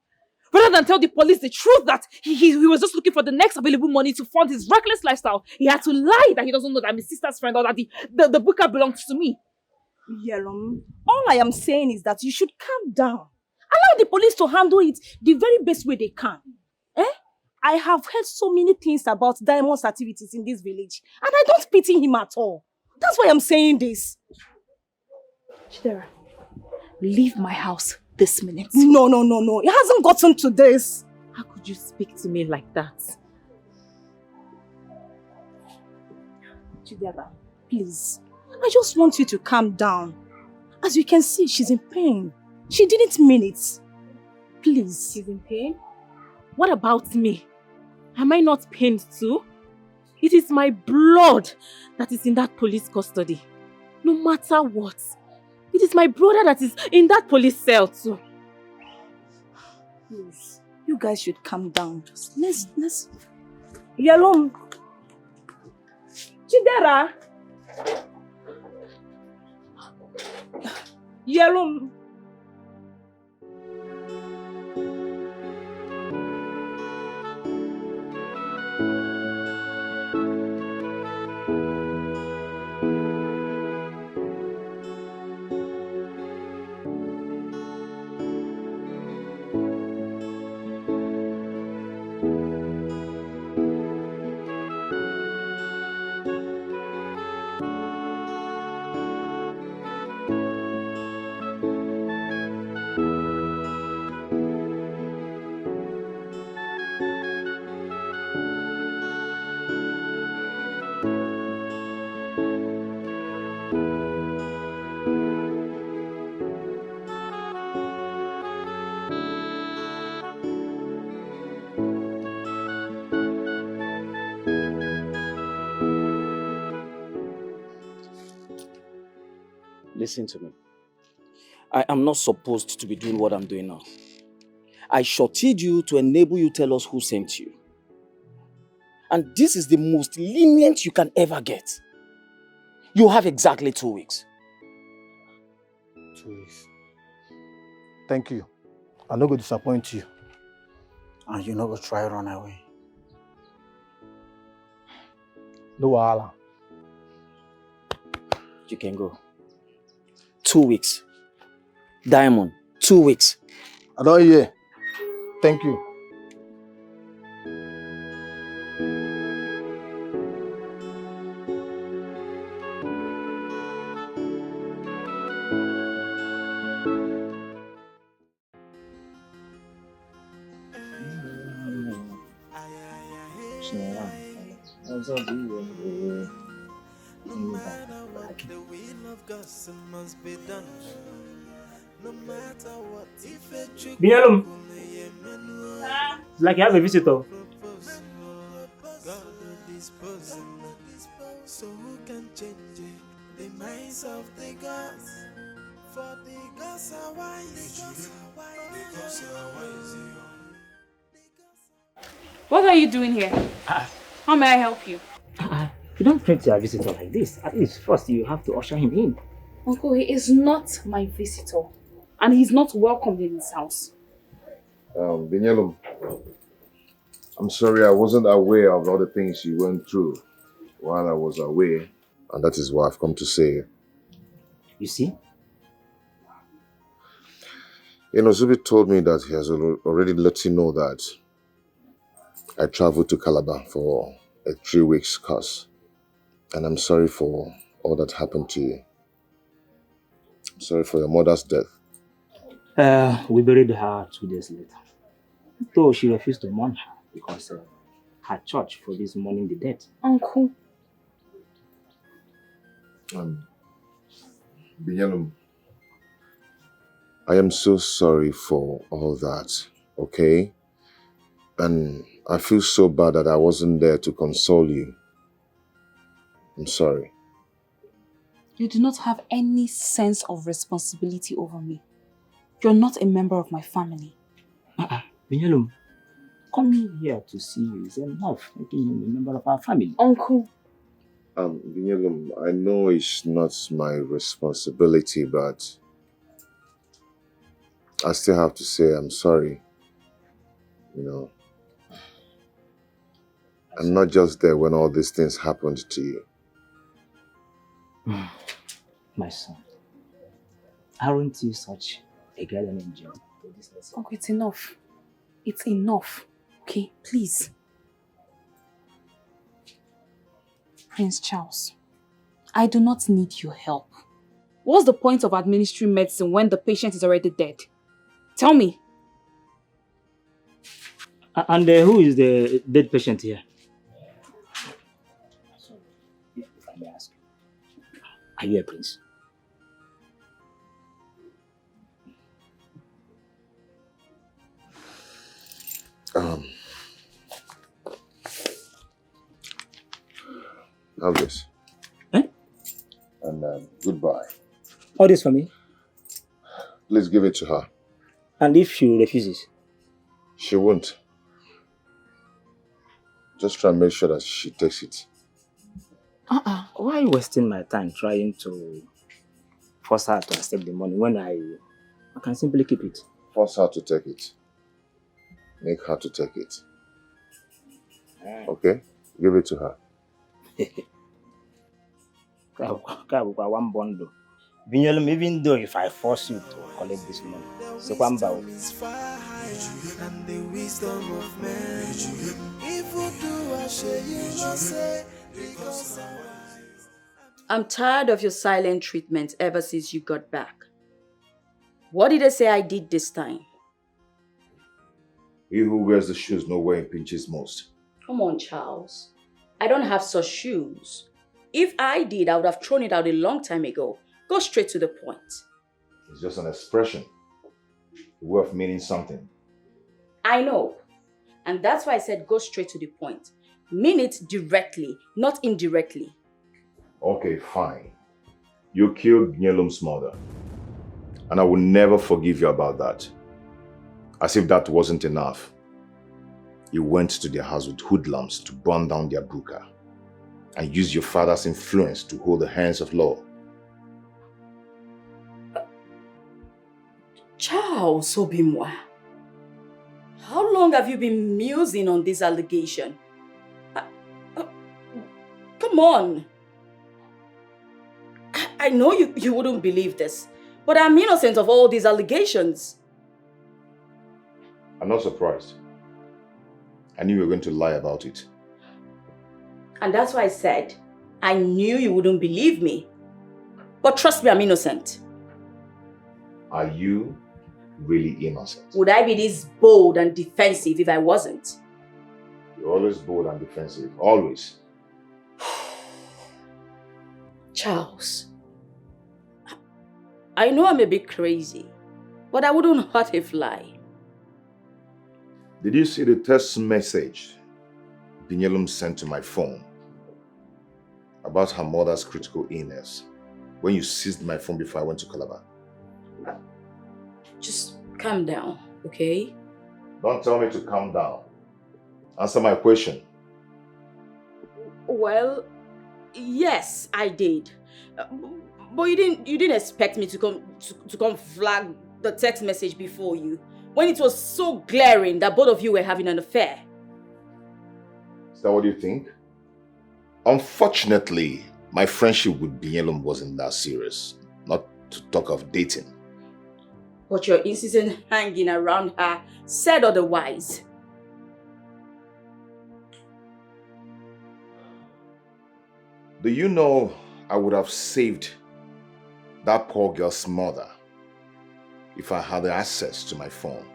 Rather than tell the police the truth that he was just looking for the next available money to fund his reckless lifestyle, he had to lie that he doesn't know that I'm his sister's friend or that the booker belongs to me. Yellow, all I am saying is that you should calm down Allow the police to handle it the very best way they can. Eh? I have heard so many things about Diamond's activities in this village, and I don't pity him at all. That's why I'm saying this. Chidera, leave my house this minute. No. It hasn't gotten to this. How could you speak to me like that? Chidera, please. I just want you to calm down. As you can see, she's in pain. She didn't mean it. Please. She's in pain? What about me? Am I not pained too? It is my blood that is in that police custody. No matter what. It is my brother that is in that police cell too. Please. You guys should calm down. Just let's... Yalom. Chidera. Yalom. Listen to me. I am not supposed to be doing what I'm doing now. I shorted you to enable you tell us who sent you. And this is the most lenient you can ever get. You have exactly 2 weeks. 2 weeks. Thank you. I'm not going to disappoint you. And you're not going to try run away. No wahala. You can go. 2 weeks. Diamond, 2 weeks. I don't hear. Thank you. No matter what, the will of God must be done. No matter what, if it Binyalum. It's like you have a visitor. So who can change it? The minds of the gods. For the gods are wise. What are you doing here? How may I help you? You don't treat your visitor like this. At least first you have to usher him in. Uncle, he is not my visitor. And he's not welcome in this house. Binyalum, I'm sorry I wasn't aware of all the things you went through while I was away. And that is what I've come to say. You see? You know, Zubi told me that he has already let you know that I traveled to Calabar for a 3 weeks course. And I'm sorry for all that happened to you. I'm sorry for your mother's death. We buried her 2 days later. Though she refused to mourn her because her church for this mourning the dead. Uncle. Binyalum, I am so sorry for all that, okay? And I feel so bad that I wasn't there to console you. I'm sorry. You do not have any sense of responsibility over me. You're not a member of my family. Binyalum, coming here to see you is enough, making him a member of our family. Uncle. Binyalum, I know it's not my responsibility, but I still have to say I'm sorry. You know, I'm not just there when all these things happened to you. My son, aren't you such a guardian angel? to this lesson. Uncle, it's enough. It's enough. Okay, please. Prince Charles, I do not need your help. What's the point of administering medicine when the patient is already dead? Tell me. And who is the dead patient here? If I may ask. Are you a prince? Have this. Eh? And goodbye. All this for me? Please give it to her. And if she refuses? She won't. Just try and make sure that she takes it. Why are you wasting my time trying to force her to accept the money when I can simply keep it? Force her to take it. Make her to take it. Okay? Give it to her. One bundle. Even though if I force you to collect this money, so one bow. And the wisdom of man. If you do, I share you will say, because I'm tired of your silent treatment ever since you got back. What did I say I did this time? He who wears the shoes know where it pinches most. Come on, Charles. I don't have such shoes. If I did, I would have thrown it out a long time ago. Go straight to the point. It's just an expression. A way of meaning something. I know. And that's why I said go straight to the point. Mean it directly, not indirectly. Okay, fine. You killed Nyelum's mother. And I will never forgive you about that. As if that wasn't enough. You went to their house with hoodlums to burn down their buka and used your father's influence to hold the hands of law. Charles Obimwa, how long have you been musing on this allegation? Come on. I know you wouldn't believe this, but I'm innocent of all these allegations. I'm not surprised. I knew you were going to lie about it. And that's why I said, I knew you wouldn't believe me. But trust me, I'm innocent. Are you really innocent? Would I be this bold and defensive if I wasn't? You're always bold and defensive. Always. Charles, I know I'm a bit crazy, but I wouldn't hurt a fly. Did you see the text message Binyelum sent to my phone about her mother's critical illness when you seized my phone before I went to Calabar? Just calm down, okay? Don't tell me to calm down. Answer my question. Well, yes, I did. But you didn't expect me to come flag the text message before you when it was so glaring that both of you were having an affair. Is that what you think? Unfortunately, my friendship with Binyelum wasn't that serious. Not to talk of dating. But your insistent hanging around her said otherwise. Do you know I would have saved that poor girl's mother if I had access to my phone?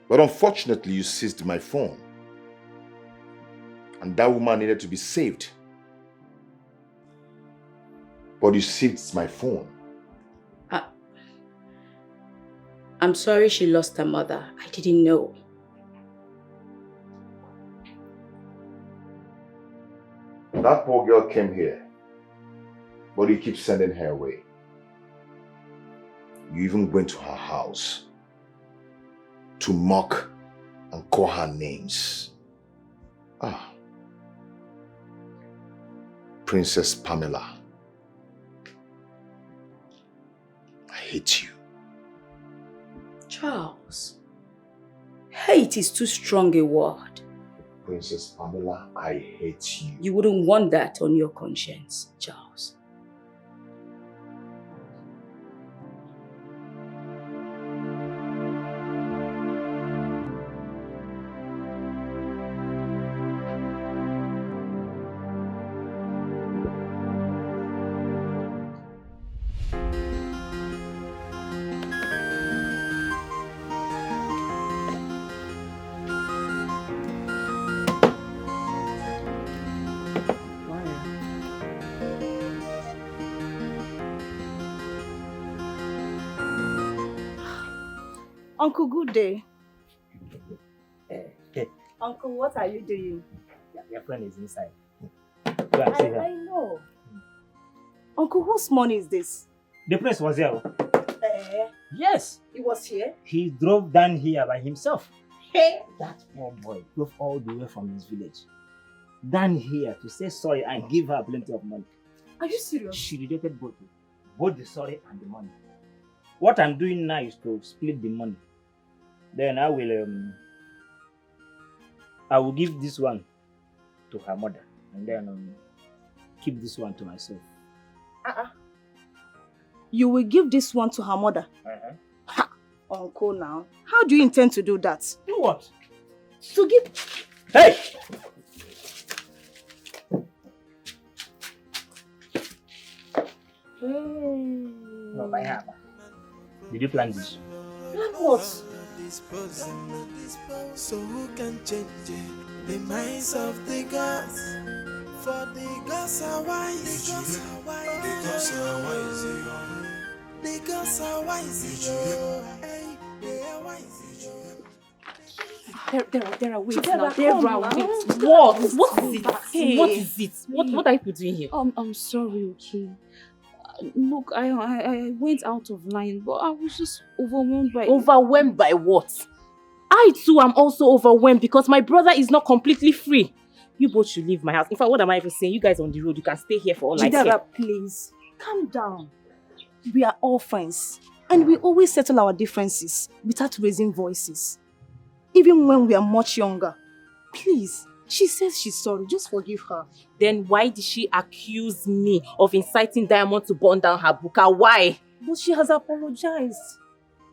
But unfortunately, you seized my phone. And that woman needed to be saved. But you seized my phone. I'm sorry she lost her mother. I didn't know. That poor girl came here, but you keep sending her away. You even went to her house to mock and call her names. Princess Pamela. I hate you. Charles, hate is too strong a word. Princess Pamela, I hate you. You wouldn't want that on your conscience, Charles. Uncle, good day. Uncle, what are you doing? Your friend is inside. Go and see her. I know. Uncle, whose money is this? The prince was here. Eh? Yes. He was here? He drove down here by himself. Hey! That poor boy drove all the way from his village down here to say sorry and give her plenty of money. Are you serious? She rejected both the sorry and the money. What I'm doing now is to split the money. Then I will give this one to her mother and then keep this one to myself. You will give this one to her mother? Ha! Uncle, now. How do you intend to do that? Do what? To give... Hey! No, by her. Did you plan this? Plan what? So who can change it? The minds of the gods. For the gods are wise. The gods are wise. The gods are wise. They are wise. There are wait Dara, now. There come are now. wait. What? What is it? Hey. What is it? What are you doing here? I'm sorry, okay. Look, I went out of line, but I was just overwhelmed by... Overwhelmed by what? I too am also overwhelmed because my brother is not completely free. You both should leave my house. In fact, what am I even saying? You guys on the road, you can stay here for all I care. Dara, please. Calm down. We are all friends. And we always settle our differences without raising voices. Even when we are much younger. Please. She says she's sorry. Just forgive her. Then why did she accuse me of inciting Diamond to burn down her buka? Why? But she has apologized.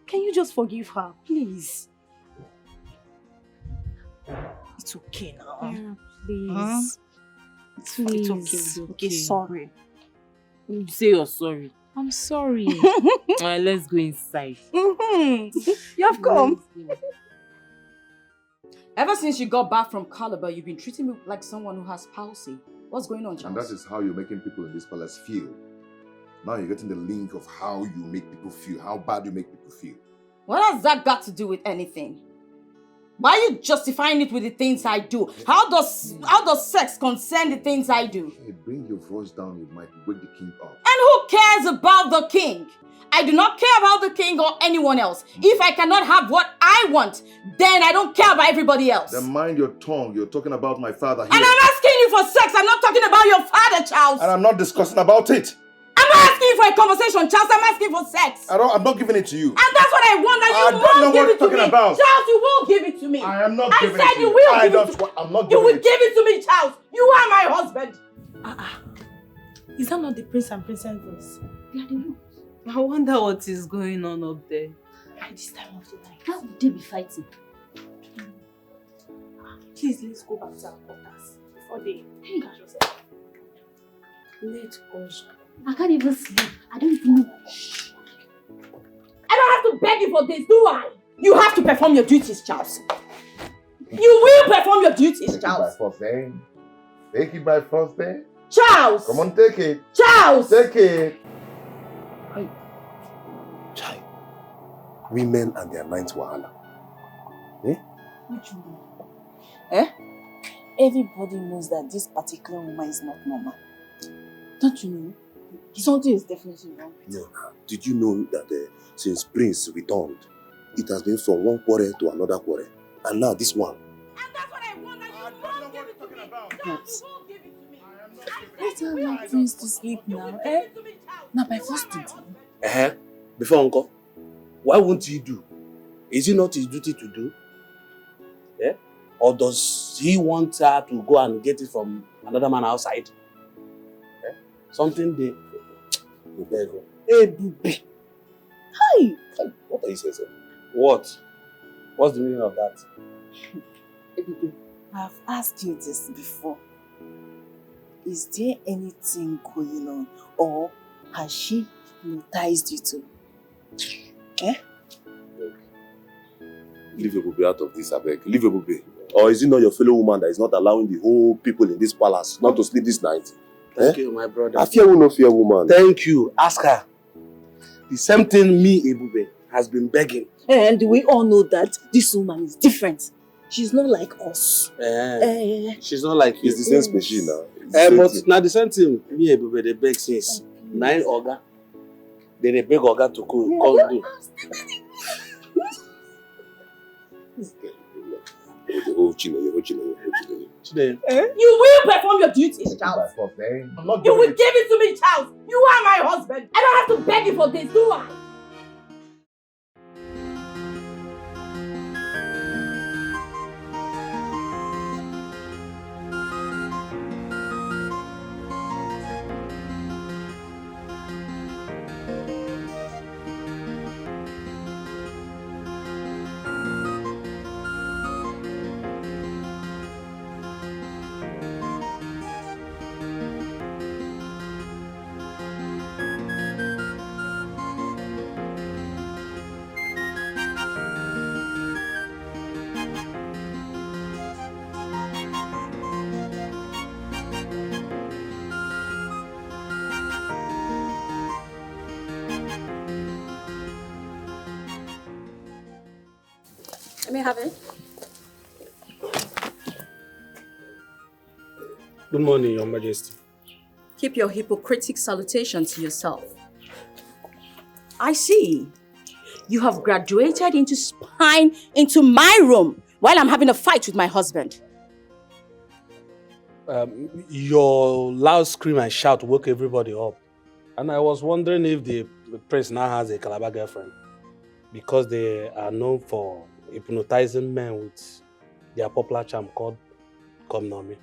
Can you just forgive her, please? It's okay now. Yeah, please. Huh? Please. It's okay. Sorry. You say you're sorry. I'm sorry. Alright, let's go inside. You have come. Ever since you got back from Calabar, you've been treating me like someone who has palsy. What's going on, Charles? And that is how you're making people in this palace feel. Now you're getting the link of how you make people feel, how bad you make people feel. What has that got to do with anything? Why are you justifying it with the things I do? How does sex concern the things I do? Hey, bring your voice down, you might wake the king up. And who cares about the king? I do not care about the king or anyone else. If I cannot have what I want, then I don't care about everybody else. Then mind your tongue, you're talking about my father here. And I'm asking you for sex, I'm not talking about your father, Charles. And I'm not discussing about it. I'm not asking you for a conversation, Charles, I'm asking for sex. I'm not giving it to you. And that's what I want, and you won't give it to me. About. Charles, you won't give it to me. I am not giving it to you. I said you will give it to me. I'm not You giving will it. give it to me, Charles. You are my husband. Is that not the prince and princess voice? They are the ones. I wonder what is going on up there. At this time of the night. How would they be fighting? Please, let's go back to our quarters before they catch us. Let us go. I can't even sleep. I don't even know. Shh. I don't have to beg you for this, do I? You have to perform your duties, Charles. You will perform your duties, Charles. Take it by force, then. Charles! Come on, take it. Charles! Take it. Chai. Women and their ninth wahala. Eh? Which woman? Eh? Everybody knows that this particular woman is not normal. Don't you know? Something is definitely wrong with her. No. Did you know that since Prince returned, it has been from one quarrel to another quarrel? And now this one. And that's what I want, and you won't give it to me. Charles, you won't give it to me. Let's allow Prince to sleep now, eh? Now by first duty. Before Uncle, why won't he do? Is it not his duty to do? Yeah? Or does he want her to go and get it from another man outside? Yeah? Something they... Hey, baby. Hi! What are you saying, sir? What? What's the meaning of that? I've asked you this before. Is there anything going on, or has she hypnotized you too? Eh? Leave your baby out of this, I beg. Leave your baby. Or is it not your fellow woman that is not allowing the whole people in this palace not to sleep this night? Thank you, my brother. I fear will not fear woman. Thank you. Ask her. The same thing me, Ebube. has been begging. And we all know that this woman is different. She's not like us. She's not like you. It's the same species now. But now the same thing, me and Bebe, they beg since 9 Oga. They beg Oga to come do. You will perform your duties, child. You will give it to me, child. You are my husband. I don't have to beg you for this, do I? Let me have it. Good morning, Your Majesty. Keep your hypocritic salutation to yourself. I see. You have graduated into spying into my room while I'm having a fight with my husband. Your loud scream and shout woke everybody up. And I was wondering if the prince now has a Calabar girlfriend. Because they are known for hypnotizing men with their popular charm called Komnomi.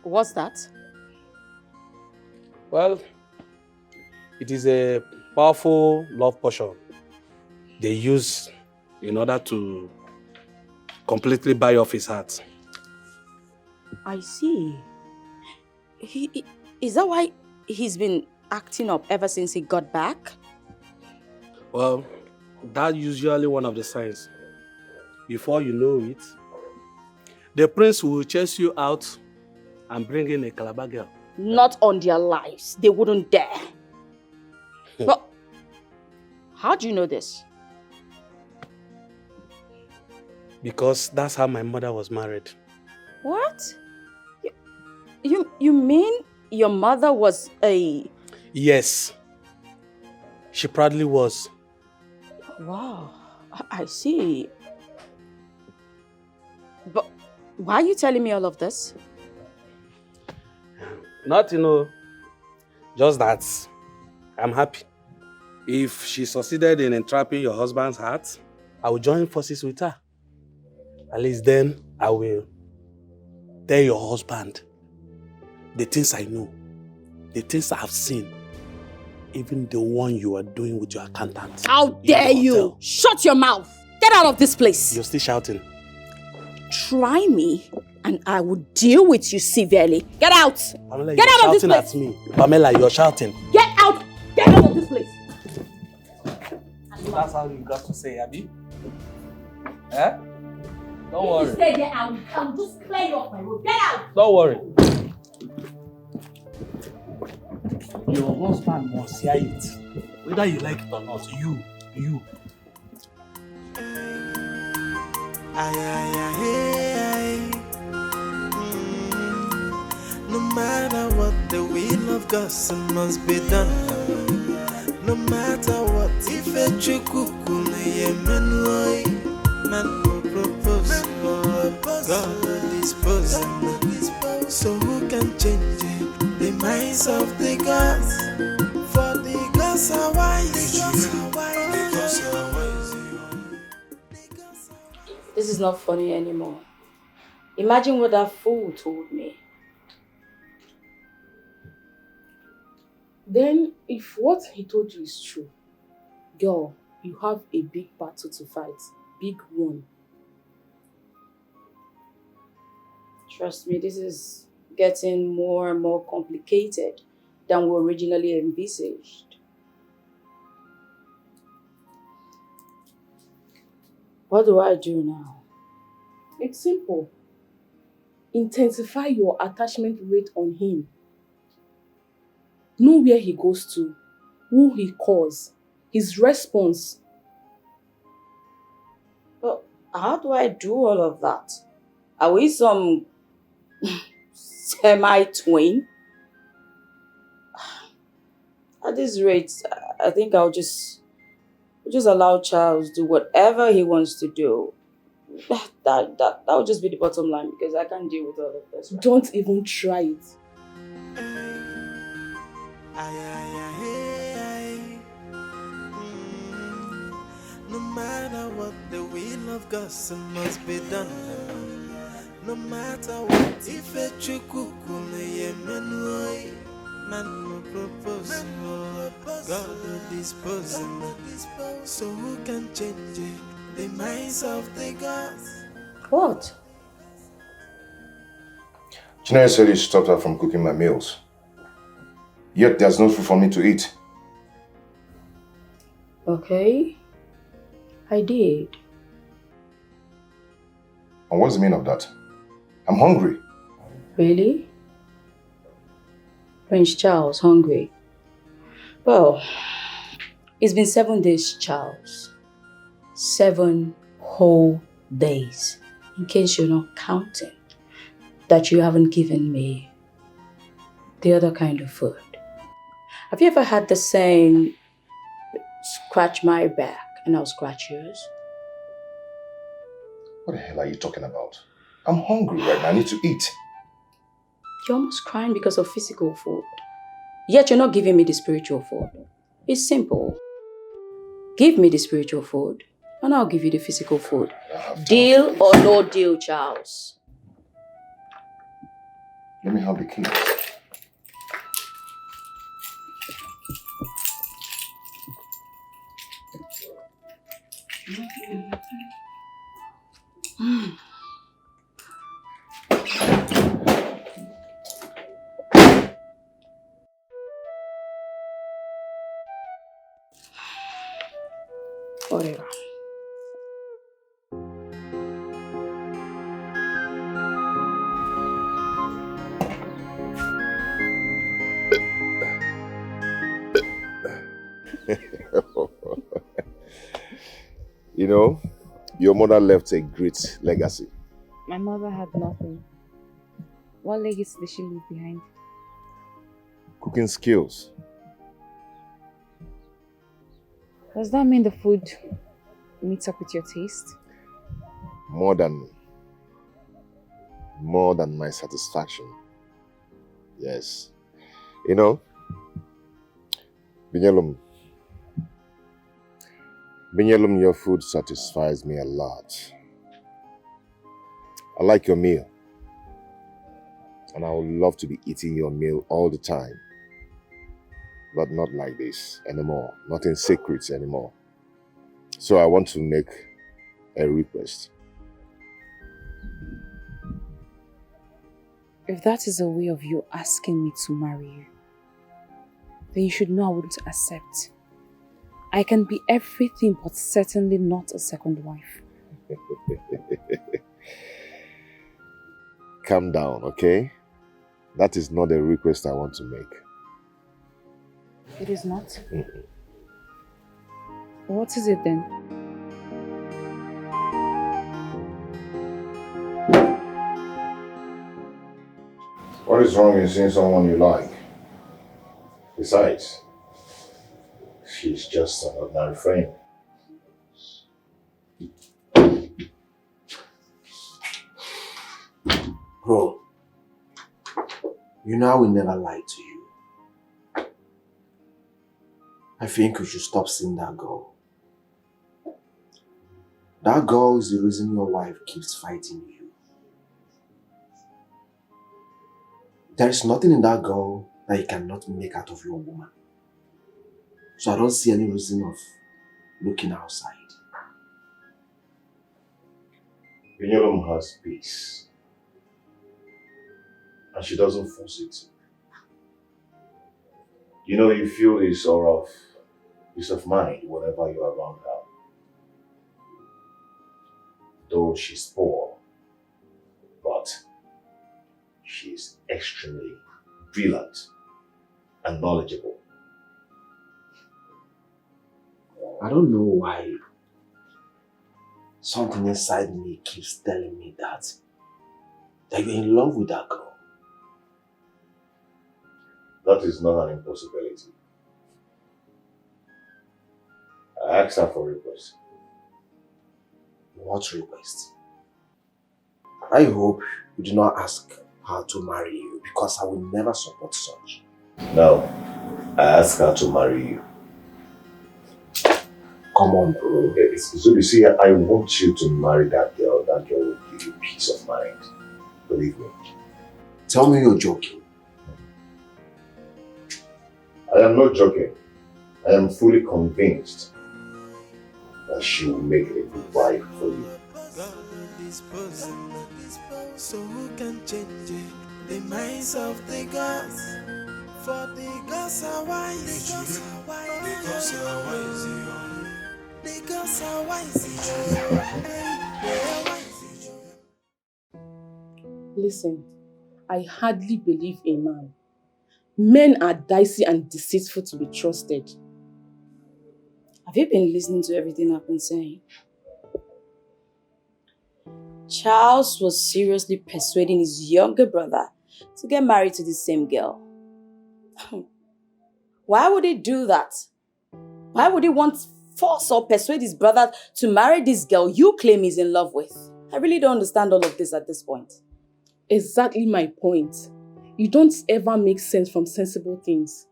What's that? Well, it is a powerful love potion they use in order to completely buy off his heart. I see. Is that why he's been acting up ever since he got back? Well, that's usually one of the signs. Before you know it, the prince will chase you out and bring in a Calabar girl. Not on their lives. They wouldn't dare. But how do you know this? Because that's how my mother was married. What? You mean your mother was a... Yes. She proudly was. Wow, I see. But why are you telling me all of this? Not, just that I'm happy. If she succeeded in entrapping your husband's heart, I will join forces with her. At least then I will tell your husband the things I know, the things I have seen, even the one you are doing with your accountant. How dare you! Shut your mouth! Get out of this place! You're still shouting. Try me and I will deal with you severely. Get out! Pamela, Get you're out of this shouting place! at me. Pamela, you're shouting. Get out! Get out of this place! So that's how you got to say, Abby? Eh? Don't worry. If you stay there, I'll just clear you off my road. Get out! Don't worry. Your husband must hear it. Whether you like it or not, you. No matter what, the will of God must be done. No matter what, if a chukukune man will propose, God will dispose. So who can change the minds of the gods? For the gods are wise. This is not funny anymore. Imagine what that fool told me. Then, if what he told you is true, girl, you have a big battle to fight. Big one. Trust me, this is getting more and more complicated than we originally envisaged. What do I do now? It's simple. Intensify your attachment rate on him. Know where he goes to, who he calls, his response. But how do I do all of that? Are we some semi-twin? At this rate, I think I'll just allow Charles do whatever he wants to do. That will just be the bottom line because I can't deal with all of this. Right? Don't even try it. No matter what, the will of God must be done. No matter what, if a chukukume man no propose, God will dispose. So who can change the minds of the gods? What? Chinenye said you stopped her from cooking my meals. Yet there's no food for me to eat. Okay. I did. And what's the meaning of that? I'm hungry. Really? Prince Charles, hungry? Well, it's been 7 days, Charles. 7 whole days. In case you're not counting, that you haven't given me the other kind of food. Have you ever had the saying, scratch my back and I'll scratch yours? What the hell are you talking about? I'm hungry right now. I need to eat. You're almost crying because of physical food. Yet you're not giving me the spiritual food. It's simple. Give me the spiritual food and I'll give you the physical food. Deal or no deal, Charles? Let me have the keys. Whatever. You know, your mother left a great legacy. My mother had nothing. What legacy did she leave behind? Cooking skills. Does that mean the food meets up with your taste? More than my satisfaction. Yes. You know, Binyelum, your food satisfies me a lot. I like your meal. And I would love to be eating your meal all the time. But not like this anymore. Not in secrets anymore. So I want to make a request. If that is a way of you asking me to marry you, then you should know I wouldn't accept. I can be everything but certainly not a second wife. Calm down, okay? That is not a request I want to make. It is not? What is it then? What is wrong in seeing someone you like? Besides, she's just an ordinary friend. Bro, you know I will never lie to you. I think you should stop seeing that girl. That girl is the reason your wife keeps fighting you. There is nothing in that girl that you cannot make out of your woman. So I don't see any reason of looking outside. Binyelum has peace. And she doesn't force it. You know, you feel a sort of peace of mind whenever you're around her. Though she's poor, but she's extremely brilliant and knowledgeable. I don't know why something inside me keeps telling me that you're in love with that girl. That is not an impossibility. I asked her for a request. What request? I hope you do not ask her to marry you, because I will never support such. No, I asked her to marry you. Come on, bro. So you see, I want you to marry that girl. That girl will give you peace of mind. Believe me. Tell me you're joking. I am not joking. I am fully convinced that she will make a good wife for you. So who can change it? The minds of the gods. For the gods are wise. The gods are wise. The gods are wise. Listen, I hardly believe a man. Men are dicey and deceitful to be trusted. Have you been listening to everything I've been saying? Charles was seriously persuading his younger brother to get married to the same girl. Why would he do that? Why would he want force or persuade his brother to marry this girl you claim he's in love with? I really don't understand all of this at this point. Exactly my point. You don't ever make sense from sensible things.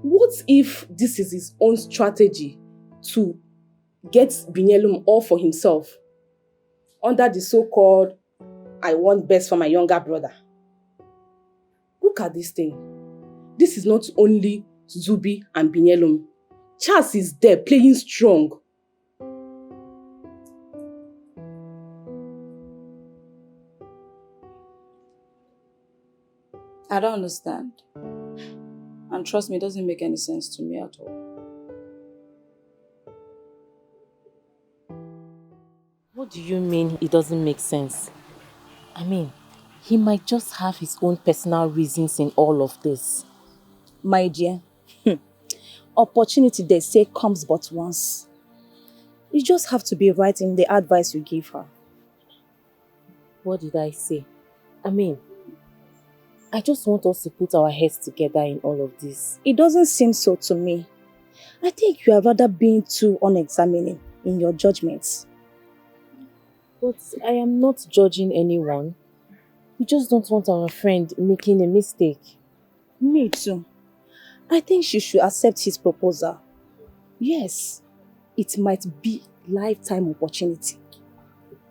What if this is his own strategy to get Binyelum all for himself? Under the so-called, I want best for my younger brother. Look at this thing. This is not only Zubi and Binyelum. Charles is there playing strong. I don't understand. And trust me, it doesn't make any sense to me at all. What do you mean it doesn't make sense? I mean, he might just have his own personal reasons in all of this. My dear, opportunity they say comes but once. You just have to be right in the advice you give her. What did I say? I mean, I just want us to put our heads together in all of this. It doesn't seem so to me. I think you are rather being too unexamining in your judgments. But I am not judging anyone. We just don't want our friend making a mistake. Me too. I think she should accept his proposal. Yes, it might be lifetime opportunity.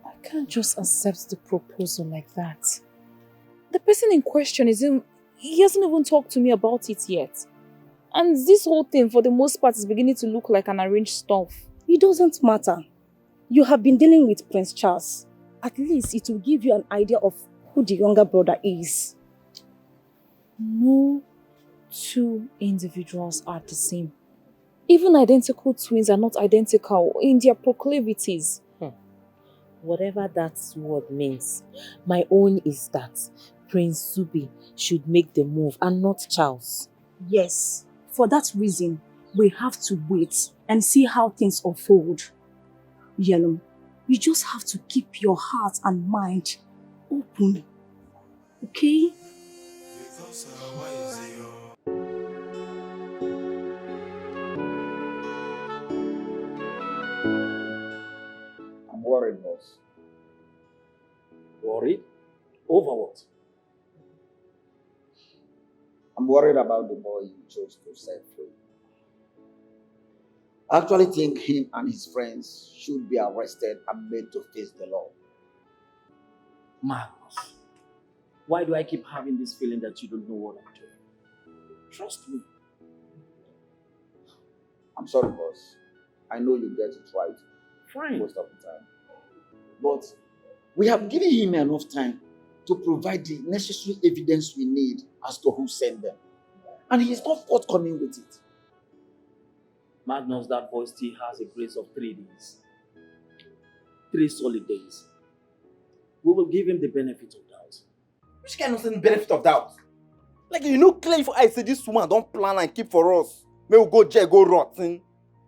I can't just accept the proposal like that. The person in question he hasn't even talked to me about it yet. And this whole thing, for the most part, is beginning to look like an arranged stuff. It doesn't matter. You have been dealing with Prince Charles. At least it will give you an idea of who the younger brother is. No two individuals are the same. Even identical twins are not identical in their proclivities. Whatever that word means, my own is that Prince Zubi should make the move and not Charles. Yes, for that reason, we have to wait and see how things unfold. Yellow, you just have to keep your heart and mind open, okay? I'm worried, boss. Worried? Over what? I'm worried about the boy you chose to set free. I actually think him and his friends should be arrested and made to face the law. Magnus, why do I keep having this feeling that you don't know what I'm doing? Trust me. I'm sorry, boss. I know you get it right. Fine. Most of the time. But we have given him enough time to provide the necessary evidence we need as to who sent them. And he is not forthcoming with it. Magnus, that boy still has a grace of 3 days. 3 solid days. We will give him the benefit of doubt. Which kind of benefit of doubt? Like, you know, clear for I say this woman don't plan and keep for us. May we go jail, go rotten.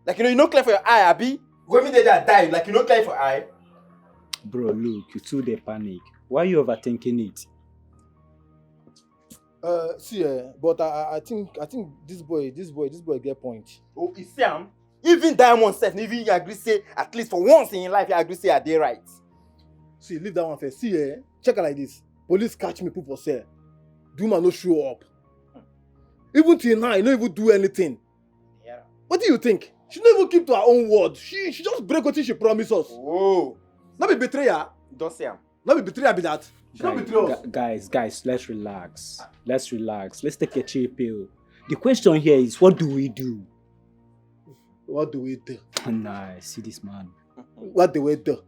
Like, you know clear for your eye, Abi? When they die, like, you know clear for your eye? Bro, look, you too dey panic. Why are you overthinking it? See, but I think this boy get point. Oh, you see him? Even Diamond self, even you agree say, at least for once in your life, you agree say are they right. See, leave that one first. See, check it like this. Police catch me, people say, do man no show up. Even till now, I don't even do anything. Yeah. What do you think? She don't even keep to her own word. She just break what she promised us. Oh. Not be betrayer. Don't say him. Not be betrayer be that. She don't betray us. Guys, let's relax. Let's relax. Let's take a chill pill. The question here is, what do we do? What do we do? Nah, see this man. What do we do?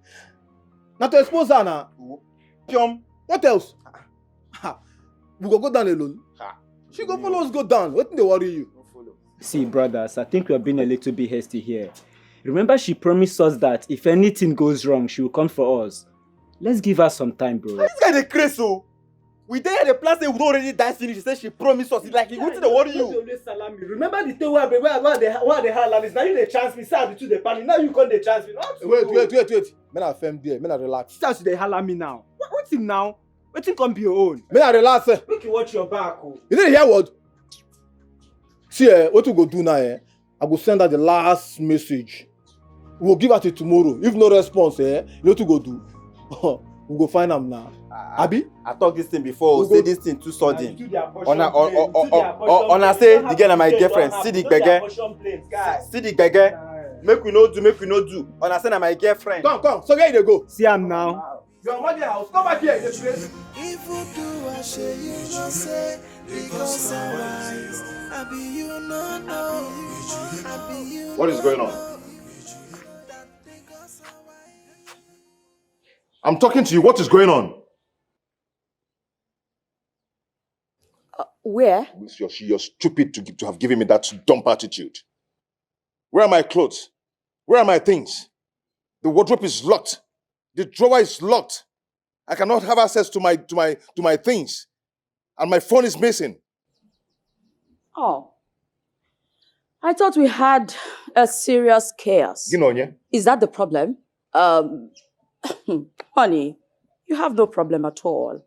Not to expose her now. What else? We go down alone. She go follow us go down. What they worry you? See, brothers, I think we are being a little bit hasty here. Remember, she promised us that if anything goes wrong, she will come for us. Let's give her some time, bro. This guy is crazy, so. We there the plan say we don't already dance finish. She said she promised us. It's like, what did they worry you? Remember the thing where they had is now you the chance me, say the panic. Now you can't the chance me. Wait. Men are firm there. Men are relax. Start to holler me now. What's it now? What's it come be your own? Men are relax. Make you watch your back. Oh. You didn't hear what? See, what we go do now? I go send her the last message. We will give her till tomorrow. If no response, you know what to go do? We go find them now. Abi? I talked this thing before. Say this thing too sudden. Ona say the girl na my girlfriend. See the gbege. See the gbege. Make we no do. Ona say na my girlfriend. Come. So where you go? See am now. Your mother house. Come back here. This place. If you do, I say you no say because I wise. I be you no know. I be you. What is going on? I'm talking to you. What is going on? Where? You're stupid to have given me that dumb attitude. Where are my clothes? Where are my things? The wardrobe is locked. The drawer is locked. I cannot have access to my things. And my phone is missing. Oh. I thought we had a serious chaos. Chinenye. Is that the problem? Honey, you have no problem at all.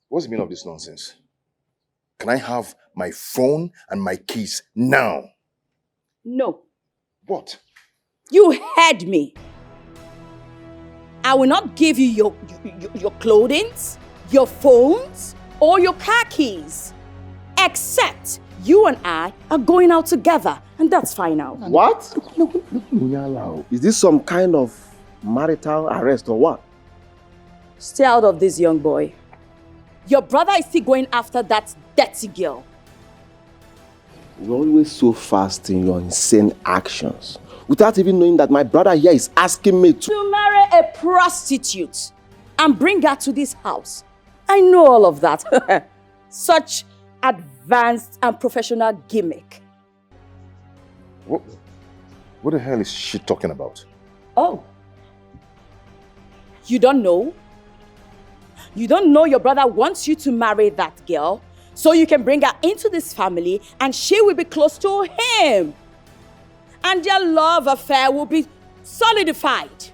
What's the meaning of this nonsense? Can I have my phone and my keys now? No. What? You heard me. I will not give you your clothing, your phones, or your car keys. Except you and I are going out together. And that's fine now. What? Is this some kind of marital arrest or what? Stay out of this, young boy. Your brother is still going after that dirty girl. You're always so fast in your insane actions. Without even knowing that my brother here is asking me to marry a prostitute and bring her to this house. I know all of that. Such advanced and professional gimmick. What the hell is she talking about? Oh. You don't know? You don't know your brother wants you to marry that girl so you can bring her into this family and she will be close to him. And their love affair will be solidified.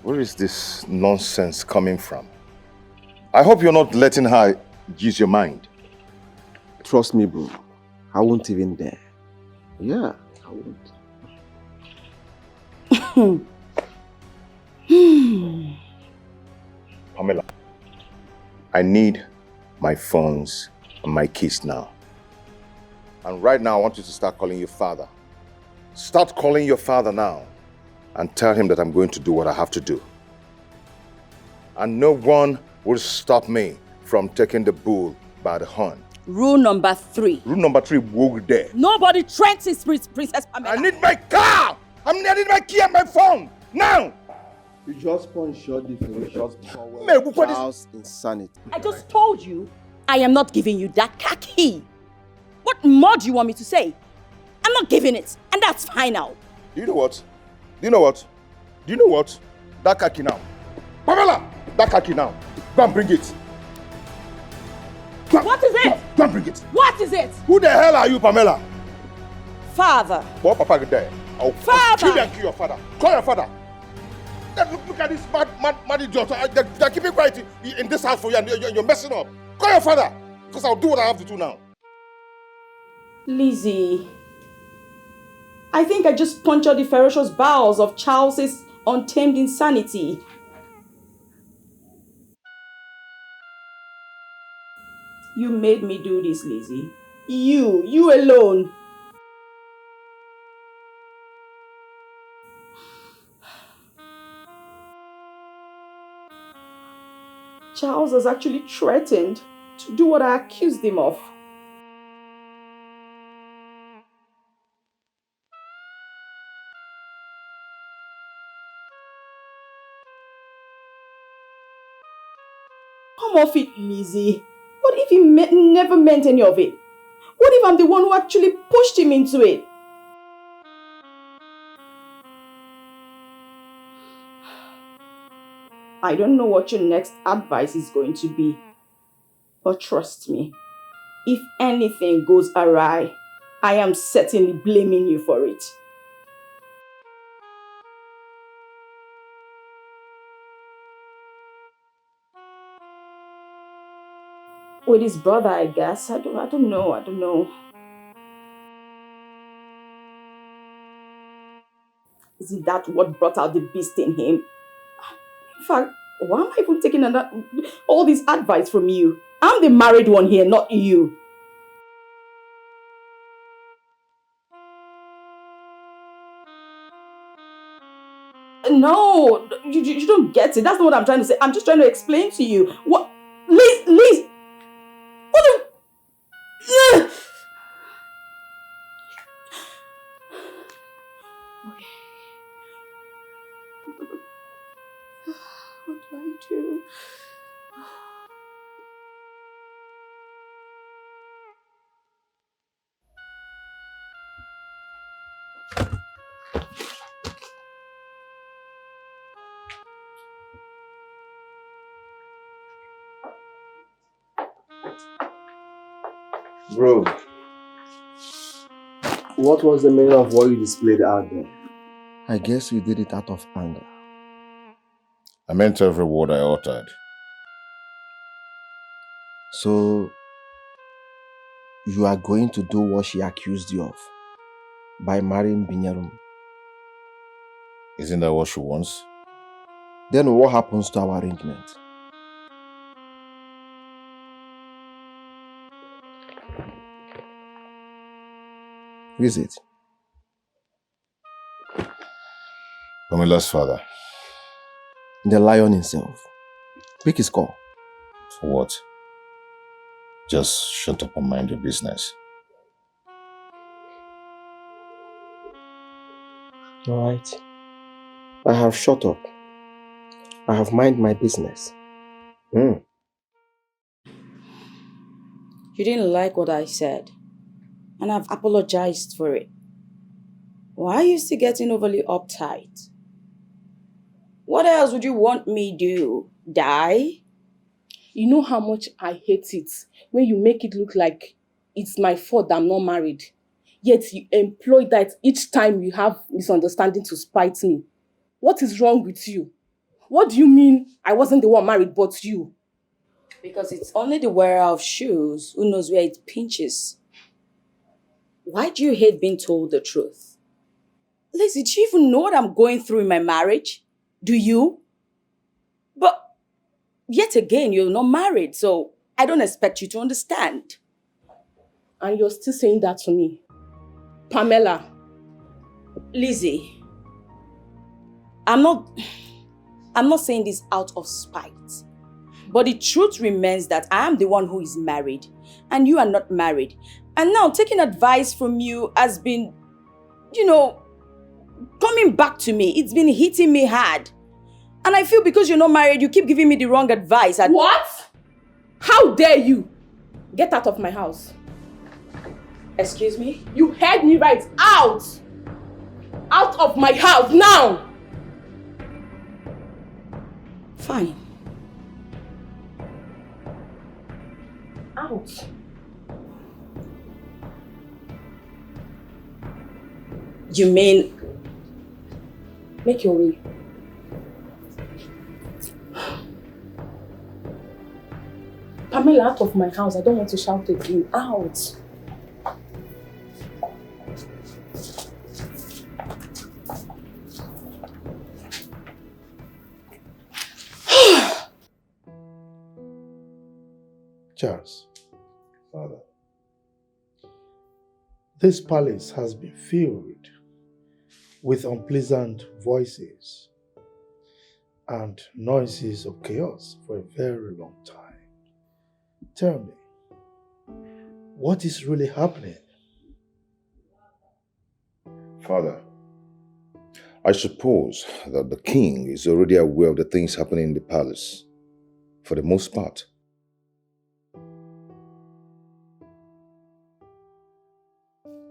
Where is this nonsense coming from? I hope you're not letting her use your mind. Trust me, bro. I won't even dare. Yeah, I won't. Pamela, I need my phones and my keys now. And right now, I want you to start calling your father. Start calling your father now and tell him that I'm going to do what I have to do. And no one will stop me from taking the bull by the horn. Rule number 3. Rule number 3, walk there. Nobody threatens Princess Pamela. I need my car! I need my key and my phone! Now! You just punched your difference just before House insanity. I just told you I am not giving you that car key. What more do you want me to say? I'm not giving it, and that's fine now. Do you know what? Do you know what? Do you know what? That car key now. Pamela! That car key now. Go and bring it. What is it? Go and bring it. What is it? Who the hell are you, Pamela? Father. What Papa there? I'll Father! kill you and kill your father. Call your father. Look at this mad idiot. They're keeping quiet in this house for you and you're messing up. Call your father. Because I'll do what I have to do now. Lizzie, I think I just punctured the ferocious bowels of Charles's untamed insanity. You made me do this, Lizzie. You alone. Charles has actually threatened to do what I accused him of. Come off it, Lizzie. What if he never meant any of it? What if I'm the one who actually pushed him into it? I don't know what your next advice is going to be. But trust me, if anything goes awry, I am certainly blaming you for it. With his brother, I guess. I don't know. Isn't that what brought out the beast in him? In fact, why am I even taking all this advice from you? I'm the married one here, not you. No, you don't get it. That's not what I'm trying to say. I'm just trying to explain to you. What? Liz! What the... Okay. What do I do? Bro, what was the meaning of what you displayed out there? I guess you did it out of anger. I meant every word I uttered. So, you are going to do what she accused you of by marrying Binyarum. Isn't that what she wants? Then what happens to our arrangement? Who is it? Pamila's father. The lion himself. Pick his call. For what? Just shut up and mind your business. Alright. I have shut up. I have mind my business. You didn't like what I said, and I've apologized for it. Why are you still getting overly uptight? What else would you want me do? Die? You know how much I hate it when you make it look like it's my fault that I'm not married. Yet you employ that each time you have misunderstanding to spite me. What is wrong with you? What do you mean I wasn't the one married but you? Because it's only the wearer of shoes who knows where it pinches. Why do you hate being told the truth? Lizzie, do you even know what I'm going through in my marriage? Do you? But yet again, you're not married, so I don't expect you to understand. And you're still saying that to me? Pamela. Lizzie, I'm not saying this out of spite. But the truth remains that I am the one who is married and you are not married. And now taking advice from you has been, coming back to me. It's been hitting me hard. And I feel because you're not married, you keep giving me the wrong advice. What? How dare you? Get out of my house. Excuse me? You heard me right. Out! Out of my house now! Fine. Out. You mean... Make your way. Pamela, out of my house. I don't want to shout again. Out. Charles, Father, this palace has been filled with unpleasant voices and noises of chaos for a very long time. Tell me, what is really happening? Father, I suppose that the king is already aware of the things happening in the palace, for the most part.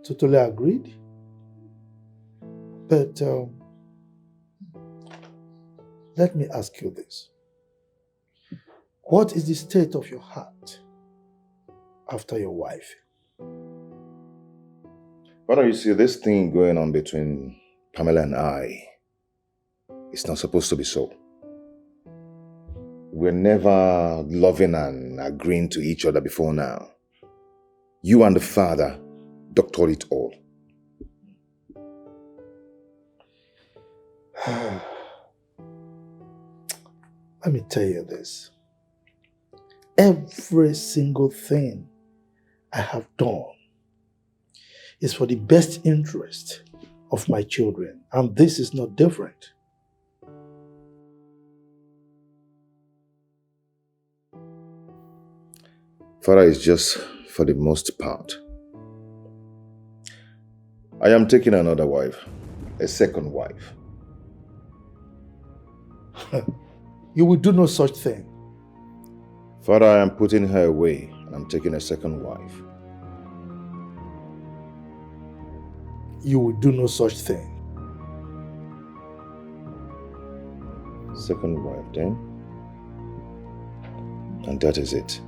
Totally agreed. But let me ask you this. What is the state of your heart after your wife? Father, you see, this thing going on between Pamela and I, it's not supposed to be so. We're never loving and agreeing to each other before now. You and the father doctored it all. Let me tell you this. Every single thing I have done is for the best interest of my children, and this is not different. Father, it's just for the most part. I am taking another wife, a second wife. You will do no such thing. Father, I am putting her away and I'm taking a second wife. You will do no such thing. Second wife, then? And that is it.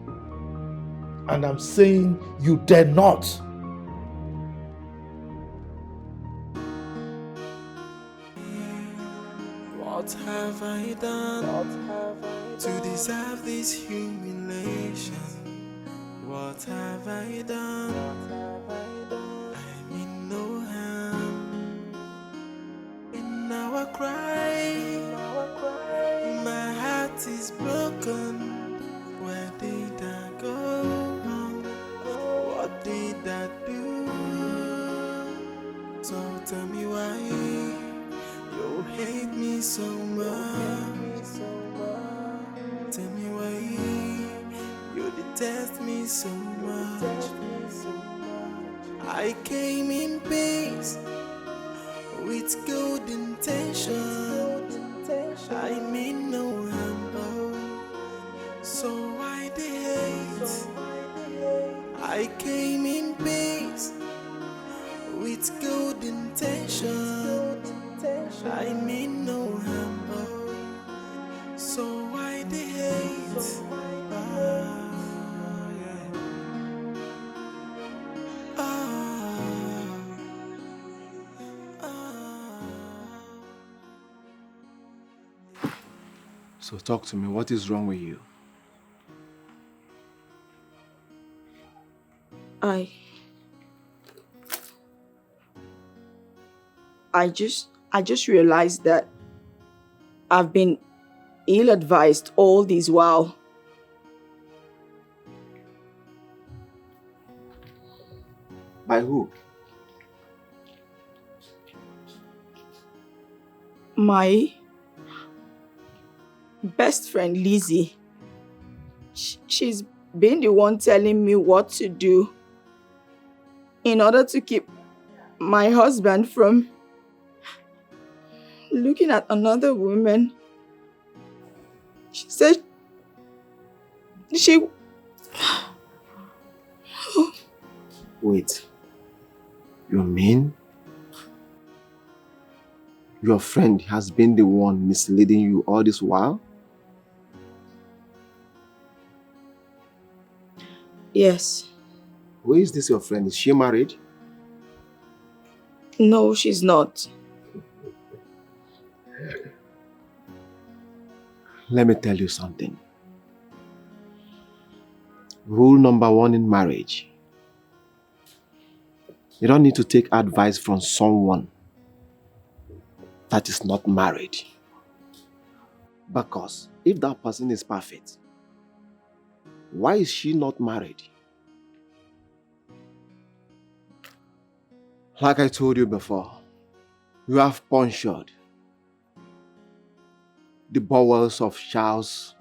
And I'm saying you dare not. What have I done to deserve this humiliation? What have I done? I mean no harm. And now I cry. My heart is broken. Where did I go wrong? What did I do? So tell me why you hate me so much. Tell me why you detest me so much. I came in peace with good intention. I mean no harm, so why the hate? I came in peace with good intention. I mean no harm, so why the hate? So talk to me, what is wrong with you? I just realized that I've been ill-advised all this while. By who? My best friend Lizzie. She's been the one telling me what to do in order to keep my husband from looking at another woman. She said she... Wait. You mean your friend has been the one misleading you all this while? Yes. Who is this your friend? Is she married? No, she's not. Let me tell you something. Rule number 1 in marriage. You don't need to take advice from someone that is not married. Because if that person is perfect, why is she not married? Like I told you before, you have punctured the bowels of Charles'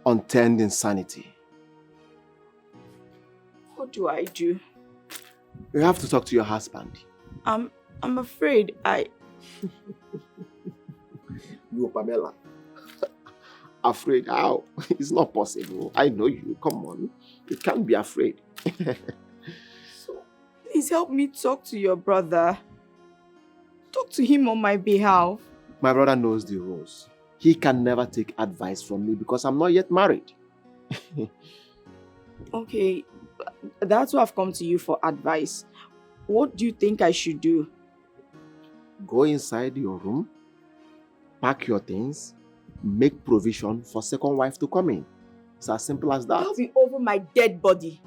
unturned insanity. What do I do? You have to talk to your husband. I'm afraid You, Pamela. Afraid how? It's not possible. I know you. Come on. You can't be afraid. Please help me talk to your brother. Talk to him on my behalf. My brother knows the rules. He can never take advice from me because I'm not yet married. Okay, that's why I've come to you for advice. What do you think I should do? Go inside your room, pack your things, make provision for second wife to come in. It's as simple as that. I'll be over my dead body.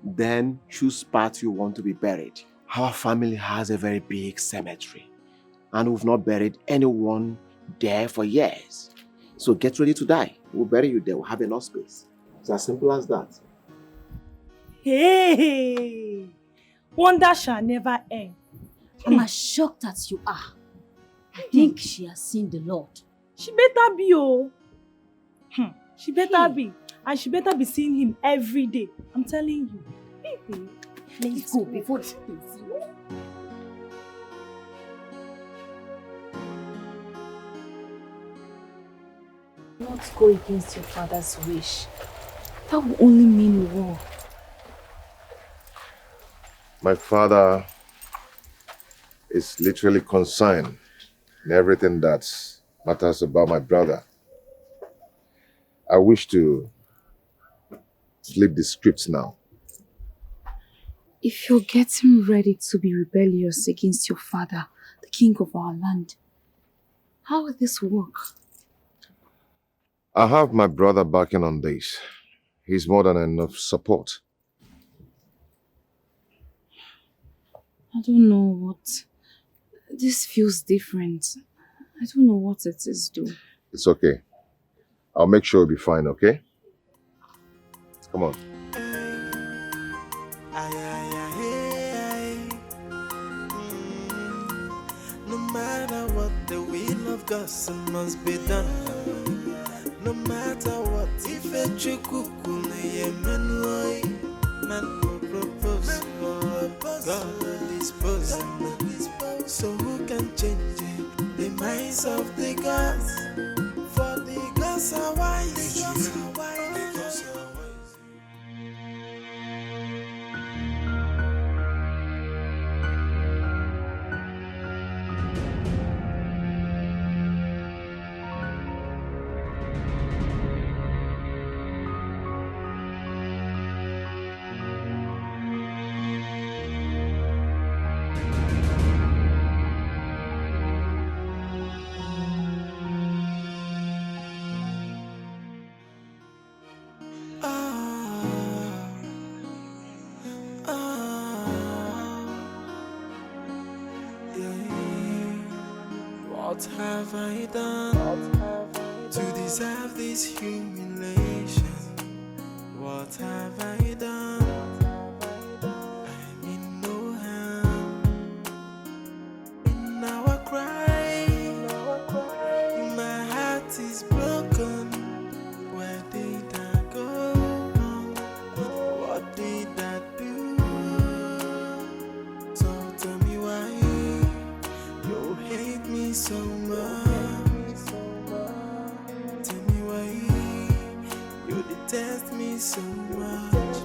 Then choose part you want to be buried. Our family has a very big cemetery and we've not buried anyone there for years. So get ready to die. We'll bury you there. We'll have enough space. It's as simple as that. Hey! Wonder shall never end. I'm as shocked as you are. I think she has seen the Lord. She better be, oh. She better be. And she better be seeing him every day. I'm telling you. Let's go before she can see you. Not go against your father's wish. That will only mean war. My father is literally concerned in everything that matters about my brother. I wish to flip the script now. If you're getting ready to be rebellious against your father, the king of our land, how will this work? I have my brother backing on this. He's more than enough support. I don't know what. This feels different. I don't know what it is, though. It's okay. I'll make sure it'll be fine, okay? Come on. No matter what, the will of God must be done. No matter what, if a chukukune yemenwai, man will propose, God will dispose. So who can change it? The minds of the gods, for the gods are wise. What have I done to deserve this humiliation? What have I done? I mean no harm. In our cry, my heart is broken. Where did I go wrong? What did I do? So tell me why you hate me so much. Tell me why you detest me so much.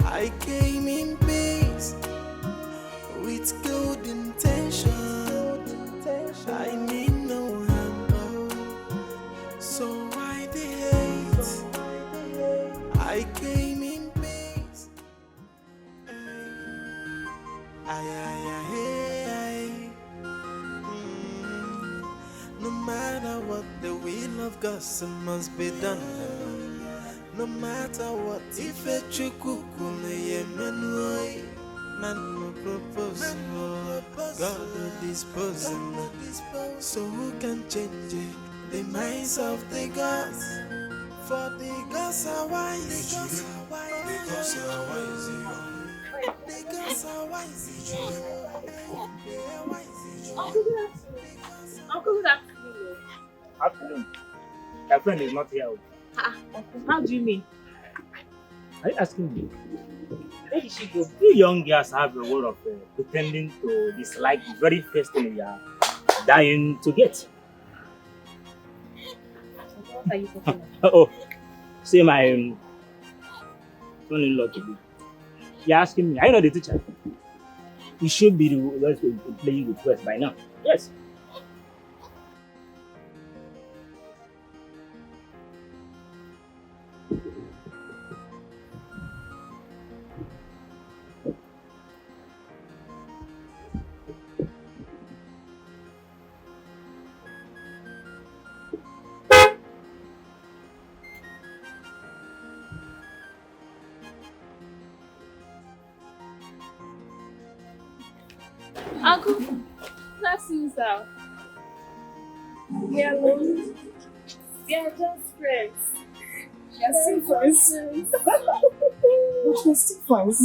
I came in peace with good intention. I mean no harm, so why the hate? I came in peace. No matter what, the will of God must be done. No matter what, if a chukukule yemenoi, man will propose, God will dispose. So who can change it? The minds of the gods? For the gods are wise. The gods are wise. The gods are wise. They are wise. Uncle, good afternoon. Afternoon. Your friend is not here. How do you mean? Are you asking me? Where did she go? You young girls have a way of pretending to dislike the very first thing you are dying to get. What are you talking about? Oh, say my son-in-law to be. You're asking me, are you not the teacher? You should be the one to play with West by now. Yes. Uncle, that's you, sir. We are alone. We are just friends. We are still friends. But we're still friends.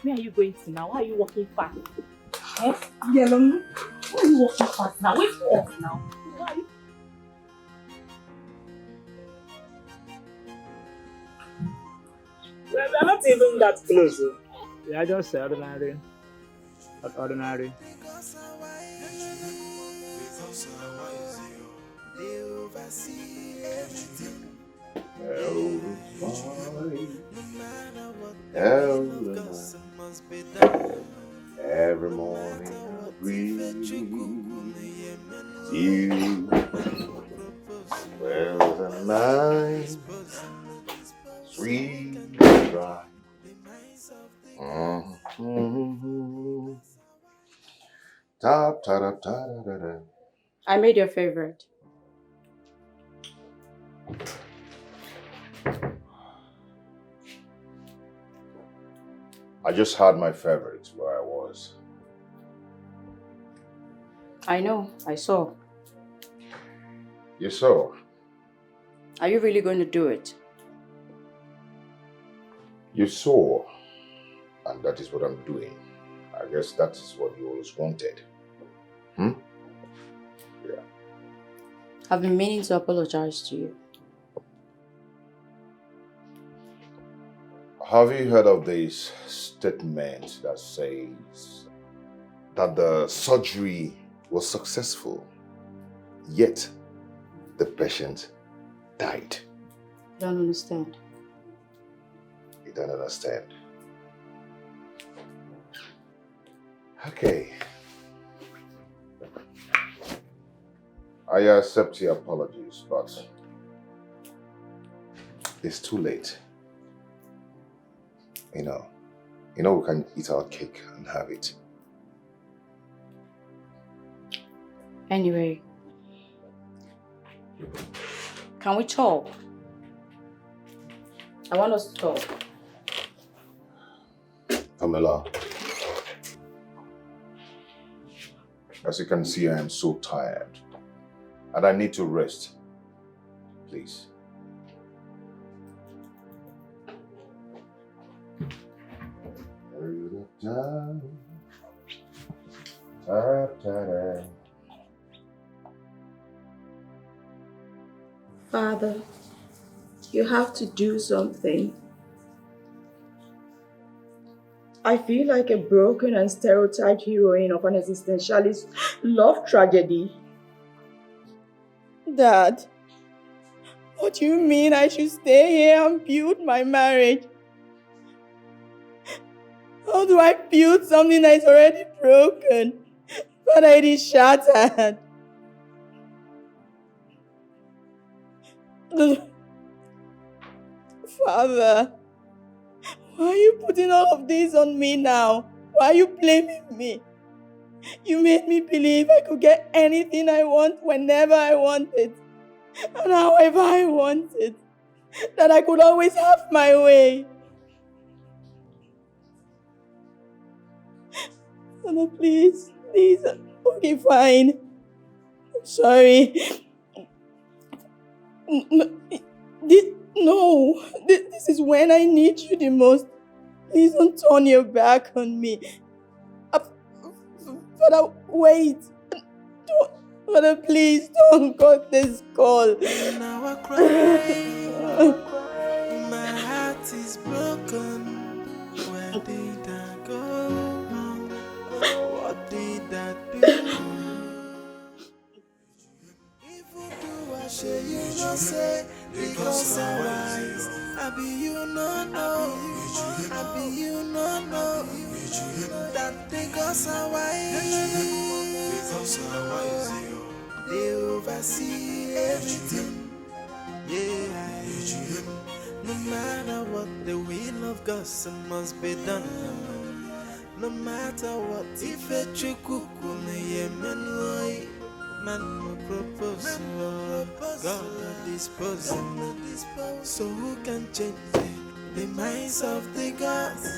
Where are you going to now? Why are you walking fast? Eh? Yellow. Why are you walking fast now? Wait for us now. Why are you? We're not even that close. We are just ordinary. Not ordinary. They oversee everything. Every morning I breathe you. Well, the night sweet dry. Tap, ta, da, ta, da, da, da. I made your favorite. I just had my favorite where I was. I know, I saw. You saw? Are you really going to do it? You saw. And that is what I'm doing. I guess that is what you always wanted. Yeah. I've been meaning to apologize to you. Have you heard of this statement that says that the surgery was successful, yet the patient died? I don't understand. You don't understand. Okay. I accept your apologies, but it's too late. You know we can eat our cake and have it. Anyway, can we talk? I want us to talk. Pamela, as you can see, I am so tired and I need to rest. Please. Father, you have to do something. I feel like a broken and stereotyped heroine of an existentialist love tragedy. Dad, what do you mean I should stay here and build my marriage? How do I build something that is already broken? Father, it is shattered. Father, why are you putting all of this on me now? Why are you blaming me? You made me believe I could get anything I want whenever I want it and however I want it. That I could always have my way. Father, please. Okay, fine. I'm sorry. This is when I need you the most. Please don't turn your back on me. Father, wait. Father, please don't cut this call. Now I cry. My heart is broken. Where did I go wrong? What did I do? If you do, I say you no say because I'm wise. I be you no know. I be you no know. That because I'm wise. They oversee everything. Yeah. No matter what, the will of God must be done. No matter what, if a chukukune yemenoi, man no propose, God no dispose. So who can change the minds of the gods?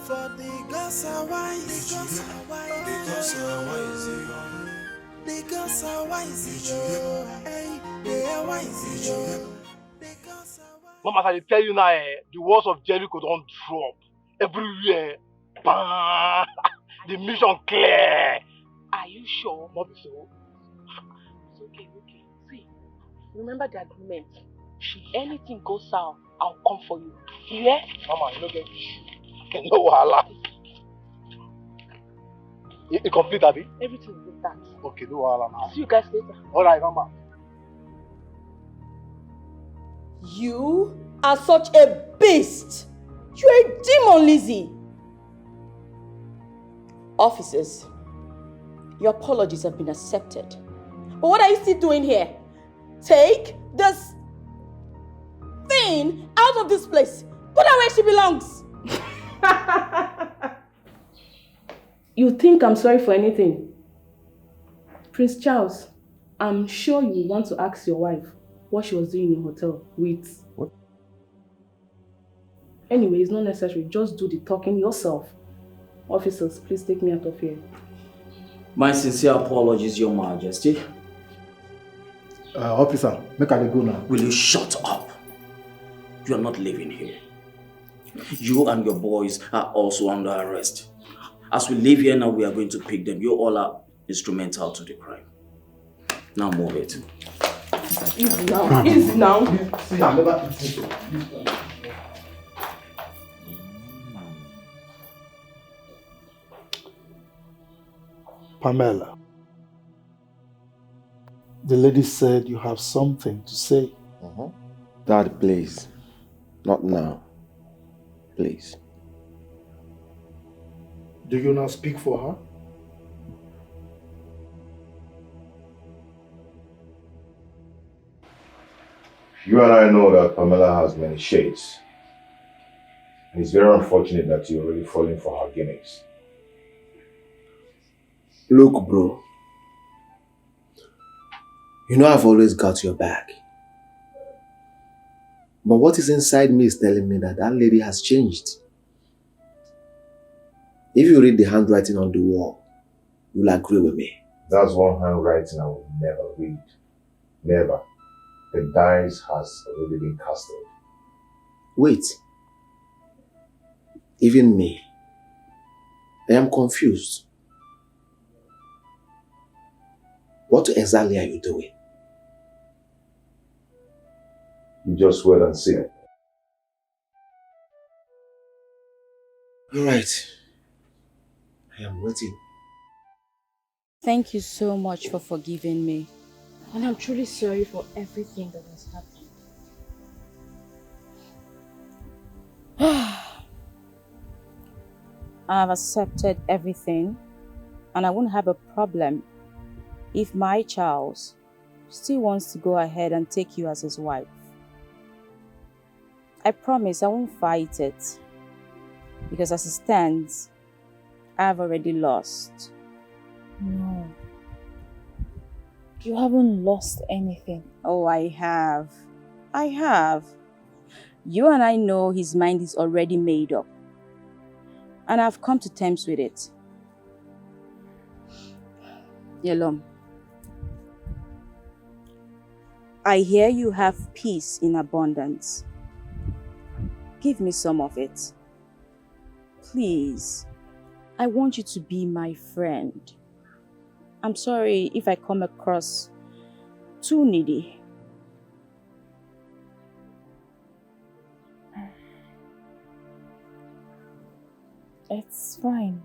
For the gods are wise. The gods are wise. The gods are wise. Hey, they are wise. Mama, as I tell you now, the walls of Jericho don't drop. Everywhere. Bam! The mission clear. Are you sure? Not be so. It's okay. See, remember the agreement. Should anything go south, I'll come for you. Yeah? Mama, you don't get issue. No wahala. You complete, Abby? Everything is intact. Okay, no wahala now. See you guys later. Alright, Mama. You are such a beast. You're a demon, Lizzie. Officers, your apologies have been accepted. But what are you still doing here? Take this thing out of this place. Put her where she belongs. You think I'm sorry for anything? Prince Charles, I'm sure you want to ask your wife what she was doing in the hotel with... What? Anyway, it's not necessary. Just do the talking yourself. Officers, please take me out of here. My sincere apologies, Your Majesty. Officer, make I go now. Will you shut up? You are not living here. You and your boys are also under arrest. As we leave here now, we are going to pick them. You all are instrumental to the crime. Now move it. Easy now. Easy now. See, I'm never eating. Pamela, the lady said you have something to say. Dad, please. Not now. Please. Do you not speak for her? You and I know that Pamela has many shades. And it's very unfortunate that you're really falling for her gimmicks. Look, bro. You know I've always got your back. But what is inside me is telling me that that lady has changed. If you read the handwriting on the wall, you'll agree with me. That's one handwriting I will never read. Never. The dice has already been casted. Wait. Even me. I am confused. What exactly are you doing? You just wait and see. You're right. I am waiting. Thank you so much for forgiving me. And I'm truly sorry for everything that has happened. I have accepted everything, and I won't have a problem if my Charles still wants to go ahead and take you as his wife. I promise I won't fight it. Because as it stands, I've already lost. No. You haven't lost anything. Oh, I have. I have. You and I know his mind is already made up. And I've come to terms with it. Yelom, I hear you have peace in abundance. Give me some of it. Please. I want you to be my friend. I'm sorry if I come across too needy. It's fine.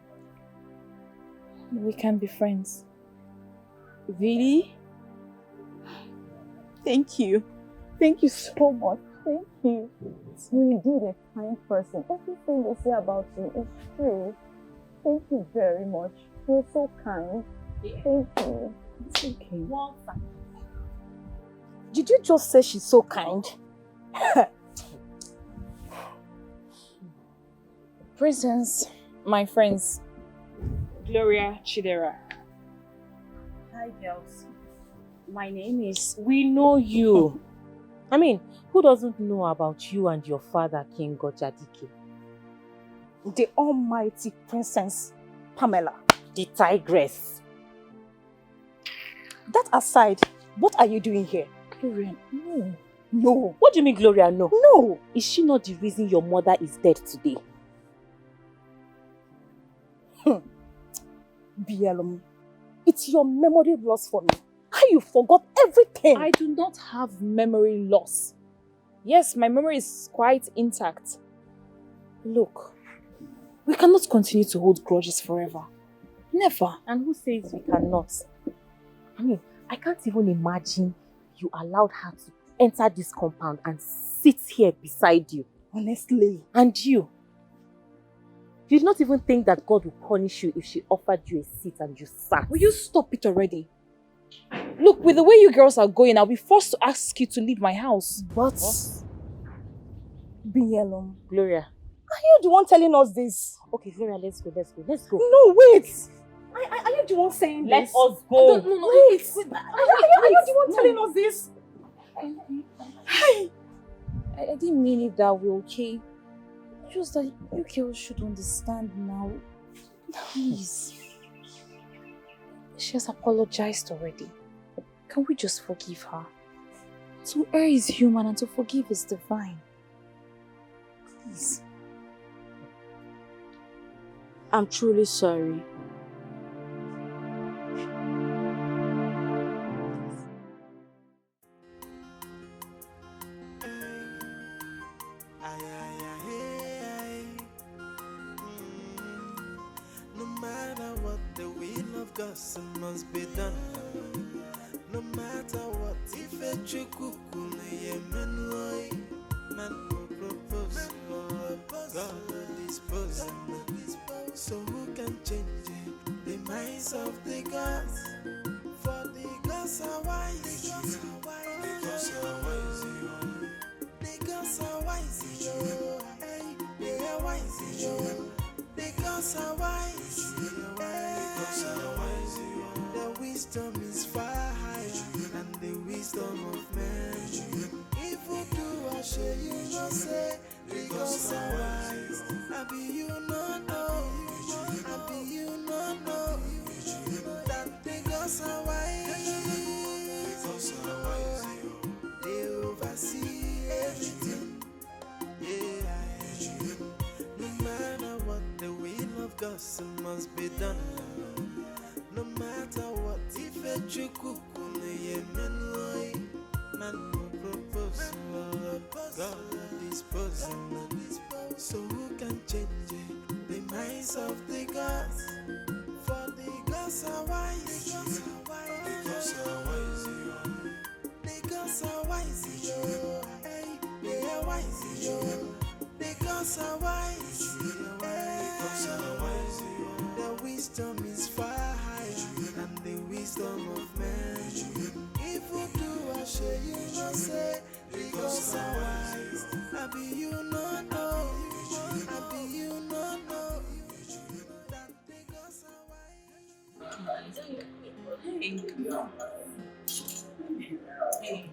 We can be friends. Really? Thank you. Thank you so much. Thank you. You indeed a kind person. Everything they say about you is true. Thank you very much. You're so kind. Thank you. It's okay. Did you just say she's so kind? Presents, my friends. Gloria Chidera. Hi, girls. My name is... We know you. I mean, who doesn't know about you and your father, King Gojadike? The almighty Princess Pamela. The tigress. That aside, what are you doing here? Gloria, no. No. What do you mean, Gloria, no? No. Is she not the reason your mother is dead today? Bielum, it's your memory loss for me. How you forgot everything. I do not have memory loss. Yes, my memory is quite intact. Look, we cannot continue to hold grudges forever. Never. And who says we cannot? I mean, I can't even imagine you allowed her to enter this compound and sit here beside you. Honestly. And you did not even think that God would punish you if she offered you a seat and you sat. Will you stop it already? Look, with the way you girls are going, I'll be forced to ask you to leave my house. But... Bielum. Gloria. Are you the one telling us this? Okay, Gloria, let's go. No, wait. Are you the one saying Let this? us go. No, wait. Are you the one telling us this? I didn't mean it that way, okay? Just that you girls should understand now. Please. She has apologized already. Can we just forgive her? To err is human and to forgive is divine. Please. I'm truly sorry. It must be done. No matter what, if it you cuckoo, man will propose, God will dispose. So who can change it? The minds of the gods. For the gods are wise. The gods are wise. The gods are wise. They are wise. The gods are wise. The wisdom is far higher than the wisdom of man. If you do, I shall you not say, because I wise. I be you not know. I be you not know. That the gods are wise. They oversee everything. Yeah. No matter what, the will of God must be done. No matter what, if it you cook on the man will propose, God will dispose. So who can change it? The minds of the gods. For the gods are wise. The gods are wise. The gods are wise. They are wise. The gods are wise. The gods are wise. The wisdom is far higher than the wisdom of man. If you do, I shall you not say, because I wise. I I be you no know. I be you no know. That because Hey.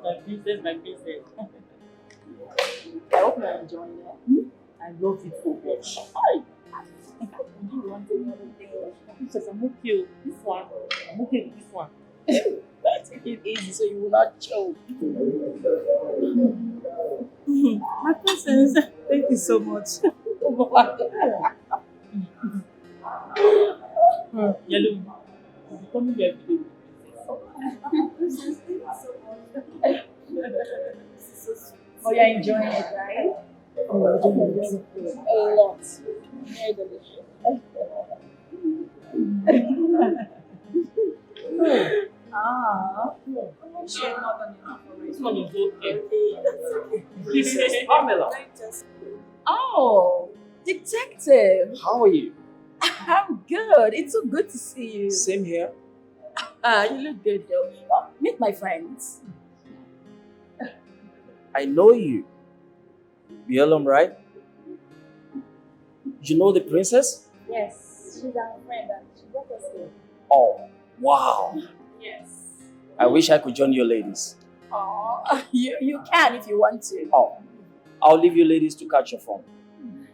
My princess, my princess. I hope you're enjoying it. I love it so much. Do you want any other thing? Princess, I'm okay with this one. I'm okay with this one. Take it easy so you will not choke. My princess, thank you so much. Yellow, you're becoming every day. Princess, thank you so much. Oh, you're enjoying it, right? Oh, I'm enjoying it A lot. Very delicious. Ah, I'm sure not on enough already. This one is okay. That's okay. Princess Pamela. Oh, detective. How are you? I'm good. It's so good to see you. Same here. You look good though. Oh, meet my friends. I know you. Yellow, right? You know the princess? Yes, she's our friend and she brought us here. Oh, wow. Yes. I wish I could join your ladies. Oh, you can if you want to. Oh, I'll leave you ladies to catch your phone.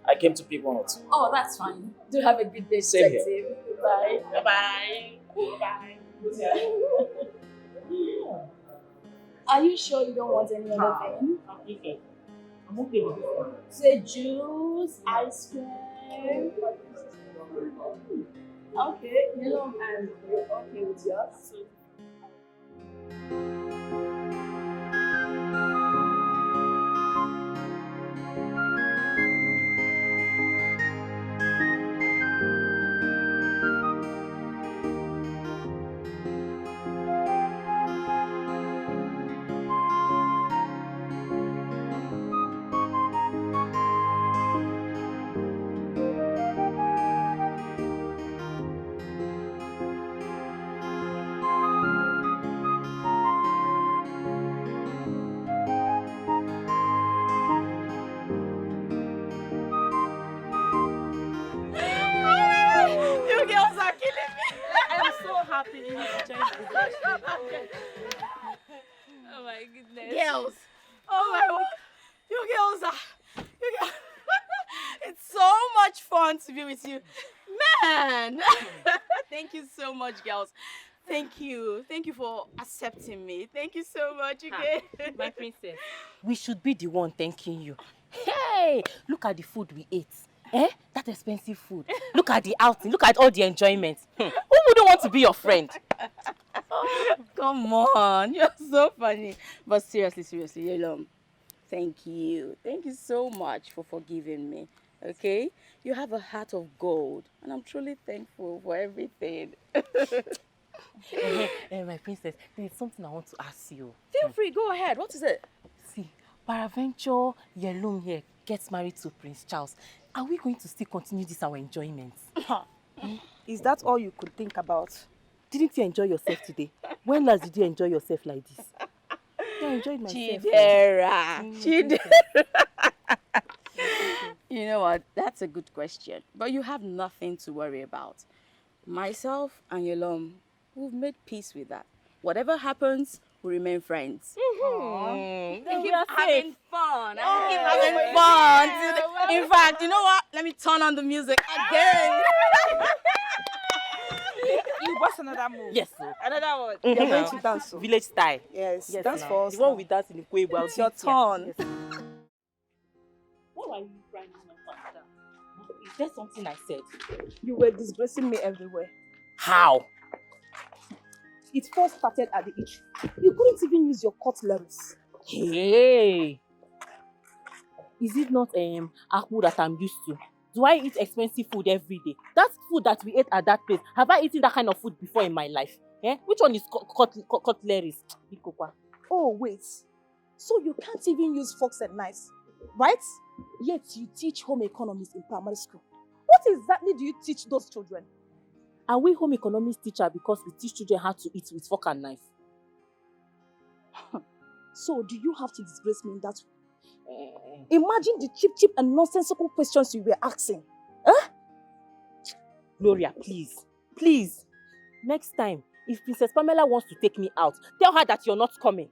I came to pick one or two. Oh, that's fine. Do have a good day, Same here. detective. Bye. Bye. Bye. Are you sure you don't want any other thing? Okay. I'm okay with this one. Say juice, ice cream. Okay, yellow and you're okay with yours? You girls are killing me. I'm so happy you enjoyed the Oh my goodness. Girls. Oh my god. You girls are. It's so much fun to be with you. Man. Thank you so much, girls. Thank you. Thank you for accepting me. Thank you so much again. My princess, we should be the one thanking you. Hey, look at the food we ate. Eh? That expensive food. Look at the outing. Look at all the enjoyment. Who wouldn't want to be your friend? Come on. You're so funny. But seriously, Yelom, thank you. Thank you so much for forgiving me. Okay? You have a heart of gold. And I'm truly thankful for everything. My princess, there is something I want to ask you. Feel free. Go ahead. What is it? See, Paraventure Yellow here gets married to Prince Charles. Are we going to still continue this our enjoyment? Is that all you could think about? Didn't you enjoy yourself today? When last did you enjoy yourself like this? I enjoyed myself. Chidera. You know what? That's a good question. But you have nothing to worry about. Myself and Yelom, we've made peace with that. Whatever happens, we remain friends. We keep are having safe. fun. Oh, Keep having fun. In fact, you know what? Let me turn on the music again. You bust another move. Yes, sir. Another one. Mhm. You're going to dance. So. Village style. Yes, Yes, dance now. for us. The one now. we dance in the Quebo. It's your turn. Yes. What are you crying about? Is there something I said? You were disgracing me everywhere. How? It first started at the itch. You couldn't even use your cutleries. Hey! Is it not akpu that I'm used to? Do I eat expensive food every day? That food that we ate at that place, have I eaten that kind of food before in my life? Eh? Which one is cutleries? Oh, wait. So you can't even use forks and knives, right? Yet you teach home economics in primary school. What exactly do you teach those children? Are we home economics teacher because we teach children how to eat with fork and knife? So do you have to disgrace me in that way? Imagine the cheap and nonsensical questions you were asking. Huh? Gloria, please. Please. Next time, if Princess Pamela wants to take me out, tell her that you're not coming.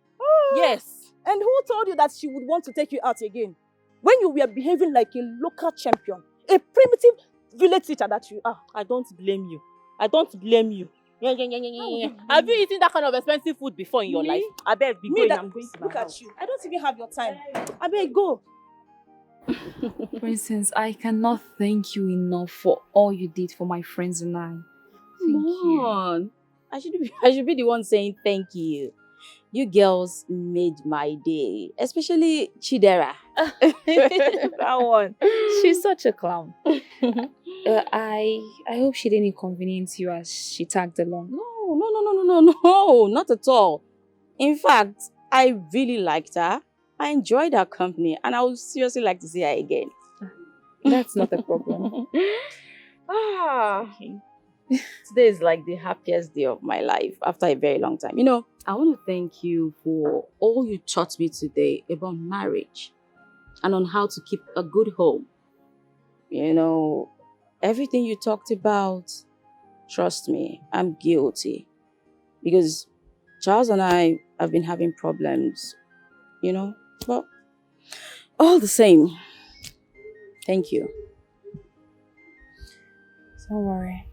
Yes. And who told you that she would want to take you out again? When you were behaving like a local champion, a primitive village teacher that you are. I don't blame you. I don't blame you. Have you eaten that kind of expensive food before in your life? I beg, be going. I'm going to my Look house. at you. I don't even have your time. I beg, go. Princess, I cannot thank you enough for all you did for my friends and I. Thank you. Come on. I should be the one saying thank you. You girls made my day, especially Chidera. That one. She's such a clown. I hope she didn't inconvenience you as she tagged along. No, not at all. In fact, I really liked her. I enjoyed her company and I would seriously like to see her again. That's not a problem. Today is like the happiest day of my life after a very long time. You know, I want to thank you for all you taught me today about marriage and on how to keep a good home. You know, everything you talked about, trust me, I'm guilty. Because Charles and I have been having problems, you know, but all the same, thank you. Don't worry.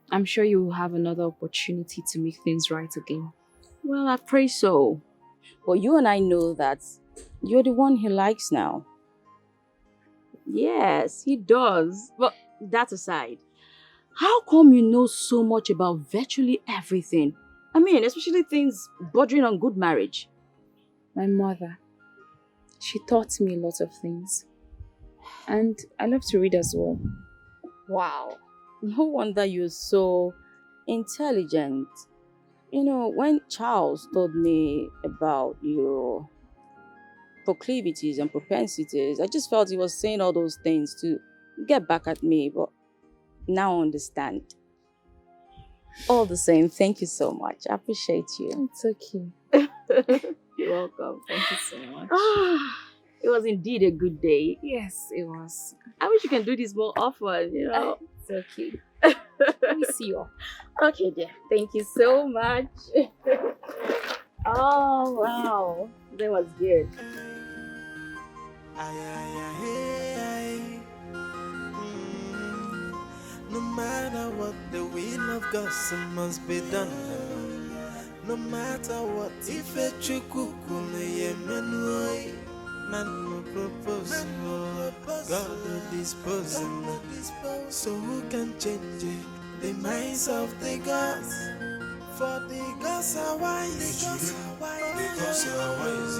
I'm sure you will have another opportunity to make things right again. Well, I pray so. But you and I know that you're the one he likes now. Yes, he does. But that aside, how come you know so much about virtually everything? I mean, especially things bordering on good marriage. My mother, she taught me a lot of things. And I love to read as well. Wow. No wonder you're so intelligent. You know, when Charles told me about your proclivities and propensities, I just felt he was saying all those things to get back at me, but now I understand. All the same, thank you so much. I appreciate you. It's okay. You're welcome. Thank you so much. It was indeed a good day. Yes, it was. I wish you can do this more often, you know. It's okay. Let me see you. Okay, dear. Thank you so much. Oh, wow. That was good. No matter what, the will of God must be done. No matter what, if a chukukune yemenoi, man no propose, God no dispose. So who can change the minds of the gods? For the gods are wise, the gods are wise,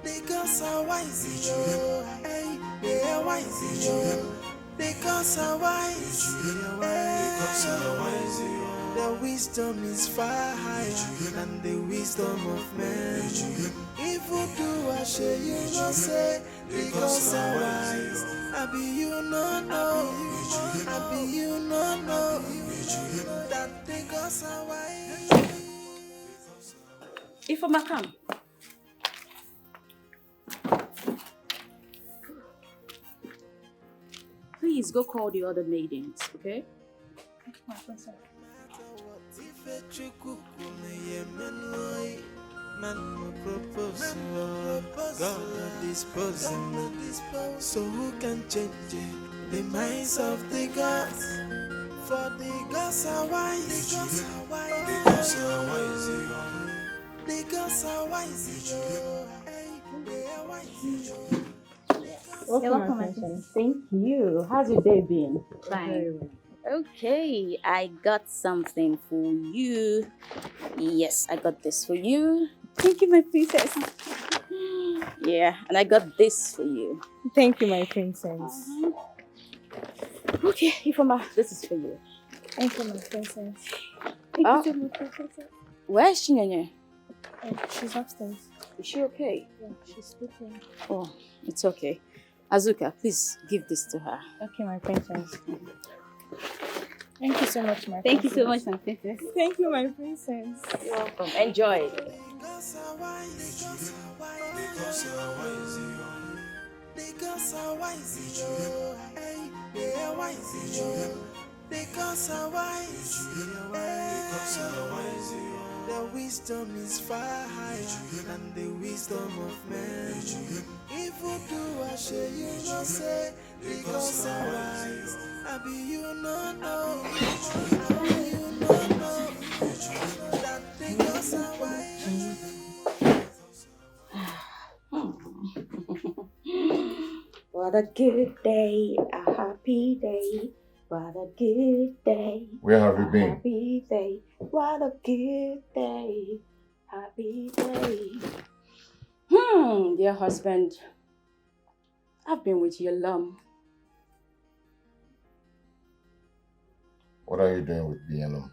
the gods are wise, hey, they are wise, the gods are wise, their wisdom is far higher than the wisdom of men. If you do I say you no say, the gods are wise. I be you no know, I be you no know that the gods are wise. If I come. Please go call the other maidens, okay? Man no propose, God no dispose. So who can change the minds of the gods? For the gods are wise, the gods are wise, the gods are wise, the gods are wise, they are wise. Welcome, my friend. Thank you. How's your day been? Fine. Okay, I got something for you. Yes, I got this for you. Thank you, my princess. Yeah, and I got this for you. Thank you, my princess. Okay, Ifoma, this is for you. Thank you, my princess. Thank you so much, my princess. Where's Chinenye? She's upstairs. Is she okay? Yeah, she's sleeping. Oh, it's okay. Azuka, please give this to her. Okay, my princess. Thank you so much, my Thank you so princess. much, my princess. Thank you, my princess. You're welcome. Enjoy. The wisdom is far higher than the wisdom of man. If you do I say you no say, because I'm wise. I be you no know. I be you no know. That because I'm wise. What a good day, a happy day. What a good day. Where have you been? Happy day. What a good day. Happy day. Dear husband, I've been with your lum. What are you doing with BNM?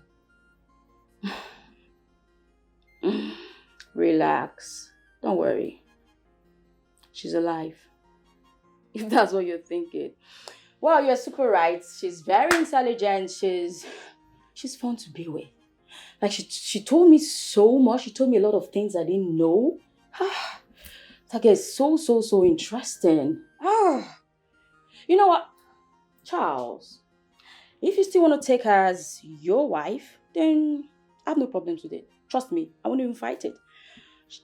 Relax. Don't worry. She's alive. If that's what you're thinking. Well, you're super right. She's very intelligent. She's fun to be with. Like she told me so much. She told me a lot of things I didn't know. That is so interesting. You know what, Charles? If you still want to take her as your wife, then I have no problems with it. Trust me, I won't even fight it.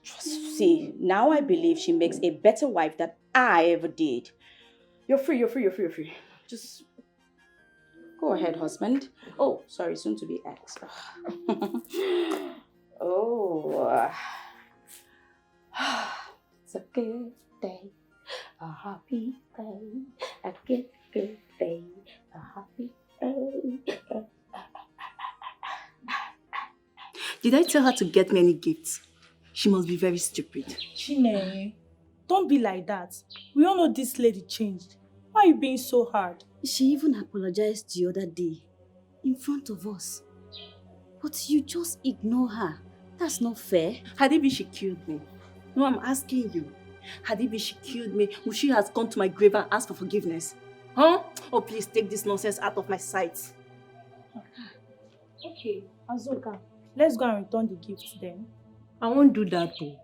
See, now I believe she makes a better wife than I ever did. You're free. Just go ahead, husband. Oh, sorry, soon to be ex. It's a good day, a happy day, a good day, a happy day. Did I tell her to get me any gifts? She must be very stupid. Chinenye, don't be like that. We all know this lady changed. Why are you being so hard? She even apologized the other day in front of us. But you just ignore her. That's not fair. Had it been she killed me? No, I'm asking you. Had it been she killed me, would she have gone to my grave and asked for forgiveness? Huh? Oh, please take this nonsense out of my sight. Okay, Azuka, let's go and return the gifts then. I won't do that though.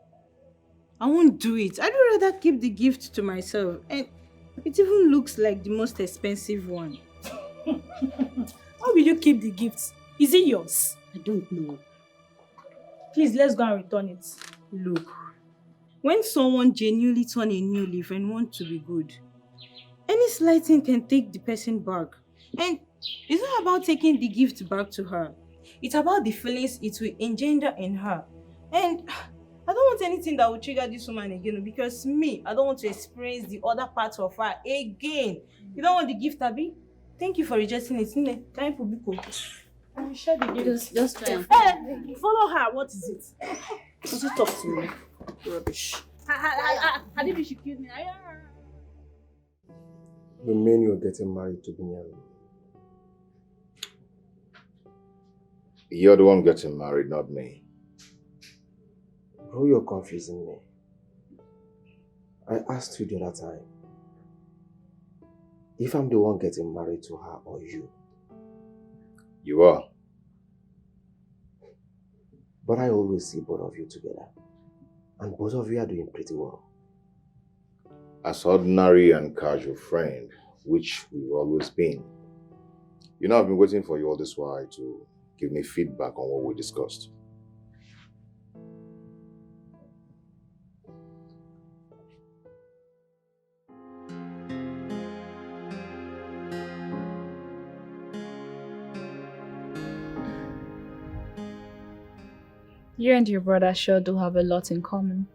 I won't do it. I'd rather keep the gift to myself. And it even looks like the most expensive one. Why will you keep the gifts? Is it yours? I don't know. Please, let's go and return it. Look, when someone genuinely turns a new leaf and wants to be good, any slight thing can take the person back. And it's not about taking the gift back to her. It's about the feelings it will engender in her. And I don't want anything that will trigger this woman again, because I don't want to experience the other parts of her again. You don't want the gift, Abi? Thank you for rejecting it. Time for Biko. I will share the gift. Just try and... Hey, follow her. What is it? Does it talk to me? Rubbish. Hadibi, she killed me. You mean you're getting married to Binyam? You're the one getting married, not me. Bro, you're confusing me. I asked you the other time if I'm the one getting married to her or you. You are. But I always see both of you together. And both of you are doing pretty well. As ordinary and casual friend, which we've always been. You know, I've been waiting for you all this while to give me feedback on what we discussed. You and your brother sure do have a lot in common.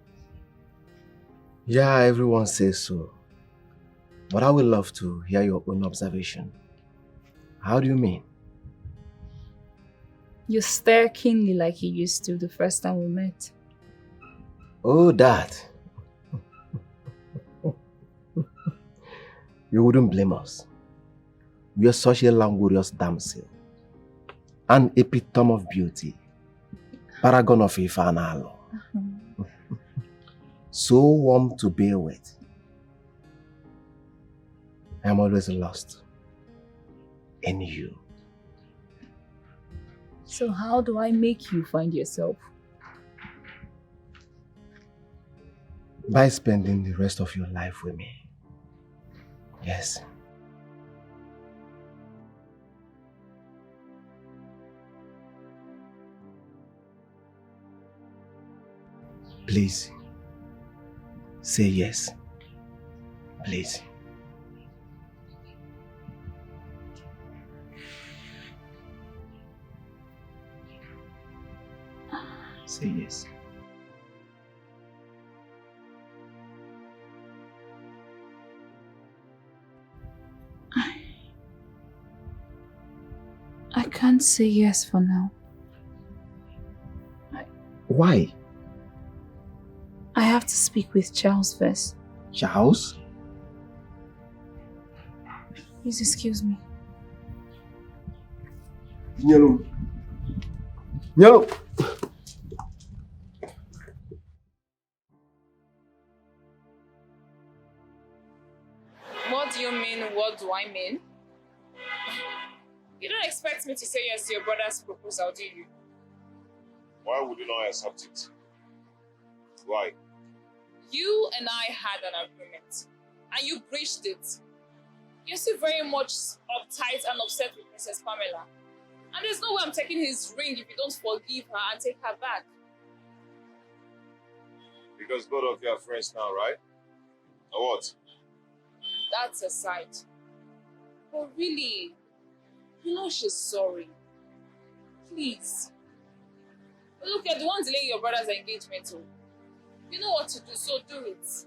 Yeah, everyone says so. But I would love to hear your own observation. How do you mean? You stare keenly like you used to the first time we met. Oh, that. You wouldn't blame us. We are such a languorous damsel. An epitome of beauty. Paragon of Ifanalo. So warm to bear with. I am always lost in you. So how do I make you find yourself? By spending the rest of your life with me. Yes. Please, say yes. Please. Say yes. I can't say yes for now. Why? I have to speak with Charles first. Charles? Please excuse me. Nyalo. Nyalo. What do you mean, what do I mean? You don't expect me to say yes to your brother's proposal, do you? Why would you not accept it? Why? You and I had an agreement, and you breached it. You're still very much uptight and upset with Princess Pamela. And there's no way I'm taking his ring if you don't forgive her and take her back. Because both of you are friends now, right? Or what? That's aside. But really, you know she's sorry. Please. Look, you're the one delaying your brother's engagement too. You know what to do, so do it.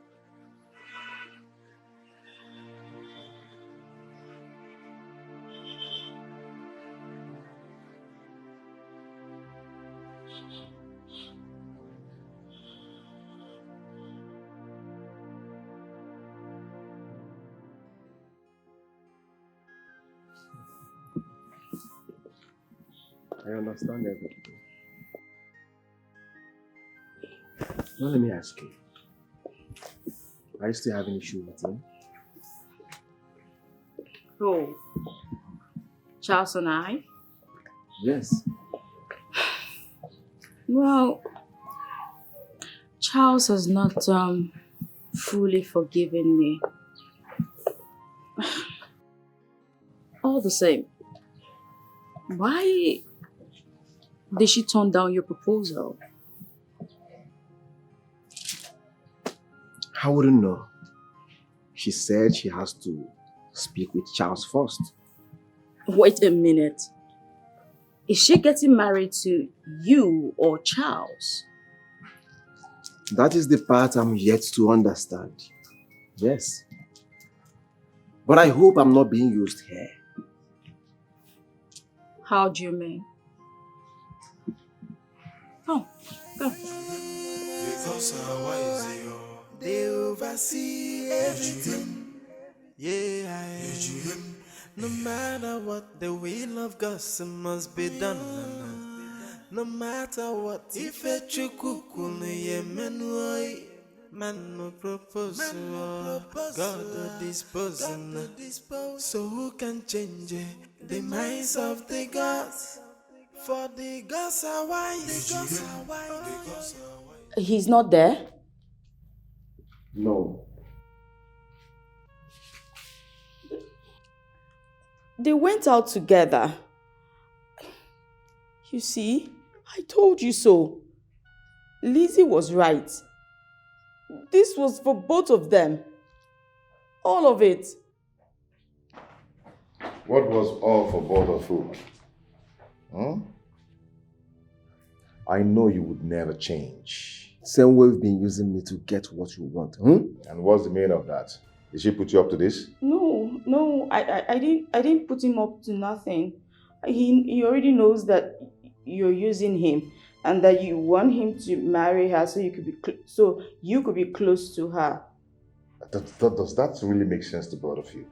I understand everything. Now let me ask you. Are you still having issue with him? Oh, Charles and I? Yes. Well, Charles has not fully forgiven me. All the same, why did she turn down your proposal? I wouldn't know. She said she has to speak with Charles first. Wait a minute. Is she getting married to you or Charles? That is the part I'm yet to understand. Yes. But I hope I'm not being used here. How do you mean? Oh, go. Because our wise they oversee everything. Yeah, no matter what, the will of God must be done. No matter what, if a chukukune yemenoi, man no propose, God disposing. So who can change the minds of the gods? For the gods are wise. He's not there? No. They went out together. You see, I told you so. Lizzie was right. This was for both of them. All of it. What was all for both of you? I know you would never change. Same way you've been using me to get what you want. And what's the meaning of that? Did she put you up to this? No, I didn't put him up to nothing. He already knows that you're using him and that you want him to marry her so you could be close to her. Does that really make sense to both of you?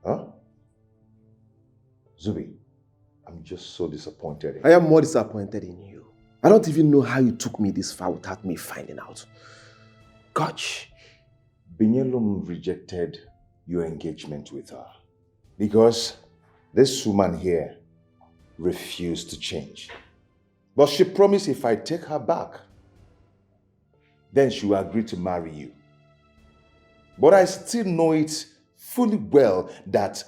Huh? Zubi, I'm just so disappointed in you. I am more disappointed in you. I don't even know how you took me this far without me finding out. Gosh. Binyelum rejected your engagement with her. Because this woman here refused to change. But she promised if I take her back, then she will agree to marry you. But I still know it fully well that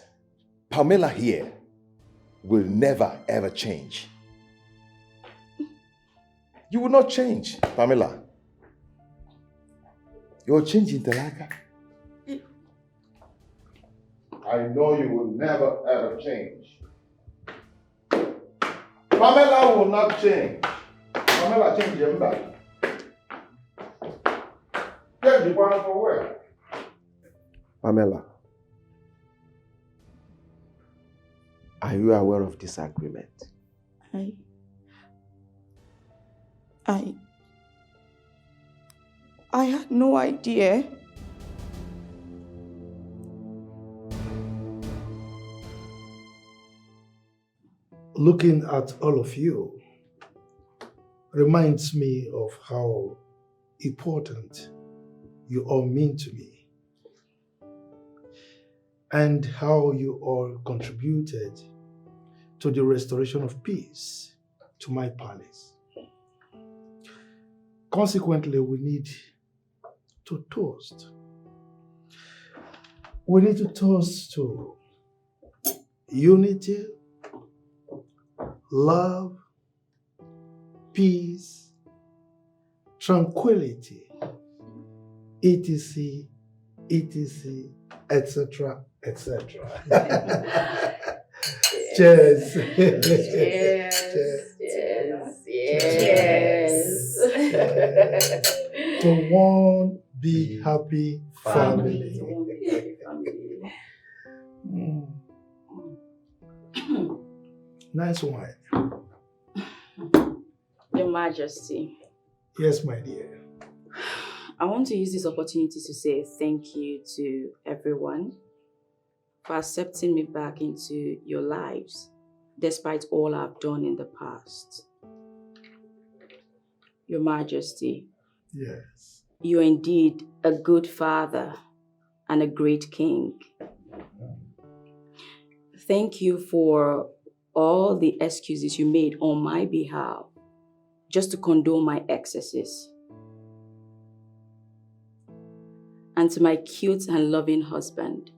Pamela here will never ever change. You will not change, Pamela. You're changing, Talaka. I know you will never ever change. Pamela will not change. Pamela change your back. Change the one for where? Pamela, are you aware of this agreement? I had no idea. Looking at all of you reminds me of how important you all mean to me and how you all contributed to the restoration of peace to my palace. Consequently, we need to toast. We need to toast to unity, love, peace, tranquility, etc., etc., etc., etc. Cheers. Cheers. Cheers. To one big happy family. Nice wine. Your Majesty, Yes, my dear. I want to use this opportunity to say thank you to everyone for accepting me back into your lives, despite all I've done in the past. Your Majesty, Yes. you're indeed a good father and a great king. Thank you for all the excuses you made on my behalf just to condone my excesses. And to my cute and loving husband,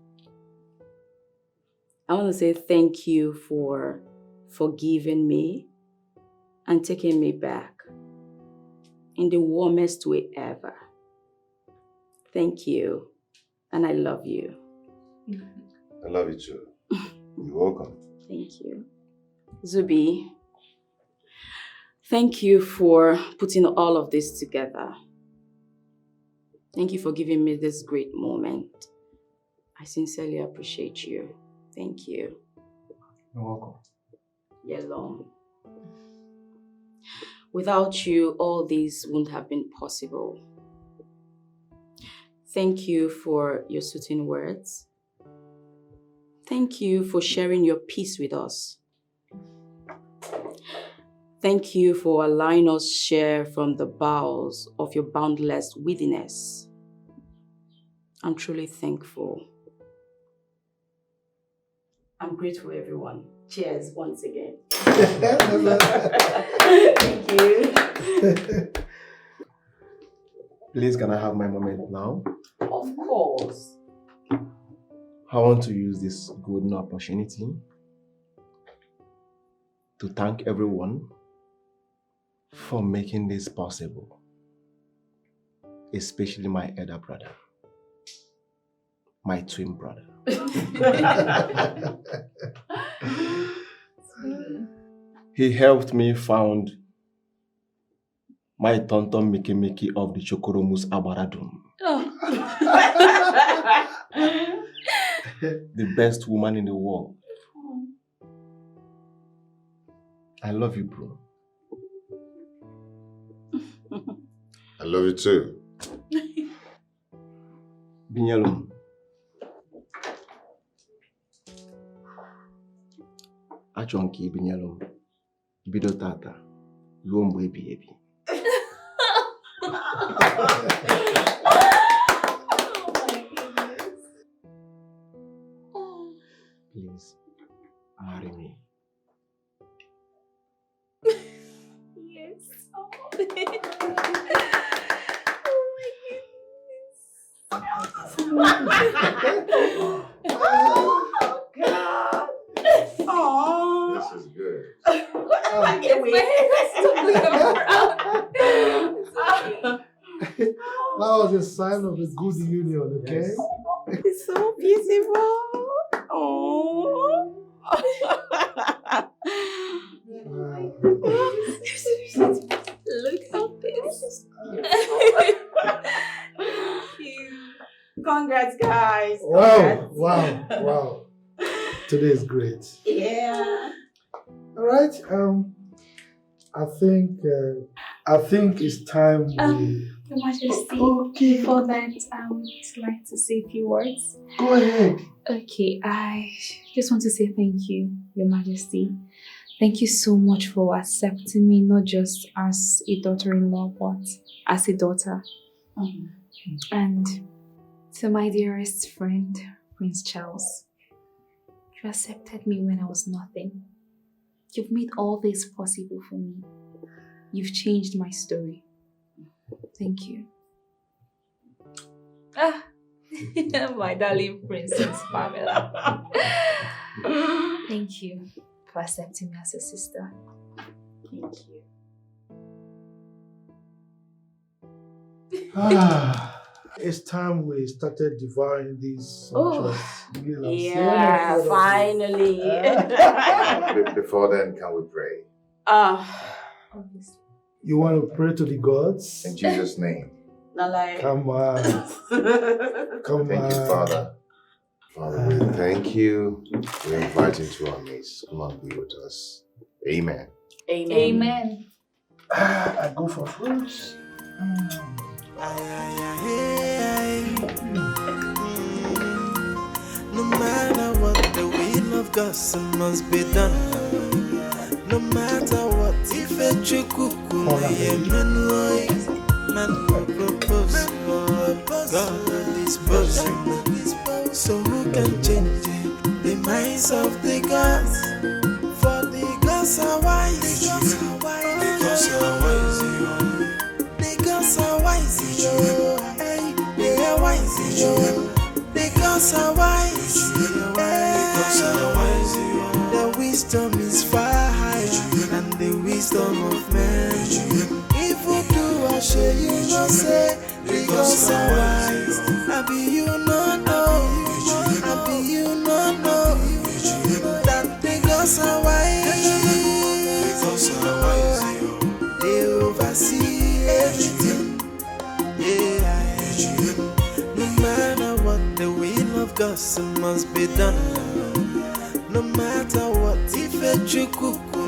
I want to say thank you for forgiving me and taking me back in the warmest way ever. Thank you, and I love you. I love you too. You're welcome. Thank you. Zubi, thank you for putting all of this together. Thank you for giving me this great moment. I sincerely appreciate you. Thank you. You're welcome. Yellow. Without you, all this wouldn't have been possible. Thank you for your soothing words. Thank you for sharing your peace with us. Thank you for allowing us share from the bowels of your boundless wittiness. I'm truly thankful. I'm grateful, everyone. Cheers once again. Thank you. Please, can I have my moment now? Of course. I want to use this golden opportunity to thank everyone for making this possible, especially my elder brother, my twin brother. He helped me found my tonton Mickey of the Chokoromus Abaradum. The best woman in the world. I love you, bro. I love you too. Binyalum. Achonki Binyalum. Bido tata. Luombo ebi. God. Aww. This is good. I can't wait. That was a sign of a good union, okay? It's so beautiful. Oh. Look how this. Congrats, guys. Wow, wow. Today is great. Yeah. All right. I think it's time we. Your Majesty, before that, I would like to say a few words. Go ahead. Okay, I just want to say thank you, Your Majesty. Thank you so much for accepting me, not just as a daughter-in-law, but as a daughter. And to my dearest friend, Prince Charles, you accepted me when I was nothing. You've made all this possible for me. You've changed my story. Thank you. My darling Princess Pamela. Thank you for accepting me as a sister. Thank you. It's time we started devouring these sumptuous meal. Yeah, finally. Before then, can we pray? Obviously. You want to pray to the gods? In Jesus' name. Not like. Come on. Come Thank you, Father. Father, we thank you. We invite you to our midst. Come on, be with us. Amen. Amen. Amen. I go for fruits. No matter what, the will of God must be done. No matter what, if a chukuku man propose, God dispose. So who can change the minds of the gods? For the gods are wise. The gods are wise. The gods are wise. They are wise. The gods are wise. The wisdom is far higher than the wisdom of man. If you do, I share you not say the gods are wise. I be you not know. I be you not know that the gods are wise. They oversee everything. No matter what, the will of God must be done. No matter what, if a chukuku